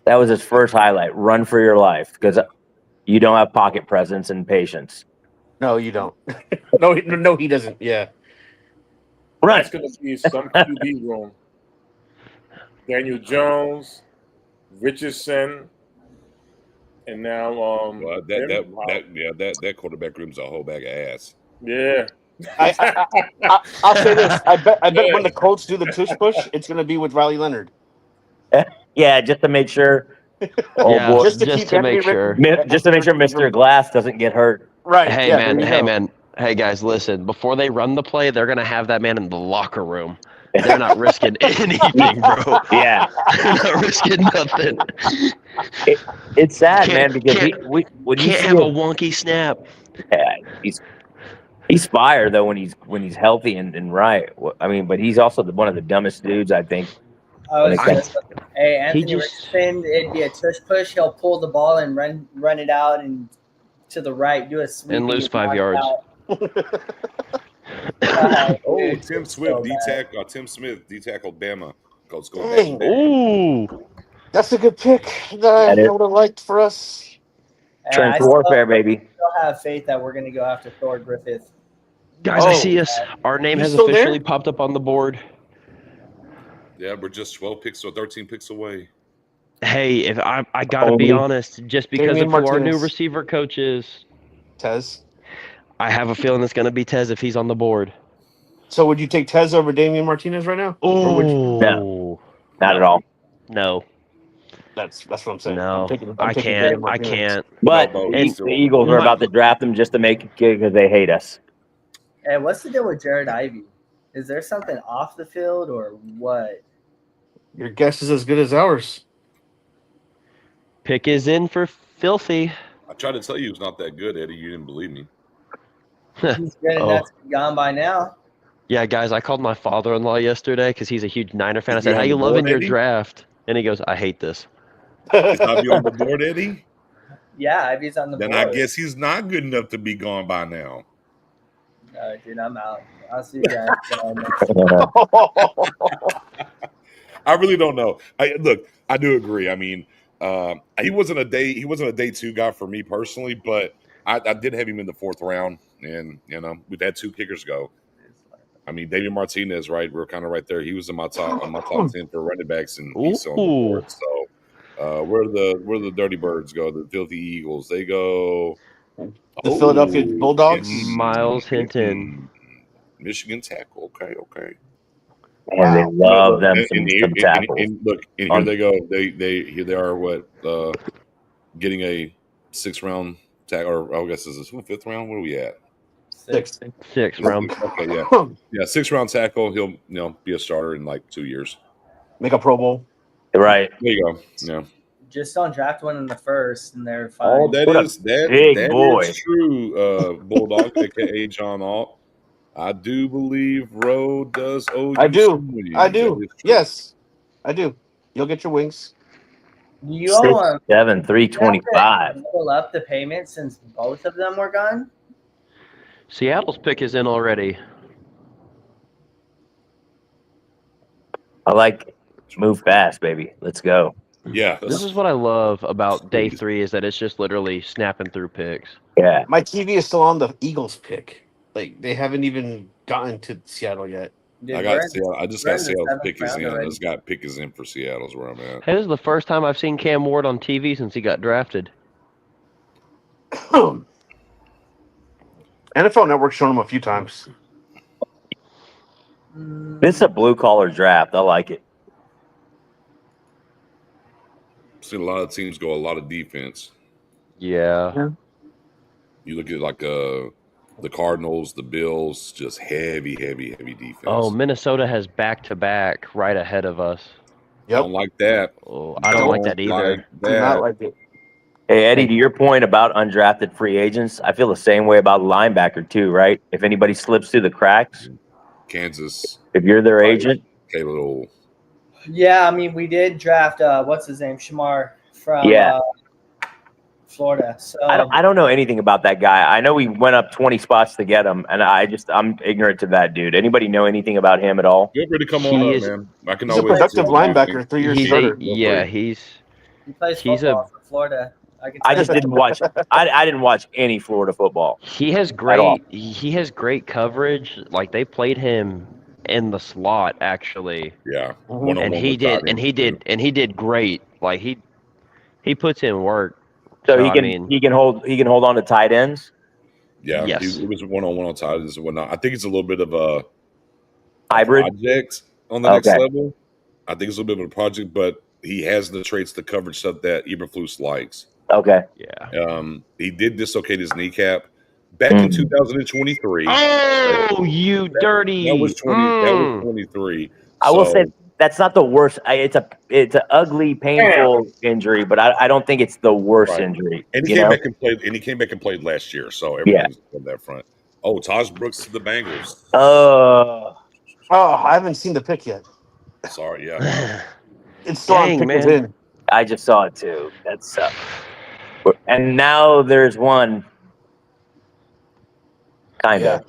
That was his first highlight. Run for your life because you don't have pocket presence and patience. No, you don't. No, he doesn't. Yeah. Run. That's going to be some QB room. Daniel Jones, Richardson, and now Well, that quarterback room's a whole bag of ass. yeah. I'll say this. I bet Yeah. when the Colts do the tush push, it's going to be with Riley Leonard. Yeah, just to make sure. Oh Yeah, boy. Just to just keep to make Anthony sure. Just to make sure Mr. Glass doesn't get hurt. Right. Hey, yeah, man. there you Hey, go. man. Hey, guys, listen. Before they run the play, they're going to have that man in the locker room. They're not risking anything, bro. Yeah. They're not risking nothing. It's sad, Can't- man, because can't- when you Can't see have a him, wonky snap. yeah, he's fire though when he's healthy and right. I mean, but he's also one of the dumbest dudes I think. Hey, Anthony just- Richardson, it'd be a tush push. He'll pull the ball and run it out and to the right, do a sweep And lose 5 knock it yards. out. Oh, Dude, Tim it's Swift, so bad. Tim Smith, D-tackled Bama. Colts going Dang. back. Ooh. That's a good pick that That is- I would have liked for us. And Trench I warfare, baby. still have faith that we're going to go after Thor Griffith. Guys, I Oh. see us. Our name He's has still there? officially popped up on the board. Yeah, we're just 12 picks or 13 picks away. Hey, if I gotta be Only honest, just because Damian of who our new Martinez. receiver coach is, Tez. I have a feeling it's gonna be Tez if he's on the board. So would you take Tez over Damian Martinez right now? Or would you? Oh Not at all. no, That's what I'm saying. no, I'm taking I Damian can't. I Martinez. can't. But No, the he's the still- Eagles are about to draft him just to make it because they hate us. Hey, what's the deal with Jared Ivey? Is there something off the field or what? Your guess is as good as ours. Pick is in for Filthy. I tried to tell you it's not that good, Eddie. You didn't believe me. He's good enough to be gone by now. Yeah, guys, I called my father-in-law yesterday because he's a huge Niner fan. I Is he said, "How on you the loving board, your Eddie? draft?" And he goes, "I hate this." Is Ivy on the board, Eddie? Yeah, Ivey's on the Then board. I guess he's not good enough to be gone by now. Dude, I'm out. I'll see you guys. I really don't know. I do agree. I mean, he wasn't a day two guy for me personally, but I did have him in the fourth round, and we've had two kickers go. I mean, David Martinez, right? We're kind of right there. He was in my top 10 for running backs, and he's on the board. So, where do the Dirty Birds go? The Filthy Eagles. They go. The Philadelphia Bulldogs. Miles Hinton. Michigan tackle. Okay. And they love them some tackles. And here they go. Here they are. What? Getting a 6th round tackle, or I guess this is fifth round. Where are we at? Sixth round. Okay, yeah, 6th round tackle. He'll be a starter in like 2 years. Make a Pro Bowl. Right. There you go. Yeah. Just don't draft one in the first, and they're fine. Oh, that big boy. is true. Bulldog, aka John Alt. I do believe Rowe does owe you. I do. some money. I That do. is true. Yes, I do. You'll get your wings. You all 6'7", 325. pull up the payment since both of them were gone. Seattle's pick is in already. I like move fast, baby. Let's go. Yeah. This is what I love about day 3 is that it's just literally snapping through picks. Yeah. My TV is still on the Eagles pick. Like they haven't even gotten to Seattle yet. I got Seattle. I just got Seattle's pick is in. I just got pick is in for Seattle's where I'm at. Hey, this is the first time I've seen Cam Ward on TV since he got drafted. NFL Network's shown him a few times. This is a blue collar draft. I like it. Seen a lot of teams go a lot of defense. Yeah. You look at like the Cardinals, the Bills, just heavy defense. Oh, Minnesota has back-to-back right ahead of us. I don't like that. Oh, I don't like that either. Do not like it. Hey, Eddie, to your point about undrafted free agents, I feel the same way about linebacker too, right? If anybody slips through the cracks, Kansas. if you're their agent, Caleb. Yeah, I mean, we did draft what's his name, Shamar from Florida. So I don't know anything about that guy. I know we went up 20 spots to get him, and I'm ignorant to that dude. Anybody know anything about him at all? Feel free to come on up, man. I can He's a always productive linebacker, 3 years starter. he plays football for Florida. I just didn't watch. I didn't watch any Florida football. He has great coverage. Like they played him in the slot actually. Yeah. And he did great. Like he puts in work. So he can hold on to tight ends. Yeah. Yes. He was one-on-one on tight ends and whatnot. I think it's a little bit of a hybrid project on the next level. I think it's a little bit of a project, but he has the traits, the coverage stuff that Eberflus likes. Okay. Yeah. He did dislocate his kneecap back in 2023. Oh, you dirty! That was 23. I will say that's not the worst. It's an ugly, painful injury, but I don't think it's the worst injury. And he came back and played. And he came back and played last year. So everything's on that front. Oh, Taj Brooks to the Bengals. I haven't seen the pick yet. Sorry, yeah. It's still on pick is in. I just saw it too. That's and now there's one. Kinda.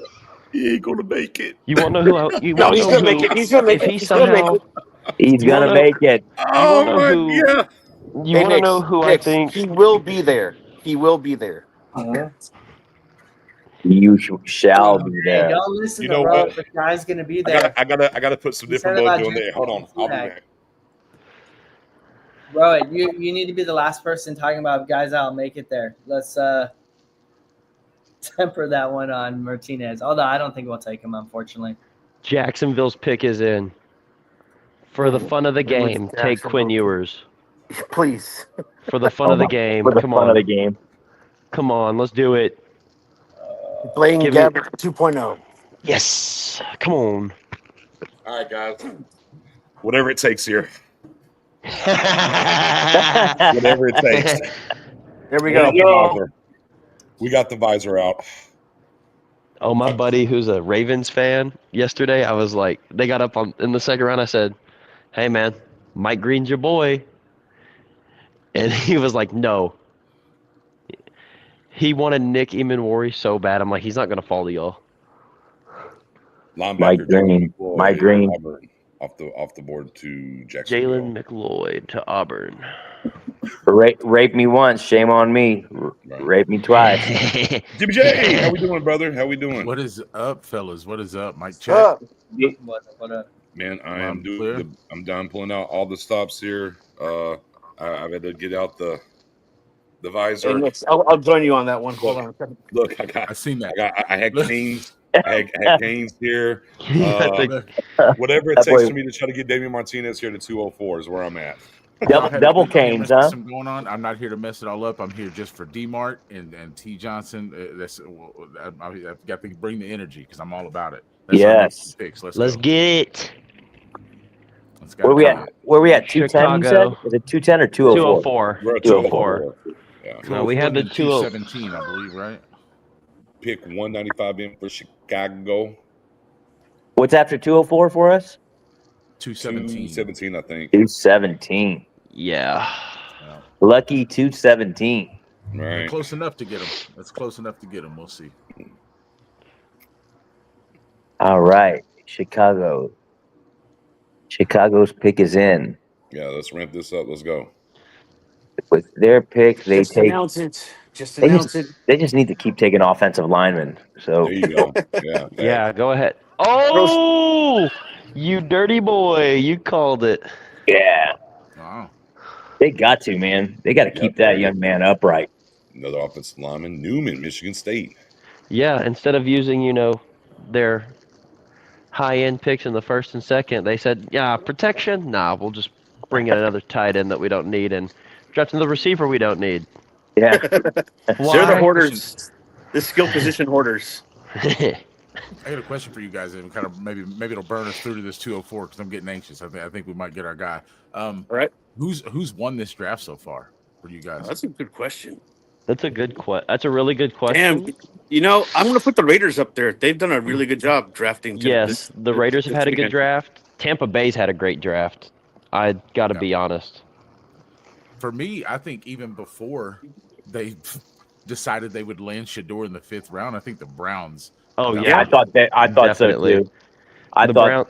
He ain't gonna make it. You want to know who? No, he's gonna make it. He's gonna make it. He's gonna make it. Oh my god! You want to know who I think? He will be there. He will be there. You shall be there. Hey, don't listen You to know Rob. what? The guy's gonna be there. I gotta put some different said about mojo in there. Hold on, I'll be back. Bro, you need to be the last person talking about guys that'll make it there. Let's temper that one on Martinez. Although I don't think we'll take him, unfortunately. Jacksonville's pick is in. For the fun of the game, take Quinn Ewers. Please. For the fun of the game, For the come fun on. of the game. Come on, let's do it. Blaine Give Gabbert 2.0. Yes, come on. All right, guys. Whatever it takes here. Whatever it takes. There we go. We got the visor out. Oh, my buddy who's a Ravens fan, yesterday I was like, they got up in the second round. I said, hey, man, Mike Green's your boy. And he was like, no. He wanted Nick Emanwari so bad. I'm like, he's not going to fall to y'all. Mike Green. Mike Green. Off the board to Jackson. Jalen McLeod to Auburn. Rape me once, shame on me. Rape me twice. Jimmy J, how we doing, brother? How we doing? What is up, fellas? What is up? Mike check. What up? Man, I am doing. I'm done pulling out all the stops here. I've had to get out the visor. Hey, Nix, I'll join you on that one. Hold on a second. Look, I seen that. I had canes. I had canes here. Whatever it That takes boy- for me to try to get Damian Martinez here to 204 is where I'm at. Double canes, huh? Something going on. I'm not here to mess it all up. I'm here just for D-Mart and T. Johnson. I got to bring the energy because I'm all about it. Yes. Let's get it. Let's go. Where we at? 210, you said? Chicago. Is it 210 or 204? 204. We're at 204. Yeah. No, we had the 217, I believe, right? Pick 195 in for Chicago. What's after 204 for us? 217. 217, I think. 217. Yeah. Lucky 217. Right. Close enough to get him. That's close enough to get him. We'll see. All right. Chicago. Chicago's pick is in. Yeah, let's ramp this up. Let's go. with their pick, they Just take. announce it. Just They announce just it. they just need to keep taking offensive linemen. So There you go. Yeah. Yeah, Facts. go ahead. Oh, you dirty boy. You called it. yeah, Wow. they got to, man. They got to Yep, keep that there young man upright. Another offensive lineman, Newman, Michigan State. Yeah, instead of using, their high-end picks in the first and second, they said, yeah, protection? Nah, we'll just bring in another tight end that we don't need and draft another receiver we don't need. Yeah, They're the Why? hoarders. The skill position hoarders. I got a question for you guys, and kind of maybe it'll burn us through to this 204 because I'm getting anxious. I think we might get our guy. All right. Who's won this draft so far for you guys? That's a good question. That's a really good question. Damn. You know, I'm going to put the Raiders up there. They've done a really good job drafting. Yes, the Raiders have had a good weekend. draft. Tampa Bay's had a great draft. I got to be honest. For me, I think even before they decided they would land Shador in the 5th round, I think the Browns. Oh got yeah, I thought definitely. so too. I The thought. Brown-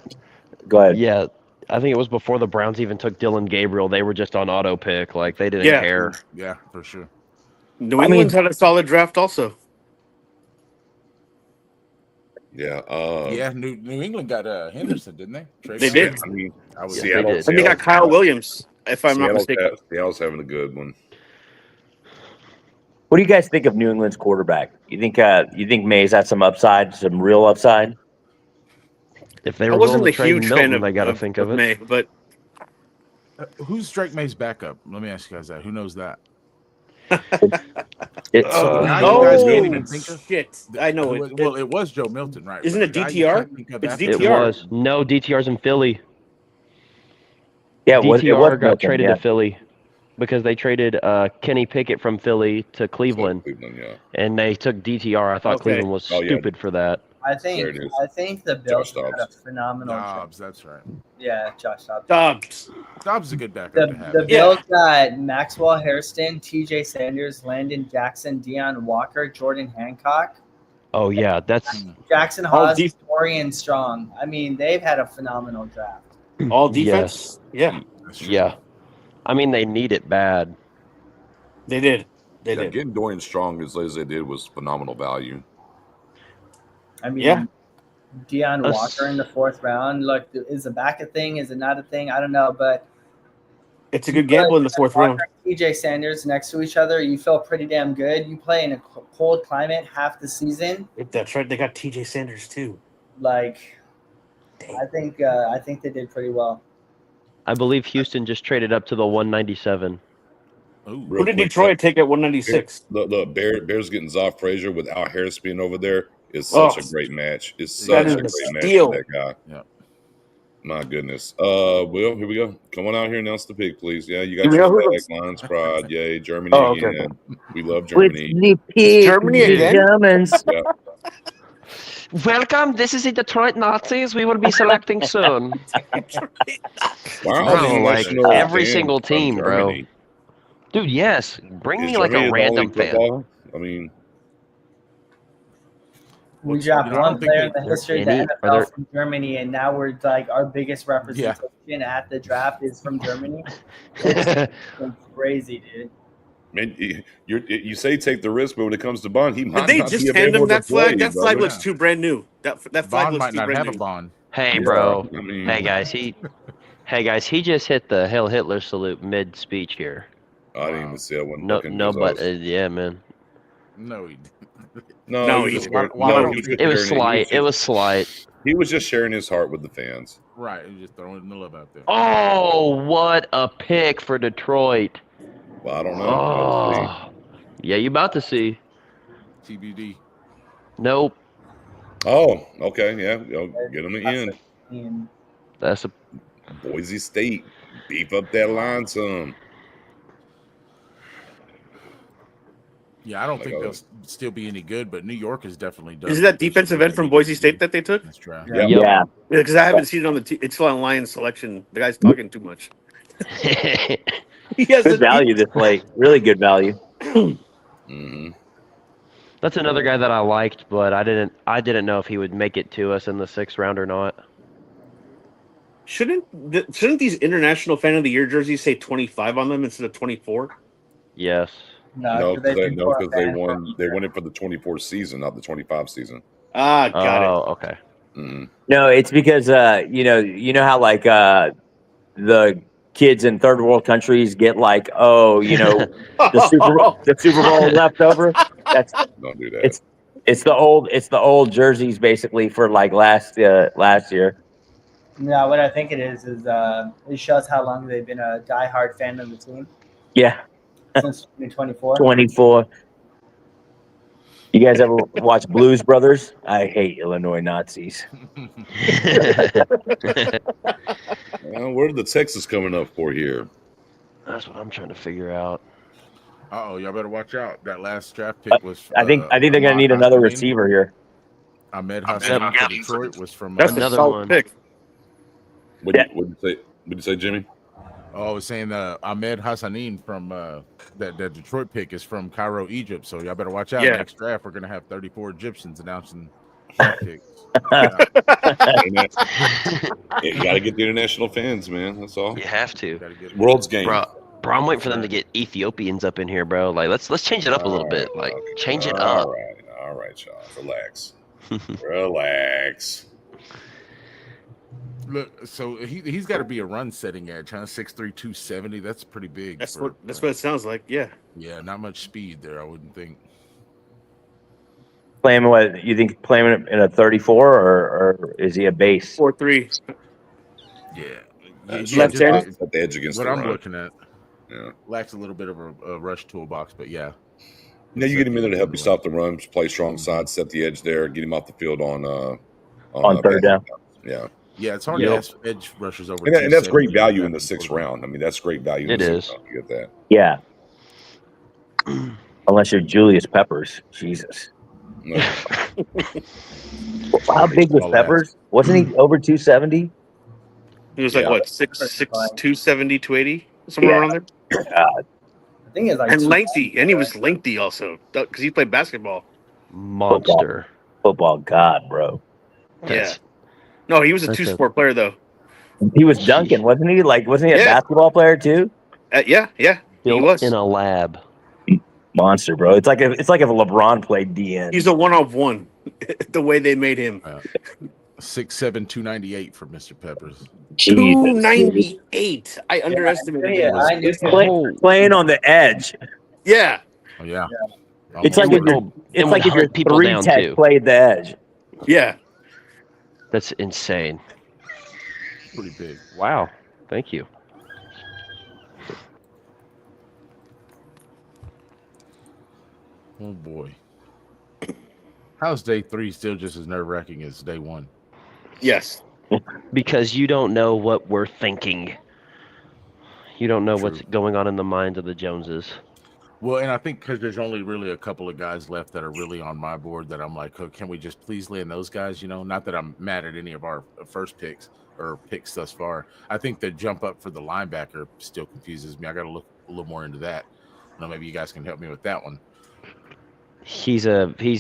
Go ahead. Yeah, I think it was before the Browns even took Dylan Gabriel. They were just on auto pick, like they didn't Yeah. care. Yeah, for sure. New England's had a solid draft also. Yeah. Yeah, New England got Henderson, didn't they? Trade They down? did. I mean, I was Yes, Seattle, they did. And they got Kyle Williams, if I'm not mistaken. Seattle's having a good one. What do you guys think of New England's quarterback? You think May's had some upside, some real upside? If they I were wasn't willing a to trade huge Milton, fan of, they got to of, think of of it. May, but Who's Drake May's backup? Let me ask you guys that. Who knows that? It's The guy you guys can't even think of? shit! I know it. Well, it was Joe Milton, right? Isn't But it the guy you DTR? can't think of It's after It DTR. was no DTR's in Philly. yeah, it was DTR got Milton, traded yeah. to Philly because they traded Kenny Pickett from Philly to Cleveland, Yeah. and they took DTR. I thought Okay. Cleveland was Oh, yeah. stupid for that. I There think it is. the Bills Josh had a Dobbs. phenomenal Dobbs, that's right. Yeah, Josh Dobbs. Dobbs. Dobbs is a good backup to have. The Bills got Maxwell Hairston, TJ Sanders, Landon Jackson, Deion Walker, Jordan Hancock, Oh yeah, that's Jackson All Haas, def- Torian Strong. I mean, they've had a phenomenal draft. all defense. Yeah, That's true. yeah. I mean, they need it bad. they did. They Yeah, did. getting Dorian Strong as late as they did was phenomenal value. I mean, Yeah. Deion Us- Walker in the 4th round. Look, is the back a thing? Is it not a thing? I don't know, but It's a good gamble in the 4th Walker round. and TJ Sanders next to each other, you feel pretty damn good. You play in a cold climate half the season. That's right. They got TJ Sanders too. Like, I think they did pretty well. I believe Houston just traded up to the 197. Ooh. Who did Detroit take at 196? Look, Bears getting Zoff Frazier with Al Harris being over there is such a great match. It's such That a is great a match steal. for that guy. Yeah. My goodness. Will, here we go. Come on out here and announce the pick, please. Yeah, you got Do we your know who flag, it's- Lions pride. Yay, Germany Oh, okay. again. We love With Germany. the pig, Germany the again? Germans. Yeah. Welcome. This is the Detroit Nazis. We will be selecting soon. Why are all Bro, these like, national every fans single from team, bro. Germany? Dude, yes. Bring Is me like Germany a the only random fan. football? I mean, We Well, dropped you know, I one don't think player in they- the history of any- the are NFL there- from Germany, and now we're like our biggest representation at the draft is from Germany. It's crazy, dude. man, you say take the risk, but when it comes to Bond, he might Did they not just be hand him available that to play, flag? That flag brother. looks too brand new. That flag Bond looks might too not brand have new. a bond. Hey, Yeah, bro. I mean, Hey, guys. He just hit the Hail Hitler salute mid speech here. I didn't even see that one. No, looking no, his but eyes. yeah, man. No, he No, he he was didn't. sharing- Why no, don't he was we- just It was sharing- slight. It was slight. He was just sharing his heart with the fans. right. He's just throwing the love out there. Oh, what a pick for Detroit. Well, I don't know. Let's see. Oh, yeah, you about to see. TBD. Nope. Oh, okay, yeah, get him in. And That's a Boise State, beef up that line some. Yeah, I don't think Like, they'll still be any good, but New York is definitely done. Is it that defensive end from Boise State that they took? That's right. Yeah. Yep. Yeah. Because I haven't seen it on it's still on Lions selection. The guy's talking too much. He has Good value this late. Really good value. Mm-hmm. That's another guy that I liked, but I didn't know if he would make it to us in the 6th round or not. Shouldn't these international fan of the year jerseys say 25 on them instead of 24? Yes. No, because they've been for a because they fan for a won. They year. won it for the 24 season, not the 25 season. Ah, got it. Oh, okay. Mm-hmm. No, it's because you know how like the kids in third world countries get like, the Super Bowl left over. That's Don't do that. it's the old jerseys basically for like last year. Yeah, what I think it is it shows how long they've been a diehard fan of the team Yeah, since 2024. 24. You guys ever watch Blues Brothers? I hate Illinois Nazis. Where are the Texas coming up for here? That's what I'm trying to figure out. Oh, y'all better watch out. That last draft pick was. I think they're gonna need another receiver here. Ahmed Hassan for Detroit was from. That's a Another solid one. pick. What did you say, Jimmy? Oh, I was saying Ahmed Hassanin from that Detroit pick is from Cairo, Egypt. So y'all better watch out. Yeah. Next draft, we're gonna have 34 Egyptians announcing draft picks. You got to get the international fans, man. That's all. You have to. Gotta get- World's game. Bro, I'm waiting for them to get Ethiopians up in here, bro. Like, let's change it up a little bit. Like, change it up. All right, y'all. Relax. Relax. Look, so he's got to be a run-setting edge, huh? 6'3", 270. That's pretty big. That's what it sounds like. Yeah. Yeah, not much speed there, I wouldn't think. Playing what you think? Playing in a 34 or is he a base? 4-3. Yeah. Left just hand? At the edge against what the I'm run. looking at. Yeah. Lacks a little bit of a rush toolbox, but yeah. Yeah, you get him in there to help you stop the run, play strong side, set the edge there, get him off the field on third down. Yeah. Yeah, it's hard to ask edge rushers over. And that's great 270 value in the after sixth quarterback. round. I mean, that's great value. It in the is. sixth round. You get that. Yeah. Unless you're Julius Peppers, Jesus. No. How big was Peppers? Wasn't he over 270? He was like Yeah. what 6'6", 270, 280, somewhere around there. I think it's like And lengthy, and he was lengthy also because he played basketball. Monster. Football god, bro. Yeah. No, he was a That's two-sport player though. He was dunking, wasn't he? Like, wasn't he a Yeah. basketball player too? Yeah. He Built was. in a lab. Monster, bro. It's like if LeBron played DN. He's a one-of-one. The way they made him. 6'7", 298 for Mr. Peppers. 298. I underestimated him. I knew Playing on the edge. Yeah. Oh yeah. It's like if you're, It would your hunt people 3 down, tech too. played the edge. Yeah. That's insane. Pretty big. Wow. Thank you. Oh boy. How's day 3 still just as nerve-wracking as day 1? Yes. Because you don't know what we're thinking. You don't know what's going on in the minds of the Joneses. Well, and I think because there's only really a couple of guys left that are really on my board that I'm like, oh, can we just please land those guys? You know, not that I'm mad at any of our first picks or picks thus far. I think the jump up for the linebacker still confuses me. I got to look a little more into that. I know maybe you guys can help me with that one. He's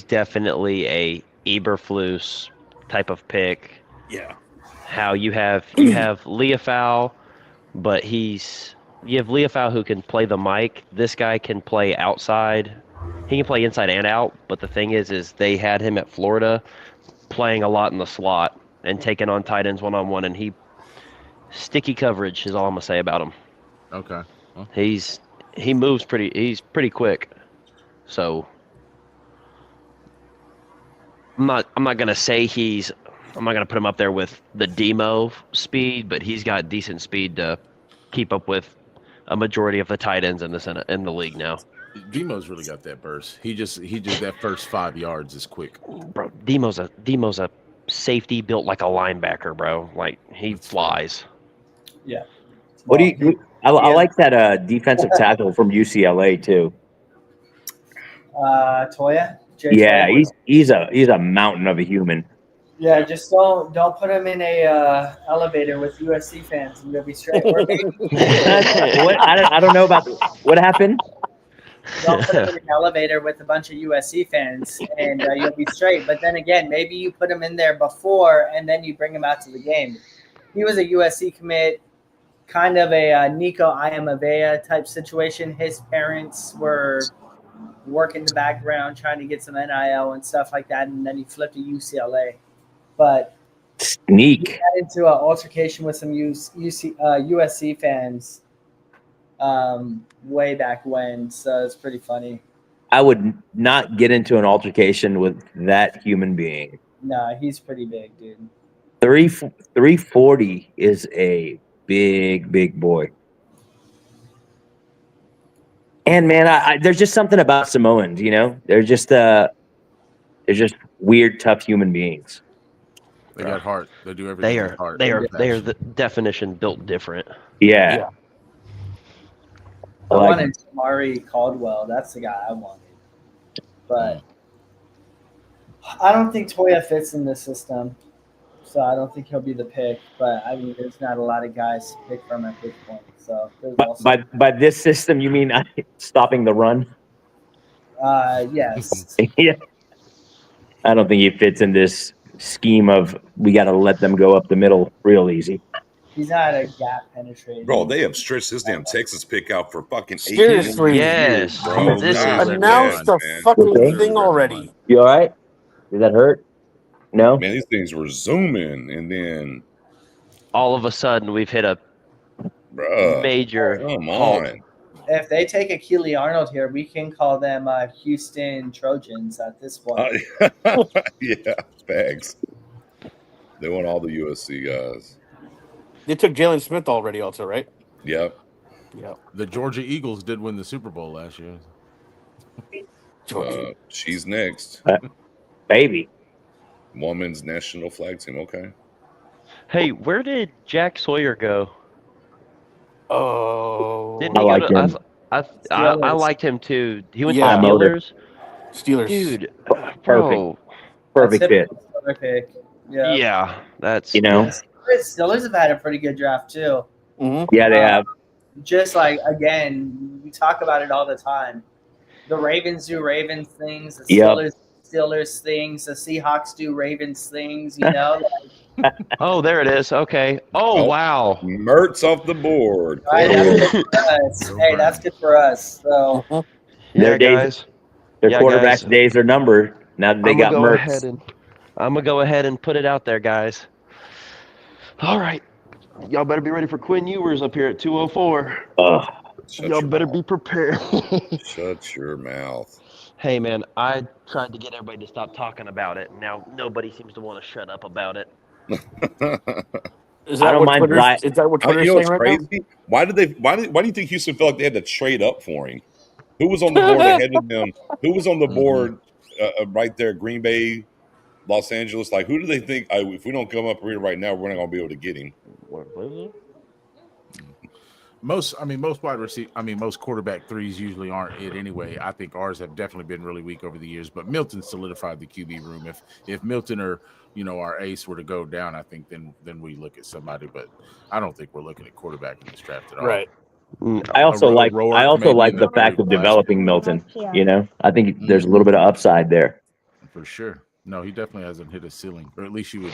definitely a Eberflus type of pick. Yeah. How you have Leofau, but you have Leofau who can play the mic. This guy can play outside. He can play inside and out, but the thing is they had him at Florida playing a lot in the slot and taking on tight ends one-on-one, and sticky coverage is all I'm gonna say about him. Okay. Huh? He's pretty quick. So I'm not gonna say I'm not gonna put him up there with the Demo speed, but he's got decent speed to keep up with a majority of the tight ends in the league now. Demo's really got that burst. He just that first 5 yards is quick. Bro, Demo's a safety built like a linebacker, bro. Like he flies. Yeah. What do you? I like that defensive tackle from UCLA too. Toya. Yeah, he's a mountain of a human. Yeah, just don't put him in a elevator with USC fans, and you'll be straight. I don't know about what happened. Don't put him in an elevator with a bunch of USC fans, and you'll be straight. But then again, maybe you put him in there before, and then you bring him out to the game. He was a USC commit kind of a Nico Iamavea type situation. His parents were working the background trying to get some NIL and stuff like that, and then he flipped to UCLA. But he Sneak. got into an altercation with some USC fans way back when, so it's pretty funny. I would not get into an altercation with that human being. No, he's pretty big, dude. 340 is a big boy. And man, there's just something about Samoans, you know. They're just weird, tough human beings. They got heart. They do everything They with are heart. they are and they are passion. the definition built different. Yeah. I like wanted Tamari Caldwell. That's the guy I wanted. But I don't think Toya fits in this system. So I don't think he'll be the pick. But I mean, there's not a lot of guys to pick from at this point. So there's also by this system, you mean stopping the run? yes. Yeah. I don't think he fits in this scheme of we got to let them go up the middle real easy. He's not a gap penetrating. Bro, they have stretched this damn Texas pick out for fucking 8 Seriously. years, Yes. bro. This is God, Announce man, the man. fucking Okay. thing already. You all right? Did that hurt? No. Man, these things were zooming, and then, All of a sudden, we've hit a bruh, major come halt. on. If they take Achille Arnold here, we can call them Houston Trojans at this point. Yeah, facts. They want all the USC guys. They took Jalen Smith already, also, right? Yep. Yeah. The Georgia Eagles did win the Super Bowl last year. She's next. Baby. Women's national flag team. Okay. Hey, where did Jack Sawyer go? Oh. Didn't he I go liked to? him. I Steelers. liked him too. He went Yeah. to I molded. Steelers. Steelers. Dude, bro. Perfect fit. Another pick. Yeah. Yeah, that's You know? Steelers have had a pretty good draft too. Mm-hmm. Yeah, they have. Just like again, we talk about it all the time. The Ravens do Ravens things. The Yep. Steelers things. The Seahawks do Ravens things. You know, Oh, there it is. Okay. Oh, Oh. wow. Mertz off the board. right? That's good Cool. for us. Hey, that's good for us. So Their Yeah, days- guys. Their Yeah, quarterback's guys. days are numbered. Now that they got Mertz. I'm gonna go ahead and put it out there, guys. All right. Y'all better be ready for Quinn Ewers up here at 204. Shut Y'all your better mouth. be prepared. Shut your mouth. Hey, man, I tried to get everybody to stop talking about it. Now nobody seems to want to shut up about it. Is I that don't what mind Twitter's, Zy- is that what You Twitter's know saying what's right now? crazy? Why do you think Houston felt like they had to trade up for him? Who was on the board ahead of them? Who was on the board right there? Green Bay, Los Angeles. Like, who do they think? If we don't come up here right now, we're not gonna be able to get him. Most quarterback threes usually aren't it anyway. I think ours have definitely been really weak over the years, but Milton solidified the QB room. If Milton or our ace were to go down, I think then we look at somebody, but I don't think we're looking at quarterback in this draft at all. Right. I also like Rourke maybe in the fact very of last developing year. Milton. You know, I think there's a little bit of upside there. For sure. No, he definitely hasn't hit a ceiling, or at least you would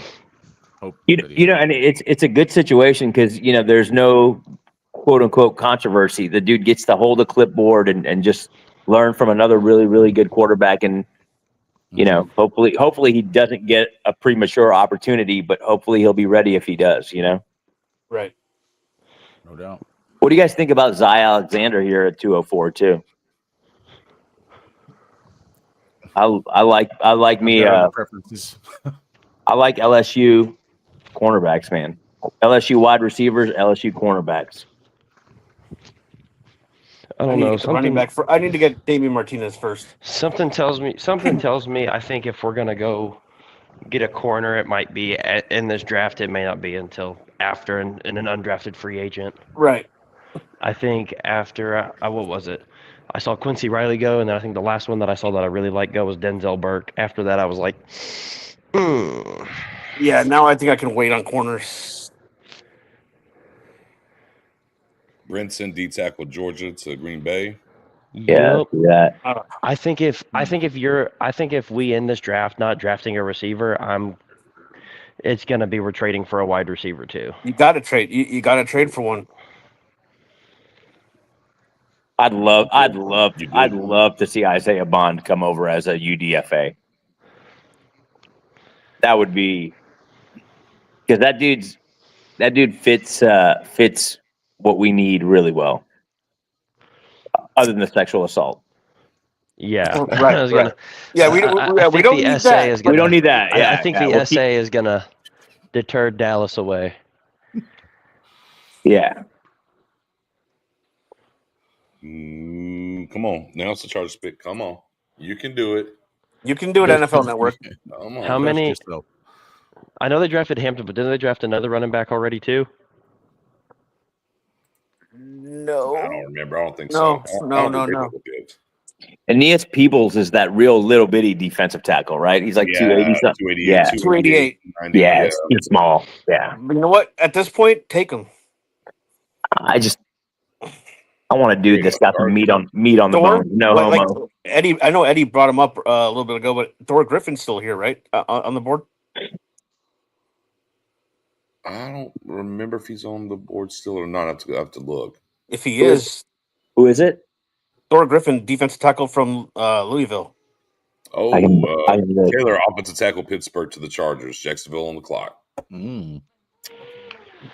hope. You that he know, and it's a good situation because there's no quote unquote controversy. The dude gets to hold a clipboard and just learn from another really, really good quarterback. And, hopefully he doesn't get a premature opportunity, but hopefully he'll be ready if he does, Right. No doubt. What do you guys think about Zy Alexander here at 204 too? I like me, preferences. I like LSU cornerbacks, man. LSU wide receivers, LSU cornerbacks. I don't know. I need to get Damian Martinez first. Something tells me. I think if we're gonna go get a corner, it might be in this draft. It may not be until after in an undrafted free agent. Right. I think after what was it? I saw Quincy Riley go, and then I think the last one that I saw that I really liked go was Denzel Burke. After that, I was like, Yeah. Now I think I can wait on corners. Brinson D tackle Georgia to Green Bay. Yeah, Yup. yeah. I think if we end this draft not drafting a receiver, it's gonna be we're trading for a wide receiver too. You got to trade. You got to trade for one. I'd love You did. to see Isaiah Bond come over as a UDFA. That would be because that dude fits what we need really well. Other than the sexual assault. Yeah, Right, I was right. gonna. Yeah, we I we think don't the need essay that. is We gonna. don't need that. Yeah, I think yeah, the we'll essay is gonna deter Dallas away. Yeah. Come on. Now it's the Chargers pick. Come on. You can do it. You can do it, Just- NFL Network. Come on. How Trust many? yourself. I know they drafted Hampton, but didn't they draft another running back already too? I No, don't remember. I don't think no, so. no, no, no. Aeneas Peebles is that real little bitty defensive tackle, right? He's like 280 something. 288, Yeah. 288. 290, Yeah, he's small. Yeah. But you know what? At this point, take him. I want a dude that's got some meat on the Thor, bone. No homo. Eddie. I know Eddie brought him up a little bit ago, but Thor Griffin's still here, right? On the board. I don't remember if he's on the board still or not. I have to look. If he is, Who is it? Thor Griffin, defensive tackle from Louisville. Oh, I can look. Taylor, offensive tackle, Pittsburgh to the Chargers. Jacksonville on the clock.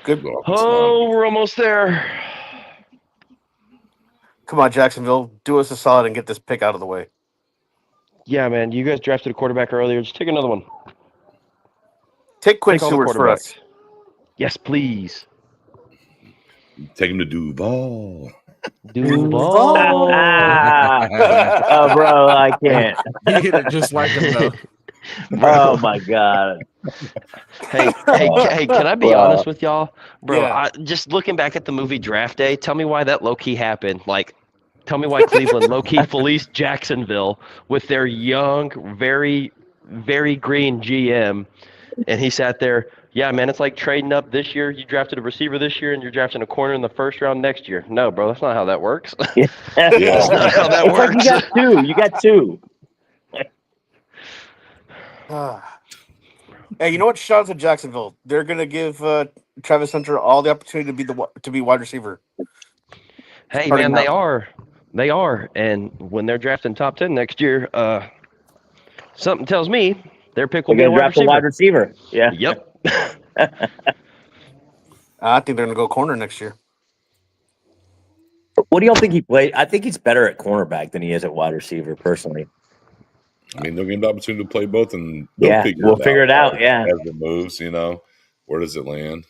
Good. Oh, we're almost there. Come on, Jacksonville, do us a solid and get this pick out of the way. Yeah, man. You guys drafted a quarterback earlier. Just take another one. Take Quinn Take all the Stewart for us. quarterbacks. Yes, please. Take him to Duval. Duval. Oh, bro, I can't. You hit it just like him, though. Oh my god. Hey, can I be Bro. honest with y'all? Bro, Yeah. just looking back at the movie Draft Day, tell me why that low-key happened. Like, tell me why Cleveland low-key fleeced Jacksonville with their young, very, very green GM. And he sat there, yeah, man, it's like trading up this year. You drafted a receiver this year, and you're drafting a corner in the first round next year. No, bro, that's not how that works. That's not how that It's like works. you got two. Hey, you know what? Shout out to Jacksonville. They're gonna give Travis Hunter all the opportunity to be wide receiver. Hey, Starting man, out. they are. And when they're drafting top 10 next year, something tells me their pick will They're be a gonna wide draft a wide receiver. receiver. Yeah. Yep. I think they're gonna go corner next year. What do y'all think he played? I think he's better at cornerback than he is at wide receiver, personally. I mean, they'll get the opportunity to play both, and Yeah, we'll figure it out. Yeah. As it moves, where does it land?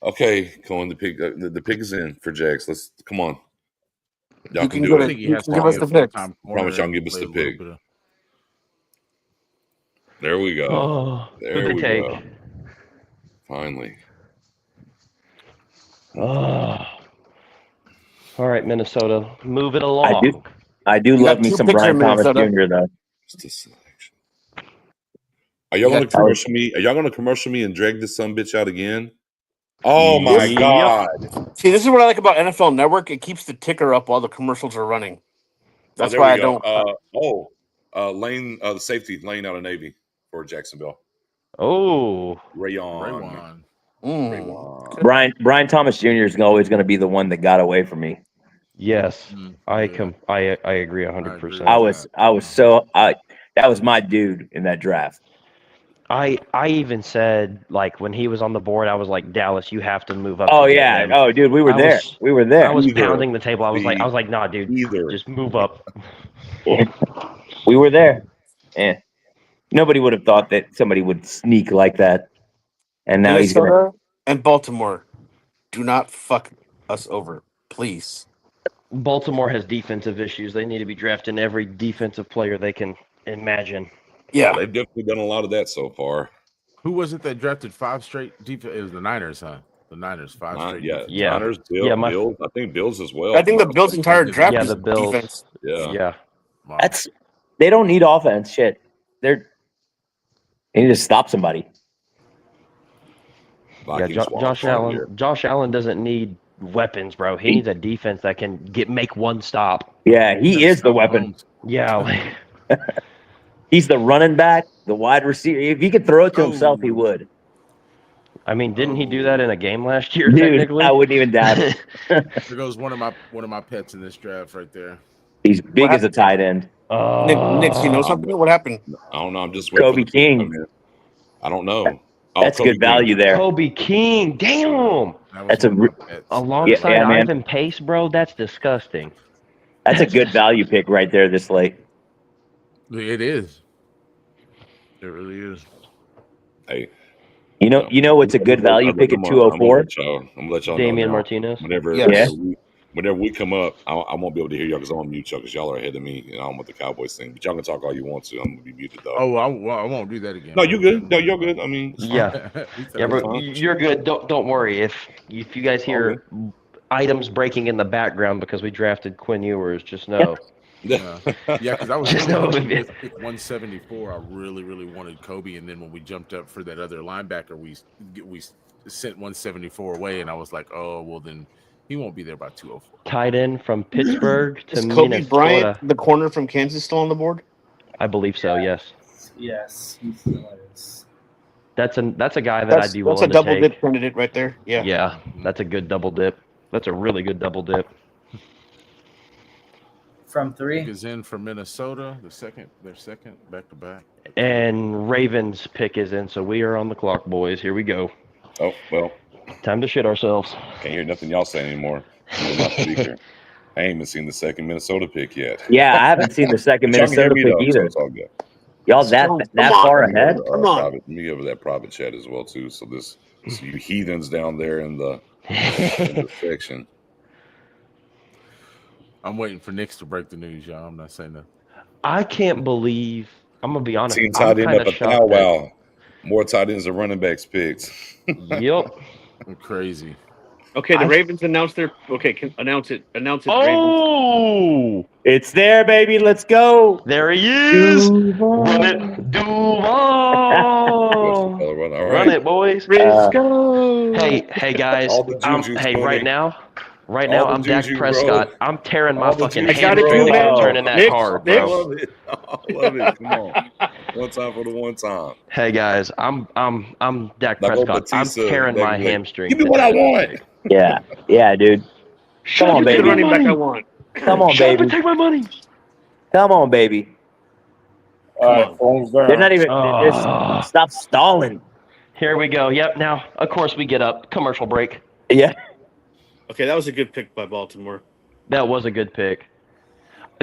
Okay, Cohen, the pick is in for Jags. Let's come on. Y'all can do I it. think he You has can to give be us a the pick. full-time corner Promise y'all and give us play the a little pick. bit of- There we go. Oh, There who we to take? go. Finally. Oh. All right, Minnesota, move it along. I do You love got me two some picks Brian in Thomas Minnesota. Jr. though. It's the selection. Are y'all You gonna got two. commercial me? Are y'all gonna commercial me and drag this son bitch out again? Oh my Yep. god. See, this is what I like about NFL Network. It keeps the ticker up while the commercials are running. That's there why we I go. don't. Lane, the safety Lane out of Navy for Jacksonville. Oh, Rayon. Mm. Brian Thomas Jr. is always going to be the one that got away from me. yes. I yeah. agree 100%. That was my dude in that draft. I even said, like, when he was on the board, I was like, Dallas, you have to move up. Oh to get yeah. him. Oh dude, we were I there. was- We were there. I was Either pounding the table. I was the- like, nah, dude, Either. just move up. We were there. Yeah. Nobody would have thought that somebody would sneak like that. And now he's gonna. Minnesota and Baltimore, do not fuck us over, please. Baltimore has defensive issues. They need to be drafting every defensive player they can imagine. Yeah, They've definitely done a lot of that so far. Who was it that drafted 5 straight defense? It was the Niners, huh? The Niners, 5 straight. Yeah, defense. Yeah. Niners, Yeah, Bills. I think Bills as well. I think the Bills' entire draft Yeah, is the Bills. defense. Yeah. Wow. They don't need offense. Shit. They need to stop somebody. Yeah, Josh Allen doesn't need weapons, bro. He needs a defense that can make one stop. Yeah, he is the weapon. Yeah, like, He's the running back The wide receiver. If he could throw it to himself, he would. I mean, didn't he do that in a game last year? Dude, Technically, I wouldn't even doubt it. There goes one of my pets in this draft right there. He's big as a tight end. Nix, you know something? What happened? I don't know. I'm just waiting Kobe for the pick to King. come in. I don't know. That's Kobe good value there. Kobe King, damn. That's Alongside yeah, man. Ivan Pace, bro. That's disgusting. That's a good value pick right there this late. It is. It really is. Hey, You know what's a good value pick at I'm 204? gonna let y'all Damian know now. Martinez. Whenever we come up, I won't be able to hear y'all because I'm on mute y'all because y'all are ahead of me and I'm with the Cowboys thing. But y'all can talk all you want to. I'm gonna be muted though. Oh, I won't do that again. No, you good. No, you're good. I mean, it's Yeah, fine. yeah, bro. You're good. Don't worry. If you guys hear items breaking in the background because we drafted Quinn Ewers, just know. Yeah, because I was Just really know hoping if- with pick 174. I really wanted Kobe, and then when we jumped up for that other linebacker, we sent 174 away, and I was like, oh well, then he won't be there by 204. Tight end from Pittsburgh to Is Kobe Minnesota. Bryant, the corner from Kansas, still on the board? I believe so. Yes. Yes, he still is. That's a guy that I'd be willing That's a to double take. dip candidate right there. Yeah. Yeah, that's a good double dip. That's a really good double dip. From 3 is in for Minnesota. Their second back to back. And Ravens pick is in, so we are on the clock, boys. Here we go. Oh well. Time to shit ourselves. Can't hear nothing y'all say anymore. I'm not speaker. I ain't even seen the second Minnesota pick yet. Yeah, I haven't seen the second But y'all can hear Minnesota me, pick though, either. so it's all good. Y'all that far ahead? Come on. Private, me over that private chat as well too. So you heathens down there in the section. I'm waiting for Nix to break the news, y'all. I'm not saying that. I can't believe. I'm gonna be honest. Team I'm tight end kind up of a shocked. wow. More tight ends than running backs picks. Yep. Crazy. Okay, the Ravens announced their. Okay, announce it. Ravens. Oh, it's there, baby. Let's go. There he is. Duval. Run it, Duval. Run it, boys. Let's go. Hey guys. All the juju's right money. now, I'm Dak juju, Prescott. bro. I'm tearing my All the fucking juju, hamstring bro. off turning that card, I bro. love it. I love it. Come on. One time for the one time. Hey guys, I'm Dak Like old Prescott. I'm Batista, tearing my like, hamstring. give me what I want. Yeah, dude. Shut Come on, up and baby. take my Running back money. I want. Come on, Shut up baby. and take my money. Come on, baby. All right, phone's down. They're not even. Just stop stalling. Here we go. Yep. Now, of course, we get up. Commercial break. Yeah. Okay, that was a good pick by Baltimore. That was a good pick.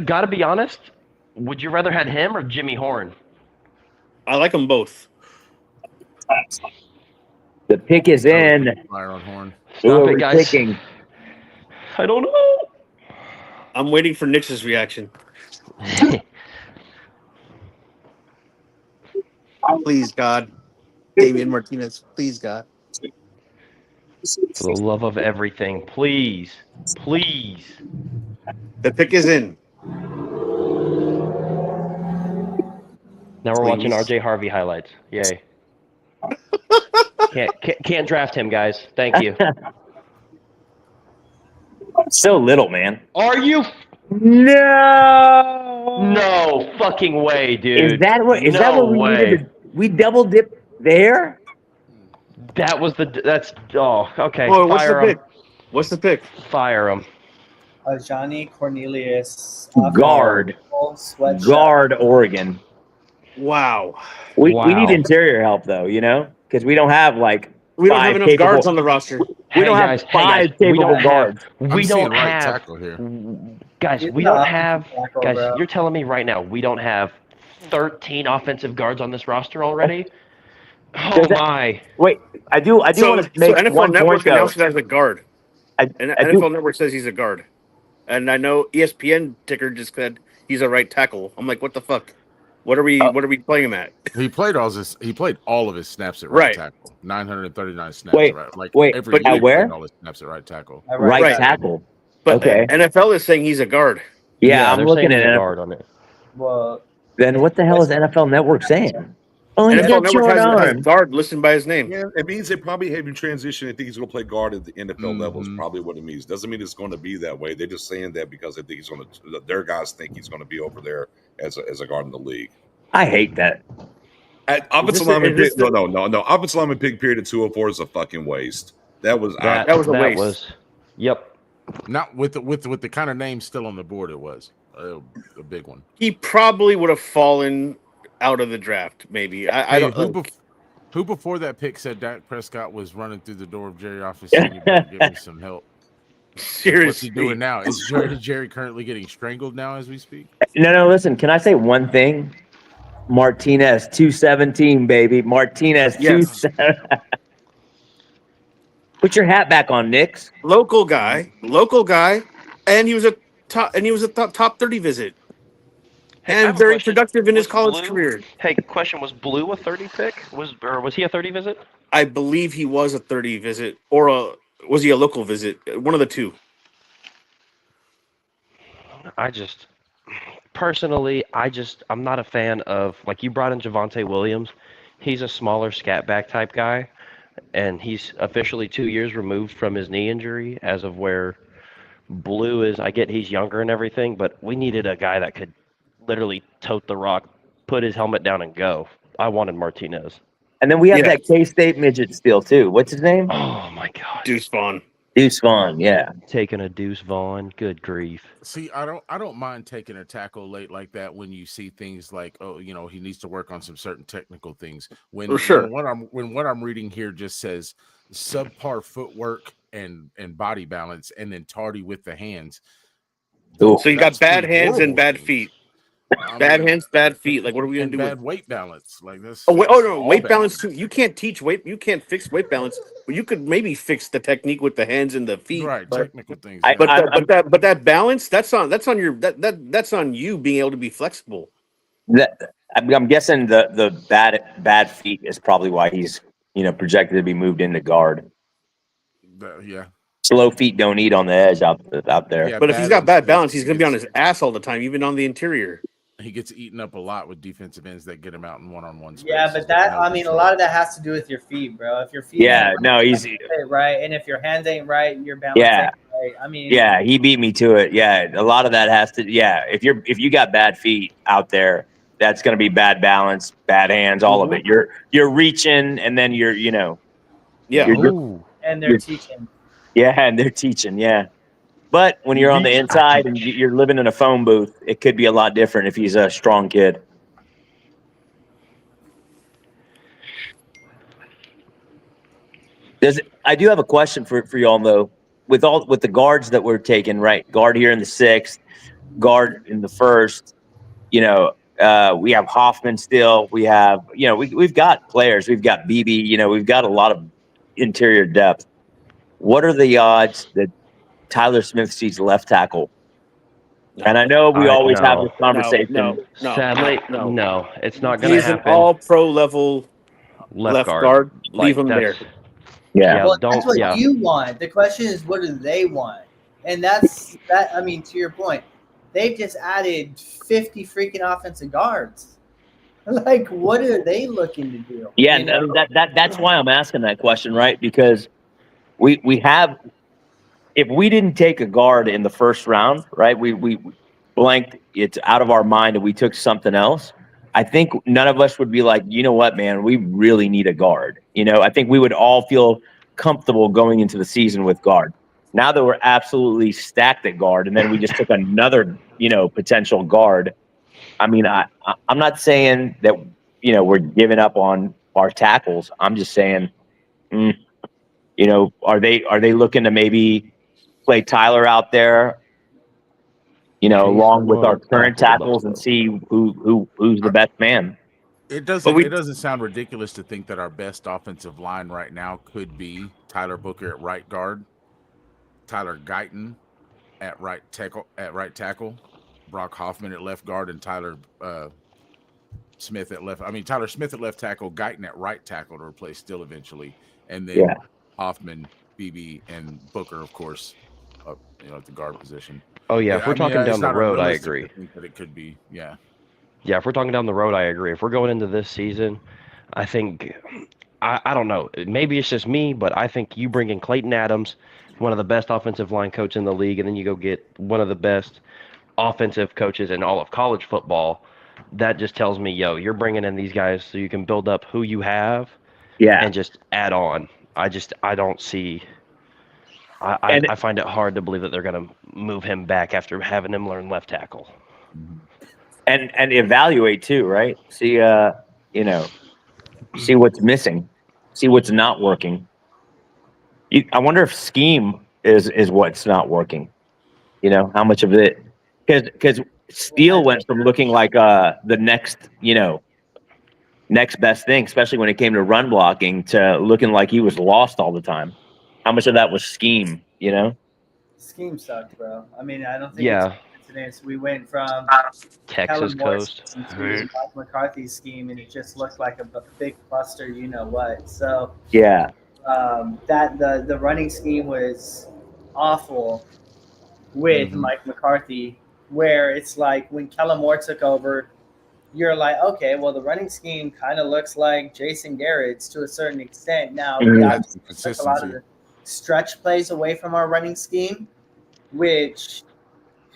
Gotta be honest. Would you rather had him or Jimmy Horn? I like them both. The pick is in. Fire on Horn. Who Stop are it, we guys. picking? I don't know. I'm waiting for Nix's reaction. Please, God. Damian Martinez. Please, God. For the love of everything, please. Please. The pick is in. Now we're watching Please. RJ Harvey highlights. Yay. Can't draft him, guys. Thank you. So little, man. Are you? No. No fucking way, dude. Is that what? Is that No what we way. needed? We double dipped there. That was that's. Oh, okay. Well, what's the Fire him. pick? What's the pick? Fire him. Johnny Cornelius. Guard. Sweatshop. Guard, Oregon. Wow. We Wow. need interior help though, because we don't have like We don't have five enough capable- guards on the roster. We don't have five capable guards. We don't right have. tackle here. Guys, He's we not don't have. tackle, Guys, bro. you're telling me right now we don't have 13 offensive guards on this roster already? Oh Does that- my! Wait, I do want to make NFL one Network point though. announced it as a guard. I And do- NFL Network says he's a guard. And I know ESPN ticker just said he's a right tackle. I'm like, what the fuck? What are we playing him at? He played all of his snaps at right, Right. tackle. 939 snaps. Wait, right, every but year at he where? played all his snaps at right tackle. right tackle. But Okay. NFL is saying he's a guard. Yeah, I'm they're looking saying at he's a it. guard on it. Well, Then what the hell is NFL Network saying? Oh, he's NFL got Network short has arms. guard listed by his name. Yeah, it means they probably have him transition and think he's going to play guard at the NFL level. Is Mhm. probably what it means. Doesn't mean it's going to be that way. They're just saying that because they think he's going to. Their guys think he's going to be over there as a guard in the league. I hate that. Offensive lineman pick. No. Offensive lineman pick period at 204 is a fucking waste. That was That was a waste. was. Yep. Not with the kind of name still on the board. It was a big one. He probably would have fallen out of the draft. Maybe I Hey, don't. who before that pick said Dak Prescott was running through the door of Jerry office saying, "You better give me some help." Seriously, What's he doing now? Is Jerry currently getting strangled now as we speak? No. Listen, can I say one thing? Martinez 217, baby. Martinez Yes. 217. Put your hat back on, Nix. local guy, and he was a top 30 visit, Hey, I have and a very question. productive in his Was college Blue- career. Hey, question: was Blue a 30 pick? Was he a 30 visit? I believe he was a 30 visit, or was he a local visit? One of the two. I'm not a fan of, like, you brought in Javonte Williams. He's a smaller scat back type guy, and he's officially 2 years removed from his knee injury as of where Blue is. I get he's younger and everything, but we needed a guy that could literally tote the rock, put his helmet down, and go. I wanted Martinez. And then we have Yeah. that K-State midget still too. What's his name? Oh my God, Deuce Vaughn. Deuce Vaughn. Yeah. taking a Deuce Vaughn. Good grief. See, I don't mind taking a tackle late like that when you see things like, oh, he needs to work on some certain technical things. For sure. When what I'm reading here just says subpar footwork and body balance, and then tardy with the hands. Ooh. So you got That's bad two hands and horrible bad things. feet. I Bad mean, hands, bad feet. Like, what are we gonna and do bad with? weight balance like this? Oh, no, all weight bad. balance too. You can't teach weight. You can't fix weight balance. But you could maybe fix the technique with the hands and the feet. Right, But technical things. I- yeah. but that balance, that's on that's on you being able to be flexible. I'm guessing the bad feet is probably why he's projected to be moved into guard. Yeah. Slow feet don't eat on the edge out there. Yeah, But if he's got bad balance, he's he gonna be on gets- his ass all the time, even on the interior. He gets eaten up a lot with defensive ends that get him out in one-on-one space. Yeah, but a lot of that has to do with your feet, bro. If your feet easy. right, and if your hands ain't right, your balance Yeah. ain't right. I mean, Yeah, he beat me to it. Yeah, a lot of that has to. Yeah, if you got bad feet out there, that's going to be bad balance, bad hands, all of it. You're reaching, and then you're Yeah. and they're teaching. Yeah, and they're teaching. Yeah, but when you're on the inside and you're living in a phone booth, it could be a lot different if he's a strong kid. I do have a question for y'all though. With the guards that we're taking, right? Guard here in the 6th, guard in the 1st. We have Hoffman still. We have, we've got players. We've got BB. We've got a lot of interior depth. What are the odds that Tyler Smith sees left tackle? And I know we always have this conversation. No. Sadly, no. It's not going to He's an happen. all-pro level left guard. Leave him there. Yeah. Well, that's what you want. The question is, what do they want? And that's that. I mean, to your point, they've just added 50 freaking offensive guards. Like, what are they looking to do? Yeah, that's why I'm asking that question, right? Because we have, if we didn't take a guard in the first round, right? We blanked, it's out of our mind, and we took something else. I think none of us would be like, you know what, man, we really need a guard. I think we would all feel comfortable going into the season with guard. Now that we're absolutely stacked at guard, and then we just took another, potential guard. I mean, I'm not saying that, we're giving up on our tackles. I'm just saying, are they looking to maybe play Tyler out there, along with our current tackles and see who's the best man? It doesn't sound ridiculous to think that our best offensive line right now could be Tyler Booker at right guard, Tyler Guyton at right tackle, Brock Hoffman at left guard, and Tyler Smith at left. I mean, Tyler Smith at left tackle, Guyton at right tackle to replace Still eventually, and then Hoffman, BB, and Booker, of course, at the guard position. Oh yeah, if we're talking down the road, I agree. That it could be, yeah. Yeah, if we're talking down the road, I agree. If we're going into this season, I think, I don't know, maybe it's just me, but I think you bring in Clayton Adams, one of the best offensive line coaches in the league, and then you go get one of the best offensive coaches in all of college football. that just tells me, yo, you're bringing in these guys so you can build up who you have Yeah. and just add on. I don't see. And I find it hard to believe that they're going to move him back after having him learn left tackle. and evaluate too, right? See see what's missing, see what's not working. I wonder if scheme is what's not working. How much of it, because Steele went from looking like the next best thing, especially when it came to run blocking, to looking like he was lost all the time. How much of that was scheme? Scheme sucked, bro. I mean, I don't think Yeah. it's coincidence. We went from Texas Kellen Moore's coast. scheme to Mike McCarthy's scheme, and it just looked like a big cluster, you know what? So Yeah. that the running scheme was awful with Mike McCarthy, where it's like when Kellen Moore took over, you're like, okay, well, the running scheme kind of looks like Jason Garrett's to a certain extent. Now, we obviously took a lot of the stretch plays away from our running scheme, which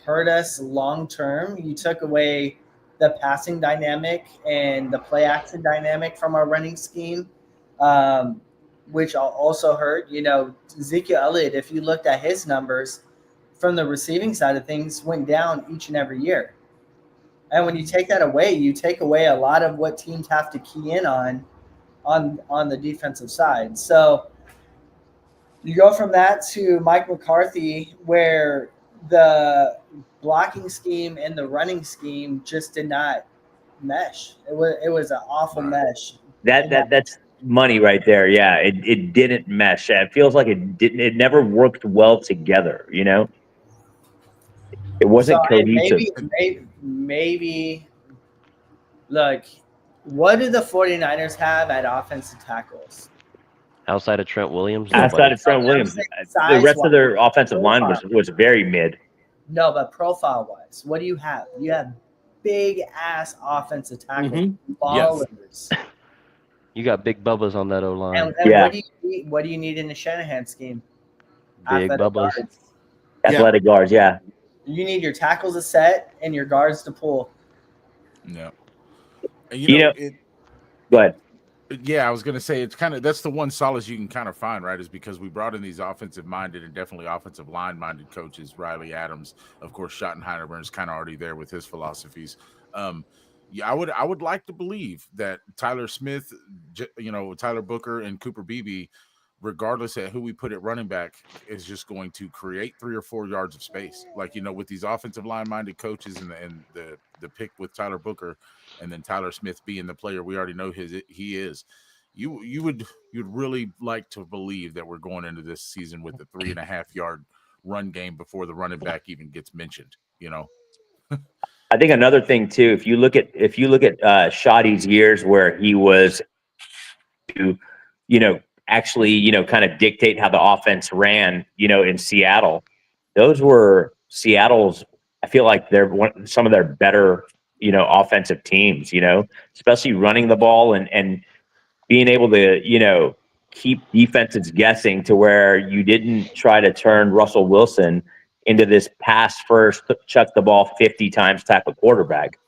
hurt us long term. You took away the passing dynamic and the play action dynamic from our running scheme, which also hurt. Ezekiel Elliott, if you looked at his numbers from the receiving side of things, went down each and every year. And when you take that away, you take away a lot of what teams have to key in on the defensive side. So you go from that to Mike McCarthy, where the blocking scheme and the running scheme just did not mesh. It was an awful mesh. That's money right there. Yeah, it didn't mesh. It feels like it never worked well together. It wasn't cohesive. Maybe look, what do the 49ers have at offensive tackles? Outside of Trent Williams, Outside of Trent Williams, the rest of their offensive line was very mid. No, but profile wise, what do you have? You have big ass offensive tackles, ballers. You got big bubbas on that O line. And what do you need in the Shanahan scheme? Big bubbas. Athletic guards, yeah. You need your tackles to set and your guards to pull. Yeah. And go ahead. Yeah, I was going to say that's the one solace you can kind of find, right? Is because we brought in these offensive minded and definitely offensive line minded coaches. Riley Adams, of course, Schottenheimer is kind of already there with his philosophies. I would like to believe that Tyler Smith, Tyler Booker and Cooper Beebe, regardless of who we put at running back, is just going to create 3 or 4 yards of space. Like, with these offensive line minded coaches and the pick with Tyler Booker, and then Tyler Smith being the player we already know he is. You'd really like to believe that we're going into this season with a 3.5 yard run game before the running back even gets mentioned. I think another thing too, if you look at Shoddy's years where he was to, actually, kind of dictate how the offense ran, in Seattle, those were Seattle's. I feel like they're some of their better, offensive teams, especially running the ball and being able to, keep defenses guessing to where you didn't try to turn Russell Wilson into this pass first, chuck the ball 50 times type of quarterback.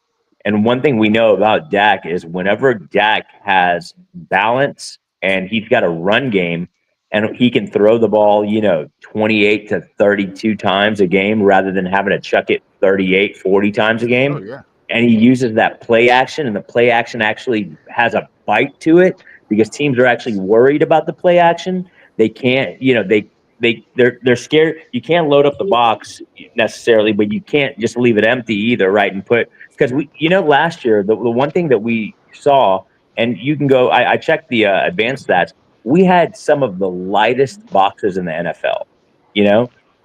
And one thing we know about Dak is whenever Dak has balance and he's got a run game and he can throw the ball, 28 to 32 times a game rather than having to chuck it 38, 40 times a game. Oh, yeah. And he uses that play action, and the play action actually has a bite to it because teams are actually worried about the play action. They can't, they're scared. You can't load up the box necessarily, but you can't just leave it empty either, right? And because last year, the one thing that we saw, and you can go, I checked the advanced stats, we had some of the lightest boxes in the NFL,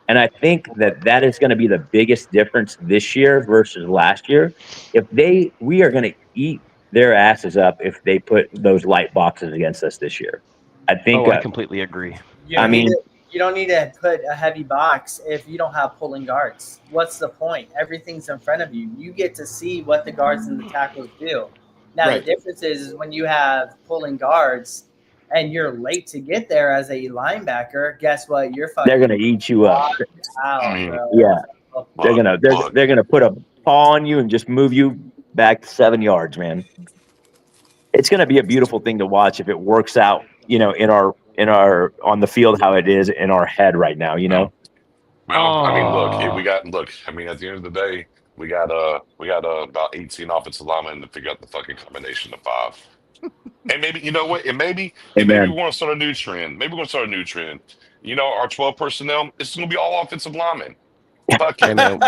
and I think that is going to be the biggest difference this year versus last year. We are going to eat their asses up if they put those light boxes against us this year. I think. I completely agree. You don't need to put a heavy box if you don't have pulling guards. What's the point? Everything's in front of you. You get to see what the guards and the tackles do. Now, right. The difference is when you have pulling guards and you're late to get there as a linebacker, guess what? They're going to eat you up. Out, yeah. They're going to put a paw on you and just move you back 7 yards, man. It's going to be a beautiful thing to watch if it works out, in our on the field how it is in our head right now, Well, I mean, look, I Oh. mean, at the end of the day, we got about 18 offensive linemen to figure out the fucking combination of five. And maybe you know what? And maybe we Amen. want to start a new trend. Maybe we're gonna start a new trend. Our 12 personnel, it's gonna be all offensive linemen. Fuck Hey it. man,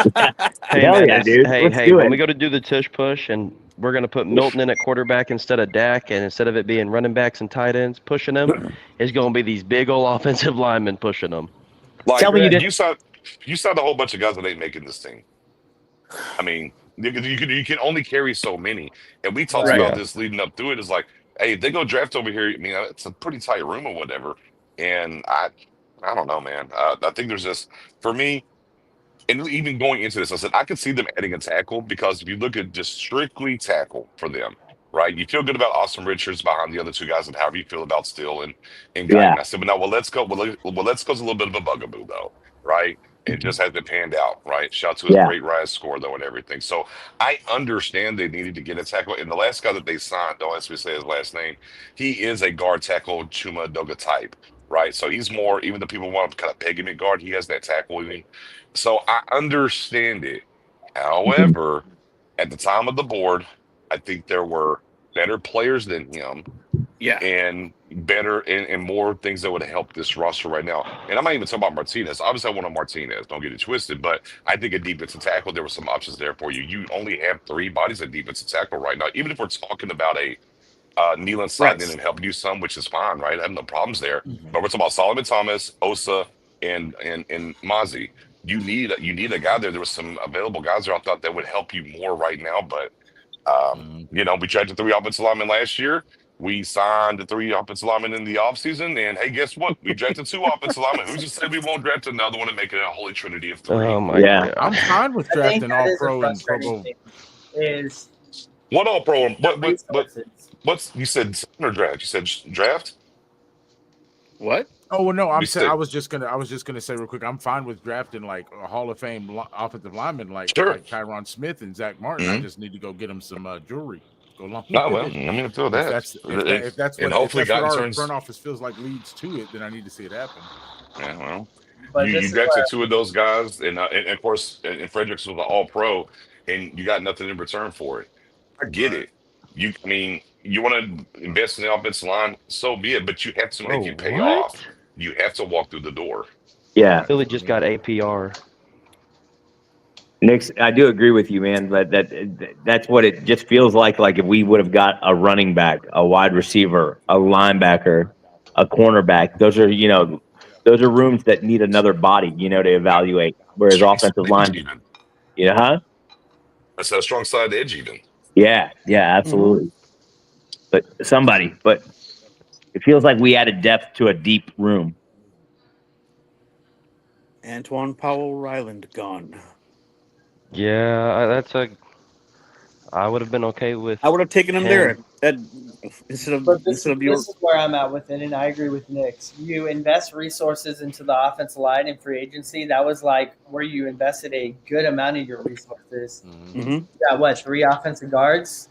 hey Hell man, yeah, dude. Let's hey, do when it. we go to do the tush push and we're gonna put Milton in at quarterback instead of Dak, and instead of it being running backs and tight ends pushing them, it's gonna be these big old offensive linemen pushing them. Tell Like me you Correct. didn't. you saw a whole bunch of guys that ain't making this team. I mean, you can only carry so many. And we talked Right. about Yeah. this leading up to it. Is like, hey, if they go draft over here, I mean, it's a pretty tight room or whatever. And I don't know, man. I think there's just for me. And even going into this, I said I could see them adding a tackle because if you look at just strictly tackle for them, right? You feel good about Austin Richards behind the other two guys, and however you feel about Steele and Yeah. Guyton. I said, but now, well, let's go. Let's go's a little bit of a bugaboo though, right? It just hasn't panned out, right? Shout out to his Yeah. great rise score though and everything. So I understand they needed to get a tackle. And the last guy that they signed, don't ask me to say his last name, he is a guard tackle Chuma Doga type, right? So he's more, even though people want to kind of peg him at guard, he has that tackle in him. So I understand it. Mhm. However, at the time of the board, I think there were better players than him Yeah. and better and more things that would have helped this roster right now. And I'm not even talking about Martinez. Obviously, I want a Martinez. Don't get it twisted. But I think a defensive tackle, there were some options there for you. You only have three bodies at defensive tackle right now. Even if we're talking about a Nealon Right. sliding in and helping you some, which is fine, right? I have no problems there. Mhm. But we're talking about Solomon Thomas, Osa, and Mozzie. You need a guy there. There was some available guys there I thought that would help you more right now. But Mhm. we drafted three offensive linemen last year. We signed the three offensive linemen in the offseason. And hey, guess what? We drafted two offensive linemen. Who's to say we won't draft another one and make it a holy trinity of Oh three? my Yeah. I'm god. fine with I think drafting that all is a pro and pro frustrating bowl. thing. Is What all pro? the What resources. what's you said sign or draft? You said draft? What? Oh well, no, You I'm saying said I was just gonna say real quick. I'm fine with drafting like a Hall of Fame offensive lineman like sure. Tyron Smith and Zach Martin. I Mhm. just need to go get him some jewelry to go along Oh with well, I it. mean, feel If that. that's if that if that's And what if hopefully, that's what Guyton our turns. front office feels like leads to it, then I need to see it happen. Yeah, well, But you this is drafted where two of those guys, and of course, and Fredericks was an All Pro, and you got nothing in return for it. I get Right. it. I mean, you want to invest in the offensive line, so be it. But you have to Bro, make it pay off. what? You have to walk through the door. Yeah. Philly just got APR. Nix, I do agree with you, man. But that's what it just feels like. Like if we would have got a running back, a wide receiver, a linebacker, a cornerback. Those are rooms that need another body, to evaluate. Whereas Strong side offensive edge, line, even. huh? That's a strong side edge, even. Yeah, yeah, Mm-hmm. absolutely. But somebody, but it feels like we added depth to a deep room. Antoine Powell Ryland gone. Yeah, I would have been okay with I would have taken him there. him. That instead of But instead of your this is where I'm at with it, and I agree with Nick's. You invest resources into the offensive line and free agency. That was like where you invested a good amount of your resources. Mhm. mm-hmm. You got what, 3 offensive guards,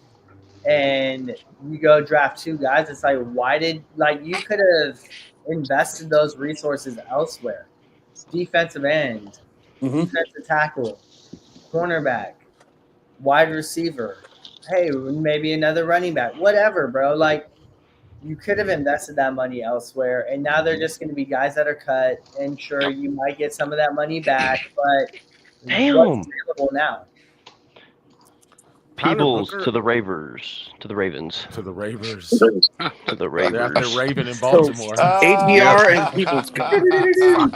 and you go draft 2 guys. It's like, why did you could have invested those resources elsewhere? Defensive end, Mm-hmm. defensive tackle, cornerback, wide receiver. Hey, maybe another running back, whatever, bro. Like, you could have invested that money elsewhere, and now they're just going to be guys that are cut. And sure, Yep. you might get some of that money back, but what's Damn. available now? Tyler Peebles Booker to the Ravers. To the Ravens. to the Ravers. To the They're out there Ravers. raving in So, Baltimore. APR and People's gone.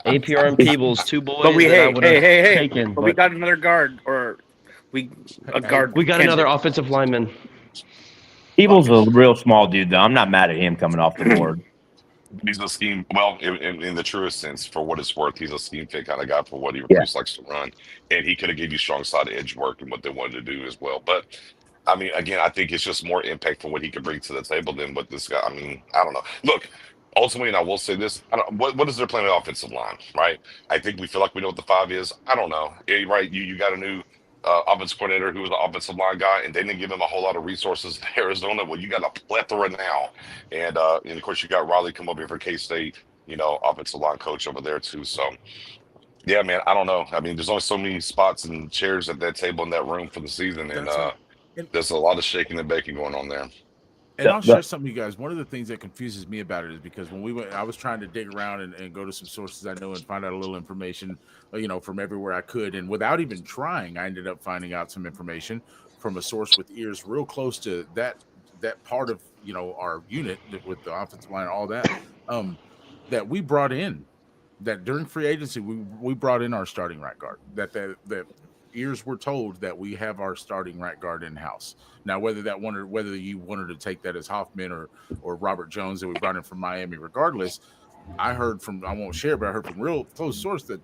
APR and Peebles, two boys But we that I hey would hey have hey hey. taken, But we but got another guard or a guard we got another candidate. offensive lineman. Peebles a real small dude, though. I'm not mad at him coming off the board. He's a scheme. Well, in the truest sense, for what it's worth, he's a scheme fit kind of guy for what he Yeah. likes to run, and he could have gave you strong side edge work and what they wanted to do as well. But I mean, again, I think it's just more impact for what he could bring to the table than what this guy. I mean, I don't know. Look, ultimately, and I will say this: what is their plan on offensive line? Right? I think we feel like we know what the five is. I don't know. Right? You got a new offensive coordinator who was an offensive line guy, and they didn't give him a whole lot of resources in Arizona. Well, you got a plethora now, and of course you got Riley come over here for K-State, offensive line coach over there too. So yeah, man, I don't know. I mean, there's only so many spots and chairs at that table in that room for the season, and That's right. And, there's a lot of shaking and baking going on there. and I'll share something with you guys. One of the things that confuses me about it is because when we went, I was trying to dig around and go to some sources I know and find out a little information, from everywhere I could. And without even trying, I ended up finding out some information from a source with ears real close to that part of, our unit with the offensive line and all that, that we brought in, that during free agency, we brought in our starting right guard, that ears were told that we have our starting right guard in house. Now, whether you wanted to take that as Hoffman or Robert Jones that we brought in from Miami, regardless, I won't share, but I heard from real close source that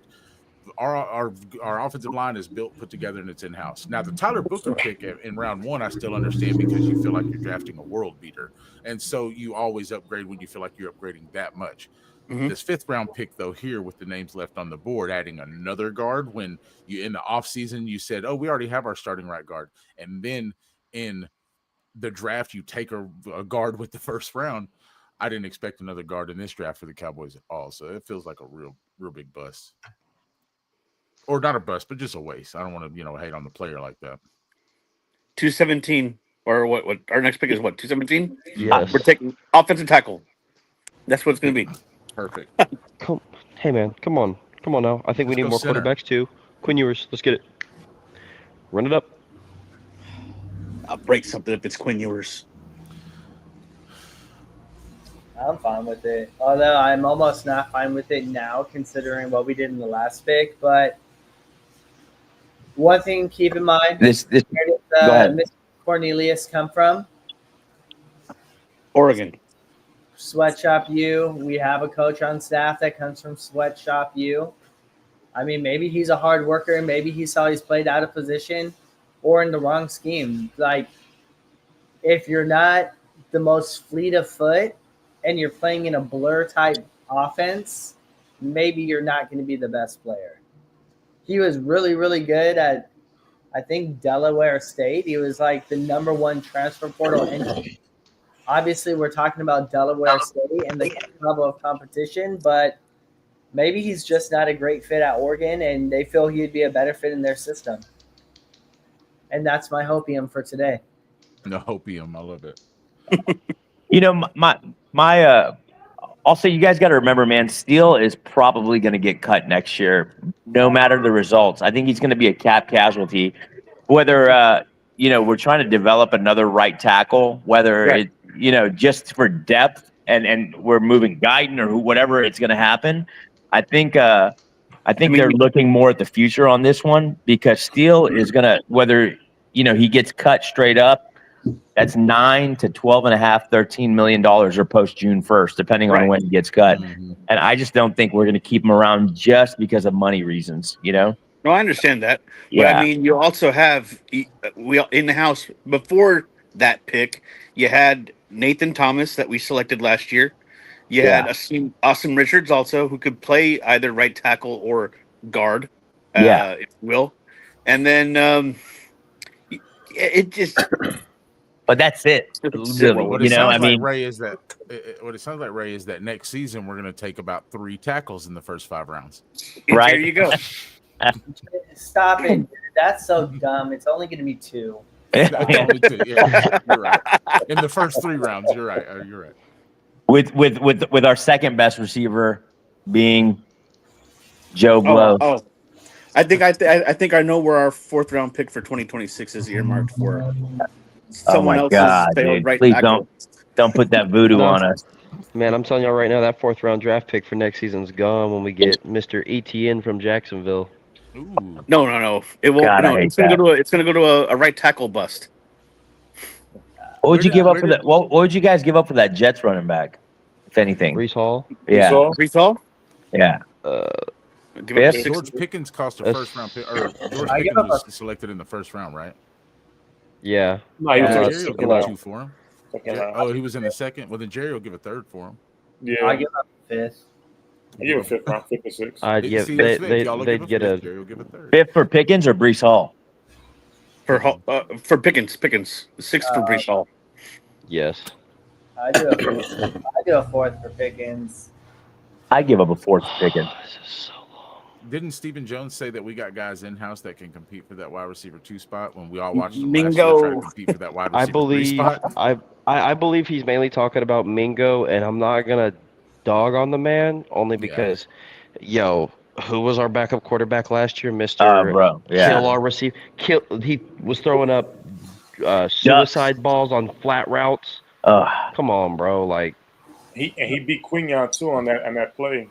our offensive line is put together, and it's in house. Now, the Tyler Booker pick in round 1, I still understand because you feel like you're drafting a world beater, and so you always upgrade when you feel like you're upgrading that much. Mm-hmm. This 5th round pick, though, here with the names left on the board, adding another guard when you in the offseason you said, oh, we already have our starting right guard, and then in the draft you take a guard with the 1st round. I didn't expect another guard in this draft for the Cowboys at all, so it feels like a real big bust, or not a bust, but just a waste. I don't want to hate on the player like that. 217 or what our next pick is what, 217? Yes. We're taking offensive tackle. That's what it's going to be. Perfect. Hey man, come on now. I think we need more quarterbacks too. Quinn Ewers, let's get it. Run it up. I'll break something if it's Quinn Ewers. I'm fine with it. Although I'm almost not fine with it now, considering what we did in the last pick. But one thing to keep in mind: where does Mr. Cornelius come from? Oregon. Sweatshop U. We have a coach on staff that comes from Sweatshop U. I mean, maybe he's a hard worker. Maybe he saw he's played out of position or in the wrong scheme. Like, if you're not the most fleet of foot and you're playing in a blur type offense, maybe you're not going to be the best player. He was really, really good at, I think, Delaware State. He was like the #1 transfer portal entry. Obviously, we're talking about Delaware State and the level of competition, but maybe he's just not a great fit at Oregon, and they feel he'd be a better fit in their system. And that's my hopium for today. No hopium, I love it. I'll say you guys got to remember, man, Steele is probably going to get cut next year, no matter the results. I think he's going to be a cap casualty. Whether we're trying to develop another right tackle, whether it just for depth and we're moving Guyton or whatever it's going to happen. I think they're looking more at the future on this one, because Steele is going to, whether he gets cut straight up, that's $9 to $12.5, $13 million or post June 1st, depending on when he gets cut. Mm-hmm. And I just don't think we're going to keep him around just because of money reasons, No, I understand that. Yeah. But I mean, you also have in the house before that pick, you had Nathan Thomas that we selected last year. You had Austin Richards also, who could play either right tackle or guard, if you will. And then it just. But that's it. Really, what it sounds like, Ray, is that next season we're going to take about 3 tackles in the first 5 rounds. Right. There you go. Stop it. That's so dumb. It's only going to be 2. Only 2. Yeah, you're right. In the first 3 rounds, you're right. You're right. With our second best receiver being Joe Blow. Oh. I think I know where our 4th round pick for 2026 is earmarked for. Someone else's failed right please tackle. don't put that voodoo on us. Man, I'm telling y'all right now, that 4th round draft pick for next season's gone when we get Mr. Etienne from Jacksonville. Ooh. No. It won't. God, no, it's gonna go to a right tackle bust. What would you give up for that? What would you guys give up for that Jets running back, if anything? Breece Hall. Yeah. Breece Hall. Yeah. George Pickens cost a 1st round pick, or George Pickens was selected in the 1st round, right? Yeah. No, he was Jerry will give a 2 for him. He was in the 2nd. Well, then Jerry will give a 3rd for him. Yeah, I give up 5th. I give a 5th round, 5th or 6th. They'd get a 5th. Jerry will give a 3rd. 5th for Pickens or Breece Hall? for Pickens. 6 for Brees Hall. Yes. I do a fourth for Pickens. I give up a fourth Pickens. This is so long. Didn't Stephen Jones say that we got guys in house that can compete for that wide receiver 2 spot when we all watched them last year try to Mingo. compete for that wide I receiver 3 believe spot? I believe he's mainly talking about Mingo, and I'm not gonna dog on the man only Yeah. because, who was our backup quarterback last year, Mister Bro, yeah. Kill our receiver? He was throwing up suicide balls on flat routes. Come on, bro. Like He beat Quignon too on that play.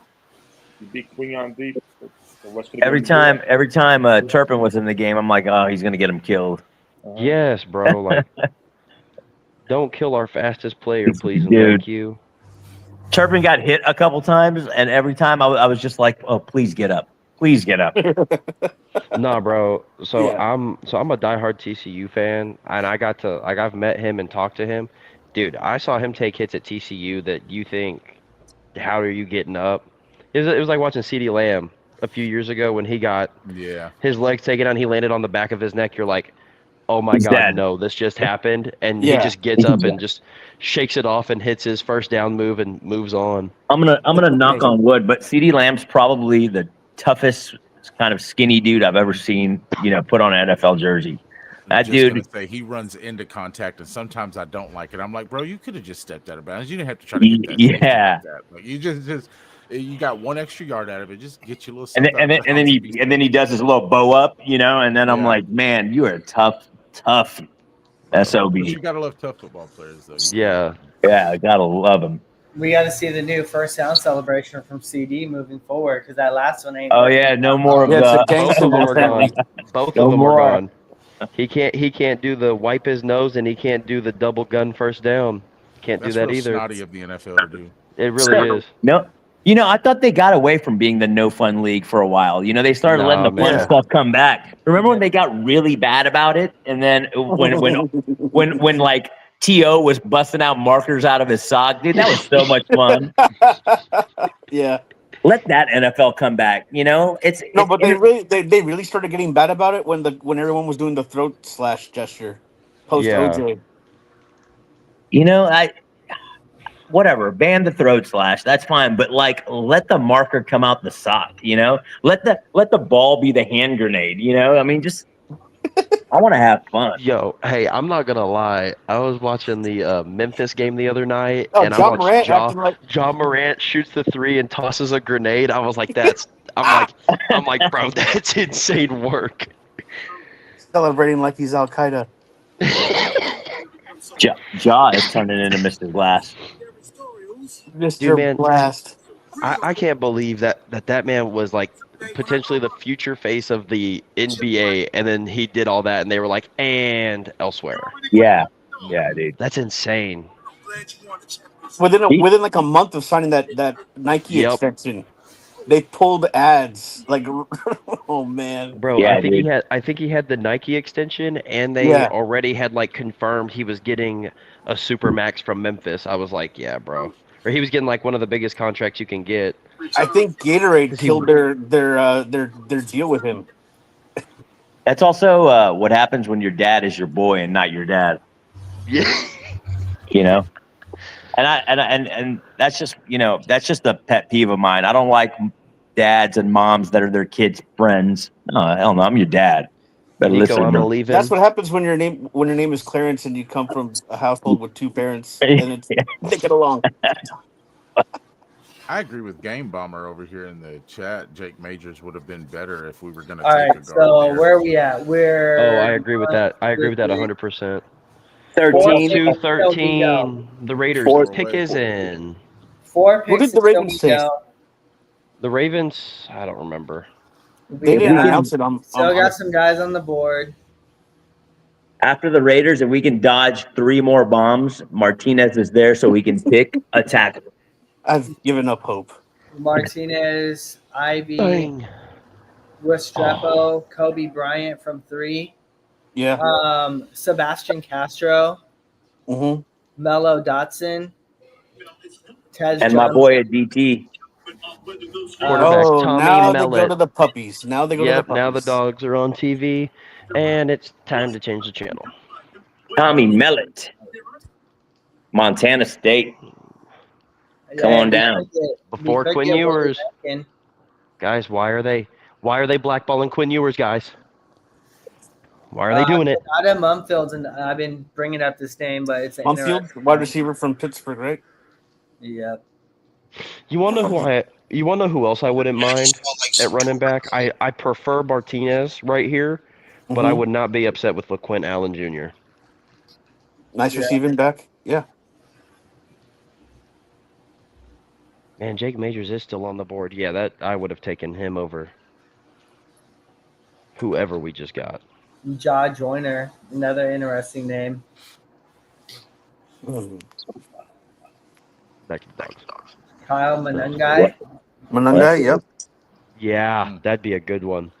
He beat Quignon deep. Every time Turpin was in the game, I'm like, oh, he's gonna get him killed. yes, bro. Like don't kill our fastest player, please and Dude. thank you. Turpin got hit a couple times, and every time I was just like, oh, please get up. Please get up. Nah, bro. So Yeah. I'm a diehard TCU fan, and I've met him and talked to him. Dude, I saw him take hits at TCU that you think, how are you getting up? It was like watching CeeDee Lamb a few years ago when he got his legs taken out and he landed on the back of his neck. You're like, oh my He's God, dead. no, this just happened. And Yeah. he just gets up and just shakes it off and hits his first down move and moves on. I'm gonna knock on wood, but CeeDee Lamb's probably the toughest kind of skinny dude I've ever seen, put on an NFL jersey. That dude, gonna say he runs into contact, and sometimes I don't like it. I'm like, bro, you could have just stepped out of bounds. You didn't have to try to get that. Yeah. Like that. Like, you just you got 1 extra yard out of it. Just get your little. And then he does his little bow up, and then I'm like, man, you are a tough SOB. But you gotta love tough football players, though. Yeah, I gotta love him. We got to see the new first down celebration from CD moving forward because that last one ain't. Oh yeah, no more of Yeah, it's a the. gangster both of them are mentality. gone. Both No of them more. are gone. He can't do the wipe his nose and he can't do the double gun first down. Can't That's do that real either. snotty of the NFL to do. It really is. No, I thought they got away from being the no fun league for a while. They started letting the fun stuff come back. Remember when they got really bad about it, and then when like T.O. was busting out markers out of his sock, dude, that was so much fun. Yeah. Let that NFL come back. It's But they really started getting bad about it when everyone was doing the throat slash gesture post OJ. Whatever, ban the throat slash, that's fine, but let the marker come out the sock, let the ball be the hand grenade, I want to have fun. Yo, hey, I'm not gonna lie. I was watching the Memphis game the other night, Oh, and I John watched Morant acting like John Morant shoots the 3 and tosses a grenade. I was like, I'm like, bro, that's insane work. celebrating like he's Al Qaeda. Jaw is turning into Mr. Glass. Mr. Dude, man, Blast. I can't believe that man was like potentially the future face of the NBA, and then he did all that, and they were like, and elsewhere. Yeah, dude. That's insane. Within like a month of signing that Nike extension, they pulled ads. Like, oh man, bro. Yeah, I think he had the Nike extension, and they already had like confirmed he was getting a Supermax from Memphis. I was like, yeah, bro. Or he was getting like one of the biggest contracts you can get. I think Gatorade killed their deal with him. That's also what happens when your dad is your boy and not your dad. Yeah. And that's just a pet peeve of mine. I don't like dads and moms that are their kids' friends. No, hell no, I'm your dad. Better Nico, listen. I'm gonna leave him. That's what happens when your name is Clarence and you come from a household with 2 parents and they get along. I agree with Game Bomber over here in the chat. Jake Majors would have been better if we were going to All take right, a guard. so where are we at? I agree with that. I agree with that 100%. 13. 2-13. The Raiders pick is in. 4 picks. What did the Ravens say? The Ravens, I don't remember. They didn't announce it on. Still got some guys on the board. After the Raiders, if we can dodge 3 more bombs, Martinez is there so we can pick a tackle. I've given up hope. Martinez, Ivy, Dang. Restrepo, Kobe Bryant from 3. Yeah. Sebastian Castro, Mello Dotson, Tez and my boy at DT. Quarterback Oh, Tommy now they go Mellett. to the puppies. Now they go to the Yep, puppies. now the dogs are on TV, and it's time to change the channel. Tommy Mellett, Montana State. Come Yeah, on we down. could get- we Before could Quinn get Willie Ewers. back in. Guys, why are they blackballing Quinn Ewers, guys? Why are they doing it? Adam Mumfield, and I've been bringing up this name, but it's an Mumfield, interesting wide name. receiver from Pittsburgh, right? Yep. You want to know who else I wouldn't mind at running back? I prefer Martinez right here, but I Mhm. would not be upset with LaQuint Allen Jr. Nice Yeah. receiving back. Yeah. Man, Jake Majors is still on the board. Yeah, that I would have taken him over whoever we just got. Jaw Joyner, another interesting name. Back to the dogs. Kyle Manungai. Manunga, yep. Yeah, that'd be a good one.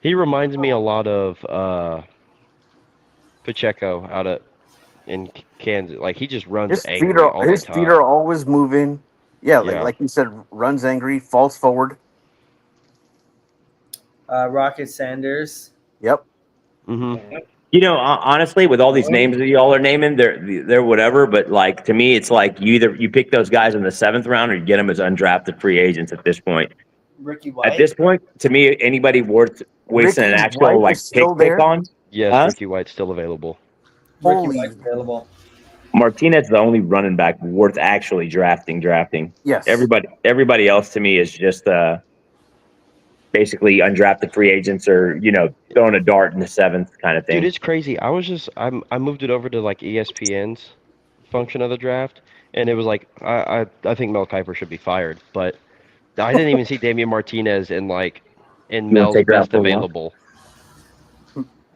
He reminds me a lot of Pacheco out in Kansas. Like he just runs His angry feet are all the his time. feet are always moving. Yeah, Yeah. like you said, runs angry, falls forward. Rocket Sanders. Yep. Mm-hmm. You know, honestly, with all these names that y'all are naming, they're whatever. But like to me, it's like you pick those guys in the 7th round, or you get them as undrafted free agents at this point. Ricky White. At this point, to me, anybody worth wasting an Ricky actual White like is still pick there? on. Yes, Huh? Ricky White's still available. Ricky Holy- White's available. Martinez is the only running back worth actually drafting. Yes. Everybody else to me is just basically undrafted free agents, or throwing a dart in the 7th kind of thing. Dude, it's crazy. I moved it over to like ESPN's function of the draft, and it was like I think Mel Kiper should be fired, but I didn't even see Damian Martinez in wanna Mel's take her out best for a walk? available.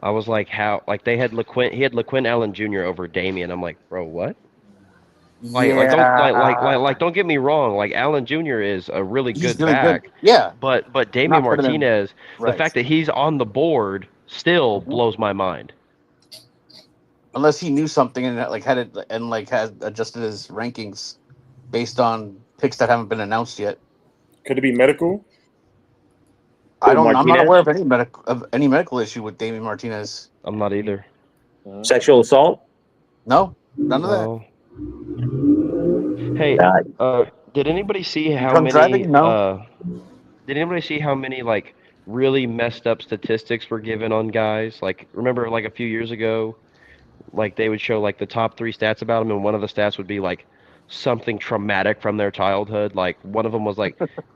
I was like, how? Like he had LaQuint Allen Jr. over Damian. I'm like, bro, what? Don't get me wrong. Like Allen Jr. is a really He's good really back, good. Yeah. but Damian Not better than- Martinez, right. the fact that he's on the board still Mhm. blows my mind. Unless he knew something and has adjusted his rankings based on picks that haven't been announced yet. Could it be medical? I'm not Martinez? aware of any medical issue with Damian Martinez. I'm not either. Sexual assault? No, none of that. No. Hey, did anybody see how Drunk many? driving? No. Did anybody see how many really messed up statistics were given on guys? Like, remember a few years ago, they would show the top 3 stats about them, and one of the stats would be something traumatic from their childhood. Like one of them was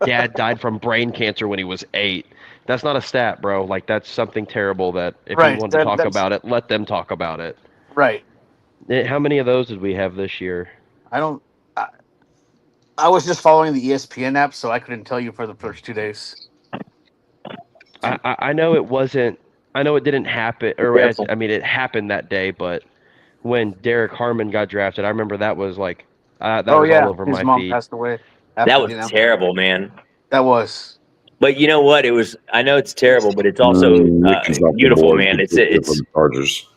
dad died from brain cancer when he was 8. That's not a stat, bro. That's something terrible that if Right, you want to talk that's- about it, let them talk about it. Right. How many of those did we have this year? I was just following the ESPN app, so I couldn't tell you for the first 2 days. I know it wasn't. I know it didn't happen, it happened that day. But when Derek Harmon got drafted, I remember that was that was all over his my mom feed. passed away. That was terrible, man. That was. But you know what? I know it's terrible, but it's also Mickens off the beautiful, board. man. It's For the Chargers.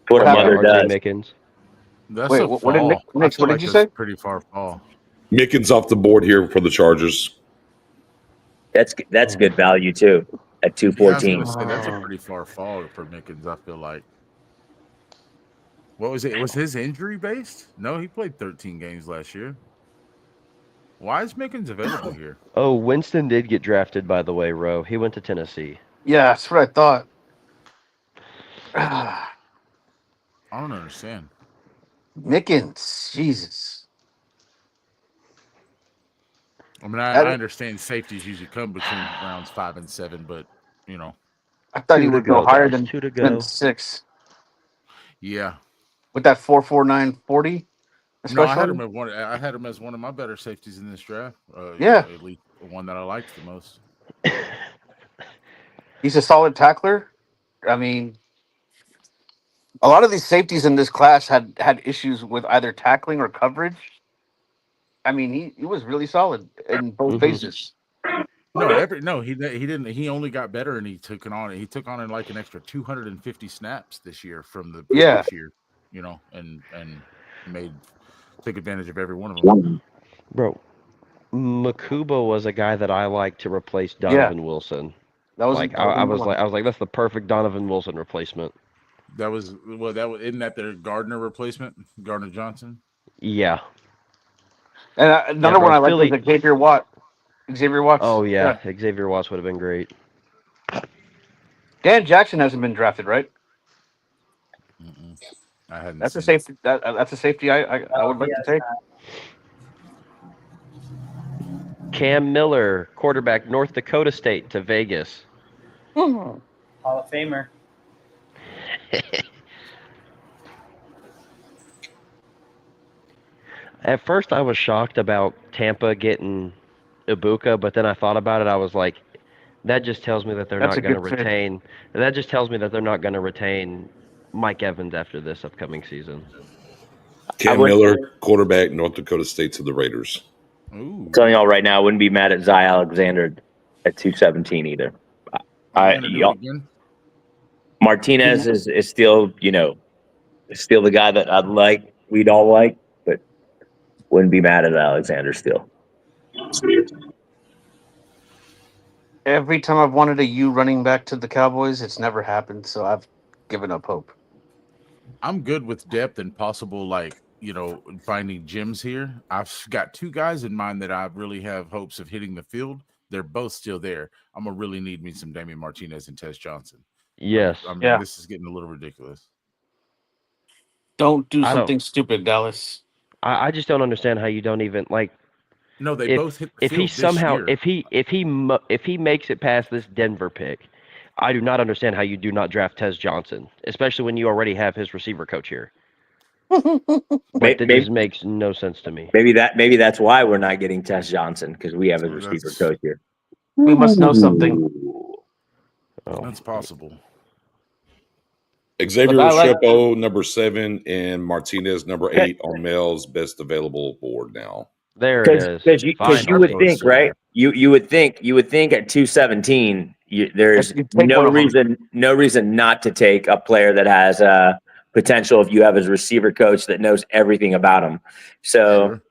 what a mother RJ does. Mickens. That's Wait, a what fall. did Nick- I Nix, feel what did like you that's say? Pretty far fall. Mickens off the board here for the Chargers. That's good value too at Yeah, I was 214. gonna say that's a pretty far fall for Mickens. I feel like. What was it? Was his injury based? No, he played 13 games last year. Why is Mickens available here? Oh, Winston did get drafted, by the way, Ro. He went to Tennessee. Yeah, that's what I thought. I don't understand. Mickens, Jesus. I mean, I understand safeties usually come between rounds 5 and 7, but I thought he Two to would go go, higher guys. than, Two to than go. 6 yeah. with that 4.49 40. No, I had Especially. him I had him as one of my better safeties in this draft. Yeah. At least the one that I liked the most. He's a solid tackler. I mean, a lot of these safeties in this class had issues with either tackling or coverage. I mean, he was really solid in both Mhm. phases. He didn't. He only got better, and he took on an extra 250 snaps this year from the previous year. And took advantage of every one of them. Bro, Makuba was a guy that I liked to replace Yeah, Donovan Wilson. that was Like that was I another was one. like that's the perfect Donovan Wilson replacement. That was isn't that their Gardner replacement, Gardner Johnson? Yeah. And Yeah, another bro. one I liked was Philly. Xavier Watt. Xavier Watts. Oh Yeah. yeah, Xavier Watts would have been great. Dan Jackson hasn't been drafted, right? Mm-mm. I hadn't That's a seen it. safety. That's a safety I would He like to has take. Cam Miller, quarterback, North Dakota State to Vegas. Hall of Famer. At first, I was shocked about Tampa getting Ibuka, but then I thought about it. I was like, that just tells me that they're That's not a going to good fit. retain. That just tells me that they're not going to retain Mike Evans after this upcoming season. Cam would- Miller, quarterback, North Dakota State to the Raiders. Ooh. telling y'all right now, I wouldn't be mad at Zy Alexander at 217 either. You're gonna do it Y'all, again? Martinez is still, still the guy that I'd like, we'd all like, but wouldn't be mad at Alexander still. Every time I've wanted a U running back to the Cowboys, it's never happened. So I've given up hope. I'm good with depth and possible, finding gems here. I've got two guys in mind that I really have hopes of hitting the field. They're both still there. I'm gonna really need me some Damian Martinez and Tez Johnson. Yes. I mean, Yeah. this is getting a little ridiculous. Don't do I don't- something stupid, Dallas. I just don't understand how you don't even like. No, they If both hit the if he field this somehow year. if he makes it past this Denver pick, I do not understand how you do not draft Tez Johnson, especially when you already have his receiver coach here. Like that just makes no sense to me. Maybe that's why we're not getting Tess Johnson, because we have a receiver coach here. We must know something. Oh. That's possible. Xavier But I like- Restrepo, number 7, and Martinez, number 8 on Mel's best available board now. There it is. Because you Finally. would think, right? You would think at 217, there's You take one no of them. reason not to take a player that has potential if you have a receiver coach that knows everything about him. So Sure.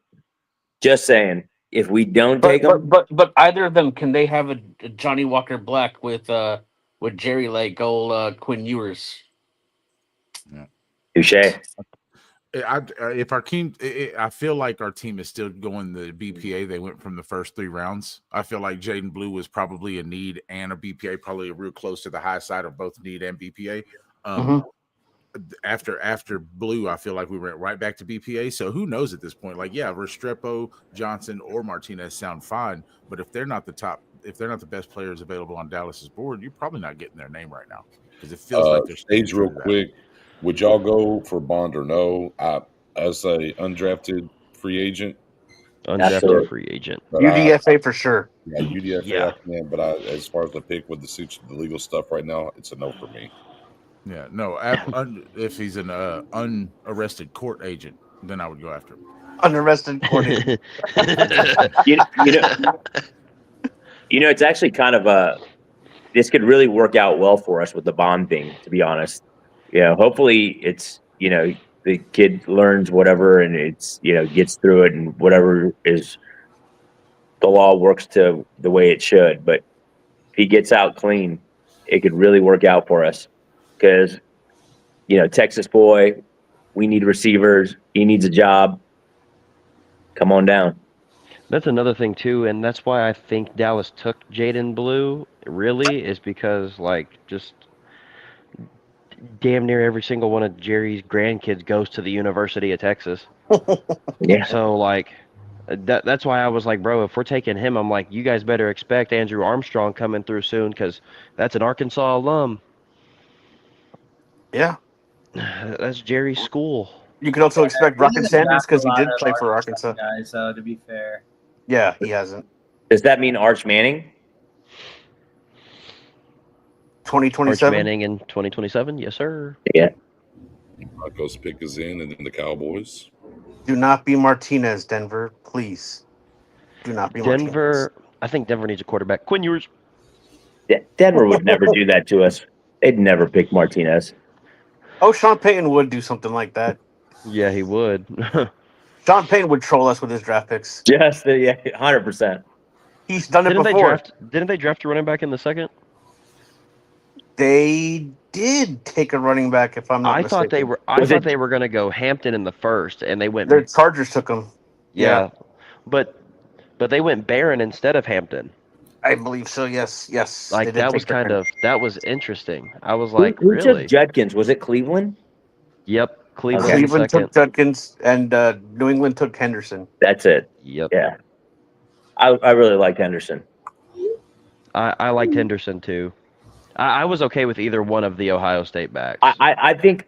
just saying, if we don't take him, But either of them, can they have a Johnny Walker Black with Jerry Lake, old Quinn Ewers? touche. If our team, I feel like our team is still going the BPA. They went from the first 3 rounds. I feel like Jaden Blue was probably a need and a BPA, probably real close to the high side of both need and BPA. After Blue, I feel like we went right back to BPA. So who knows at this point? Like, yeah, Restrepo, Johnson, or Martinez sound fine, but if they're not the best players available on Dallas's board, you're probably not getting their name right now because it feels like they're Stage real quick. Would y'all go for Bond or no? As a undrafted free agent, Undrafted free agent. but UDFA for sure. Yeah, UDFA. Yeah. I can, but as far as the pick with the legal stuff right now, it's a no for me. Yeah, no. If he's an unarrested court agent, then I would go after him. Unarrested court agent. It's actually kind of this could really work out well for us with the bond thing, to be honest. Hopefully it's, the kid learns whatever and it's, gets through it and whatever is the law works to the way it should. But if he gets out clean, it could really work out for us because, Texas boy, we need receivers. He needs a job. Come on down. That's another thing too, and that's why I think Dallas took Jaden Blue. Really, is because just damn near every single one of Jerry's grandkids goes to the University of Texas. Yeah. So that's why I was like, bro, if we're taking him, I'm like, you guys better expect Andrew Armstrong coming through soon because that's an Arkansas alum. Yeah. That's Jerry's school. You could also expect Rocket Sanders because he did A lot play of for Arkansas. guys, to be fair. Yeah, he hasn't. Does that mean Arch Manning? 2027. Arch Manning in 2027, yes, sir. Yeah. Broncos pick is in, and then the Cowboys. Do not be Martinez, Denver. Please. Do not be Denver. I think Denver needs a quarterback. Quinn Ewers. Denver would never do that to us. They'd never pick Martinez. Oh, Sean Payton would do something like that. Yeah, he would. Sean Payton would troll us with his draft picks. Just 100%. He's done it Didn't they before. draft a running back in the second? They did take a running back, if I'm not I mistaken. thought they were going to go Hampton in the first, and they went. Their Chargers took him. Yeah, but they went Barron instead of Hampton. I believe so. Yes. Like that was interesting. I was like, who really? took Judkins? Was it Cleveland? Yep, Cleveland. Okay. Cleveland second. took Judkins, and New England took Henderson. That's it. Yep. Yeah. I really liked Henderson. I liked Henderson too. I was okay with either one of the Ohio State backs. I think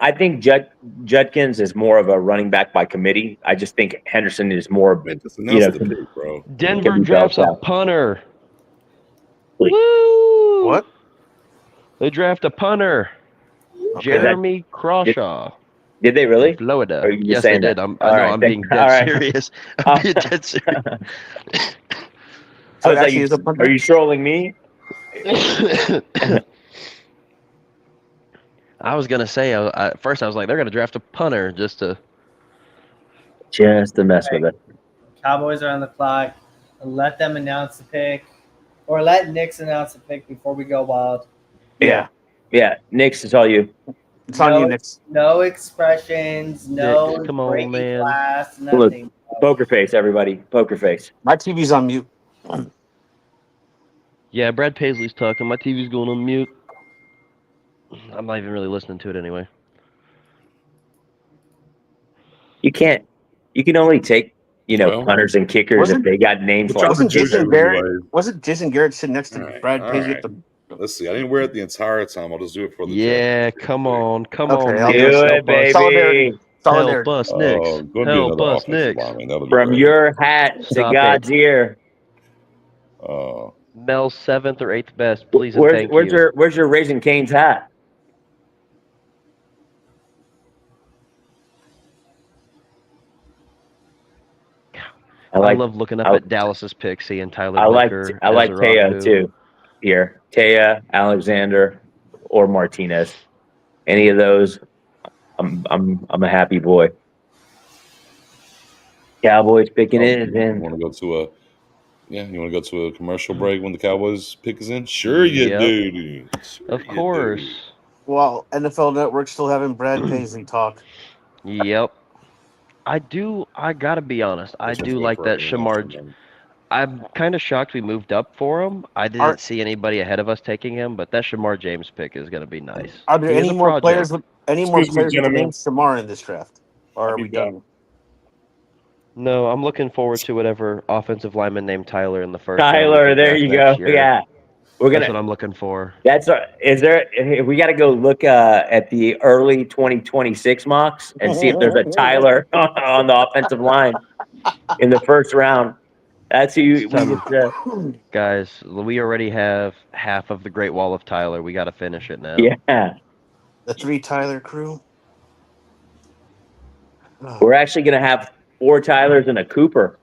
Judkins is more of a running back by committee. I just think Henderson is more, Man, just announce the pick, bro. Denver drafts a punter. Woo! What? They draft a punter. Okay. Jeremy Crawshaw. Did they really? Florida. Or are you just Yes, saying they did. that? I'm being dead serious. I'm being dead serious. I was actually is a like, punter? are you trolling me? I was gonna say at first I was like they're gonna draft a punter just to mess with it. Cowboys are on the clock. Let them announce the pick, or let Nix announce the pick before we go wild. Yeah. Nix, it's all you. It's on you, Nix. No expressions. No. Nix, come on, breaking man. glass, Look, nothing. poker face, everybody. Poker face. My TV's on mute. Yeah, Brad Paisley's talking. My TV's going on mute. I'm not even really listening to it anyway. You can only take, Well, punters and kickers if they got names like Wasn't Jason Anyway. Garrett? Wasn't Jason Garrett sitting next to All right, Brad all Paisley right. at the? Let's see. I didn't wear it the entire time. I'll just do it for the Yeah, draft. come on, Okay, on. I'll Nix, do Do help it, us. baby. Solidarity. Help us, Nix. Oh, go get Help another us, offensive Nix. lineman. That'll be From great. your hat to Stop God's ear. Mel's 7th or 8th best, please and thank Where's you. your Raising Cane's hat? I love looking up at Dallas's pick, seeing Tyler I like Baker. Taya too. Here, Taya, Alexander, or Martinez. Any of those, I'm a happy boy. Cowboys picking it You in. want to go to a commercial break when the Cowboys pick is in? Sure you Yep. do. Sure Of you course. do. Well, NFL Network still having Brad Paisley talk. Yep. I gotta be honest. I do like that Shamar. I'm kind of shocked we moved up for him. I didn't see anybody ahead of us taking him, but that Shamar James pick is gonna be nice. Are there He is any a more project. players with Excuse me, the gentlemen. name Shamar in this draft? Or are we done? No, I'm looking forward to whatever offensive lineman named Tyler in the first. Tyler, round we there can you draft go. next year. Yeah, That's what I'm looking for. We got to go look at the early 2026 mocks and see if there's a Tyler on the offensive line in the first round. That's who we Guys, we already have half of the Great Wall of Tyler. We got to finish it now. Yeah. The 3 Tyler crew. We're actually going to have 4 Tylers and a Cooper.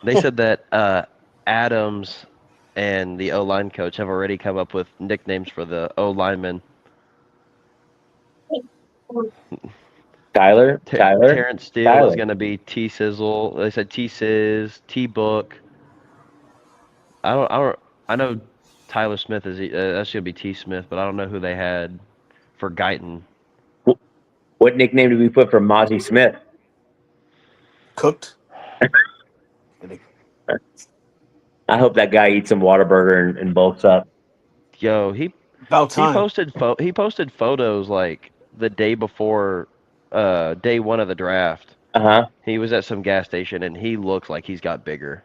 They said that Adams and the O-line coach have already come up with nicknames for the O-linemen. Tyler. Terrence Steele Tyler. is going to be T-Sizzle. They said T-Sizz, T-Book. I know Tyler Smith is that's going to be T-Smith, but I don't know who they had for Guyton. What nickname did we put for Mozzie Smith? Cooked. I hope that guy eats some Whataburger and bulks up. Yo, he posted photos like the day before day 1 of the draft. He was at some gas station and he looks like he's got bigger.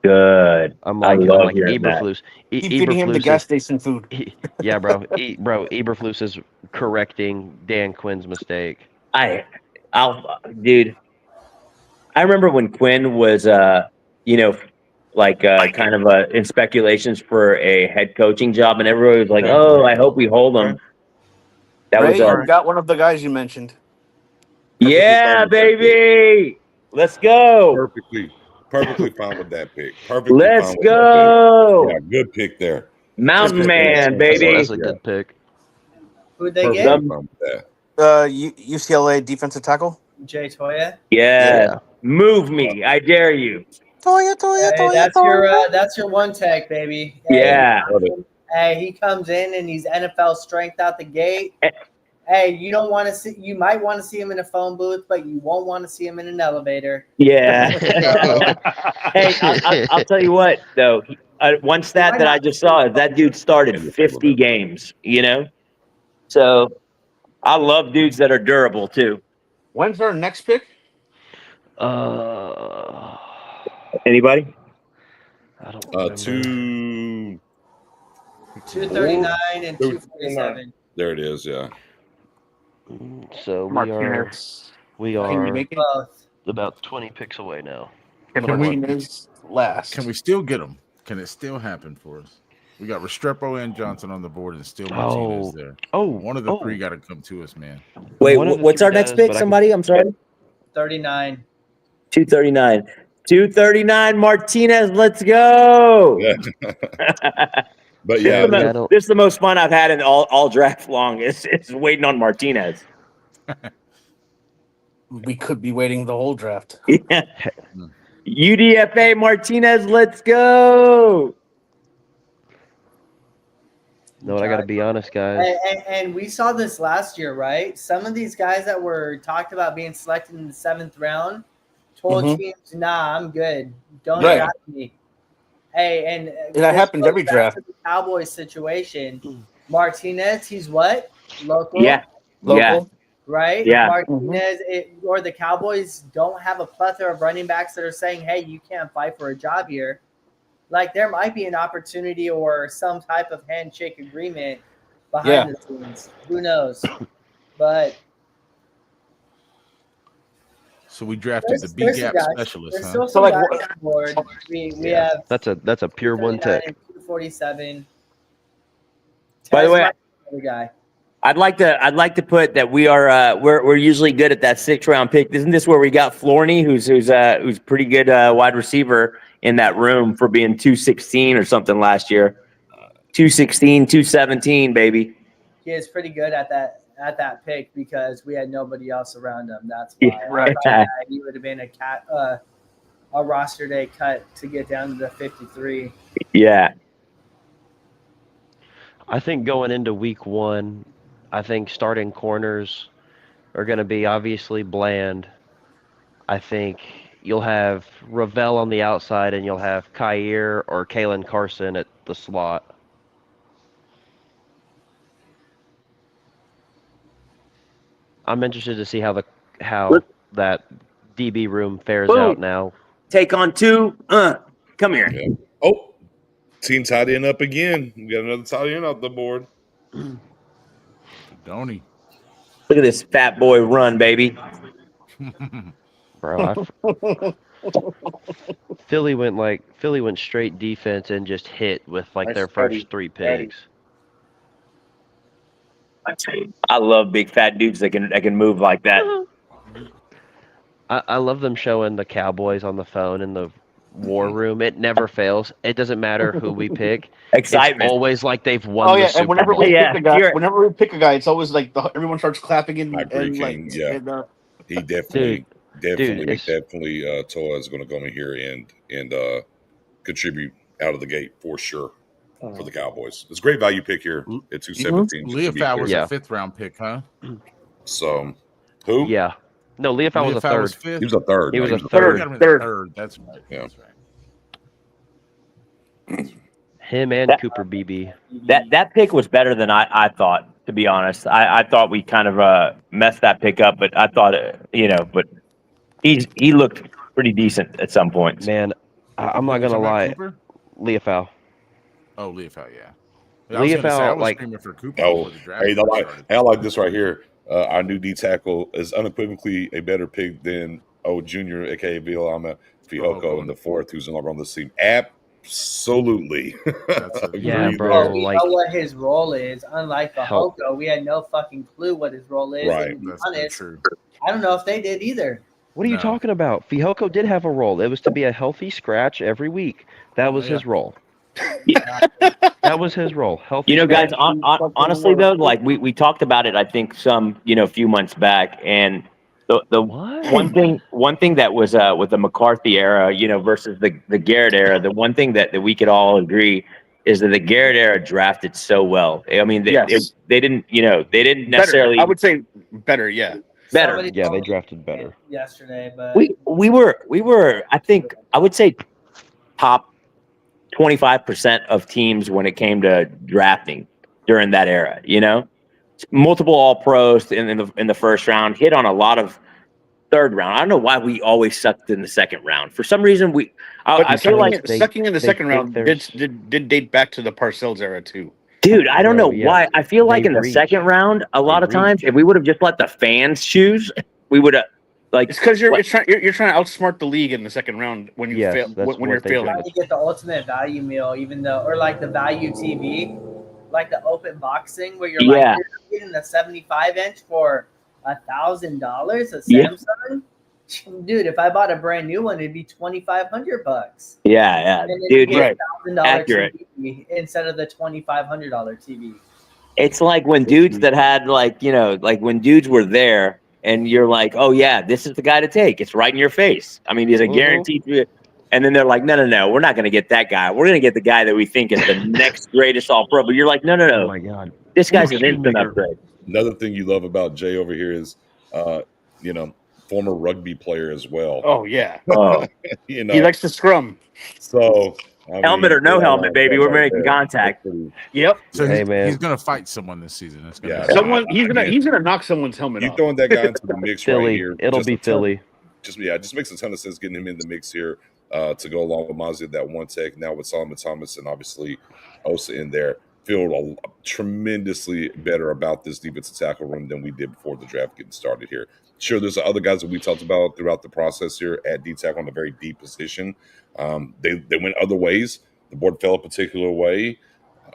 Good. I'm like hearing that. Eberflus. Keep feeding him the gas station food. Yeah, bro. Eberflus is correcting Dan Quinn's mistake. Dude. I remember when Quinn was, kind of in speculations for a head coaching job, and everybody was like, "Oh, I hope we hold him." That Ray, was you got one of the guys you mentioned. Yeah, baby. Let's go. Perfectly fine with that pick. Let's go. Yeah, good pick there. Mountain Man, baby. That's a good pick. Who'd they get? UCLA defensive tackle. Jay Toya. Yeah. Move me. I dare you. Hey, that's your one tech, baby. Yeah. Hey, he comes in and he's NFL strength out the gate. Hey, you don't want to see. You might want to see him in a phone booth, but you won't want to see him in an elevator. Yeah. Hey, I'll tell you what, though. One stat that I just saw is that dude started 50 games, you know? So I love dudes that are durable, too. When's our next pick? Anybody? I don't remember. 239 and 247. There it is. Yeah. So Martinez. we Can are you make it? Both. about 20 picks away now. Martinez last. Can we still get them? Can it still happen for us? We got Restrepo and Johnson on the board, and still Martinez there. One of the three got to come to us, man. Wait, what's our next pick? Somebody? I'm sorry. 39. 239. 239 Martinez. Let's go. Yeah. But yeah, this is the most fun I've had in all draft long. It's waiting on Martinez. We could be waiting the whole draft. Yeah. UDFA Martinez, let's go. No, I got to be honest, guys. And we saw this last year, right? Some of these guys that were talked about being selected in the 7th round told teams, "Nah, I'm good. Don't draft me." Hey, and that happens every draft. The Cowboys situation. Martinez, he's what? Local. Yeah. Local. Right? Yeah. Martinez or the Cowboys don't have a plethora of running backs that are saying, "Hey, you can't fight for a job here." Like there might be an opportunity or some type of handshake agreement behind the scenes. Who knows? But so we drafted the B gap specialist, huh? So like board. We have that's a pure one tech. 247. By the way, guy. I'd like to put that we are we're usually good at that 6th round pick. Isn't this where we got Florney, who's pretty good wide receiver in that room for being 216 or something last year? 216, 217, baby. He is pretty good at that pick because we had nobody else around him. That's why. Right. He would have been a roster day cut to get down to the 53. Yeah. I think going into week 1, I think starting corners are going to be obviously Bland. I think you'll have Ravel on the outside, and you'll have Kyer or Kalen Carson at the slot. I'm interested to see how that DB room fares out now. Take on 2. Come here. Yeah. Oh, team tight end up again. We got another tight end off the board. Donnie. Look at this fat boy run, baby. Bro, Philly went straight defense and just hit with their first 3 picks. I love big fat dudes that can move like that. I love them showing the Cowboys on the phone in the war room. It never fails. It doesn't matter who we pick. Excitement. It's always like they've won the Super and whenever Bowl. whenever we pick a guy, it's always like everyone starts clapping and like he definitely Toa is going to go in here and contribute out of the gate for sure for the Cowboys. It's a great value pick here at 217. Leofau was a 5th round pick, huh? So who? Yeah. No, Leofau was a 3rd. He was a 3rd. He was a 3rd. Third. That's right. Yeah. That's right. Him and Cooper BB. That pick was better than I thought, to be honest. I thought we kind of messed that pick up, but I thought but he looked pretty decent at some points. Man, I'm not gonna lie. Leofau. Oh, Leofau, yeah. Leofau, like for Cooper. I like this right here. Our new D tackle is unequivocally a better pick than Junior, aka Vilama Fihoko in the 4th, who's no longer on the team. Absolutely. Yeah, bro. We know what his role is. Unlike Fihoko, we had no fucking clue what his role is. Right. And to be honest, I don't know if they did either. What are you talking about? Fihoko did have a role. It was to be a healthy scratch every week. That was his role. That was his role. Healthy guys, honestly though, like we talked about it, I think few months back, and The What? one thing that was with the McCarthy era, versus the Garrett era, the one thing that we could all agree is that the Garrett era drafted so well. I mean, Yes. they didn't Better. necessarily I would say better. Yeah. better. Somebody Yeah, told they me drafted better. yesterday, but We were I think I would say top 25% of teams when it came to drafting during that era. Multiple All Pros in the first round, hit on a lot of third round. I don't know why we always sucked in the second round. For some reason, I feel sucking, like, sucking in the they second think round there's- did date back to the Parcells era too. dude, I don't know Bro, yeah. why. I feel like They in the reach. second round, a lot They of times, reach. if we would have just let the fans choose, we would have like. It's because you're what- trying to outsmart the league in the second round when you Yes, fail that's when what you're they failing. trying to get the ultimate value meal, even though, or like the value TV, like the open boxing, where you're Yeah. like you're getting the 75-inch for $1,000, a Yeah. Samsung. Dude, if I bought a brand new one, it'd be $2,500. Yeah, And then dude. you get right. $1,000 Accurate. TV instead of the $2,500 TV. It's like when dudes that had like when dudes were there, and you're like, oh yeah, this is the guy to take. It's right in your face. I mean, he's a Mhm. guaranteed. And then they're like, no, we're not going to get that guy. We're going to get the guy that we think is the next greatest All Pro. But you're like, no, Oh my god. this guy's an Excuse me, instant you're- upgrade. Another thing you love about Jay over here is, former rugby player as well. Oh yeah. Oh, He likes to scrum. So I helmet mean, or no yeah, helmet, baby, stuff we're right making there. contact. That's pretty- Yep. So Hey, he's, man. he's gonna fight someone this season. It's gonna Yeah. be Someone I he's mean, gonna knock someone's helmet You off. throwing that guy into the mix right Philly. here. It'll just be a ton- Philly. Just makes a ton of sense getting him in the mix here to go along with Mozzie at that one tech. Now with Solomon Thomas and obviously Osa in there, feel tremendously better about this defensive tackle room than we did before the draft getting started here. Sure, there's other guys that we talked about throughout the process here at D-tackle on a very deep position. They went other ways. The board fell a particular way.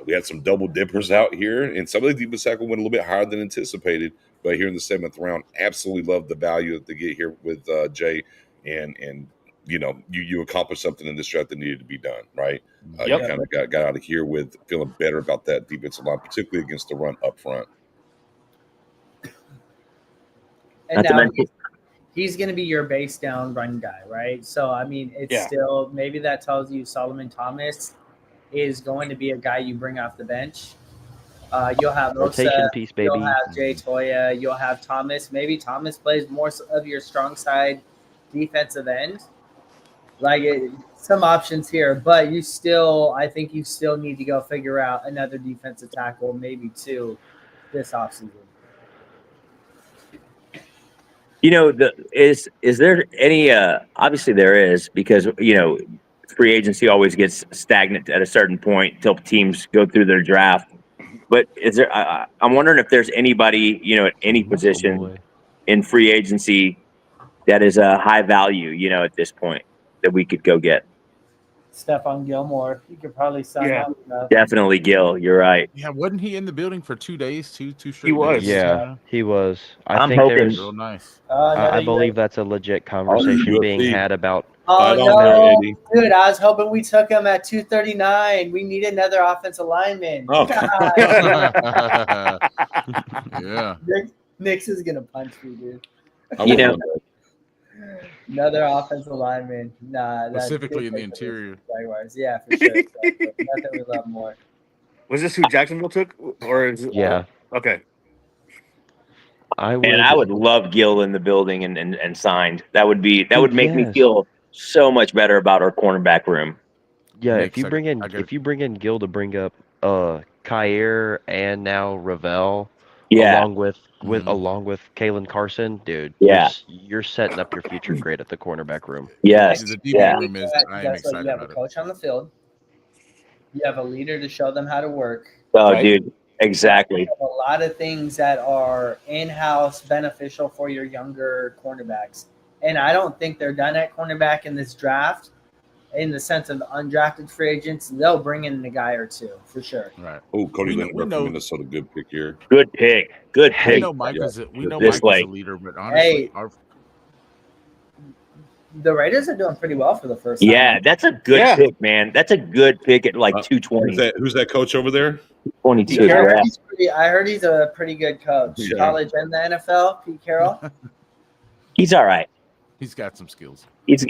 We had some double dippers out here, and some of the defensive tackle went a little bit higher than anticipated. But here in the 7th round, absolutely love the value that they get here with Jay, and you accomplished something in this draft that needed to be done, right? Yep. You kind of got out of here with feeling better about that defensive line, particularly against the run up front. And Not to now mention- he's going to be your base down run guy, right? So, I mean, it's still, maybe that tells you Solomon Thomas is going to be a guy you bring off the bench. You'll have Rotation Osa, piece, baby. you'll have Jay Toya, you'll have Thomas. Maybe Thomas plays more of your strong side defensive end. Some options here, but I think you still need to go figure out another defensive tackle, maybe two, this offseason. Is there any? Obviously, there is, because free agency always gets stagnant at a certain point until teams go through their draft. But is there? I'm wondering if there's anybody at any position boy. in free agency that is a high value, at this point that we could go get. Stephon Gilmore, you could probably sign up. Definitely Gil. You're right. Yeah, wasn't he in the building for 2 days? Two straight He was. days? Yeah, he was. I'm think hoping- there's. Real nice. I believe that's a legit conversation being UFC. had about. Oh Fight on there, no, Eddie. dude! I was hoping we took him at 239. We need another offensive lineman. Oh. God. Yeah. Nix is gonna punch me, dude. I You wouldn't know- know. Another offensive lineman. Nah, that's Specifically in the interior. Jaguars. Yeah, for sure. Exactly. Nothing we love more. Was this who Jacksonville took, or is it, Yeah, Okay. I would. And I would love Gil in the building and signed. That would make me Yes. feel so much better about our cornerback room. Yeah, Nix, if you bring in I Gil to bring up Kyer and now Ravel, Yeah. along with Kalen Carson, dude. Yeah. you're setting up your future great at the cornerback room. Yes. The DB Yeah. room is. I am Guess what? excited You have about a it. coach on the field. You have a leader to show them how to work. Oh, Right. dude. Exactly. You have a lot of things that are in-house beneficial for your younger cornerbacks. And I don't think they're done at cornerback in this draft. In the sense of the undrafted free agents, they'll bring in a guy or two for sure. Right. Oh, Cody We know- Linder we from know- Minnesota, good pick here. Good pick. Good We pick. know Mike is a This way. leader, but honestly, Hey. The Raiders are doing pretty well for the first time. Yeah, that's a good Yeah. pick, man. That's a good pick at like Uh, 220, Who's that coach over there? 22. I heard, Yeah. I heard he's a pretty good coach. Yeah. College and the NFL, Pete Carroll. He's all right. He's got some skills. He's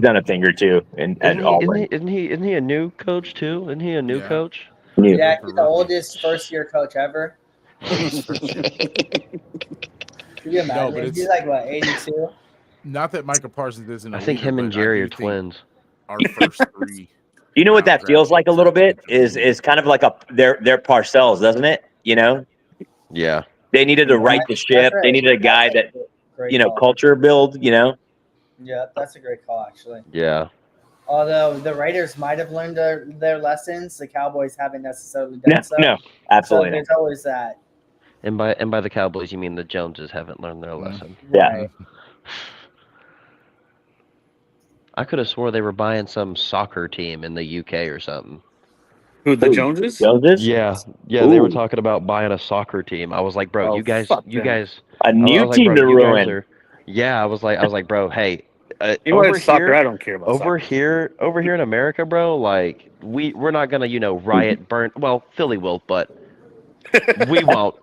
done a thing or two at Auburn. Isn't he a new coach too? Isn't he a new Yeah. coach? New. Yeah, he's the oldest first-year coach ever. Could you imagine? but He's it's- like what, 82? Not that Micah Parsons isn't. I A think leader, him and but I Jerry do are think twins. Our first three. You know what that feels like a little bit Interesting. is kind of like their Parcells, doesn't it? You know, Yeah. they needed to right the That's ship. right. They needed a guy That's that great call. culture build. You know, Yeah, that's a great call, actually. Yeah. Although the Raiders might have learned their lessons, the Cowboys haven't necessarily done so. no, So absolutely there's always that. And by the Cowboys, you mean the Joneses haven't learned their lesson. Yeah. Right. I could have swore they were buying some soccer team in the UK or something. Who, the Who, Joneses? Joneses? Yeah, they were Ooh. talking about buying a soccer team. I was like, bro, Oh, you guys, fuck them. A new I was like, team bro, to you guys ruin. are. Yeah, I was like, bro, hey, You know over what? Soccer, here, I don't care about over soccer. here in America, bro, like we're not gonna, riot, burn. Well, Philly will, but we won't.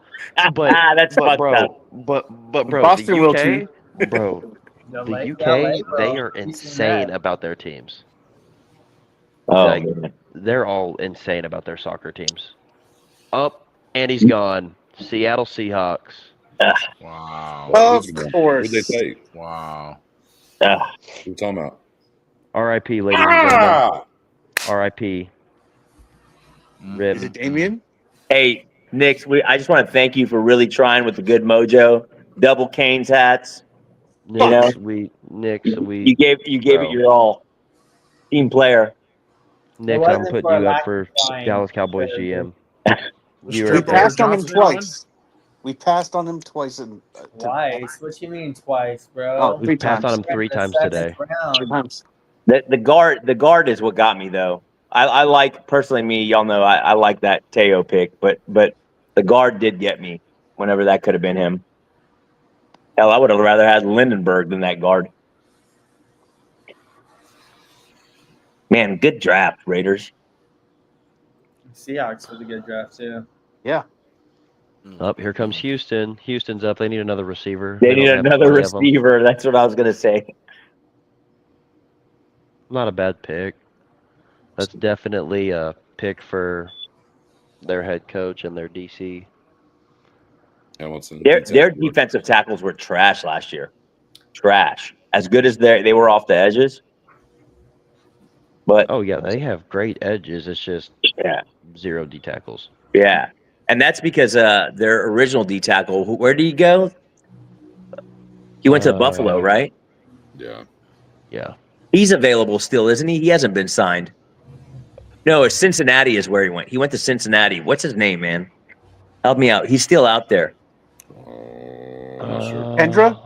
But That's fucked bro, up. but bro, Boston the will UK, too. bro, the LA, UK, bro. they are You seen insane that? about their teams. Oh, Like, man. they're all insane about their soccer teams. Up and he's gone. Seattle Seahawks. Wow. Of Who'd course. they take? Wow. Ugh. Who talking about? R.I.P. ladies and gentlemen. Ah! R.I.P. Rip. Is it Damien? Hey, Nix, I just want to thank you for really trying with the good mojo. Double Canes hats. Nick, You we gave bro. it your all. Team player. Nick, wasn't I'm putting for a you up lack for of trying. Dallas Cowboys GM. You Stripper We right there. passed on him Johnson Allen? twice. We passed on him twice. Twice? What you mean twice, bro? Oh, We three passed on times. him 3 times Second today. round. 3 times. The guard is what got me though. I like personally me, y'all know I like that Teo pick, but the guard did get me whenever that could have been him. Hell, I would have rather had Lindenberg than that guard. Man, good draft, Raiders. Seahawks with a good draft too. Yeah. Up here comes Houston. Houston's up. They need another receiver. They need don't have another 20 of 'em. receiver. That's what I was gonna say. Not a bad pick. That's definitely a pick for their head coach and their DC. Hamilton. Their D-tackle. defensive tackles were trash last year. Trash. As good as they were off the edges. But Oh yeah, they have great edges. It's just yeah, 0 D tackles. yeah. And that's because their original D tackle, where did he go? He went to Buffalo, right? Yeah. Yeah. He's available still, isn't he? He hasn't been signed. No, it's Cincinnati is where he went. He went to Cincinnati. What's his name, man? Help me out. He's still out there. Not sure. Kendra?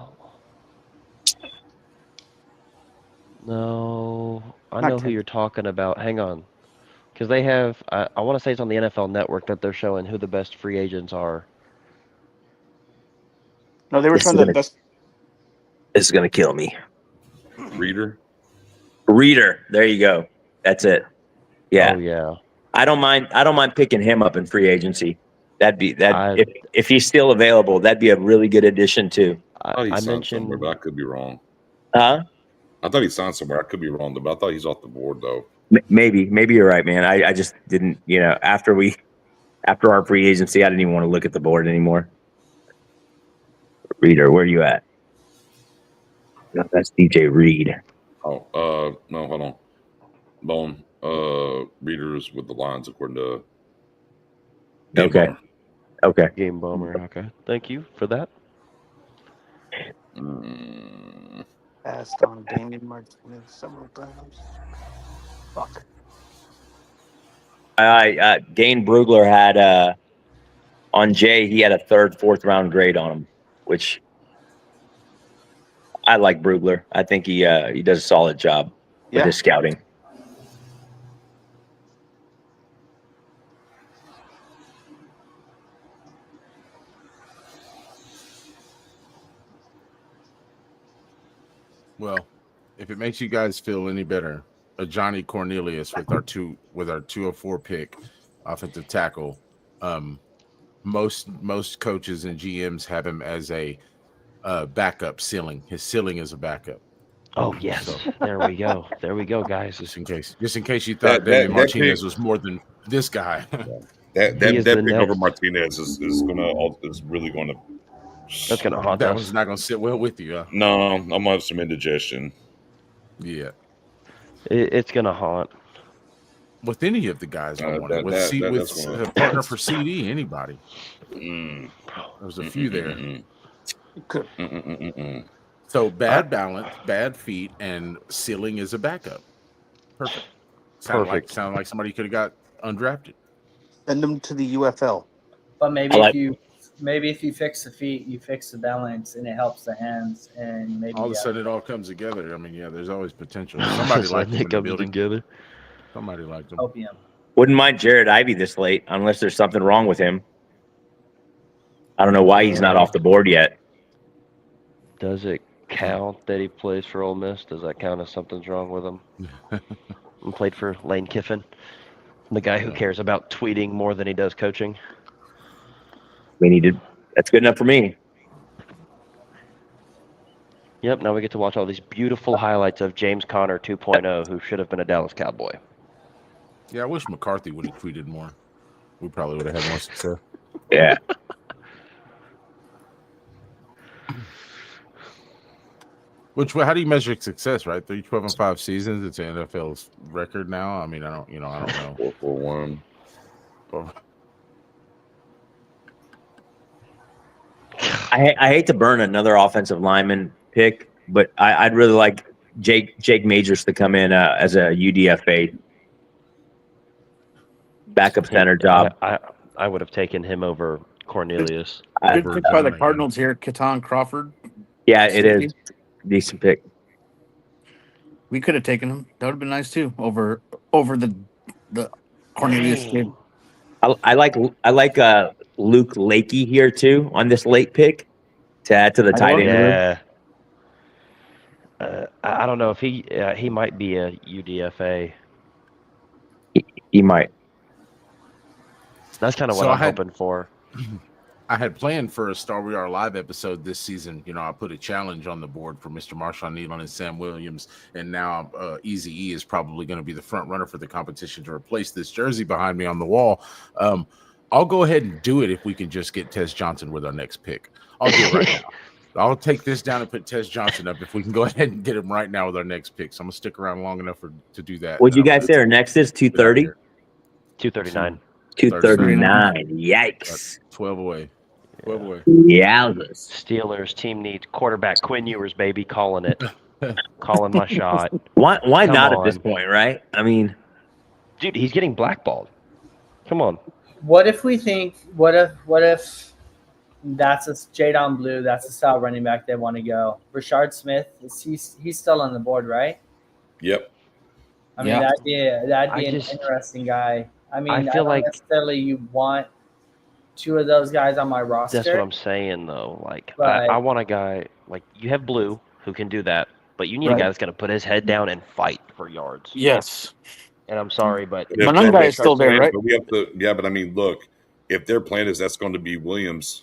No, I Not know who Ken- you're talking about. Hang on, because they have. I want to say it's on the NFL Network that they're showing who the best free agents are. No, they were This trying is the gonna- best. This is gonna kill me. Reader. Reader. There you go. That's it. Yeah. Oh yeah. I don't mind picking him up in free agency. That'd be I- if he's still available, that'd be a really good addition too. I thought he I signed mentioned. somewhere, but I could be wrong. Huh? I thought he signed somewhere. I could be wrong, but I thought he's off the board though. Maybe you're right, man. I just didn't, after our free agency, I didn't even want to look at the board anymore. Reader, where are you at? No, that's DJ Reed. Oh, no, hold on. Bone. Readers with the lines according to Game Okay. Bomber. Okay. Game Bomber. Okay. Thank you for that. Passed on Damien Martinez several times. Fuck. Dane Brugler had on Jay, he had a 3rd, 4th round grade on him, which I like Brugler. I think he does a solid job with Yeah. his scouting. Well, if it makes you guys feel any better, a Johnny Cornelius with our 204 pick, offensive tackle. Most coaches and GMs have him as a backup ceiling. His ceiling is a backup. Oh yes, So there we go. There we go, guys. just in case you thought That Damian that pick, Martinez was more than this guy. that He is the pick over next. Martinez is really gonna. That's gonna haunt That us. was not going to sit well with you. Huh? No, I'm gonna have some indigestion. Yeah. It's gonna haunt. With any of the guys I wanted, that's with gonna- a partner for CD, anybody. Mm. There's a few there. Mm-mm-mm-mm-mm. So bad balance, bad feet, and ceiling is a backup. Perfect. Perfect. Sound like somebody could have got undrafted. Send them to the UFL. But maybe I like- if you fix the feet, you fix the balance, and it helps the hands, and maybe All of a sudden, it all comes together. I mean, yeah, there's always potential. Somebody liked him in the building. together. Somebody liked him. opium. Wouldn't mind Jared Ivey this late, unless there's something wrong with him. I don't know why he's not off the board yet. Does it count that he plays for Ole Miss? Does that count as something's wrong with him? And played for Lane Kiffin, the guy who cares about tweeting more than he does coaching. We needed. That's good enough for me. Yep, now we get to watch all these beautiful highlights of James Conner 2.0, who should have been a Dallas Cowboy. Yeah, I wish McCarthy would have tweeted more. We probably would have had more success. Yeah. How do you measure success, right? 12-5 seasons. It's an NFL's record now. I mean, I don't know. 4-1. I hate to burn another offensive lineman pick, but I'd really like Jake Majors to come in as a UDFA backup center job. I would have taken him over Cornelius. Good pick by the Cardinals here, Keaton Crawford. Yeah, it is. Decent pick. We could have taken him. That would have been nice too. Over the Cornelius kid. I like Luke Lakey here too on this late pick to add to the tight end room. Yeah. I don't know if he might be a UDFA. He might. That's kind of what I'm hoping for. I had planned for a Star We Are Live episode this season. You know, I put a challenge on the board for Mr. Marshawn Nealon and Sam Williams, and now Easy E is probably going to be the front runner for the competition to replace this jersey behind me on the wall. I'll go ahead and do it if we can just get Tez Johnson with our next pick. I'll do it right now. I'll take this down and put Tez Johnson up if we can go ahead and get him right now with our next pick. So I'm going to stick around long enough to do that. What'd you guys say our next is? 230? 239. 239. Yikes. 12 away. 12 away. Yowzers. Steelers team needs quarterback Quinn Ewers, baby. Calling it. Calling my shot. Why Come not on. at this point, right? I mean, Dude, he's getting blackballed. Come on. What if that's a Jadon Blue, that's the style running back they want to go? Rashard Smith, he's still on the board, right? Yep. I mean, that'd be an interesting guy. I mean, I feel don't like necessarily you want two of those guys on my roster. That's what I'm saying, though. Like, But- I want a guy like you have Blue who can do that, but you need a guy that's going to put his head down and fight for yards. Yes. And I'm sorry, but If Mononga their is still there, plan- right? But we have to, yeah. But I mean, look, if their plan is that's going to be Williams,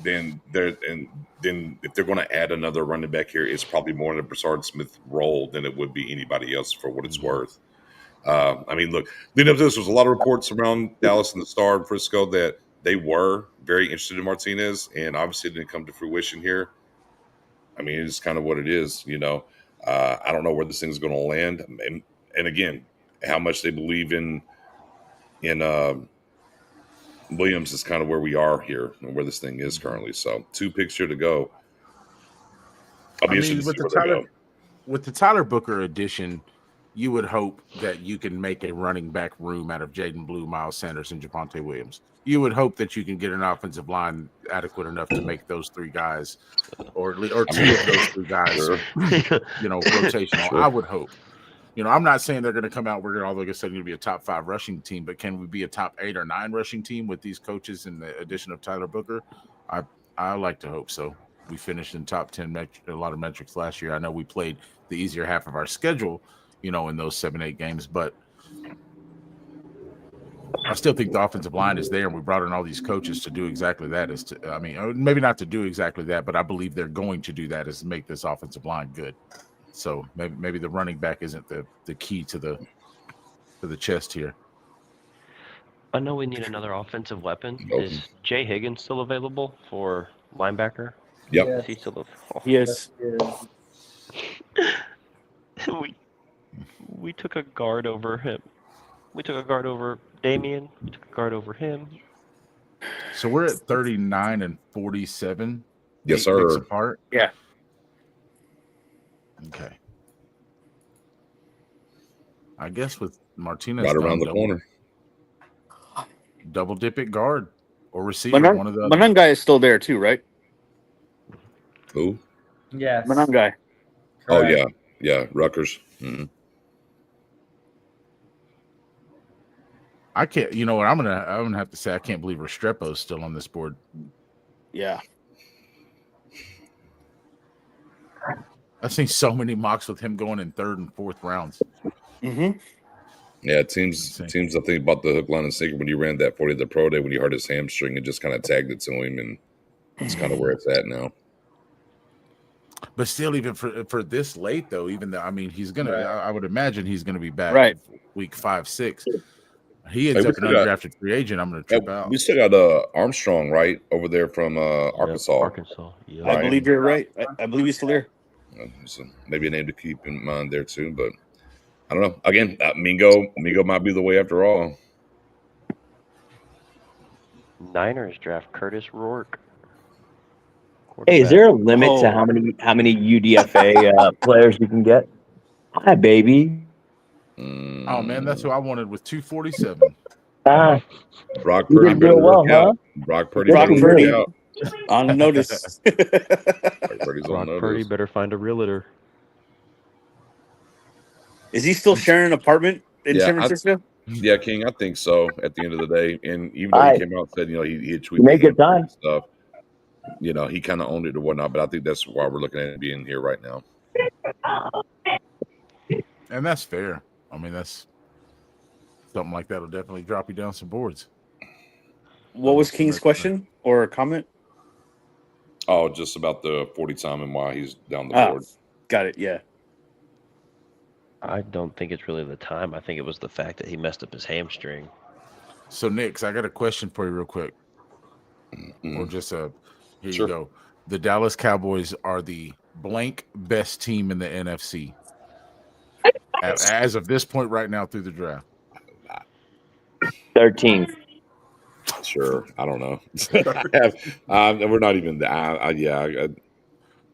then if they're going to add another running back here, it's probably more in a Broussard Smith role than it would be anybody else for what it's worth. I mean, look, leading up to this was a lot of reports around Dallas and the Star and Frisco that they were very interested in Martinez, and obviously it didn't come to fruition here. I mean, it's kind of what it is, you know. I don't know where this thing's going to land, and again, how much they believe in Williams is kind of where we are here and where this thing is currently. So 2 picks here to go. I'll be interested to see where they go. With the Tyler Booker addition, you would hope that you can make a running back room out of Jaden Blue, Miles Sanders, and Javonte Williams. You would hope that you can get an offensive line adequate enough to make those 3 guys, or 2 of those 3 guys, you know, rotational. Sure. I would hope. You know, I'm not saying they're going to come out. We're all going to be a top 5 rushing team, but can we be a top 8 or 9 rushing team with these coaches and the addition of Tyler Booker? I like to hope so. We finished in top 10 a lot of metrics last year. I know we played the easier half of our schedule, you know, in those 7-8 games, but I still think the offensive line is there, and we brought in all these coaches to do exactly that. Maybe not to do exactly that, but I believe they're going to do that, is to make this offensive line good. So maybe the running back isn't the key to the chest here. I know we need another offensive weapon. Okay. Is Jay Higgins still available for linebacker? Yep. Yes. Is he still? Yes. We took a guard over him. We took a guard over Damien. We took a guard over him. So we're at 39 and 47. Yes, 8 sir. picks apart. Yeah. Okay. I guess with Martinez Right around gone, the corner. double dip at guard or receiver. One of the other. Manungai is still there too, right? Who? Yes. Manungai. Oh Correct. yeah, Rutgers. Mm-hmm. I can't. You know what? I'm gonna have to say I can't believe Restrepo's still on this board. Yeah. I've seen so many mocks with him going in 3rd and 4th rounds. Mm-hmm. Yeah, teams. I think about the hook, line, and sinker when he ran that 40 at the pro day when he hurt his hamstring and just kind of tagged it to him, and it's kind of where it's at now. But still, even for this late though, even though he's gonna, I would imagine he's gonna be back Right. week 5, 6. He ends up an undrafted free agent. I'm gonna trip out. We still got Armstrong right over there from Arkansas. Arkansas. Yeah. I believe you're right. I believe he's still there. So maybe a name to keep in mind there too, but I don't know. Again, Mingo might be the way after all. Niners draft Curtis Rourke. Hey, is there a limit to how many UDFA players you can get? Hi, baby. Oh man, that's who I wanted with 247. Brock You Purdy did better real well, work out. huh? Brock Purdy Brock better Purdy. work out. On notice. Brock Purdy's on Brock Purdy notice. better find a realtor. Is he still sharing an apartment in San Yeah, Francisco? Yeah, King, I think so. At the end of the day, and even though he came out and said, he had tweeted You make good time. stuff, he kind of owned it or whatnot. But I think that's why we're looking at it being here right now. And that's fair. That's something like that will definitely drop you down some boards. What was King's question or comment? Oh, just about the 40 time and why he's down the board. Got it. Yeah. I don't think it's really the time. I think it was the fact that he messed up his hamstring. So, Nix, I got a question for you real quick. Or just here you go. The Dallas Cowboys are the blank best team in the NFC. As of this point right now through the draft. 13th. Sure. I don't know. We're not even I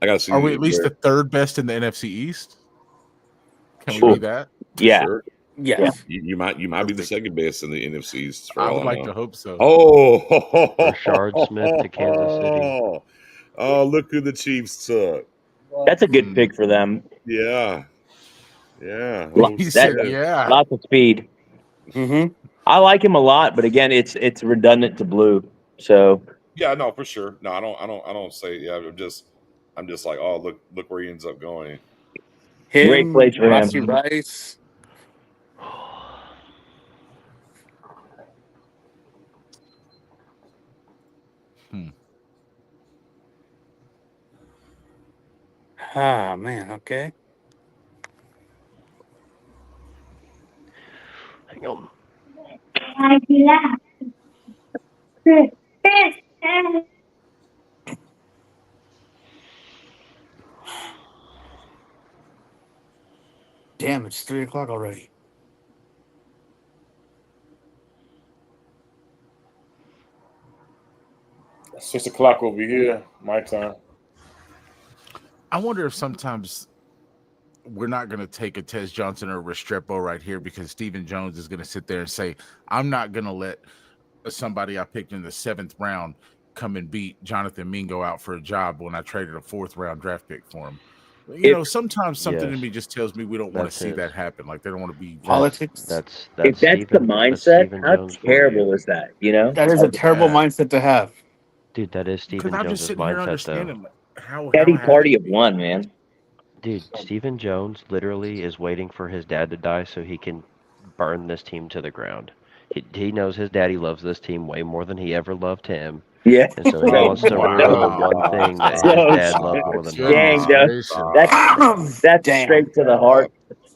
got to see. Are we at least the 3rd best in the NFC East? Can we be that? Yeah. Sure. Yes. You might be the 2nd best in the NFC East. I would like to hope so. Oh, Rashard Smith to Kansas City. Oh, look who the Chiefs took. That's a good pick for them. Yeah. Yeah. He said, yeah. Lots of speed. Mm-hmm. I like him a lot, but again, it's redundant to blue. So yeah, no, for sure. No, I don't say. Yeah, I'm just like, oh, look where he ends up going. Great place for Rossi him. Rice. Ah, man. Okay. Hang on. Damn, it's 3:00 already. It's 6 o'clock over here, my time. I wonder if sometimes we're not going to take a Tez Johnson or Restrepo right here because Stephen Jones is going to sit there and say, I'm not going to let somebody I picked in the 7th round come and beat Jonathan Mingo out for a job when I traded a 4th round draft pick for him. Sometimes something in me just tells me we don't want to see that happen. Like they don't want to be politics. That's if that's the mindset, how terrible is that? That is a terrible mindset to have. Dude, that is Stephen Jones' mindset, though. Petty party of one, man. Dude, Stephen Jones literally is waiting for his dad to die so he can burn this team to the ground. He knows his daddy loves this team way more than he ever loved him, Yeah. and so he So, wants to ruin the one Wow. thing that So his dad loved more than Goodness dang, him. Doug. gracious. That's Damn. straight to the heart.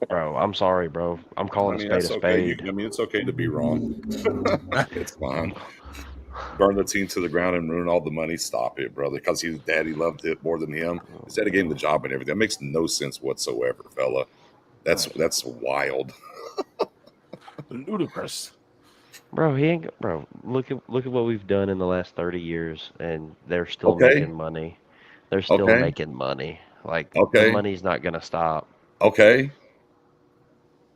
Bro, I'm sorry, bro. I'm I calling a mean, spade that's a okay. spade. It's okay to be wrong. It's fine. Burn the team to the ground and ruin all the money. Stop it, brother. Because his daddy loved it more than him. His daddy gave him the job and everything. That makes no sense whatsoever, fella. That's wild. Ludicrous. Bro, he ain't. Bro, look at what we've done in the last 30 years, and they're still Okay. making money. They're still Okay. making money. Like the Okay. money's not gonna stop. Okay.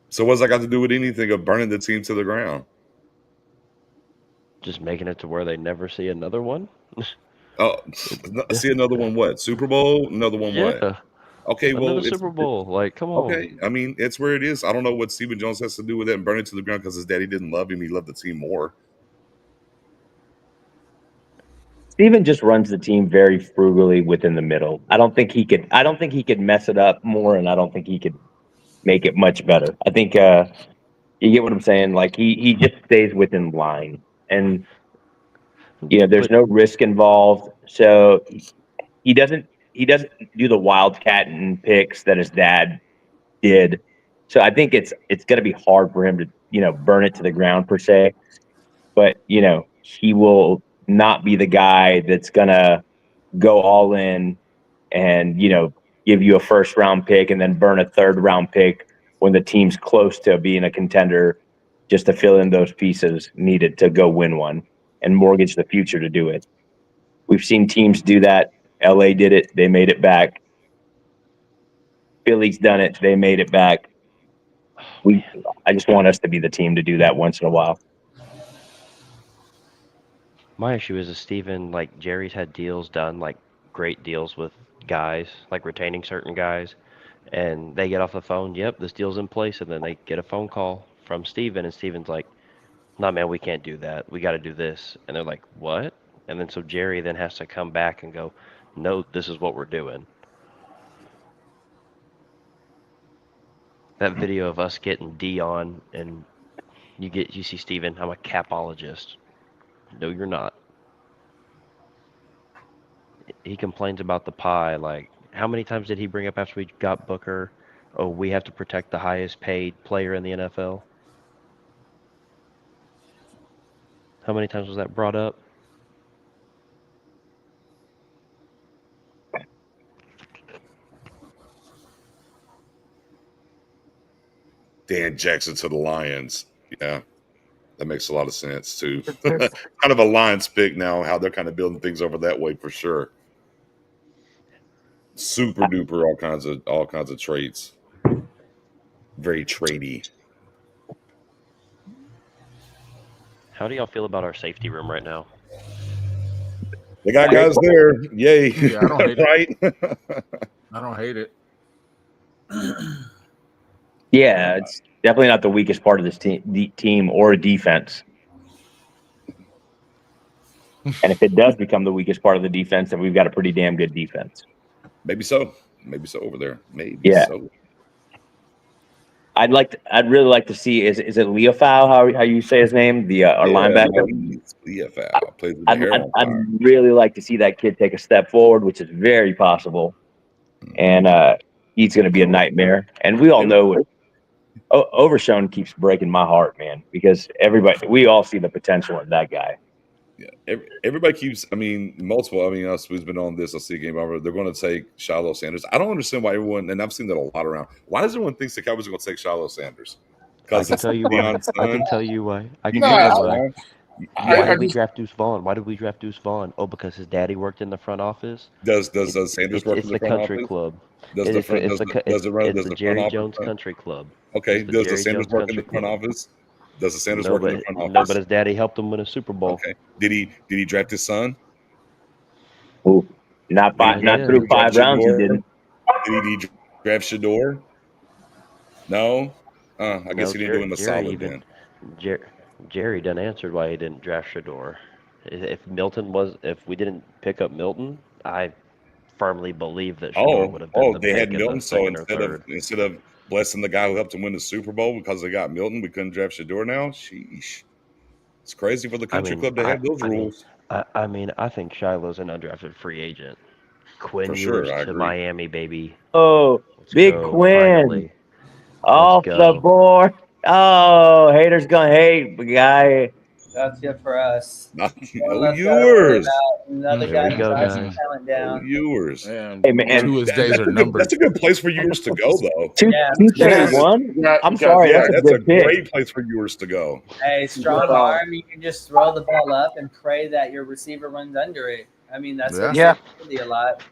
So what's that got to do with anything of burning the team to the ground? Just making it to where they never see another one. Oh, see another one. What, Super Bowl? Another one. What? Yeah, Okay. another Well, it's Super Bowl. Like, come on. okay. I mean, it's where it is. I don't know what Stephen Jones has to do with it and burn it to the ground because his daddy didn't love him. He loved the team more. Steven just runs the team very frugally within the middle. I don't think he could mess it up more, and I don't think he could make it much better. I think you get what I'm saying? Like he just stays within line. And there's But no risk involved. So he doesn't do the wildcat and picks that his dad did. So I think it's going to be hard for him to burn it to the ground per se. But he will not be the guy that's going to go all in and give you a first round pick and then burn a third round pick when the team's close to being a contender, just to fill in those pieces needed to go win one and mortgage the future to do it. We've seen teams do that. LA did it. They made it back. Philly's done it. They made it back. I just want us to be the team to do that once in a while. my issue is Steven, like Jerry's had deals done, like great deals with guys, like retaining certain guys, and they get off the phone, yep, this deal's in place, and then they get a phone call from Steven, and Steven's like, nah, man, we can't do that. We got to do this. And they're like, what? And then so Jerry then has to come back and go, no, this is what we're doing. That video of us getting Dion, and you see Steven, I'm a capologist. No, you're not. He complains about the pie. Like, how many times did he bring up after we got Booker? Oh, we have to protect the highest paid player in the NFL. How many times was that brought up? Dan Jackson to the Lions. Yeah, that makes a lot of sense too. Kind of a Lions pick now, how they're kind of building things over that way for sure. Super duper, all kinds of traits. Very tradey. How do y'all feel about our safety room right now? They got guys there. Yay. Yeah, I don't hate right? I don't hate it. Yeah, it's definitely not the weakest part of this team or defense. And if it does become the weakest part of the defense, then we've got a pretty damn good defense. Maybe so. Maybe so over there. Maybe so. I'd really like to see is it Leofau, how you say his name, our linebacker. Leofau plays with the hair on I'd fire. really like to see that kid take a step forward, which is very possible. And he's going to be a nightmare. And we all know Overshown keeps breaking my heart, man, because we all see the potential in that guy. Yeah, everybody keeps. I mean, multiple. I mean, us who's been on this. I see game over. They're going to take Shiloh Sanders. I don't understand why everyone, and I've seen that a lot around. Why does everyone think the Cowboys are going to take Shiloh Sanders? I can tell you why. I can tell you why. Why did we draft Deuce Vaughn? Why did we draft Deuce Vaughn? Oh, because his daddy worked in the front office. Does Sanders work in the front country office? club. Does It's the Jerry Jones Country Club. Okay. Does the Sanders work in the front office? Does the Sanders work in the front office? No, but his daddy helped him win a Super Bowl. Okay. Did he draft his son? Ooh, not through 5 rounds. He didn't. Did he draft Shador? No. I guess he didn't do him a solid then. Jerry done answered why he didn't draft Shador. If we didn't pick up Milton, I firmly believe that Shador would have been the they pick had in Milton. the So second or third. instead of blessing the guy who helped him win the Super Bowl because they got Milton, we couldn't draft Shador now. Sheesh. It's crazy for the country club to have those rules. I mean, I think Shiloh's an undrafted free agent. Quinn For sure, Ewers I to agree. Miami, baby. Oh, Let's Big go, Quinn finally. off Let's the go. board. Oh, haters gonna hate, guy. That's good for us. Not, One no less guy to worry Ewers. about. Another There we guy go, drives his guys. talent No down. Ewers. Man, Hey, man, Tua's days are numbered. That's a good place for Ewers to go, though. Yeah. 231. Yeah, I'm guys, sorry, yeah, that's a That's a good pick. great place for Ewers to go. Hey, strong Well, arm. You can just throw the ball up and pray that your receiver runs under it. I mean, that's what Yeah. Worthy a lot.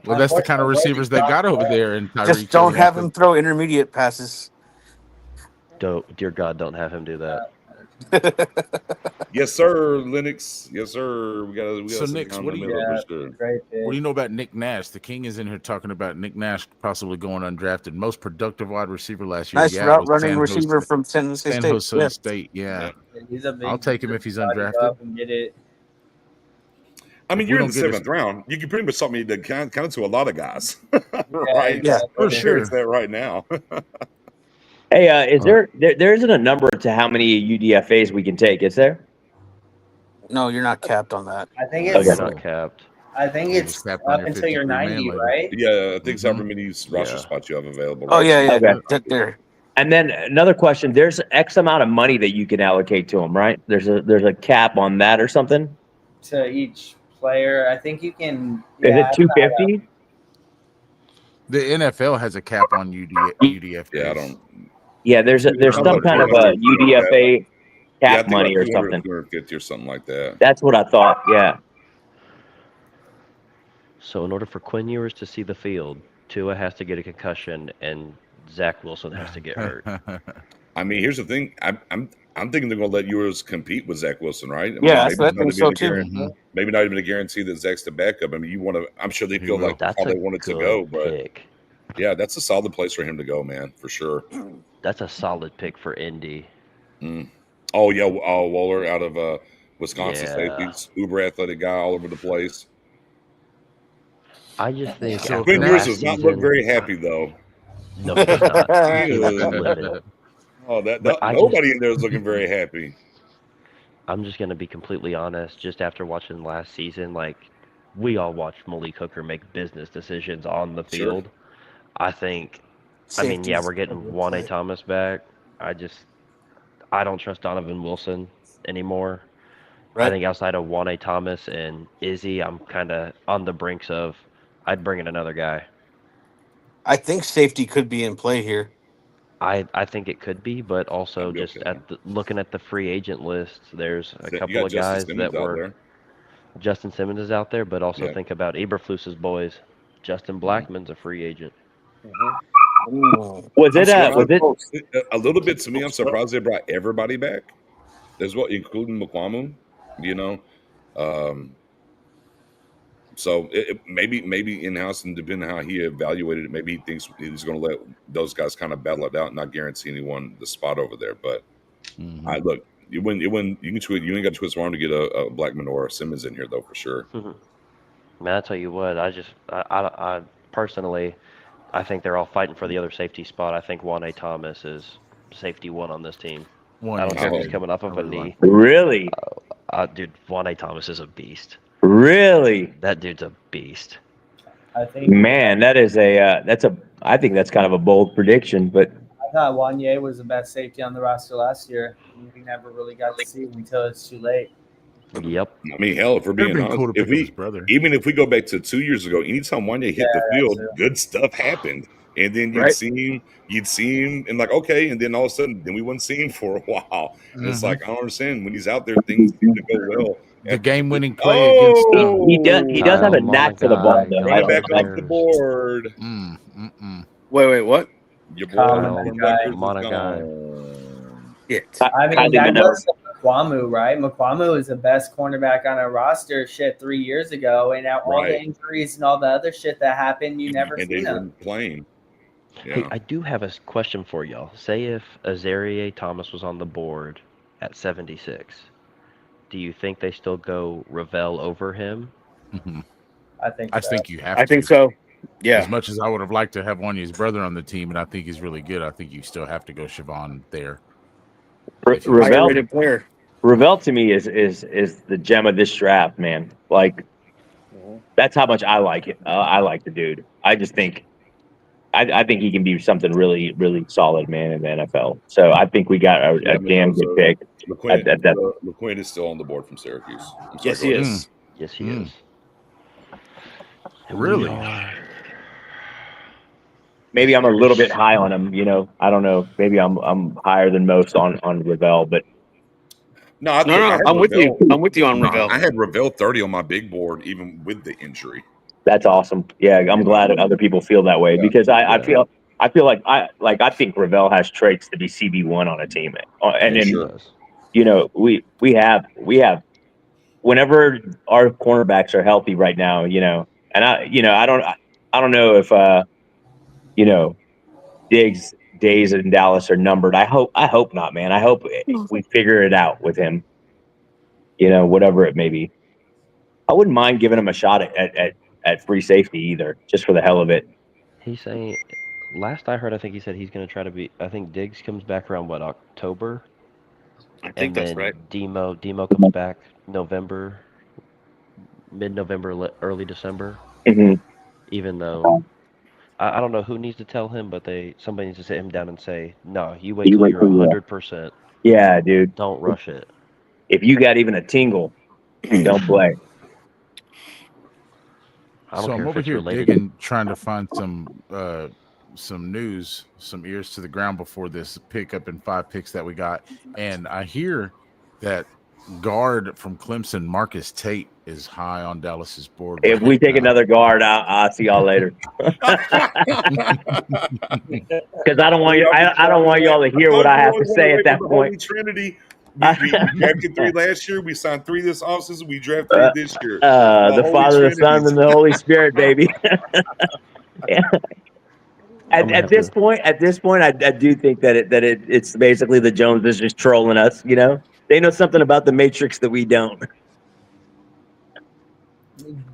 Well, that's the kind of Unfortunately, receivers they got over there in Tyreek Just don't Hill. have him throw intermediate passes. Dear God, don't have him do that. Yes, sir, Lennox. Yes, sir. We got So, sit Nix, down what in do the you- middle for sure. Great pick. What do you know about Nick Nash? The King is in here talking about Nick Nash possibly going undrafted. Most productive wide receiver last year. Nice Yeah, it route was running San Jose- receiver from San Jose San State. Jose Yeah. State. Yeah. He's a big I'll take him if he's body undrafted. up and get it. I mean, If we you're in don't the get his- 7th round. You can pretty much something to kind of to a lot of guys, Yeah, right? Yeah, for There's sure. that right now. Hey, is there isn't a number to how many UDFAs we can take, is there? No, you're not capped on that. I think No, it's. you're not capped. I think You're it's just capped on up your until you're 53 man 90, label. right? Yeah, I think Mhm. however many roster Yeah. spots you have available. Oh right? yeah, yeah. Okay. There. And then another question: there's X amount of money that you can allocate to them, right? There's a cap on that or something. To each player, I think you can. Is Yeah, it 250? The NFL has a cap on UDFAs. Yeah, I don't. Yeah, there's some about kind of a 200, UDFA Yeah, I cap think money like or 200, something. 250 or something like that. That's what I thought. Yeah. So in order for Quinn Ewers to see the field, Tua has to get a concussion and Zach Wilson has to get hurt. I mean, here's the thing. I'm thinking they're going to let Ewers compete with Zach Wilson, right? I mean, Yeah, maybe I not think even so a too. guarantee- Maybe not even a guarantee that Zach's the backup. I mean, you want to. I'm sure they He feel will. like That's how a they want it to good go, but pick. yeah, that's a solid place for him to go, man, for sure. That's a solid pick for Indy. Oh yeah, Waller out of Wisconsin Yeah. safeties, uber athletic guy all over the place. I just think So after Quinn Ewers last does not season, look very happy though. No, he does not. He He looks is- livid. Oh, But I nobody in there is looking very happy. I'm just gonna be completely honest. Just after watching last season, like we all watched Malik Hooker make business decisions on the Sure. field. I think. I mean, yeah, Safety's we're a getting good Juan A. play. Thomas back. I don't trust Donovan Wilson anymore. I Right. think outside of Juan A. Thomas and Izzy, I'm kind of on the brinks of I'd bring in another guy. I think safety could be in play here. I think it could be, but also That'd be just okay. looking at the free agent list, there's a You couple got of Justice guys Simmons that out were there. Justin Simmons is out there, but also Yeah. think about Eberflus's boys. Justin Blackman's a free agent. Was it I'm was it surprised- a little bit to me? I'm surprised they brought everybody back as well, including McQuamu. You know, so maybe in house, and depending on how he evaluated it, maybe he thinks he's going to let those guys kind of battle it out, and not guarantee anyone the spot over there. But I look, you can you ain't got to twist arm to get a Blackman or a Simmons in here though for sure. Man, I tell you what, I personally, I think they're all fighting for the other safety spot. I think Juan A. Thomas is safety one on this team. I don't care if he's coming off of a knee. really? Dude, Juan A. Thomas is a beast. Really? That dude's a beast. I think. Man, that is I think that's kind of a bold prediction, but I thought Wanye was the best safety on the roster last year. We never really got to see him until it's too late. Yep. I mean, hell, if we're It'd being been honest, cool to if pick up his we brother. even if we go back to 2 years ago, anytime Wanya hit the Yeah, field, true. good stuff happened, and then Right. you'd see him, and like okay, and then all of a sudden, then we wouldn't see him for a while. And it's like I don't understand when he's out there, things seem to go well. The game-winning play against them. he does have a knack for the ball, though. Running I back like off the board. Wait, what? Your boy, Kyle Monagai. I mean, didn't that know. goes to McQuamu, right? McQuamu is the best cornerback on our roster 3 years ago, and now all the Right. injuries and all the other shit that happened, you never and they seen him. weren't playing. Hey, Yeah. I do have a question for y'all. Say if Azaria Thomas was on the board at 76, do you think they still go Ravel over him? I think. I so. think you have I to. think so. Yeah. As much as I would have liked to have Wanya's brother on the team, and I think he's really good, I think you still have to go Siobhan there. Ravel, Underrated player. Ravel to me is the gem of this draft, man. Like that's how much I like it. I like the dude. I just think I think he can be something really, really solid, man, in the NFL. So I think we got a damn good pick. McQueen is still on the board from Syracuse. I'm sorry, Yes, he go ahead. is. Yes, he is. Really? Maybe I'm a little bit high on him. You know, I don't know. Maybe I'm higher than most on Ravel, but No, I had I'm with you. Ravel. I'm with you on No, Ravel. I had Ravel 30 on my big board, even with the injury. that's awesome. Yeah, I'm glad that other people feel that way because I feel like I think Ravel has traits to be CB1 on a team, and Yes, he then does. you know we have whenever our cornerbacks are healthy right now, you know, and I don't know if you know Diggs' days in Dallas are numbered. I hope not, man. I hope we figure it out with him. You know, whatever it may be. I wouldn't mind giving him a shot at free safety either, just for the hell of it. He's saying, last I heard, I think he said he's going to try to be. I think Diggs comes back around what, October, I think and that's then right. Demo comes back November, mid-November, early December. Mm-hmm. Even though I don't know who needs to tell him, but somebody needs to sit him down and say, no, you wait till you're 100%. Yeah, dude. Don't rush it. If you got even a tingle, don't play. I don't So care I'm if over it's here related. digging, trying to find some news, some ears to the ground before this pick up in 5 picks that we got, and I hear that guard from Clemson, Marcus Tate, is high on Dallas's board. If we take another guard, I'll see y'all later. Because I don't want I don't want y'all to hear what I have to say at that point. Trinity. We drafted 3 last year. We signed 3 this offseason. We drafted 3 this year. The Father, the Son, and the Holy Spirit, baby. At this point, I do think that it's basically the Joneses just trolling us. You know, they know something about the Matrix that we don't.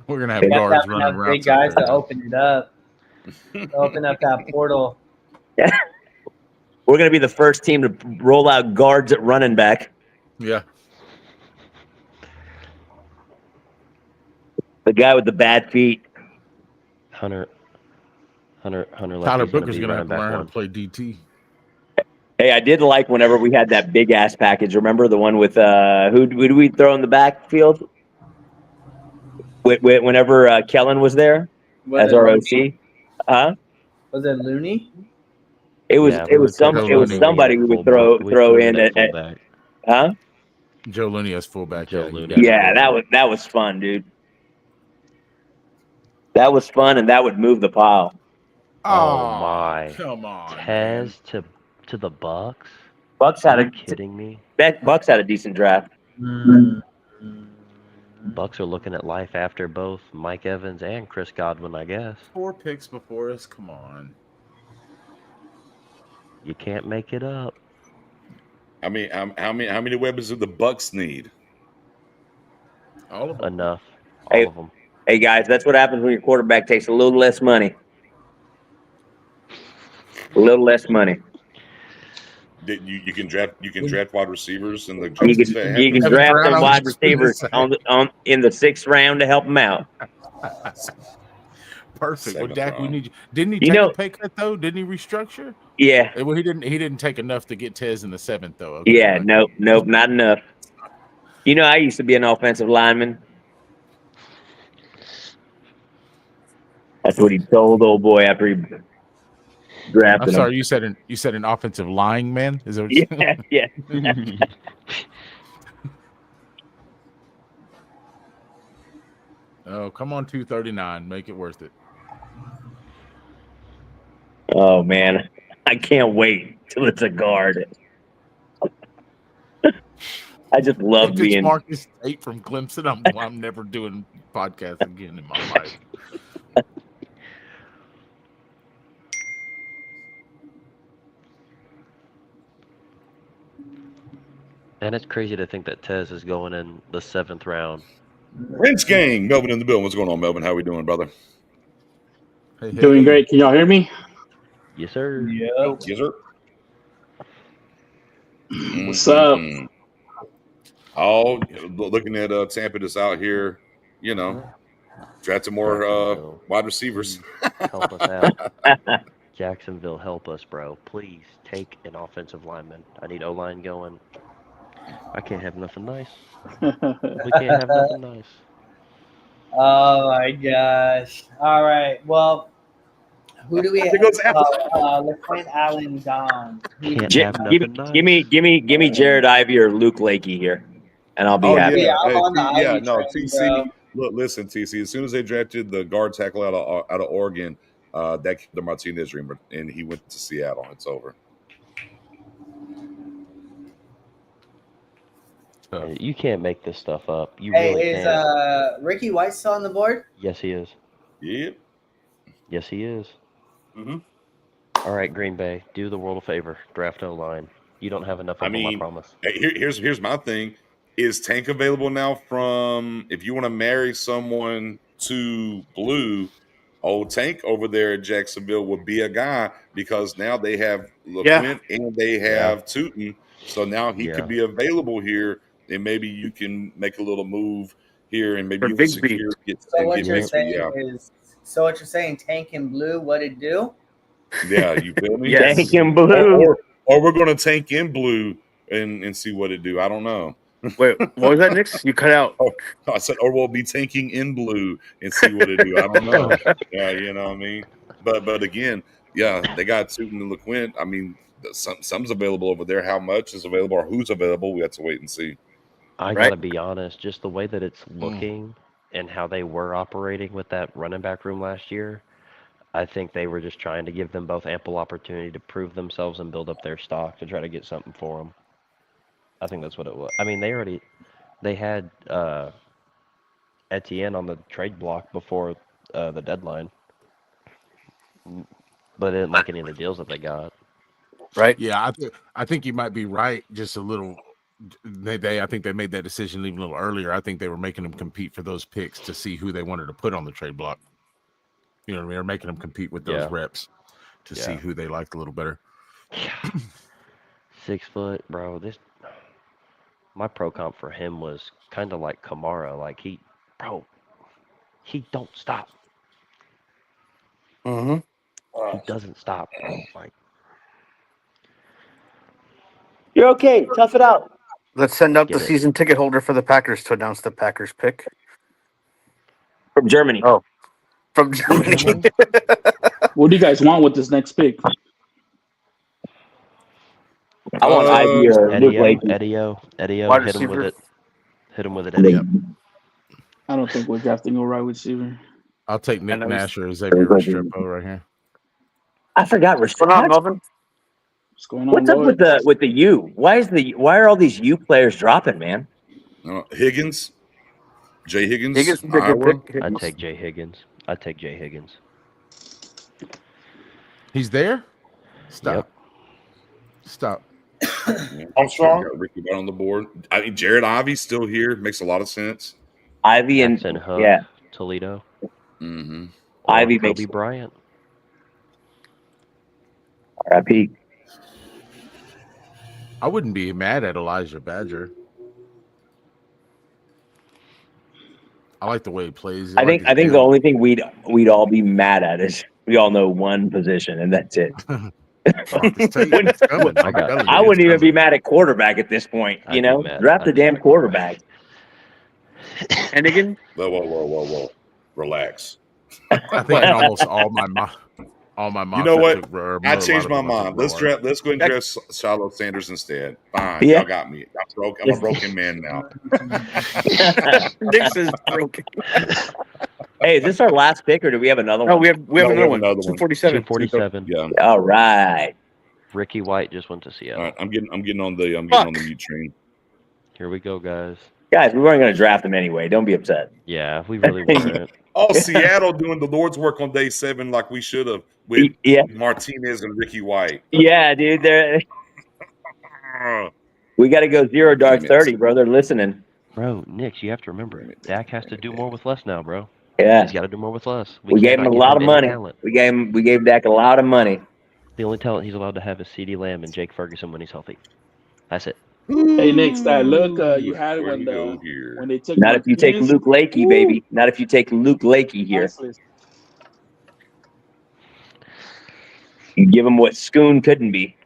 We're gonna have They got guards to running have around big guys there. to open it up. Open up that portal. We're gonna be the first team to roll out guards at running back. Yeah. The guy with the bad feet. Hunter Tyler Lecky's Booker's gonna running have to back learn how one. to play DT. Hey, I did like whenever we had that big ass package. Remember the one with who did we throw in the backfield? Whenever Kellen was there as our OC, huh? Was it Looney? It was Yeah, we would put Joe Looney somebody at we would fullback. We'd throw put in him at fullback. huh? Joe Looney as fullback. Joe Yeah, Looney. Yeah, that was fun, dude. That was fun, and that would move the pile. Oh my! Come on, Tez to the Bucks. Bucks Are had you kidding me? Bucks had a decent draft. Bucks are looking at life after both Mike Evans and Chris Godwin, I guess. 4 picks before us. Come on. You can't make it up. I mean, how many weapons do the Bucks need? All of them. Enough. All of them. Hey guys, that's what happens when your quarterback takes a little less money. A little less money. That you can draft wide receivers in the You can draft some wide receivers in the 6th round to help them out. Perfect. Well, Dak, we need you. Didn't he You take know- a pay cut though? Didn't he restructure? Yeah. Well, he didn't take enough to get Tez in the 7th though. Okay, Yeah, nope, not enough. You know, I used to be an offensive lineman. That's what he told old boy after he drafted I'm sorry, him. you said an offensive lying man? Is that what you said? Yeah. Oh, come on, 239. Make it worth it. Oh man, I can't wait till it's a guard. I just love If it's being Marcus Tate from Clemson, I'm never doing podcasts again in my life. And it's crazy to think that Tez is going in the 7th round. Rinse gang. Melvin in the building. What's going on, Melvin? How we doing, brother? Hey. Doing great. Can y'all hear me? Yes, sir. Yes, sir. What's up? Oh, looking at Tampa that's out here, drafting more Jacksonville, wide receivers. please help us out. Jacksonville, help us, bro. Please take an offensive lineman. I need O-line going. I can't have nothing nice. We can't have nothing nice. Oh my gosh! All right, well, who do we have? There goes LaQuint Allen gone. Who do Can't we have have? nothing nice. Give me Jared Ivey or Luke Lakey here, and I'll be Oh happy. yeah, I'm hey, on the Ivy no, train, TC. bro. Look, listen, TC. As soon as they drafted the guard tackle out of Oregon, that killed the Martinez dream, and he went to Seattle. It's over. You can't make this stuff up. You Hey, really is can't. Ricky White still on the board? Yes, he is. Yep. Yes, he is. Mm-hmm. All right, Green Bay, do the world a favor. Draft O-line. You don't have enough of them, I promise. Here's my thing. Is Tank available now from if you want to marry someone to Blue, old Tank over there at Jacksonville would be a guy because now they have LaQuint and they have Tootin. So now he could be available here and maybe you can make a little move here and maybe you can secure So what you're saying, Tank and Blue, what it do? Yeah, you feel me? Tank and Blue. Or we're gonna tank in Blue and see what it do. I don't know. Wait, what was that, Nix? You cut out. Oh, I said, or we'll be tanking in Blue and see what it do. I don't know. Yeah, you know what I mean. But again, yeah, they got Tootin and LaQuint. I mean, some's available over there. How much is available or who's available? We have to wait and see. I gotta be honest, just the way that it's looking and how they were operating with that running back room last year, I think they were just trying to give them both ample opportunity to prove themselves and build up their stock to try to get something for them. I think that's what it was. I mean, they had Etienne on the trade block before the deadline, but they didn't like any of the deals that they got. Right? Yeah, I think you might be right. Just a little. I think they made that decision even a little earlier. I think they were making them compete for those picks to see who they wanted to put on the trade block. You know what I mean? They're making them compete with those reps to see who they liked a little better. 6 foot, bro. My pro comp for him was kind of like Kamara. Like he don't stop. Mm-hmm. He doesn't stop, bro. Like You're okay. Tough it out. Let's send out the season ticket holder for the Packers to announce the Packers pick. From Germany. Oh, from Germany. What do you guys want with this next pick? I want Ivy or Luke Lakey. Edio, Wide hit him with receiver. it. Hit him with it, Eddie. I don't think we're drafting a wide receiver. I'll take Nick Nash or Xavier Restrepo right here. I forgot What's going on, Melvin? What's going on? What's up with the U? Why are all these U players dropping, man? Higgins, Jay Higgins. Higgins is a Iowa. good pick. I'd take Jay Higgins. He's there? Stop. Stop. Armstrong. Got Ricky White on the board. I mean, Jared Ivey's still here. Makes a lot of sense. Ivy and Hook, Toledo. Mm-hmm. Ivy Kobe makes Bryant. RIP. I wouldn't be mad at Elijah Badger. I like the way he plays. I think the only thing we'd all be mad at is we all know one position and that's it. I wouldn't even be mad at quarterback at this point. You know, draft the damn quarterback. And again, whoa, relax. I think almost all my You know what? I changed my mind. Let's go ahead and draft Shiloh Sanders instead. Fine, y'all got me. I'm a broken man now. Nix is broken. Hey, is this our last pick, or do we have another one? No, we have another one. 247. 247. Yeah. All right. Ricky White just went to Seattle. All right, I'm getting on the mute train. Here we go, guys. Guys, we weren't going to draft him anyway. Don't be upset. Yeah, we really weren't. Oh, Seattle doing the Lord's work on day 7 like we should have with Martinez and Ricky White. Yeah, dude. We got to go 0 dark 30, bro. They're listening. Bro, Nix, you have to remember, Dak has to do more with less now, bro. Yeah. He's got to do more with less. We gave him a lot of money. We gave Dak a lot of money. The only talent he's allowed to have is CeeDee Lamb and Jake Ferguson when he's healthy. That's it. Hey, Nix, that look you Ooh, had where do when you go here? they took Not if you take Martinez. Luke Lakey, Woo! baby. Not if you take Luke Lakey here. Priceless. You give him what Schoon couldn't be.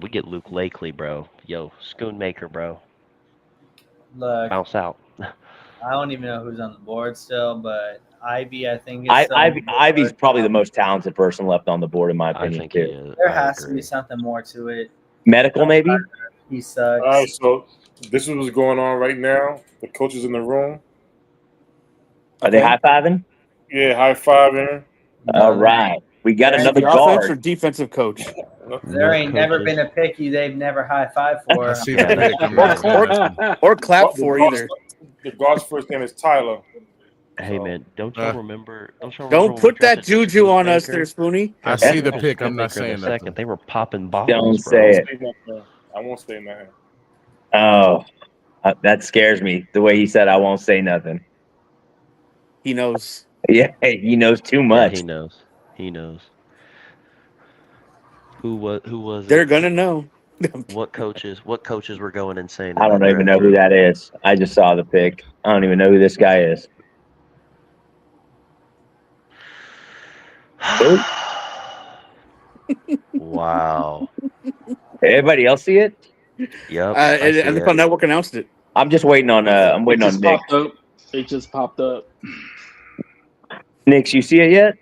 We get Luke Lakely, bro. Yo, Schoonmaker, bro. Look, Bounce out. I don't even know who's on the board still, but Ivy, I think, is still on the Ivy's board. probably the most talented person left on the board, in my I opinion, think he too. is. There I has to agree. be something more to it. Medical, maybe? He sucks. All right, so this is what's going on right now. The coaches in the room. Are they high-fiving? Yeah, high five, Aaron. All right. We got There another The offense or guard. defensive coach? There No ain't never coaches. been a picky they've never high five for. I see Yeah, the that's pick. I'm true. not saying nothing. Or clap for either. The guard's first name is Tyler. Hey So, man, don't y'all remember? Don't y'all remember Don't when we put that drafted juju on us Schoonmaker? there, Spoonie. I Drafted see the Schoonmaker pick. I'm not in the saying second. nothing. They were popping Don't bottles, say bro. it. I won't say nothing. Oh, that scares me. The way he said, "I won't say nothing." He knows. Yeah, he knows too Yeah, much. he knows. He knows. Who was They're it? gonna know. What coaches were going insane? I in don't that even draft? know who that is. I just saw the pick. I don't even know who this guy is. Wow. Everybody else see it? Yep. I see And the it. network announced it. I'm just waiting on. I'm It waiting on just Nick. popped up. It just popped up. Nick, you see it yet?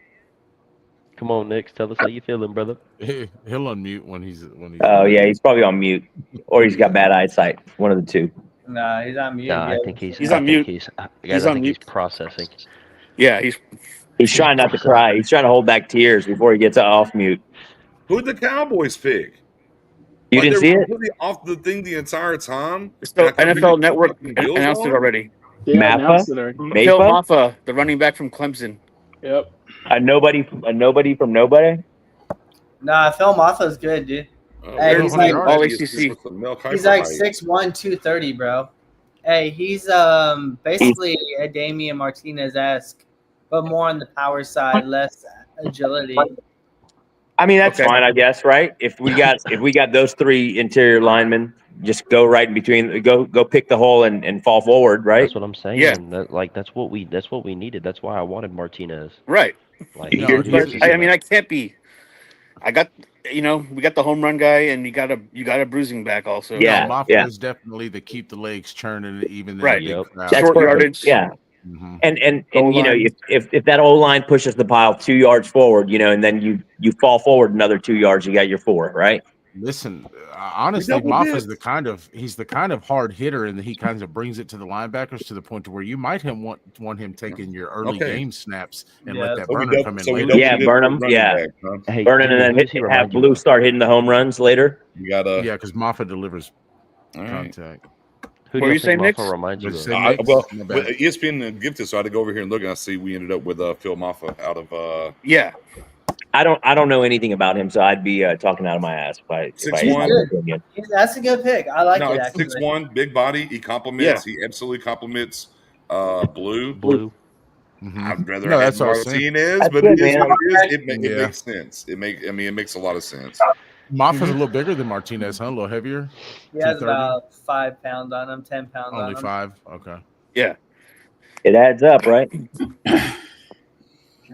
Come on, Nick. Tell us how you feeling, brother. He'll unmute when he's. Oh yeah, he's probably on mute, or he's got bad eyesight. One of the two. Nah, he's on mute. No, I yeah. think he's. He's I on think mute. he's. Guys, He's I on think he's mute. processing. Yeah, He's trying not to cry. He's trying to hold back tears before he gets off mute. Who'd the Cowboys pick? You Like, didn't they see were it? completely off the thing the entire time. So And I thought maybe NFL Network the Bills announced it on? already. They Mappa? announced it already. Phil Mappa? Maffa, the running back from Clemson. Yep. A nobody from nobody? Nah, Phil Maffa's good, dude. Oh, Hey, well, he's maybe like All it's ACC. with the Mel he's Kiper like height. 6'1", 230, bro. Hey, he's basically a Damian Martinez-esque, but more on the power side, less agility. I mean, that's Okay. fine, I guess, right? If we got those three interior linemen, just go right in between. Go pick the hole and fall forward, right? That's what I'm saying. Yeah. That's what we needed. That's why I wanted Martinez. Right. Like No, he was he's- just I mean, I can't be. I got, we got the home run guy, and you got a bruising back also. Yeah. No, Maffa is definitely to keep the legs churning, even in Right. a big Yep. crowd. That's Short perfect. yardage. Yeah. Mhm. And Goal you know, line. if that O line pushes the pile 2 yards forward, you know, and then you fall forward another 2 yards, you got your 4, right? Listen, honestly, double Maffa's dipped. he's the kind of hard hitter, and he kind of brings it to the linebackers to the point to where you might want him taking your early Okay. game snaps and Yeah. let that So we burner double- come in so we later. double Yeah, dip burn the 'em, running yeah. back, huh? Hey, Burning and Jimmy, then who does he have remind you Blue of? start hitting the home runs later. You got Yeah, because Maffa delivers All right. contact. Who What do were you you saying, think Nix? Maffa reminds you What'd of? you say? Nix? Well, My bad. ESPN gifted, so I had to go over here and look, and I see we ended up with Phil Maffa out of Yeah. I don't know anything about him, so I'd be talking out of my ass if I had 6'1". an opinion. That's a good pick. I like No, it it's actually. 6'1", big body. He compliments. He absolutely compliments Blue. Blue. Mhm. I'd rather No, have that's what I was saying. Martinez, That's but good, it is man. what it is. It Yeah. makes sense. It makes a lot of sense. Maffa's a little bigger than Martinez, huh? A little heavier. He has 230? about 5 pounds on him, 10 pounds Only on him. 5. Okay. Yeah. It adds up, right?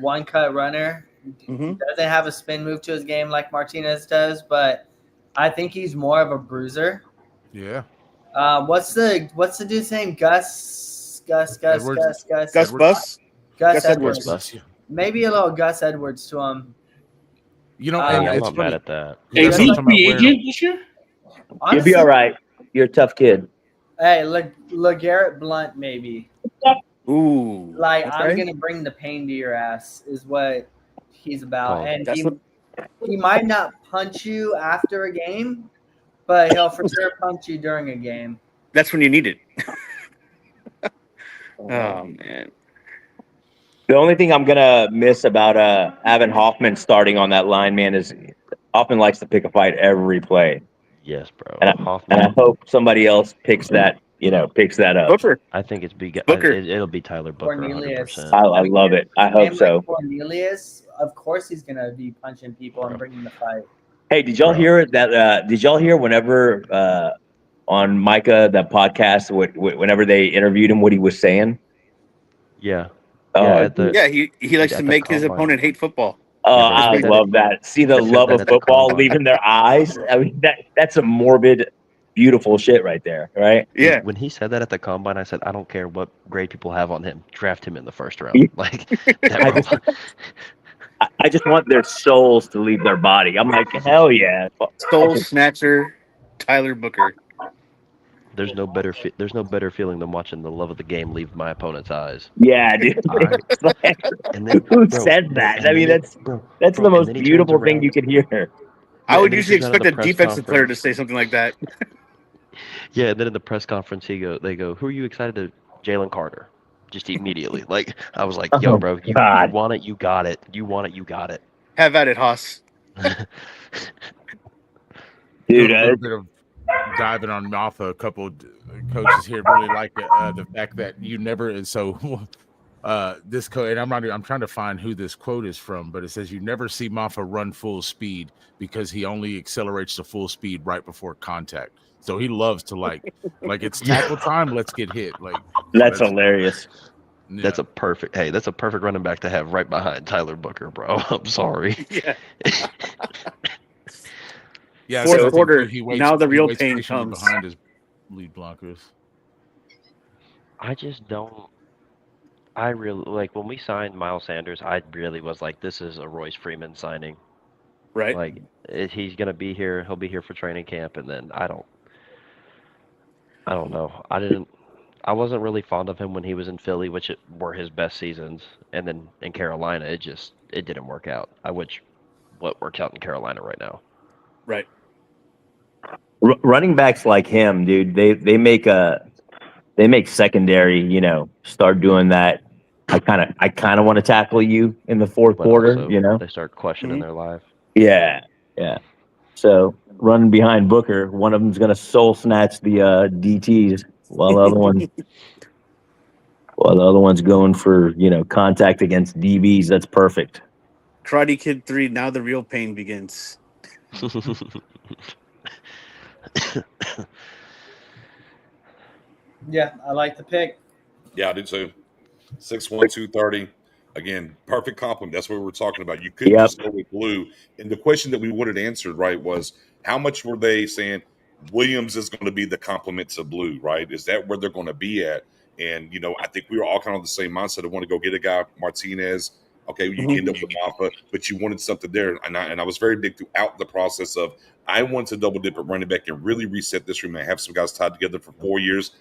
One cut runner. Mhm. Doesn't have a spin move to his game like Martinez does, but I think he's more of a bruiser. Yeah. What's the dude's name? Gus Edwards? Gus Bus. Gus Gus Edwards. Edwards. Maybe a little Gus Edwards to him. You know, Hey, and I'm it's not funny. mad at that. Hey, That's is he what I'm talking about, free agent this year? You'll Honestly, be all right. You're a tough kid. Hey, LeGarrette Blunt, maybe. Ooh. Like, I'm Okay. gonna bring the pain to your ass is what he's about. Call. And That's he might not punch you after a game, but he'll for sure punch you during a game. That's when you need it. Oh man. The only thing I'm gonna miss about Evan Hoffman starting on that line, man, is Hoffman likes to pick a fight every play, Yes, bro. and I Hoffman. hope somebody else picks that up. Booker. I think it's Booker. it'll be Tyler Booker, Cornelius. 100%. I love it. I hope Name so. like Cornelius, of course he's gonna be punching people and bringing the fight. Hey, did y'all hear that? Did y'all hear whenever on Micah, that podcast, whenever they interviewed him, what he was saying? Yeah. Oh, At the Yeah, he likes to at the make his combine. opponent hate football. Oh, Yeah, bro, I he said it. love that. See the He said love that of at the football combine. leaving their eyes. I mean, that's a morbid, beautiful shit right there, right? Yeah. When he said that at the combine, I said, I don't care what grade people have on him. Draft him in the first round. Like that, I bro. just, I just want their souls to leave their body. I'm like, hell yeah. Soul snatcher, Tyler Booker. There's no better feeling than watching the love of the game leave my opponent's eyes. Yeah, dude. It's like, And then, who bro, says that? I mean, that's bro, the and most then he turns beautiful thing you around. could hear. I Yeah, would and then he usually turns around in expect the a press defensive player to conference. say something like that. Yeah, and then in the press conference, they go, who are you excited to? Jalen Carter. Just immediately. Like, I was like, yo, Oh, bro, you God. want it, you got it. You want it, you got it. Have at it, Haas. Dude, Doing a little bit of diving on Malfa. A couple coaches here really like the fact that you never. So this code, and I'm trying to find who this quote is from, but it says you never see Maffa run full speed because he only accelerates to full speed right before contact. So he loves to like it's tackle time. Let's get hit. Like that's hilarious. Yeah. That's a perfect running back to have right behind Tyler Booker, bro. I'm sorry. Yeah. Yeah. Fourth So I think quarter. he waits. Now the he real waits pain patiently comes. behind his lead blockers. I just don't. I really like when we signed Miles Sanders. I really was like, this is a Royce Freeman signing. Right. Like he's gonna be here. He'll be here for training camp, and then I don't know. I wasn't really fond of him when he was in Philly, which were his best seasons, and then in Carolina, it didn't work out. I wish what worked out in Carolina right now. Right. Running backs like him, dude, they make secondary, start doing that. I kind of want to tackle you in the fourth But quarter, also, they start questioning their life. Yeah. So running behind Booker, one of them's gonna soul snatch the DTs while the other one's going for contact against DBs. That's perfect. Karate Kid 3. Now the real pain begins. Yeah, I like the pick. Yeah, I did too. 6'1", 230. Again, perfect compliment. That's what we were talking about. You couldn't just go with Blue. And the question that we wanted answered, right, was how much were they saying Williams is going to be the complement to Blue, right? Is that where they're going to be at? And, I think we were all kind of the same mindset. I want to go get a guy, Martinez. Okay, you end up with Maffa, but you wanted something there. And I was very big throughout the process of I wanted to double dip at running back and really reset this room and have some guys tied together for 4 years.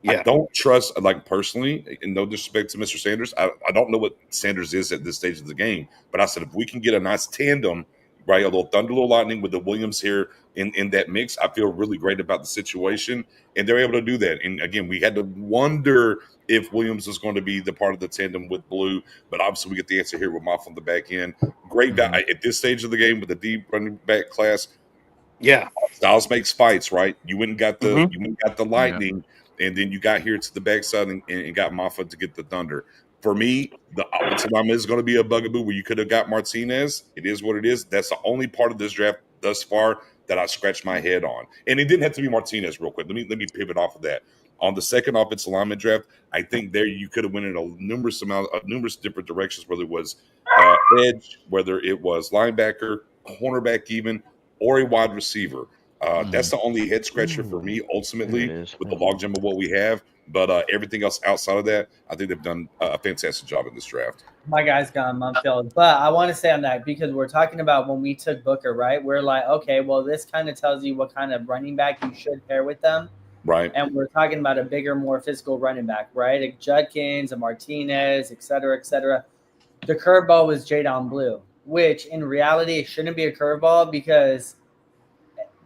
Yeah. I don't trust, like personally, in no disrespect to Mr. Sanders, I don't know what Sanders is at this stage of the game. But I said, if we can get a nice tandem, right, a little thunder, a little lightning with the Williams here in that mix, I feel really great about the situation. And they're able to do that. And again, we had to wonder if Williams is going to be the part of the tandem with Blue. But obviously, we get the answer here with Moff on the back end. Great guy at this stage of the game with the deep running back class. Yeah. Styles makes fights, right? You went and got the lightning. Yeah. And then you got here to the backside and got Maffa to get the thunder. For me, the offensive lineman is going to be a bugaboo where you could have got Martinez. It is what it is. That's the only part of this draft thus far that I scratched my head on. And it didn't have to be Martinez real quick. Let me pivot off of that. On the second offensive lineman draft, I think there you could have went in a numerous different directions, whether it was edge, whether it was linebacker, cornerback even, or a wide receiver. That's the only head scratcher for me, ultimately, with the logjam of what we have. But everything else outside of that, I think they've done a fantastic job in this draft. My guy's gone Mumfield. But I want to say on that because we're talking about when we took Booker, right? We're like, okay, well, this kind of tells you what kind of running back you should pair with them. Right. And we're talking about a bigger, more physical running back, right? A Judkins, a Martinez, et cetera, et cetera. The curveball was Jadon Blue, which in reality it shouldn't be a curveball because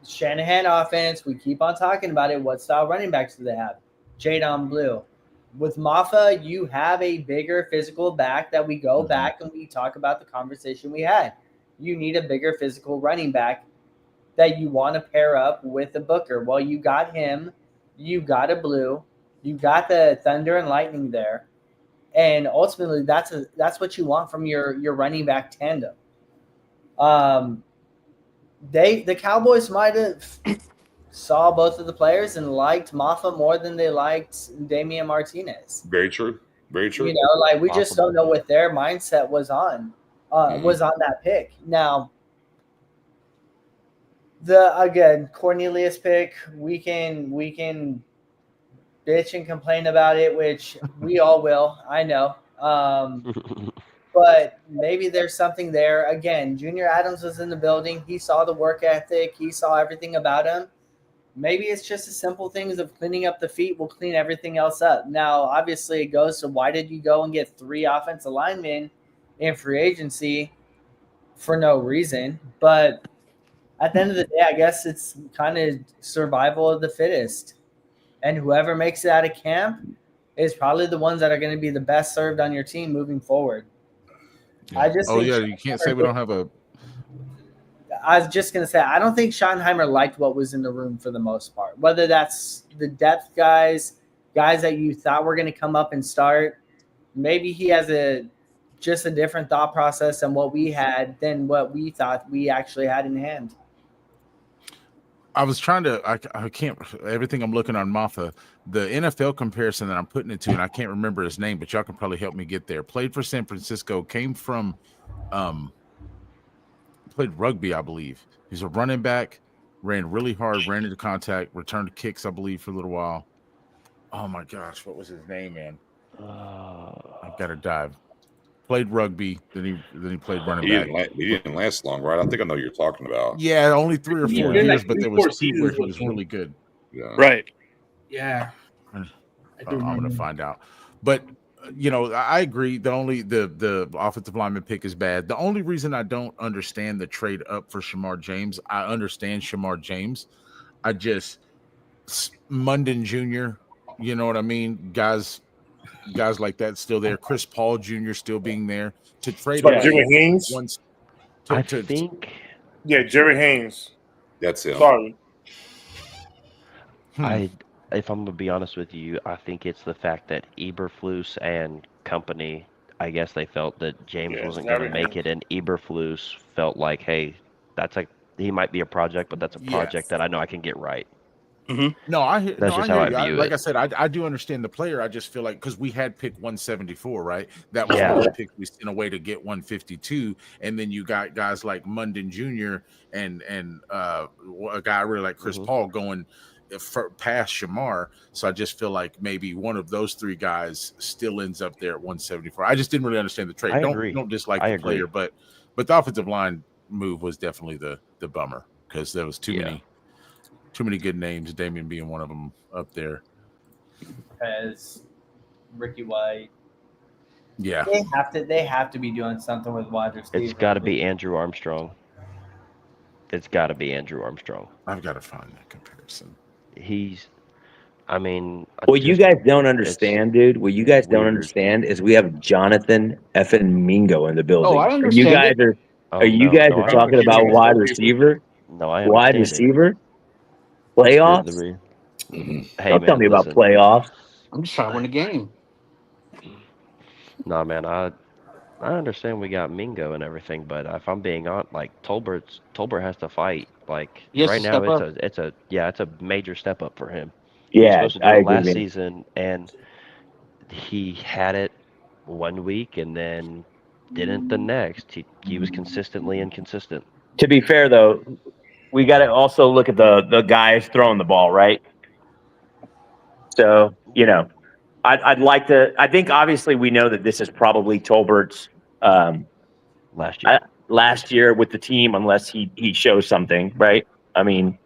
Shanahan offense, we keep on talking about it. What style running backs do they have? Jadon Blue. With Maffa, you have a bigger physical back that we go back and we talk about the conversation we had. You need a bigger physical running back that you want to pair up with a Booker. Well, you got him. You got a Blue. You got the Thunder and Lightning there. And ultimately, that's what you want from your running back tandem. the Cowboys might have saw both of the players and liked Maffa more than they liked Damian Martinez. Very true. Very true. You know, like we just Maffa. don't know what their mindset was on that pick. Now, again Cornelius pick, we can bitch and complain about it, which we all will. I know. But maybe there's something there. Again, Junior Adams was in the building. He saw the work ethic. He saw everything about him. Maybe it's just as simple things of cleaning up the feet will clean everything else up. Now, obviously, it goes to why did you go and get 3 offensive linemen in free agency for no reason? But at the end of the day, I guess it's kind of survival of the fittest. And whoever makes it out of camp is probably the ones that are going to be the best served on your team moving forward. Yeah. I just think you can't say we don't have a. I was just going to say, I don't think Schottenheimer liked what was in the room for the most part, whether that's the depth guys that you thought were going to come up and start. Maybe he has just a different thought process than what we thought we actually had in hand. I was trying to. I can't. Everything I'm looking on Maffa, the NFL comparison that I'm putting it to, and I can't remember his name, but y'all can probably help me get there. Played for San Francisco. Came from, played rugby, I believe. He's a running back. Ran really hard. Ran into contact. Returned kicks, I believe, for a little while. Oh my gosh, what was his name, man? I've got to dive. Played rugby, then he played running back. He didn't last long, right? I think I know who you're talking about. Yeah, only 3 or 4 years, like but 3 there or 4 was 2 where seasons he with was him. really good. Yeah. Right. Yeah. I do I'm remember. going to find out. But I agree. The offensive lineman pick is bad. The only reason I don't understand the trade up for Shamar James, I understand Shamar James. I just Munden Jr., you know what I mean? Guys like that still there. Chris Paul Jr. still being there to trade Like away Jerry Haynes? once. I think Yeah, Jerry Haynes. That's him. Sorry. if I'm gonna be honest with you, I think it's the fact that Eberflus and company, I guess they felt that James Yeah, wasn't gonna Jerry make it, and Eberflus felt like, hey, he might be a project, but that's a project that I know I can get right. No, I hear That's just how you. I view Like it. I said, I do understand the player. I just feel like because we had pick 174, right? That was Yeah. one of the picks we in a way to get 152, and then you got guys like Munden Jr. and a guy really like Chris Paul going past Shamar. So I just feel like maybe one of those 3 guys still ends up there at 174. I just didn't really understand the trade. I Don't agree. dislike I the agree. player, but the offensive line move was definitely the bummer because there was too many good names, Damian being one of them up there. As Ricky White. Yeah. They have to be doing something with wide receiver. It's got to be Andrew Armstrong. It's got to be Andrew Armstrong. I've got to find that comparison. What you guys don't understand, dude, what you guys don't understand is we have Jonathan effing Mingo in the building. Oh, I understand You guys it. are you guys are talking about wide receiver? No, I wide understand receiver? Playoffs? Hey, Don't tell man, me about listen. playoffs. I'm just trying to win the game. Nah, man, I understand we got Mingo and everything, but if I'm being honest, like Tolbert has to fight. Like He has right to now, step it's a major step up for him. Yeah, he was supposed to do I it agree, last man. season, and he had it one week and then didn't the next. He was consistently inconsistent. To be fair, though, we got to also look at the guys throwing the ball, right? So, I'd like to. I think obviously we know that this is probably Tolbert's last year with the team, unless he shows something, right? I mean,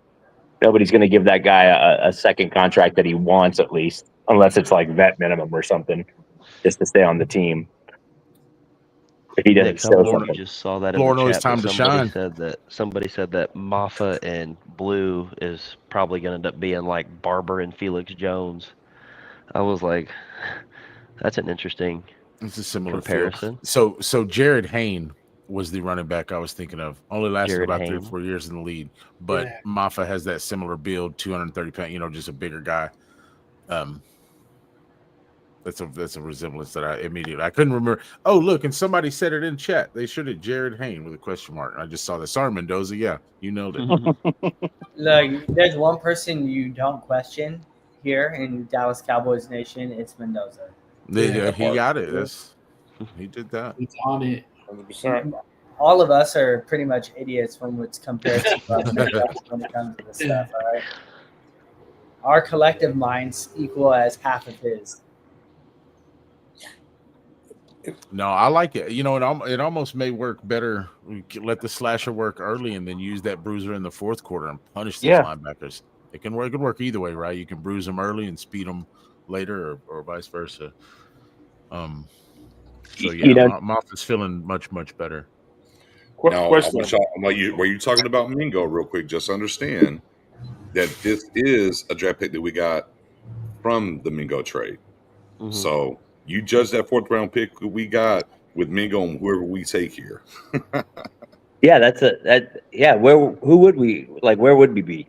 nobody's going to give that guy a second contract that he wants, at least, unless it's like vet minimum or something, just to stay on the team. If he doesn't Nix, I don't show know if you something. just saw that in Lord the knows chat, time but to shine. somebody said that Maffa and Blue is probably going to end up being like Barber and Felix Jones. I was like, that's an interesting It's a similar comparison. Feel. So Jared Hayne was the running back I was thinking of. Only lasted Jared about Hayne. 3 or 4 years in the league, but Maffa has that similar build, 230 pound, just a bigger guy. That's a resemblance that I couldn't remember. Oh, look, and somebody said it in chat. They should have Jared Hayne with a question mark. I just saw that. Sorry, Mendoza. Yeah, you nailed it. Look, there's one person you don't question here in Dallas Cowboys Nation. It's Mendoza. He got it. He did that. He's on it. 100%. All of us are pretty much idiots when it's compared to when it comes to this stuff. All right, our collective minds equal as half of his. No, I like it. You know, it almost may work better. We could let the slasher work early and then use that bruiser in the fourth quarter and punish these linebackers. It can work. It could work either way, right? You can bruise them early and speed them later, or vice versa. So yeah, Moff is feeling much better. Now, were you talking about Mingo real quick? Just understand that this is a draft pick that we got from the Mingo trade. Mm-hmm. So you judge that fourth round pick we got with Mingo and whoever we take here. Yeah, who would we like? Where would we be?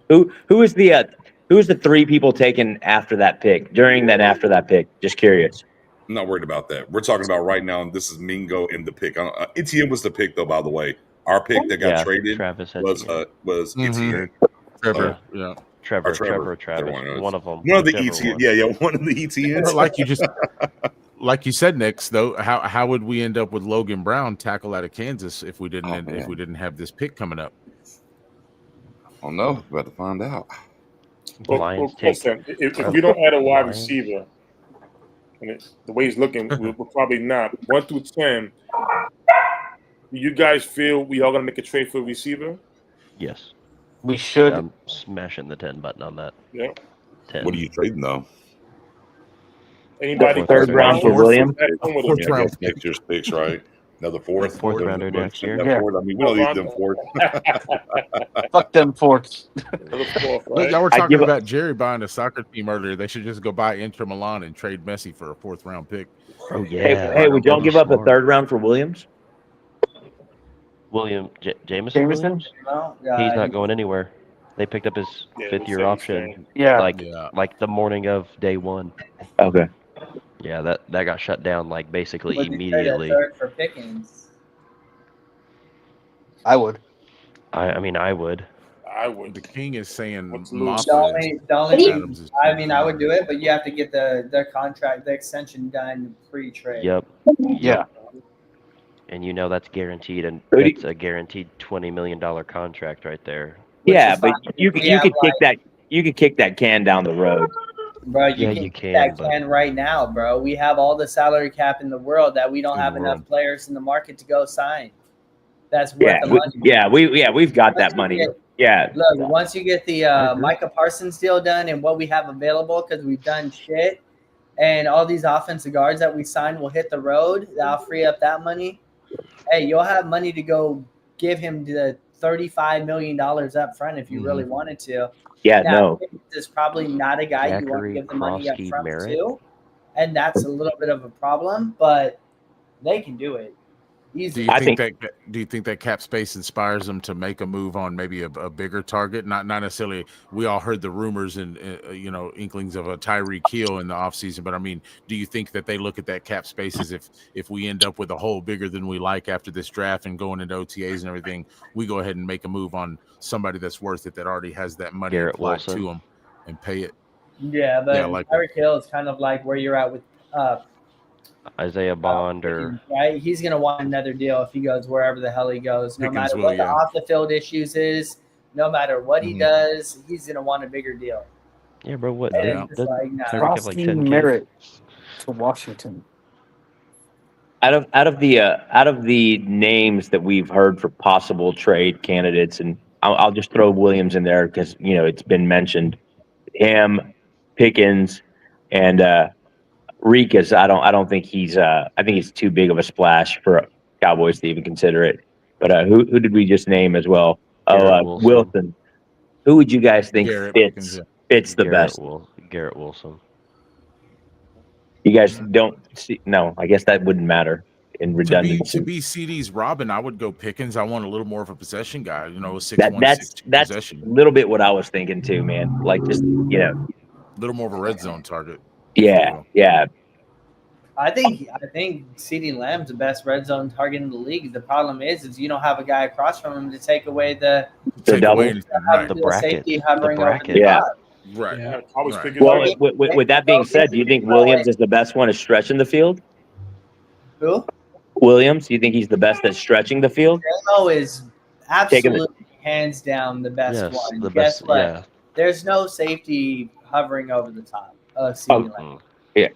Who is the three people taken after that pick? After that pick? Just curious. I'm not worried about that. We're talking about right now, and this is Mingo in the pick. Etienne was the pick, though. By the way, our pick that got traded was Etienne. Trevor, Travis. One of them. One of the Etienne. One of the Etiennes. Like you said, Nix. Though, how would we end up with Logan Brown, tackle out of Kansas, if we didn't have this pick coming up? I don't know. We're about to find out. If we don't add a wide receiver. And the way he's looking, we're probably not. 1 through 10, do you guys feel we are going to make a trade for a receiver? Yes. We should. I'm smashing the 10 button on that. Yeah. 10. What are you trading, though? Anybody? Third round for Williams? Fourth round. Next year's picks, right? Another fourth rounder next year. Yeah. I mean, we don't need them fourth. Fuck them fourths. Right? Y'all were talking about Jerry buying a soccer team earlier. They should just go buy Inter Milan and trade Messi for a fourth round pick. Oh yeah. Hey, would y'all give up a third round for Williams? Jameson? Williams? No, he's not going anywhere. They picked up his fifth-year option. Like the morning of day one. Okay. Yeah, that got shut down like basically Would you immediately. trade a third for Pickens? I would. I mean, I would. The king is saying I would do it, but you have to get the contract, the extension done pre-trade. Yep. Yeah. And you know that's guaranteed, and it's a guaranteed $20 million contract right there. Yeah, but you could kick that can down the road. Bro, you can kick that can right now, bro. We have all the salary cap in the world that we don't have enough players in the market to go sign. That's worth the money. We've got that money. Look, once you get the Micah Parsons deal done and what we have available, because we've done shit, and all these offensive guards that we signed will hit the road, that'll free up that money. Hey, you'll have money to go give him the $35 million up front if you really wanted to. Yeah, now, This is probably not a guy you want to give the money up front to, and that's a little bit of a problem, but they can do it. Easy. Do you think that cap space inspires them to make a move on maybe a bigger target? Not necessarily. We all heard the rumors and inklings of a Tyreek Hill in the offseason, but I mean, do you think that they look at that cap space as if we end up with a hole bigger than we like after this draft and going into OTAs and everything, we go ahead and make a move on somebody that's worth it, that already has that money applied to them and pay it? Yeah, but Tyreek Hill is kind of like where you're at with Isaiah Bond right? He's gonna want another deal if he goes wherever the hell he goes. No matter what the off the field issues is, no matter what he does, he's gonna want a bigger deal. Yeah, bro. What? Frosty Merritt to Washington. Out of the names that we've heard for possible trade candidates, and I'll just throw Williams in there because it's been mentioned. Him, Pickens, and Rikas, I don't think he's. I think he's too big of a splash for Cowboys to even consider it. But who did we just name as well? Wilson. Who would you guys think fits the best? Garrett Wilson. You guys don't see? No, I guess that wouldn't matter in redundancy. To be CD's Robin, I would go Pickens. I want a little more of a possession guy. 6'1", that's possession. a little bit what I was thinking too, man. Like just a little more of a red zone target. Yeah, yeah. I think CeeDee Lamb's the best red zone target in the league. The problem is you don't have a guy across from him to take away the Take double? away anything, right? The the bracket. safety The hovering over the bracket. Yeah. top. Right. Yeah, I was Right. thinking Well, that. with that being said, do you think Williams is the best one at stretching the field? Who? Williams, do you think he's the best at stretching the field? J-Mo is Taking the- absolutely hands down the best Yes, one. the Guess best. what? Yeah. There's no safety hovering over the top of CeeDee Lamb. Yeah.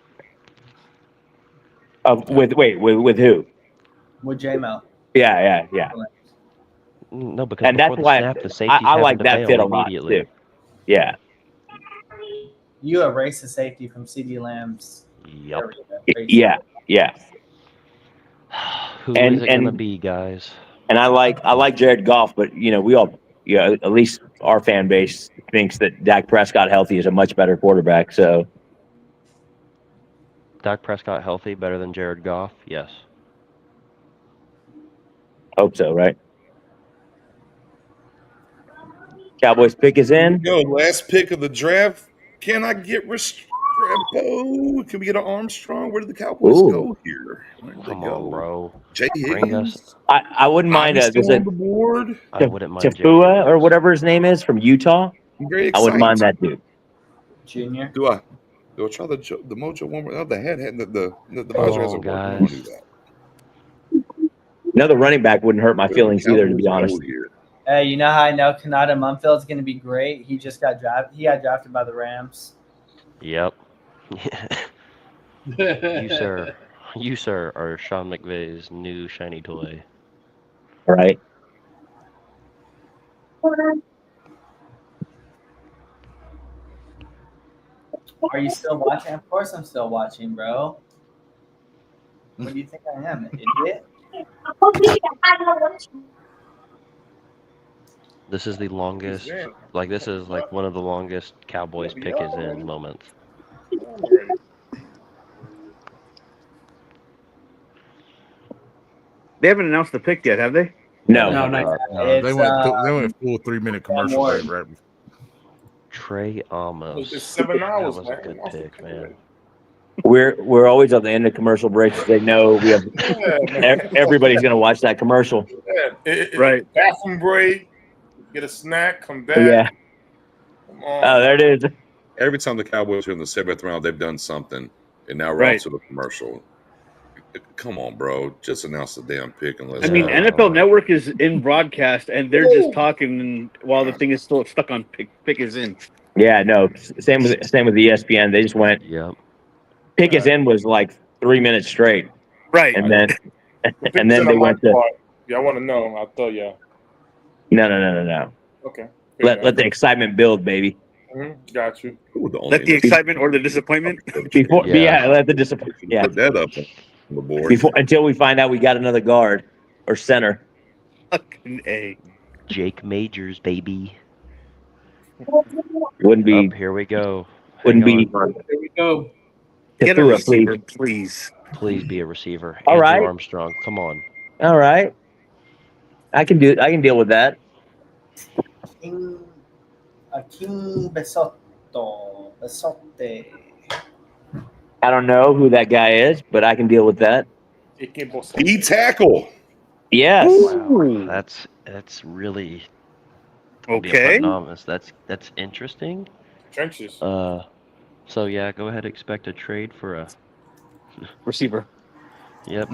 With who? With J-Mo. Yeah. No, because And before that's the why snap, the safety's I having like to that bail fit a lot immediately. too. Yeah. You erase the safety from CeeDee Lamb's Yep. area. Yeah. Who And- is it gonna and- be, guys? And I like Jared Goff, but we all, at least our fan base thinks that Dak Prescott healthy is a much better quarterback. So Dak Prescott healthy, better than Jared Goff? Yes. hope so, right? Cowboys pick is in. Yo, last pick of the draft. Can I get Restrepo? Can we get an Armstrong? Where did the Cowboys Ooh. go here? Where did they Come go? on, bro. Jay Bring Higgins. us. I wouldn't mind Bobby's there's still a on the board. I wouldn't mind Jay Tafua Higgins. or whatever his name is from Utah. I'm very I excited. wouldn't mind that dude. Junior. Do I try the Mojo one more? Oh, the head the Come visor on, hasn't worked. I don't want to guys. do that. Another running back wouldn't hurt my feelings either, to be Cowboys honest. go here. Hey, you know how I know Kanata Mumfield's going to be great? He just got drafted. He got drafted by the Rams. Yep. You, sir, are Sean McVay's new shiny toy. All right. Are you still watching? Of course I'm still watching, bro. What do you think I am, an idiot? This is the longest, this is like one of the longest Cowboys pick is in moments. They haven't announced the pick yet, have they? No. No, they went full 3-minute commercial break, right? Trey Amos. It's 7 hours, That was man. a good pick, man. We're always at the end of commercial breaks. They know we have everybody's gonna watch that commercial. Right. Bathroom break. Get a snack. Come back. Yeah. Come on. Oh, there it is. Every time the Cowboys are in the 7th round, they've done something, and now we're Right. out to the commercial. Come on, bro. Just announce the damn pick and let's I mean, go. NFL Network is in broadcast, and they're just talking while the thing is still stuck on pick is in. Yeah, no. Same with ESPN. They just went. Yep. Pick is in was like 3 minutes straight, Right? and then they went to Yeah, I want to know. I'll tell you. no. Okay. Let the excitement build, baby. Got you. Let the excitement or the disappointment. Before, Yeah. let the disappointment. Yeah, Put that up on the board. until we find out we got another guard or center. Fucking A. Jake Majors, baby. Wouldn't be. Here we go. Wouldn't Hang be. on. Here we go. Get a Tafua, receiver, please. Please be a receiver. All Andrew right. Armstrong, come on. All right. I can deal with that. Aking Besote. I don't know who that guy is, but I can deal with that. D tackle. Yes. Wow, that's really Okay. That's interesting. Trenches. So yeah, go ahead. Expect a trade for a Receiver. Yep.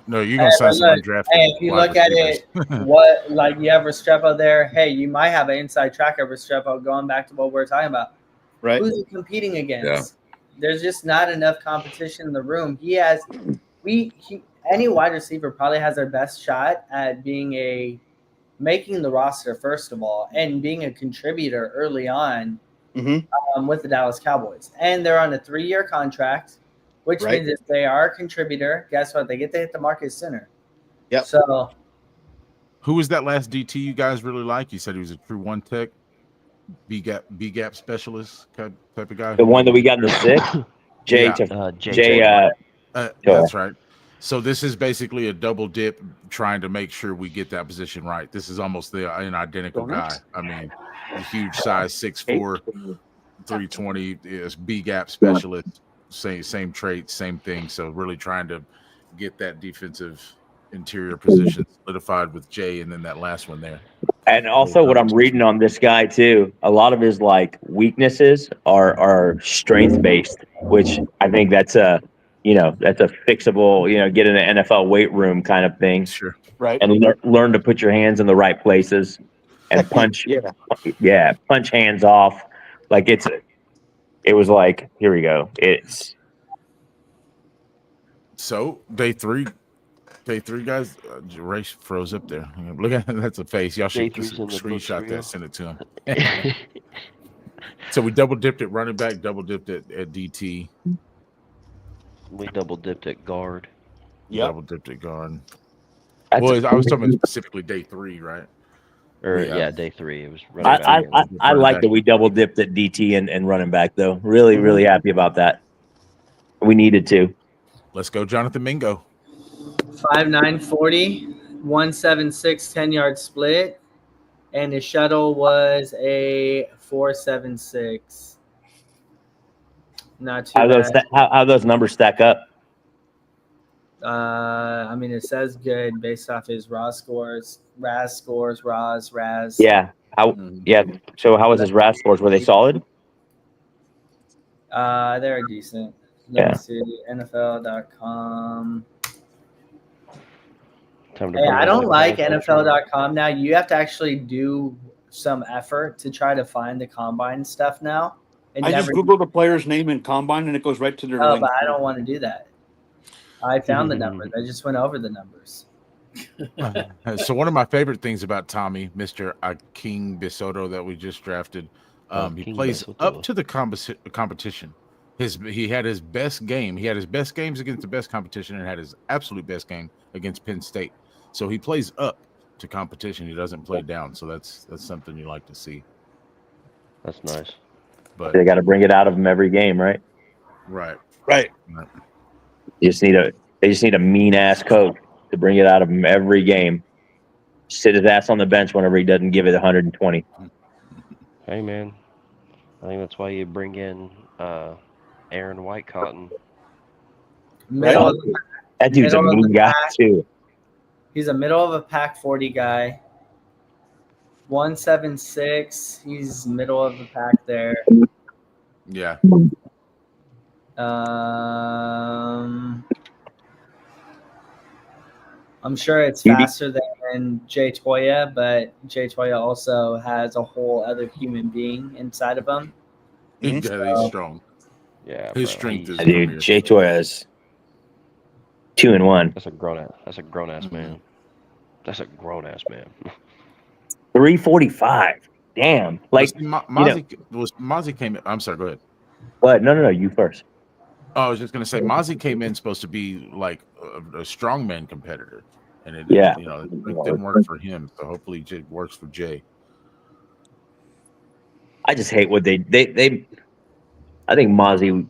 No, you're gonna sign some undrafted. Hey, if you wide look at receivers. it, what like you have Restrepo there. Hey, you might have an inside track of Restrepo going back to what we're talking about. Right. Who's he competing against? Yeah. There's just not enough competition in the room. Any wide receiver probably has their best shot at making the roster first of all, and being a contributor early on with the Dallas Cowboys. And they're on a 3-year contract, which Right. means if they are a contributor, guess what? They get to hit the market sooner. Yep. So Who was that last DT you guys really like? You said he was a true one tech, B gap specialist type of guy. The one that we got in the 6th, Jay. That's right. So this is basically a double dip, trying to make sure we get that position right. This is almost an identical guy. I mean, a huge size, 6'4", 320 is B gap specialist. same traits, same thing. So really trying to get that defensive interior position solidified with Jay, and then that last one there. And also, what I'm reading on this guy too, a lot of his like weaknesses are strength based, which I think that's a that's a fixable, get in an NFL weight room kind of thing. Sure. Right. And learn to put your hands in the right places and punch. Yeah. Punch hands off. Like it was like, here we go. It's So day three, guys. Ray froze up there. Look at that's a face. Y'all should Day three's in the book screenshot trio. that, send it to him. So we double dipped at running back, double dipped at DT, We double dipped at guard. double dipped at guard. That's Well, I was talking specifically day 3, right? Or Yeah. day 3. It was running back. I like that we double dipped at DT and running back though. Really, really happy about that. We needed to. Let's go, Jonathan Mingo. 5'9", 40, 176, 10-yard split, and his shuttle was a 4.76. Not too bad. How those numbers stack up? I mean, it says good based off his RAS scores. RAS. Yeah. Yeah. So how was his RAS scores? Were they solid? They're decent. Let me see. NFL.com. Hey, I don't like NFL.com now. You have to actually do some effort to try to find the combine stuff now. I just Googled the player's name in combine and it goes right to their link. But I don't want to do that. I found the numbers. I just went over the numbers. So one of my favorite things about Tommy, Mr. King Bisoto, that we just drafted, he King plays Bisoto. up to the competition. He had his best game. He had his best games against the best competition and had his absolute best game against Penn State. So he plays up to competition. He doesn't play down. So that's something you like to see. That's nice. But They got to bring it out of him every game, right? Right. They just need a mean ass coach to bring it out of him every game. Sit his ass on the bench whenever he doesn't give it 120. Hey, man. I think that's why you bring in Aaron Whitecotton. That dude's a mean guy too. He's a middle of a pack 40 guy. 176. He's middle of the pack there. Yeah. I'm sure it's faster than Jay Toya, but Jay Toya also has a whole other human being inside of him. He's strong. Yeah, his strength is. Dude, Jay Toya is 2-1. That's a grown ass man. That's a grown ass man. 345. Damn. Like Mozzie came in. I'm sorry. Go ahead. What? No. You first. Oh, I was just gonna say Mozzie came in supposed to be like a strongman competitor, and it didn't work for him. So hopefully it works for Jay. I just hate what they. I think Mozzie.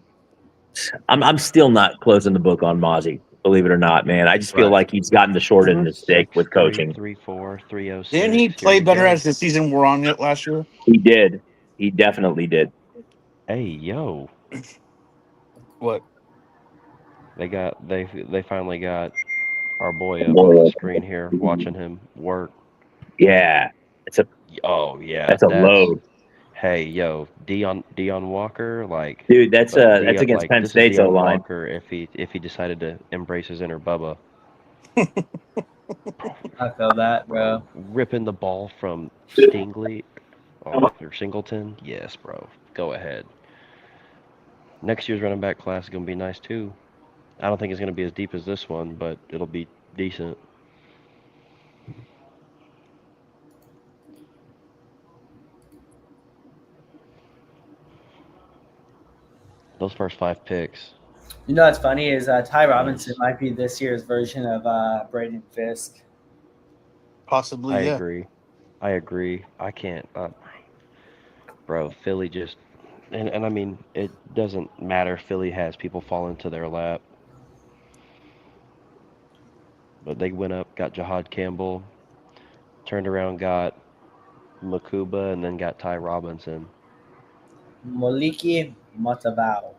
I'm still not closing the book on Mozzie. Believe it or not, man. I just feel like he's gotten the short end of the stick with coaching. 3-4, 306. Didn't he play better as the season wore on it last year? He did. He definitely did. Hey, yo. What? They finally got our boy up on the screen here, watching him work. Yeah. That's a load. Hey, yo, Dion Walker, like, dude, that's against Penn State's O line. Walker, if he decided to embrace his inner Bubba, I feel that, bro. Ripping the ball from Stingley or Singleton, yes, bro, go ahead. Next year's running back class is gonna be nice too. I don't think it's gonna be as deep as this one, but it'll be decent. Those first 5 picks. You know what's funny is Ty Robinson might be this year's version of Braden Fisk. Possibly, I agree. I can't. Bro, Philly just... And I mean, it doesn't matter. Philly has people fall into their lap. But they went up, got Jahad Campbell, turned around, got Makuba, and then got Ty Robinson. Moliki Matavao.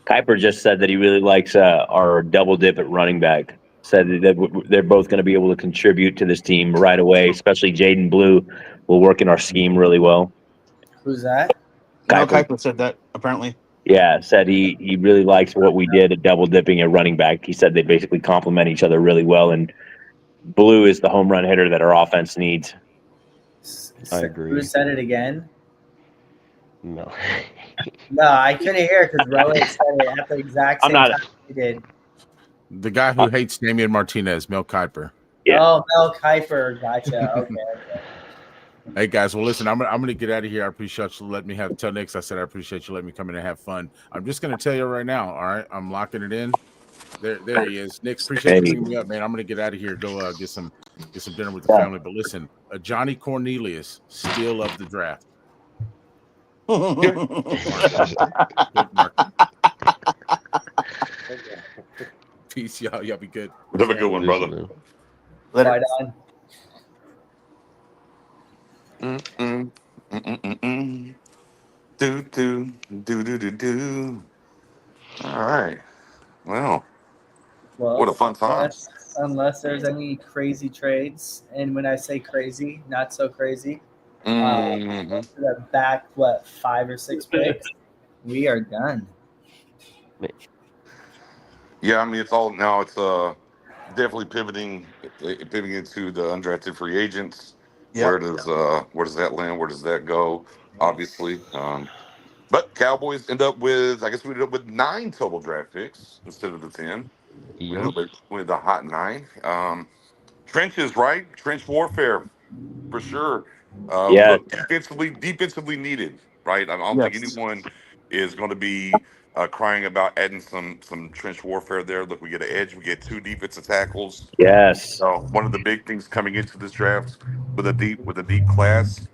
Kuiper just said that he really likes our double dip at running back. Said that they're both going to be able to contribute to this team right away, especially Jaden Blue will work in our scheme really well. Who's that? Mel Kuiper, Kiper said that apparently. yeah, said he really likes what we did at double dipping at running back. He said they basically complement each other really well, and Blue is the home run hitter that our offense needs. I Who agree. said it again? No. No, I couldn't hear it because Rowan said it at the exact I'm same not. time he did. The guy who hates Damian Martinez, Mel Kiper. Yeah. Oh, Mel Kiper. Gotcha. Okay. Hey guys, well listen, I'm gonna get out of here. I appreciate you letting me tell Nix I said I appreciate you letting me come in and have fun. I'm just gonna tell you right now, all right? I'm locking it in. There he is. Nix, appreciate you bringing me up, man. I'm gonna get out of here, go get some dinner with the family. But listen, Johnny Cornelius, steal of the draft. Good market. Peace, y'all. Y'all be good. Have a good one, brother. Right on. All right. Well, Well, what a fun time. unless there's any crazy trades, and when I say crazy, not so crazy. Mm-hmm. The back 5 or 6 picks, we are done. Yeah, I mean it's all now. It's definitely pivoting into the undrafted free agents. Yep. Where does that land? Where does that go? Obviously, but Cowboys end up with, I guess we ended up with 9 total draft picks instead of the 10. We ended up with a hot 9. Trenches, right? Trench warfare for sure. Yeah. Look, defensively needed, right? I don't think Yes. anyone is going to be crying about adding some trench warfare there. Look, we get an edge, we get 2 defensive tackles. Yes. So one of the big things coming into this draft with a deep class.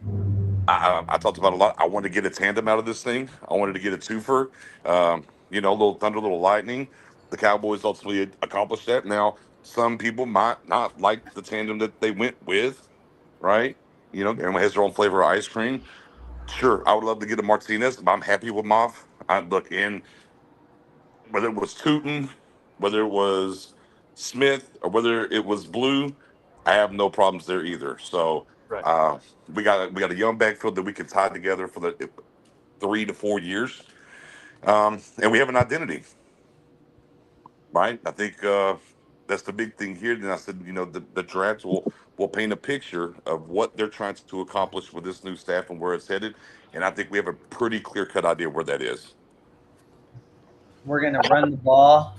I talked about a lot. I wanted to get a tandem out of this thing. I wanted to get a twofer. A little thunder, little lightning. The Cowboys ultimately accomplished that. Now, some people might not like the tandem that they went with, right? Everyone has their own flavor of ice cream. Sure, I would love to get a Martinez, but I'm happy with Moff. I look in whether it was Tootin, whether it was Smith, or whether it was Blue. I have no problems there either. So Right. we got a young backfield that we can tie together for the 3 to 4 years, and we have an identity, right? I think that's the big thing here. Then I said, the draft will paint a picture of what they're trying to accomplish with this new staff and where it's headed, and I think we have a pretty clear cut idea where that is. We're gonna run the ball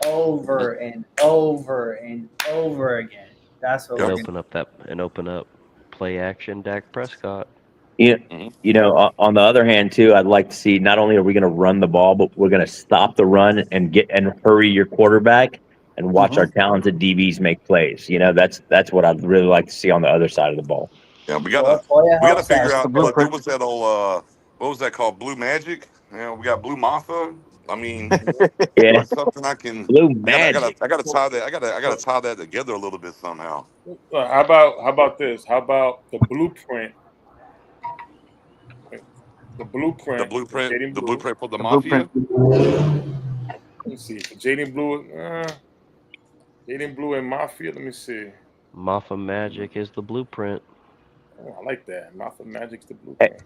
over and over and over again. That's what And we're open up play action Dak Prescott. Yeah. Mm-hmm. On the other hand, too, I'd like to see not only are we going to run the ball, but we're going to stop the run and hurry your quarterback and watch our talented DBs make plays. That's what I'd really like to see on the other side of the ball. Yeah, we Toya gotta helps figure us. That's the out. Look, there blueprint. was that old what was that called? Blue Magic. We got Blue Martha. I mean, Yeah. that's something I can. Blue I gotta, I magic. gotta, I gotta tie that. I gotta tie that together a little bit somehow. How about this? How about the blueprint? The The blueprint for blueprint, Jaden the Blue. blueprint for the The mafia. blueprint. Let me see. For Jaden Blue, Jaden Blue and Mafia. Let me see. Mafia Magic is the blueprint. Oh, I like that. Mafia Magic's the blueprint.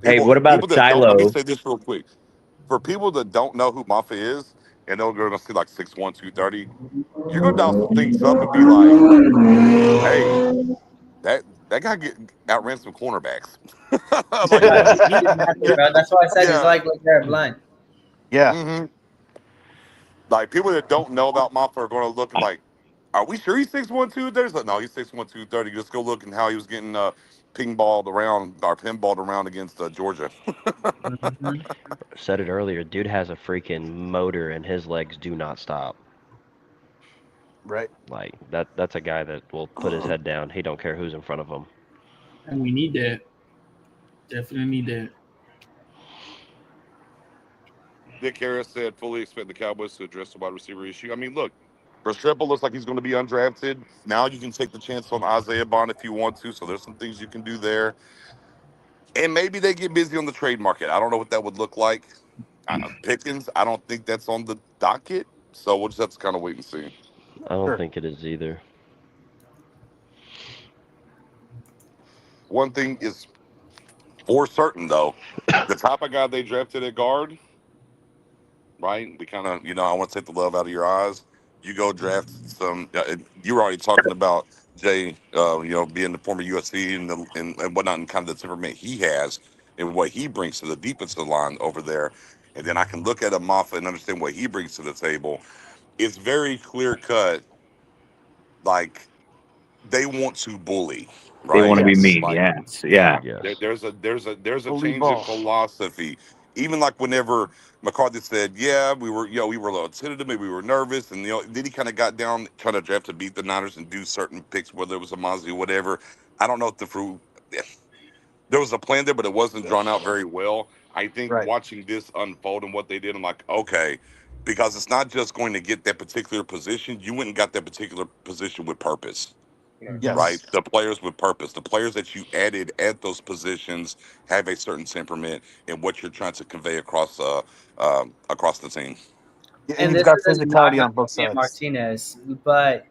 Hey, what about People that don't. Let me Shiloh? say this real quick. For people that don't know who mafia is, and they're gonna see like 6'1", 230, you're gonna dial some things up and be like, hey, that guy outran some cornerbacks. Like, He did nothing, bro. That's why I said he's yeah. like LeGarrette Blunt. Yeah. Mm-hmm. Like people that don't know about Mafia are going to look like, are we sure he's 6'1", 230? Like, no, he's 6'1", 230. Just go look and how he was getting pinballed around against Georgia. Mm-hmm. Said it earlier. Dude has a freaking motor and his legs do not stop. Right. Like that's a guy that will put his head down. He don't care who's in front of him. And we need that. Definitely need that. Dick Harris said, fully expect the Cowboys to address the wide receiver issue. I mean, look, Restrepo looks like he's going to be undrafted. Now you can take the chance on Isaiah Bond if you want to. So there's some things you can do there. And maybe they get busy on the trade market. I don't know what that would look like. Pickens, I don't think that's on the docket. So we'll just have to kind of wait and see. I don't Sure. think it is either. One thing is for certain, though, the type of guy they drafted at guard, right? We kind of, I want to take the love out of your eyes. You go draft some. You were already talking about Jay, being the former USC and whatnot, and kind of the temperament he has and what he brings to the defensive line over there. And then I can look at a Moffa and understand what he brings to the table. It's very clear cut. Like they want to bully, They want right? to be Yes. mean. Like Yes. Yeah. Yes. there's a Bully change in ball. philosophy. Even like whenever McCarthy said, "Yeah, we were a little tentative, maybe we were nervous," and then he kind of got down, trying to draft to beat the Niners and do certain picks, whether it was a Mozzie or whatever. I don't know if the fruit. There was a plan there, but it wasn't drawn out very well. I think Right. watching this unfold and what they did, I'm like, okay, because it's not just going to get that particular position. You went and got that particular position with purpose, right? Yes. The players with purpose, the players that you added at those positions have a certain temperament in what you're trying to convey across the team. And And you've this got is a knock physicality on on both Julian sides. Martinez, but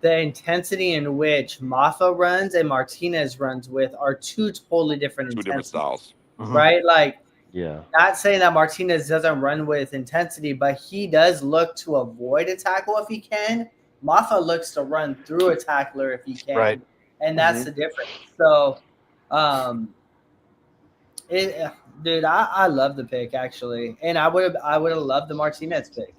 the intensity in which Maffa runs and Martinez runs with are two totally different Two different intensities, styles. right? Like, Yeah. not saying that Martinez doesn't run with intensity, but he does look to avoid a tackle if he can. Maffa looks to run through a tackler if he can, Right. and that's the difference. So, dude, I love the pick actually, and I would have loved the Martinez pick.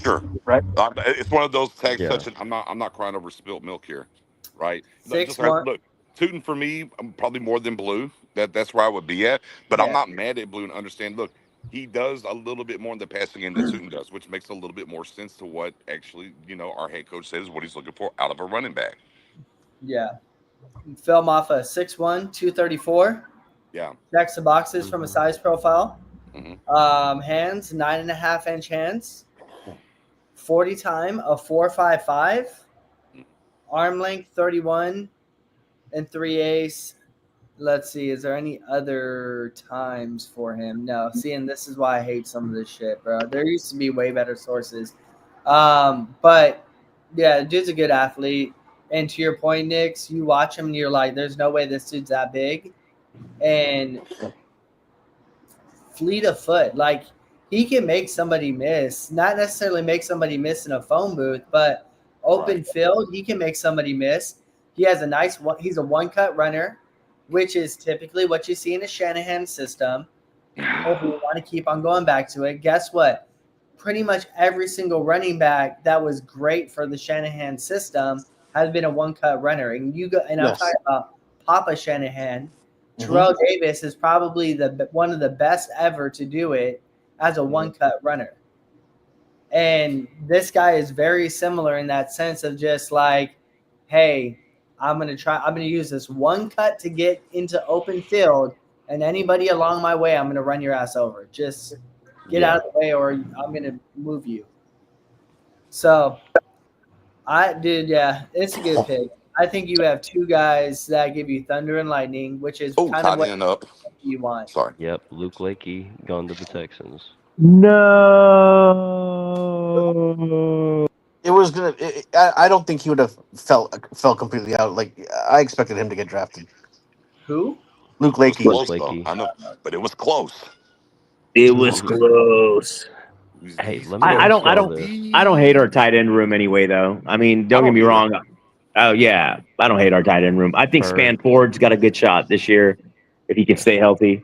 Sure. Right. It's one of those tags Yeah. touching. I'm not crying over spilt milk here, right? Just 6'1". look, Tootin for me, probably more than Blue. That's where I would be at. But I'm Yeah. not mad at Blue and understand. Look, he does a little bit more in the passing game than Tootin does, which makes a little bit more sense to what actually our head coach says what he's looking for out of a running back. Yeah. Phil Maffa, 6'1", 234. Yeah. Checks the boxes from a size profile. Mhm. Hands, 9.5-inch hands. 40 time of 4.55. Arm length, 31 and 3/8. Let's see. Is there any other times for him? No. See, and this is why I hate some of this shit, bro. There used to be way better sources. But yeah, dude's a good athlete. And to your point, Nix, you watch him and you're like, there's no way this dude's that big. And fleet of foot. Like, he can make somebody miss. Not necessarily make somebody miss in a phone booth, but open field, he can make somebody miss. He has a nice one. He's a one-cut runner, which is typically what you see in a Shanahan system. If we want to keep on going back to it, guess what? Pretty much every single running back that was great for the Shanahan system has been a one-cut runner. And I'm Yes. talking about Papa Shanahan. Terrell Davis is probably one of the best ever to do it as a one-cut runner. And this guy is very similar in that sense of just like, hey, I'm going to use this one cut to get into open field, and anybody along my way, I'm going to run your ass over. Just get out of the way or I'm going to move you. So, it's a good pick. I think you have two guys that give you thunder and lightning, which is kind of what you want. Sorry. Yep. Luke Lakey gone to the Texans. No. It was gonna. I don't think he would have fell completely out. Like I expected him to get drafted. Who? Luke It was Lakey. close though. I know, but it was close. It was close. Hey, let me I ask y'all don't this. I don't hate our tight end room anyway, though. I mean, don't get me wrong. Oh yeah, I don't hate our tight end room. I think Spanford's got a good shot this year if he can stay healthy.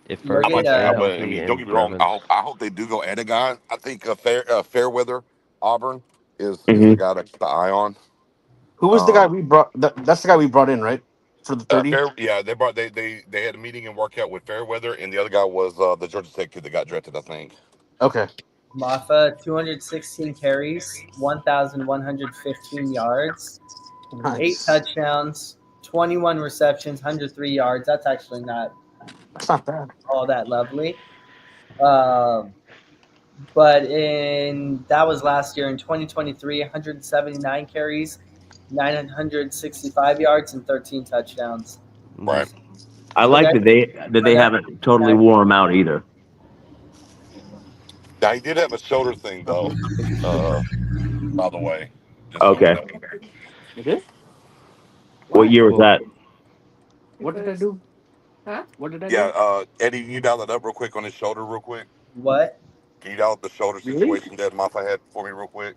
If I Ferg might can stay say, but I healthy mean, don't and get me wrong. Blevins, I hope they do go add a guy. I think Fairweather Auburn is Mm-hmm. the guy to keep an eye on. Who was the guy we brought? That's the guy we brought in, right? For the 30. They had a meeting and workout with Fairweather, and the other guy was the Georgia Tech kid that got drafted, I think. Okay. Maffa, 216 carries, 1,115 yards, Nice. 8 touchdowns, 21 receptions, 103 yards. That's actually not bad. All that lovely. But that was last year in 2023, 179 carries, 965 yards, and 13 touchdowns. Right. I like that they haven't totally wore him out either. Now he did have a shoulder thing though. By the way, just so you Okay. know. You did? What year was that? What did I do? What did I Yeah, do? Eddie, can you dial that up real quick on his shoulder, real quick? What? Can you dial up the shoulder Really? situation that Maffa had for me, real quick?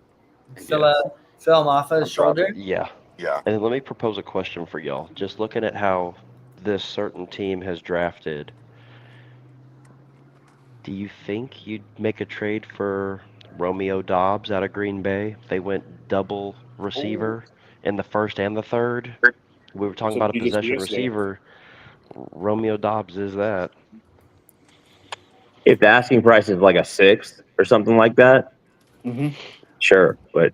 Phil him off his shoulder? Yeah. Yeah. And let me propose a question for y'all. Just looking at how this certain team has drafted, do you think you'd make a trade for Romeo Dobbs out of Green Bay? They went double receiver in the first and the third. We were talking So about a he just possession missed it. receiver. Romeo Dobbs is that. If the asking price is like a 6th or something like that, sure. But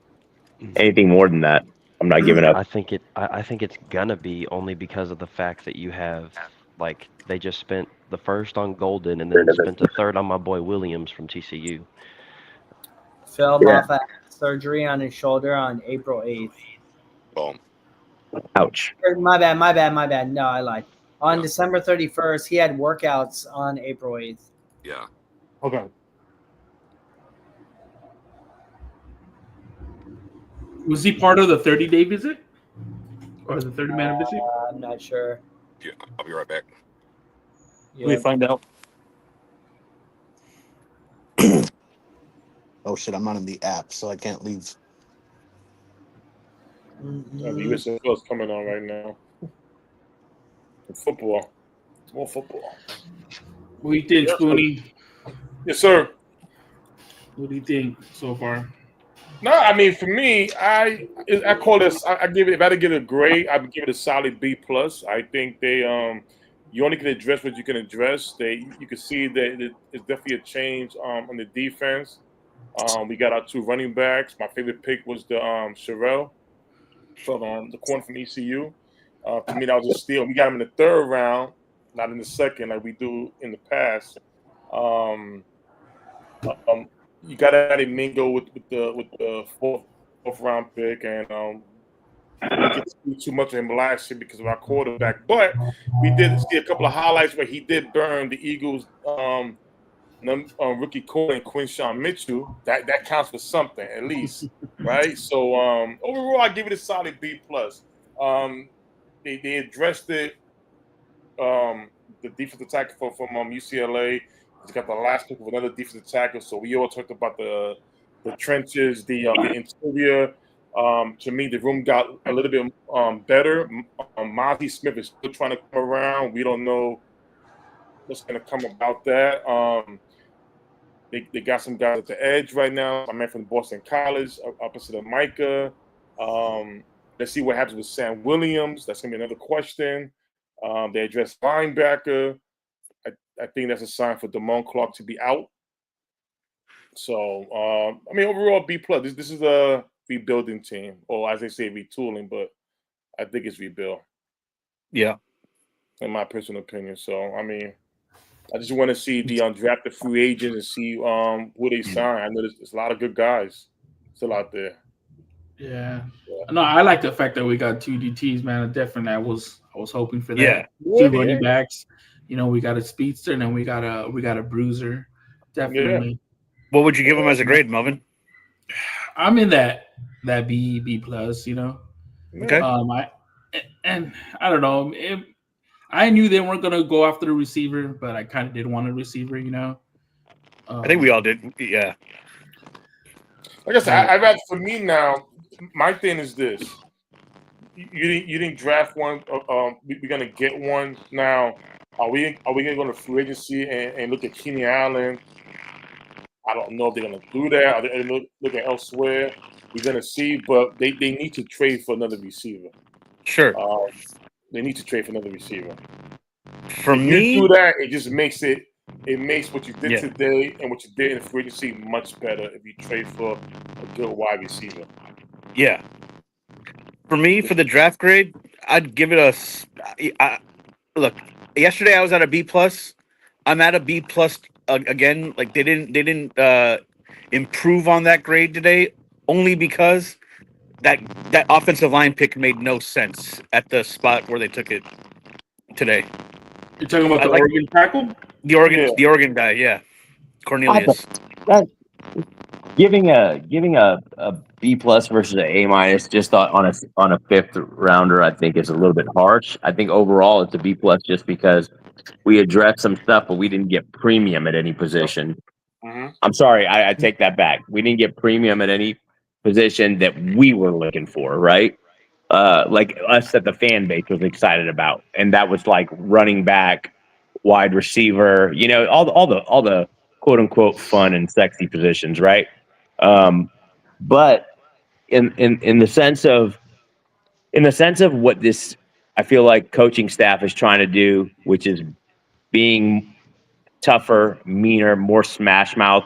anything more than that, I'm not giving up. I think it's gonna be only because of the fact that you have like they just spent the first on Golden and then spent a third on my boy Williams from TCU. Phil Yeah. Moffa had surgery on his shoulder on April 8th. Boom. Ouch. My bad. No, I lied. On December 31st, he had workouts on April 8th. Yeah. Okay. Was he part of the 30-day visit? Or the 30-man visit? I'm not sure. Yeah, I'll be right back. Yeah. We find out. Oh shit! I'm not in the app, so I can't leave. The USFL is coming on right now. Football. More football. What do you think, Yes, Spoonie? Yes, sir. What do you think so far? No, I mean for me, I call this. I give it. If I had to give it a grade, I would give it a solid B plus. I think they you only can address what you can address. You can see that it's definitely a change on the defense. We got our 2 running backs. My favorite pick was the Sherelle from the corner from ECU. To me, that was a steal. We got him in the 3rd round, not in the 2nd like we do in the past. You got to mingle with the fourth round pick, and we didn't get to see too much of him last year because of our quarterback. But we did see a couple of highlights where he did burn the Eagles' rookie corner, Quinshawn Mitchell. That counts for something at least, right? So overall, I give it a solid B plus. They addressed it. The defensive tackle from UCLA. He's got the last pick of another defensive tackle. So we all talked about the trenches, the interior. To me, the room got a little bit better. Mozzie Smith is still trying to come around. We don't know what's going to come about that. They got some guys at the edge right now. I man from Boston College, opposite of Micah. Let's see what happens with Sam Williams. That's going to be another question. They addressed linebacker. I think that's a sign for Damone Clark to be out. So, I mean, overall, B plus. This is a rebuilding team, or as they say, retooling, but I think it's rebuild. Yeah. In my personal opinion. So, I mean, I just want to see the undrafted free agents and see who they sign. I know there's a lot of good guys still out there. Yeah. No, I like the fact that we got 2 DTs, man. Definitely, I was hoping for that. Yeah. 2 running backs. You know, we got a speedster and then we got a bruiser. Definitely. Yeah. What would you give him as a grade, Melvin? I'm in that B plus. You know. Okay. I don't know. I knew they weren't gonna go after the receiver, but I kind of did want a receiver. You know. I think we all did. Yeah. Like I said, I've had for me now. My thing is this: you didn't draft one. We're gonna get one now. Are we gonna go to free agency and look at Keenan Allen? I don't know if they're gonna do that. Are they looking elsewhere? We're gonna see, but they need to trade for another receiver. Sure. They need to trade for another receiver. For if me, you do that, it just makes it. It makes what you did Yeah. today and what you did in free agency much better if you trade for a good wide receiver. Yeah. For me, for the draft grade, I'd give it a. Look, yesterday I was at a B plus. I'm at a B plus again. Like they didn't improve on that grade today, only because that offensive line pick made no sense at the spot where they took it today. You're talking about the Oregon tackle? The Oregon guy, yeah, Cornelius. that giving a B plus versus an A minus just on a fifth rounder, I think is a little bit harsh. I think overall it's a B plus just because we addressed some stuff, but we didn't get premium at any position. I'm sorry, I take that back. We didn't get premium at any position that we were looking for, right? Like us that the fan base was excited about, and that was like running back, wide receiver, all the quote unquote fun and sexy positions, right? But in the sense of what this, I feel like coaching staff is trying to do, which is being tougher, meaner, more smash mouth,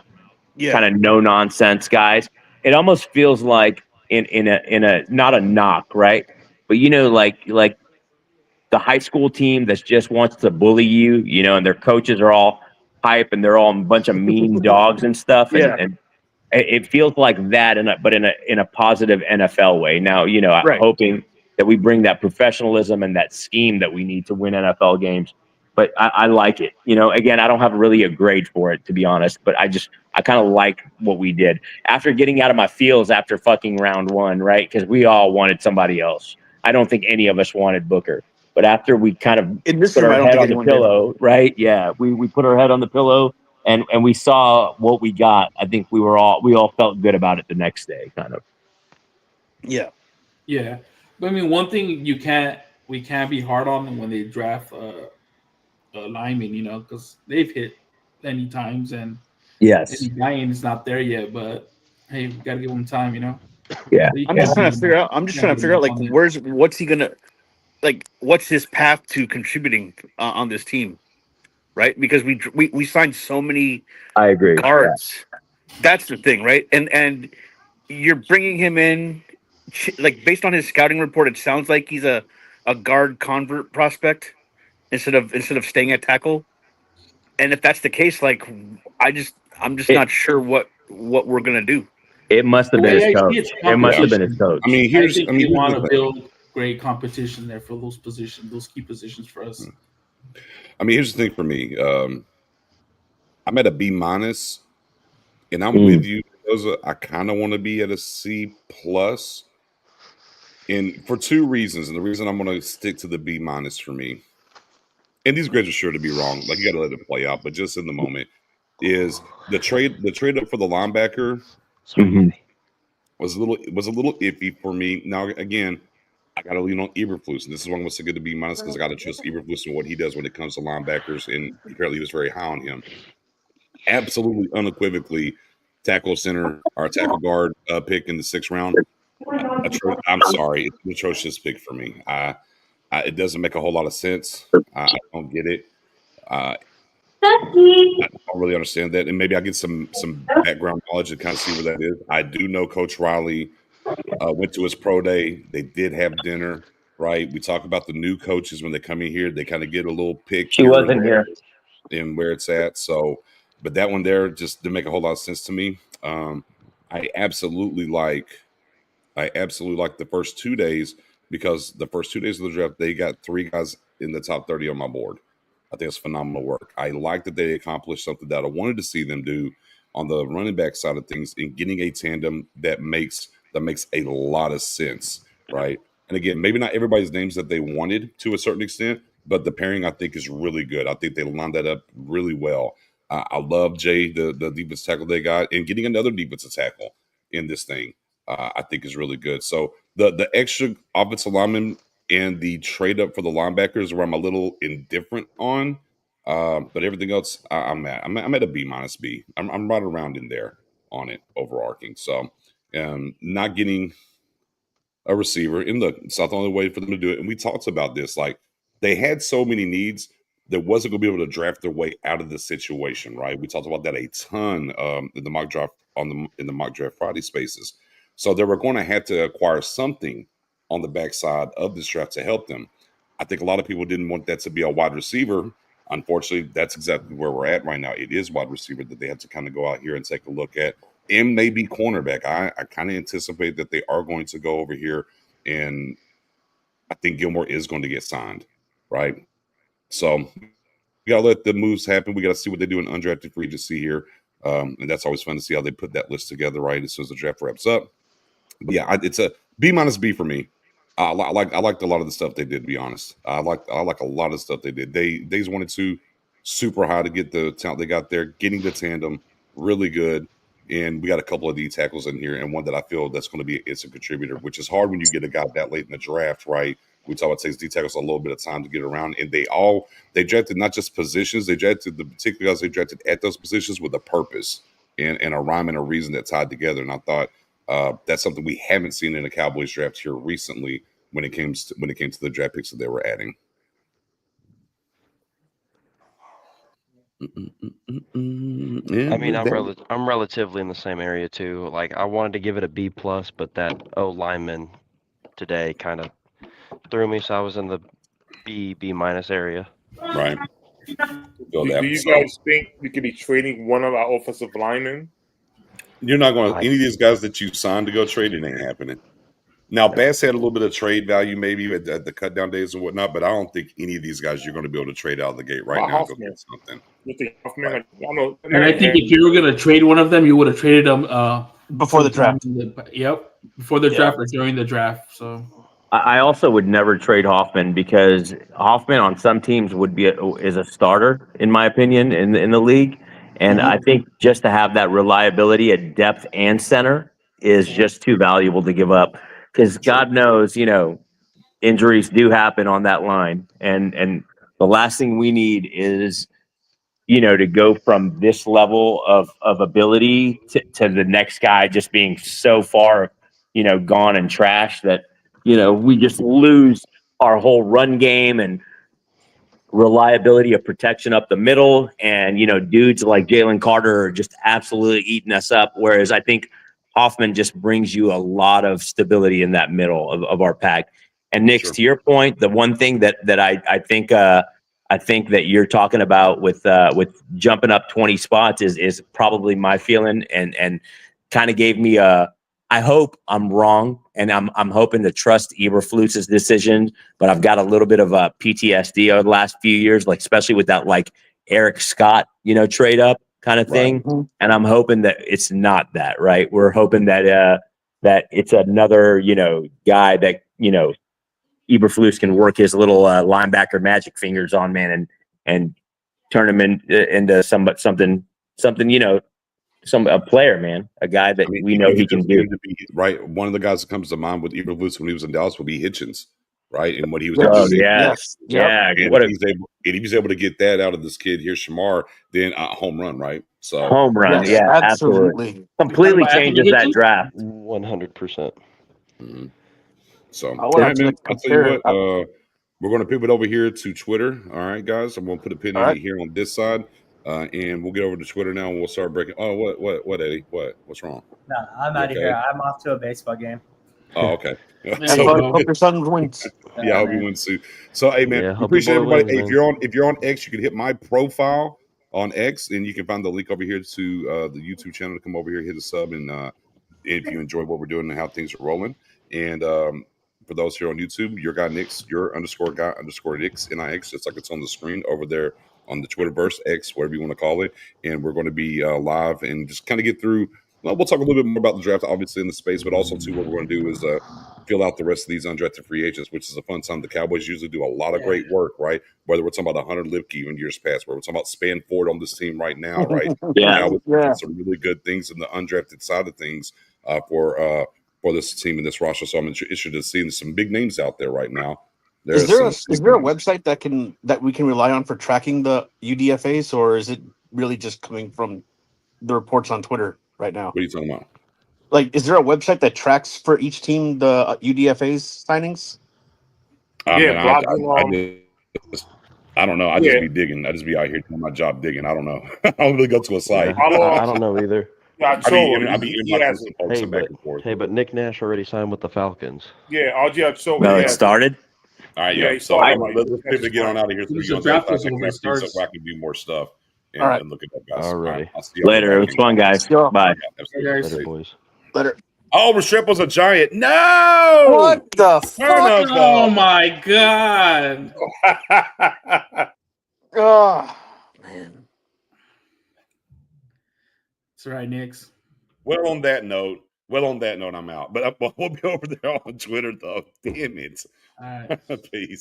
kind of no nonsense guys. It almost feels like in a not a knock, right? But like the high school team that just wants to bully you, and their coaches are all hype and they're all a bunch of mean dogs and stuff, and it feels like that, but in a positive NFL way. Now, I'm hoping that we bring that professionalism and that scheme that we need to win NFL games. But I like it. Again, I don't have really a grade for it, to be honest, but I kind of like what we did after getting out of my feels after fucking round one, right? Because we all wanted somebody else. I don't think any of us wanted Booker. But after we kind of In this put room, our I don't head think on the anyone did. pillow, right? Yeah, we put our head on the pillow and we saw what we got. I think we all felt good about it the next day, kind of. Yeah. Yeah, but I mean, one thing we can't be hard on them when they draft a lineman, because they've hit many times and Yes. Eddie Ryan is not there yet. But hey, we gotta give him time, Yeah. So you I'm can't just trying be to figure out. I'm just can't trying be to figure out enough like on them. what's he gonna like? What's his path to contributing on this team, right? Because we signed so many I agree. guards. That's the thing, right? And you're bringing him in, like based on his scouting report, it sounds like he's a guard convert prospect instead of staying at tackle. And if that's the case, like I'm just It not sure what we're gonna do. it must have been his I coach. see it's It must have been his competition. coach. I mean, I here's think I they mean here's want the to thing. build great competition there for those positions, those key positions for us. I mean, here's the thing for me. I'm at a B minus, and I'm with Mm. you. I kind of want to be at a C plus, and for two reasons. And the reason I'm going to stick to the B minus for me, and these grades are sure to be wrong. Like, you got to let it play out, but just in the moment is the trade up for the linebacker Mhm. was a little iffy for me. Now again, I got to lean on Eberflus, and this is why I'm going to stick it to B minus because I got to trust Eberflus and what he does when it comes to linebackers, and apparently he was very high on him. Absolutely unequivocally, tackle center or tackle guard pick in the 6th round. I'm sorry, it's an atrocious pick for me. It doesn't make a whole lot of sense. I don't get it. I don't really understand that, and maybe I get some background knowledge to kind of see where that is. I do know Coach Riley went to his pro day. They did have dinner, right? We talk about the new coaches when they come in here. They kind of get a little pick She here or wasn't there here. in where it's at. So, but that one there just didn't make a whole lot of sense to me. I absolutely like I absolutely like the first 2 days because the first 2 days of the draft, they got 3 guys in the top 30 on my board. I think it's phenomenal work. I like that they accomplished something that I wanted to see them do on the running back side of things in getting a tandem that makes a lot of sense, right? And again, maybe not everybody's names that they wanted to a certain extent, but the pairing I think is really good. I think they lined that up really well. I love Jay, the defensive tackle they got, and getting another defensive tackle in this thing. I think is really good. So the extra offensive lineman and the trade up for the linebackers where I'm a little indifferent on. But everything else, I'm at a B minus B. I'm right around in there on it, overarching. So not getting a receiver. And look, it's not the only way for them to do it. And we talked about this. Like, they had so many needs that wasn't going to be able to draft their way out of the situation, right? We talked about that a ton in the mock draft in the mock draft Friday spaces. So they were going to have to acquire something on the backside of this draft to help them. I think a lot of people didn't want that to be a wide receiver. Unfortunately, that's exactly where we're at right now. It is wide receiver that they have to kind of go out here and take a look at, and maybe cornerback. I kind of anticipate that they are going to go over here, and I think Gilmore is going to get signed, right? So we got to let the moves happen. We got to see what they do in undrafted free agency here And that's always fun to see how they put that list together right as soon as the draft wraps up. But yeah, it's a B- for me. I liked a lot of the stuff they did. To be honest, I like a lot of the stuff they did. They just wanted to super high to get the talent they got there, getting the tandem really good. And we got a couple of D tackles in here, and one that I feel that's going to be it's a contributor, which is hard when you get a guy that late in the draft, right? We talk about it takes D tackles a little bit of time to get around, and they drafted not just positions, they drafted the particular guys they drafted at those positions with a purpose and a rhyme and a reason that tied together. And I thought that's something we haven't seen in the Cowboys draft here recently when it came to the draft picks that they were adding. I mean, I'm relatively in the same area too. Like, I wanted to give it a B plus, but that O lineman today kind of threw me, so I was in the B minus area. Right. Do you guys think we could be trading one of our offensive linemen? You're not going to any of these guys that you signed to go trade. It ain't happening. Now, Bass had a little bit of trade value maybe at the cut down days and whatnot, but I don't think any of these guys you're going to be able to trade out of the gate right now. Go get something. You think Hoffman? Right. And I think if you were going to trade one of them, you would have traded them before the draft. Before the draft or during the draft. So I also would never trade Hoffman because Hoffman on some teams is a starter in my opinion in the league, and I think just to have that reliability at depth and center is just too valuable to give up. Because God knows, injuries do happen on that line, and the last thing we need is, to go from this level of ability to the next guy just being so far, gone and trashed that, we just lose our whole run game and reliability of protection up the middle. And, dudes like Jalen Carter are just absolutely eating us up. Whereas I think Hoffman just brings you a lot of stability in that middle of our pack. And Nix, to your point, the one thing that I think that you're talking about with jumping up 20 spots is probably my feeling and kind of gave me I hope I'm wrong, and I'm hoping to trust Eberflus's decision, but I've got a little bit of a PTSD over the last few years, like especially with that like Eric Scott, trade up kind of thing. Right. And I'm hoping that it's not that, right? We're hoping that that it's another, guy that, Eberflus can work his little linebacker magic fingers on, man, and turn him into something, a player, man, a guy that we know he can do. Right. One of the guys that comes to mind with Eberflus when he was in Dallas would be Hitchens, right? And what he was able to do. Yeah. And if he's able to get that out of this kid here, Shamar, then home run, right? So home run, absolutely. Completely changes that draft. 100%. So all right, man. I'll tell you what, we're going to pivot over here to Twitter. All right, guys. I'm going to put a pin in it here on this side. And we'll get over to Twitter now, and we'll start breaking. Oh, what, Eddie? What's wrong? No, I'm out of here. I'm off to a baseball game. Oh, okay. Hope your son wins. Yeah, I hope he wins too. So, hey, man, appreciate everybody. Wins, hey, if you're on X, you can hit my profile on X, and you can find the link over here to the YouTube channel to come over here, hit a sub, and if you enjoy what we're doing and how things are rolling. And for those here on YouTube, your guy Nix, your_guy_Nix, NIX, just like it's on the screen over there on the Twitterverse, X, whatever you want to call it. And we're going to be live and just kind of get through. Well, we'll talk a little bit more about the draft, obviously, in the space, but also, too, what we're going to do is fill out the rest of these undrafted free agents, which is a fun time. The Cowboys usually do a lot of great work, right? Whether we're talking about Hunter Lipke in years past, whether we're talking about Span Ford on this team right now, right? Some really good things in the undrafted side of things for this team and this roster. So I'm interested in seeing some big names out there right now. Is there a website that we can rely on for tracking the UDFAs, or is it really just coming from the reports on Twitter right now? What are you talking about? Like, is there a website that tracks for each team the UDFA's signings? I don't know. I just be digging. I just be out here doing my job digging. I don't know. I don't really go to a site. I don't know either. Yeah, but Nick Nash already signed with the Falcons. Yeah, RG. No, it started. All right, yeah. So let's pivot get on out of here. So I can do more stuff and look at that, guys. All right. Later. It was fun, guys. Bye. Later, boys. Later. Oh, Restrepo's a giant. No! What the fuck? Oh my god. Oh man. That's right, Nix. Well, on that note, I'm out. But we'll be over there on Twitter, though. Damn it. All right. Peace.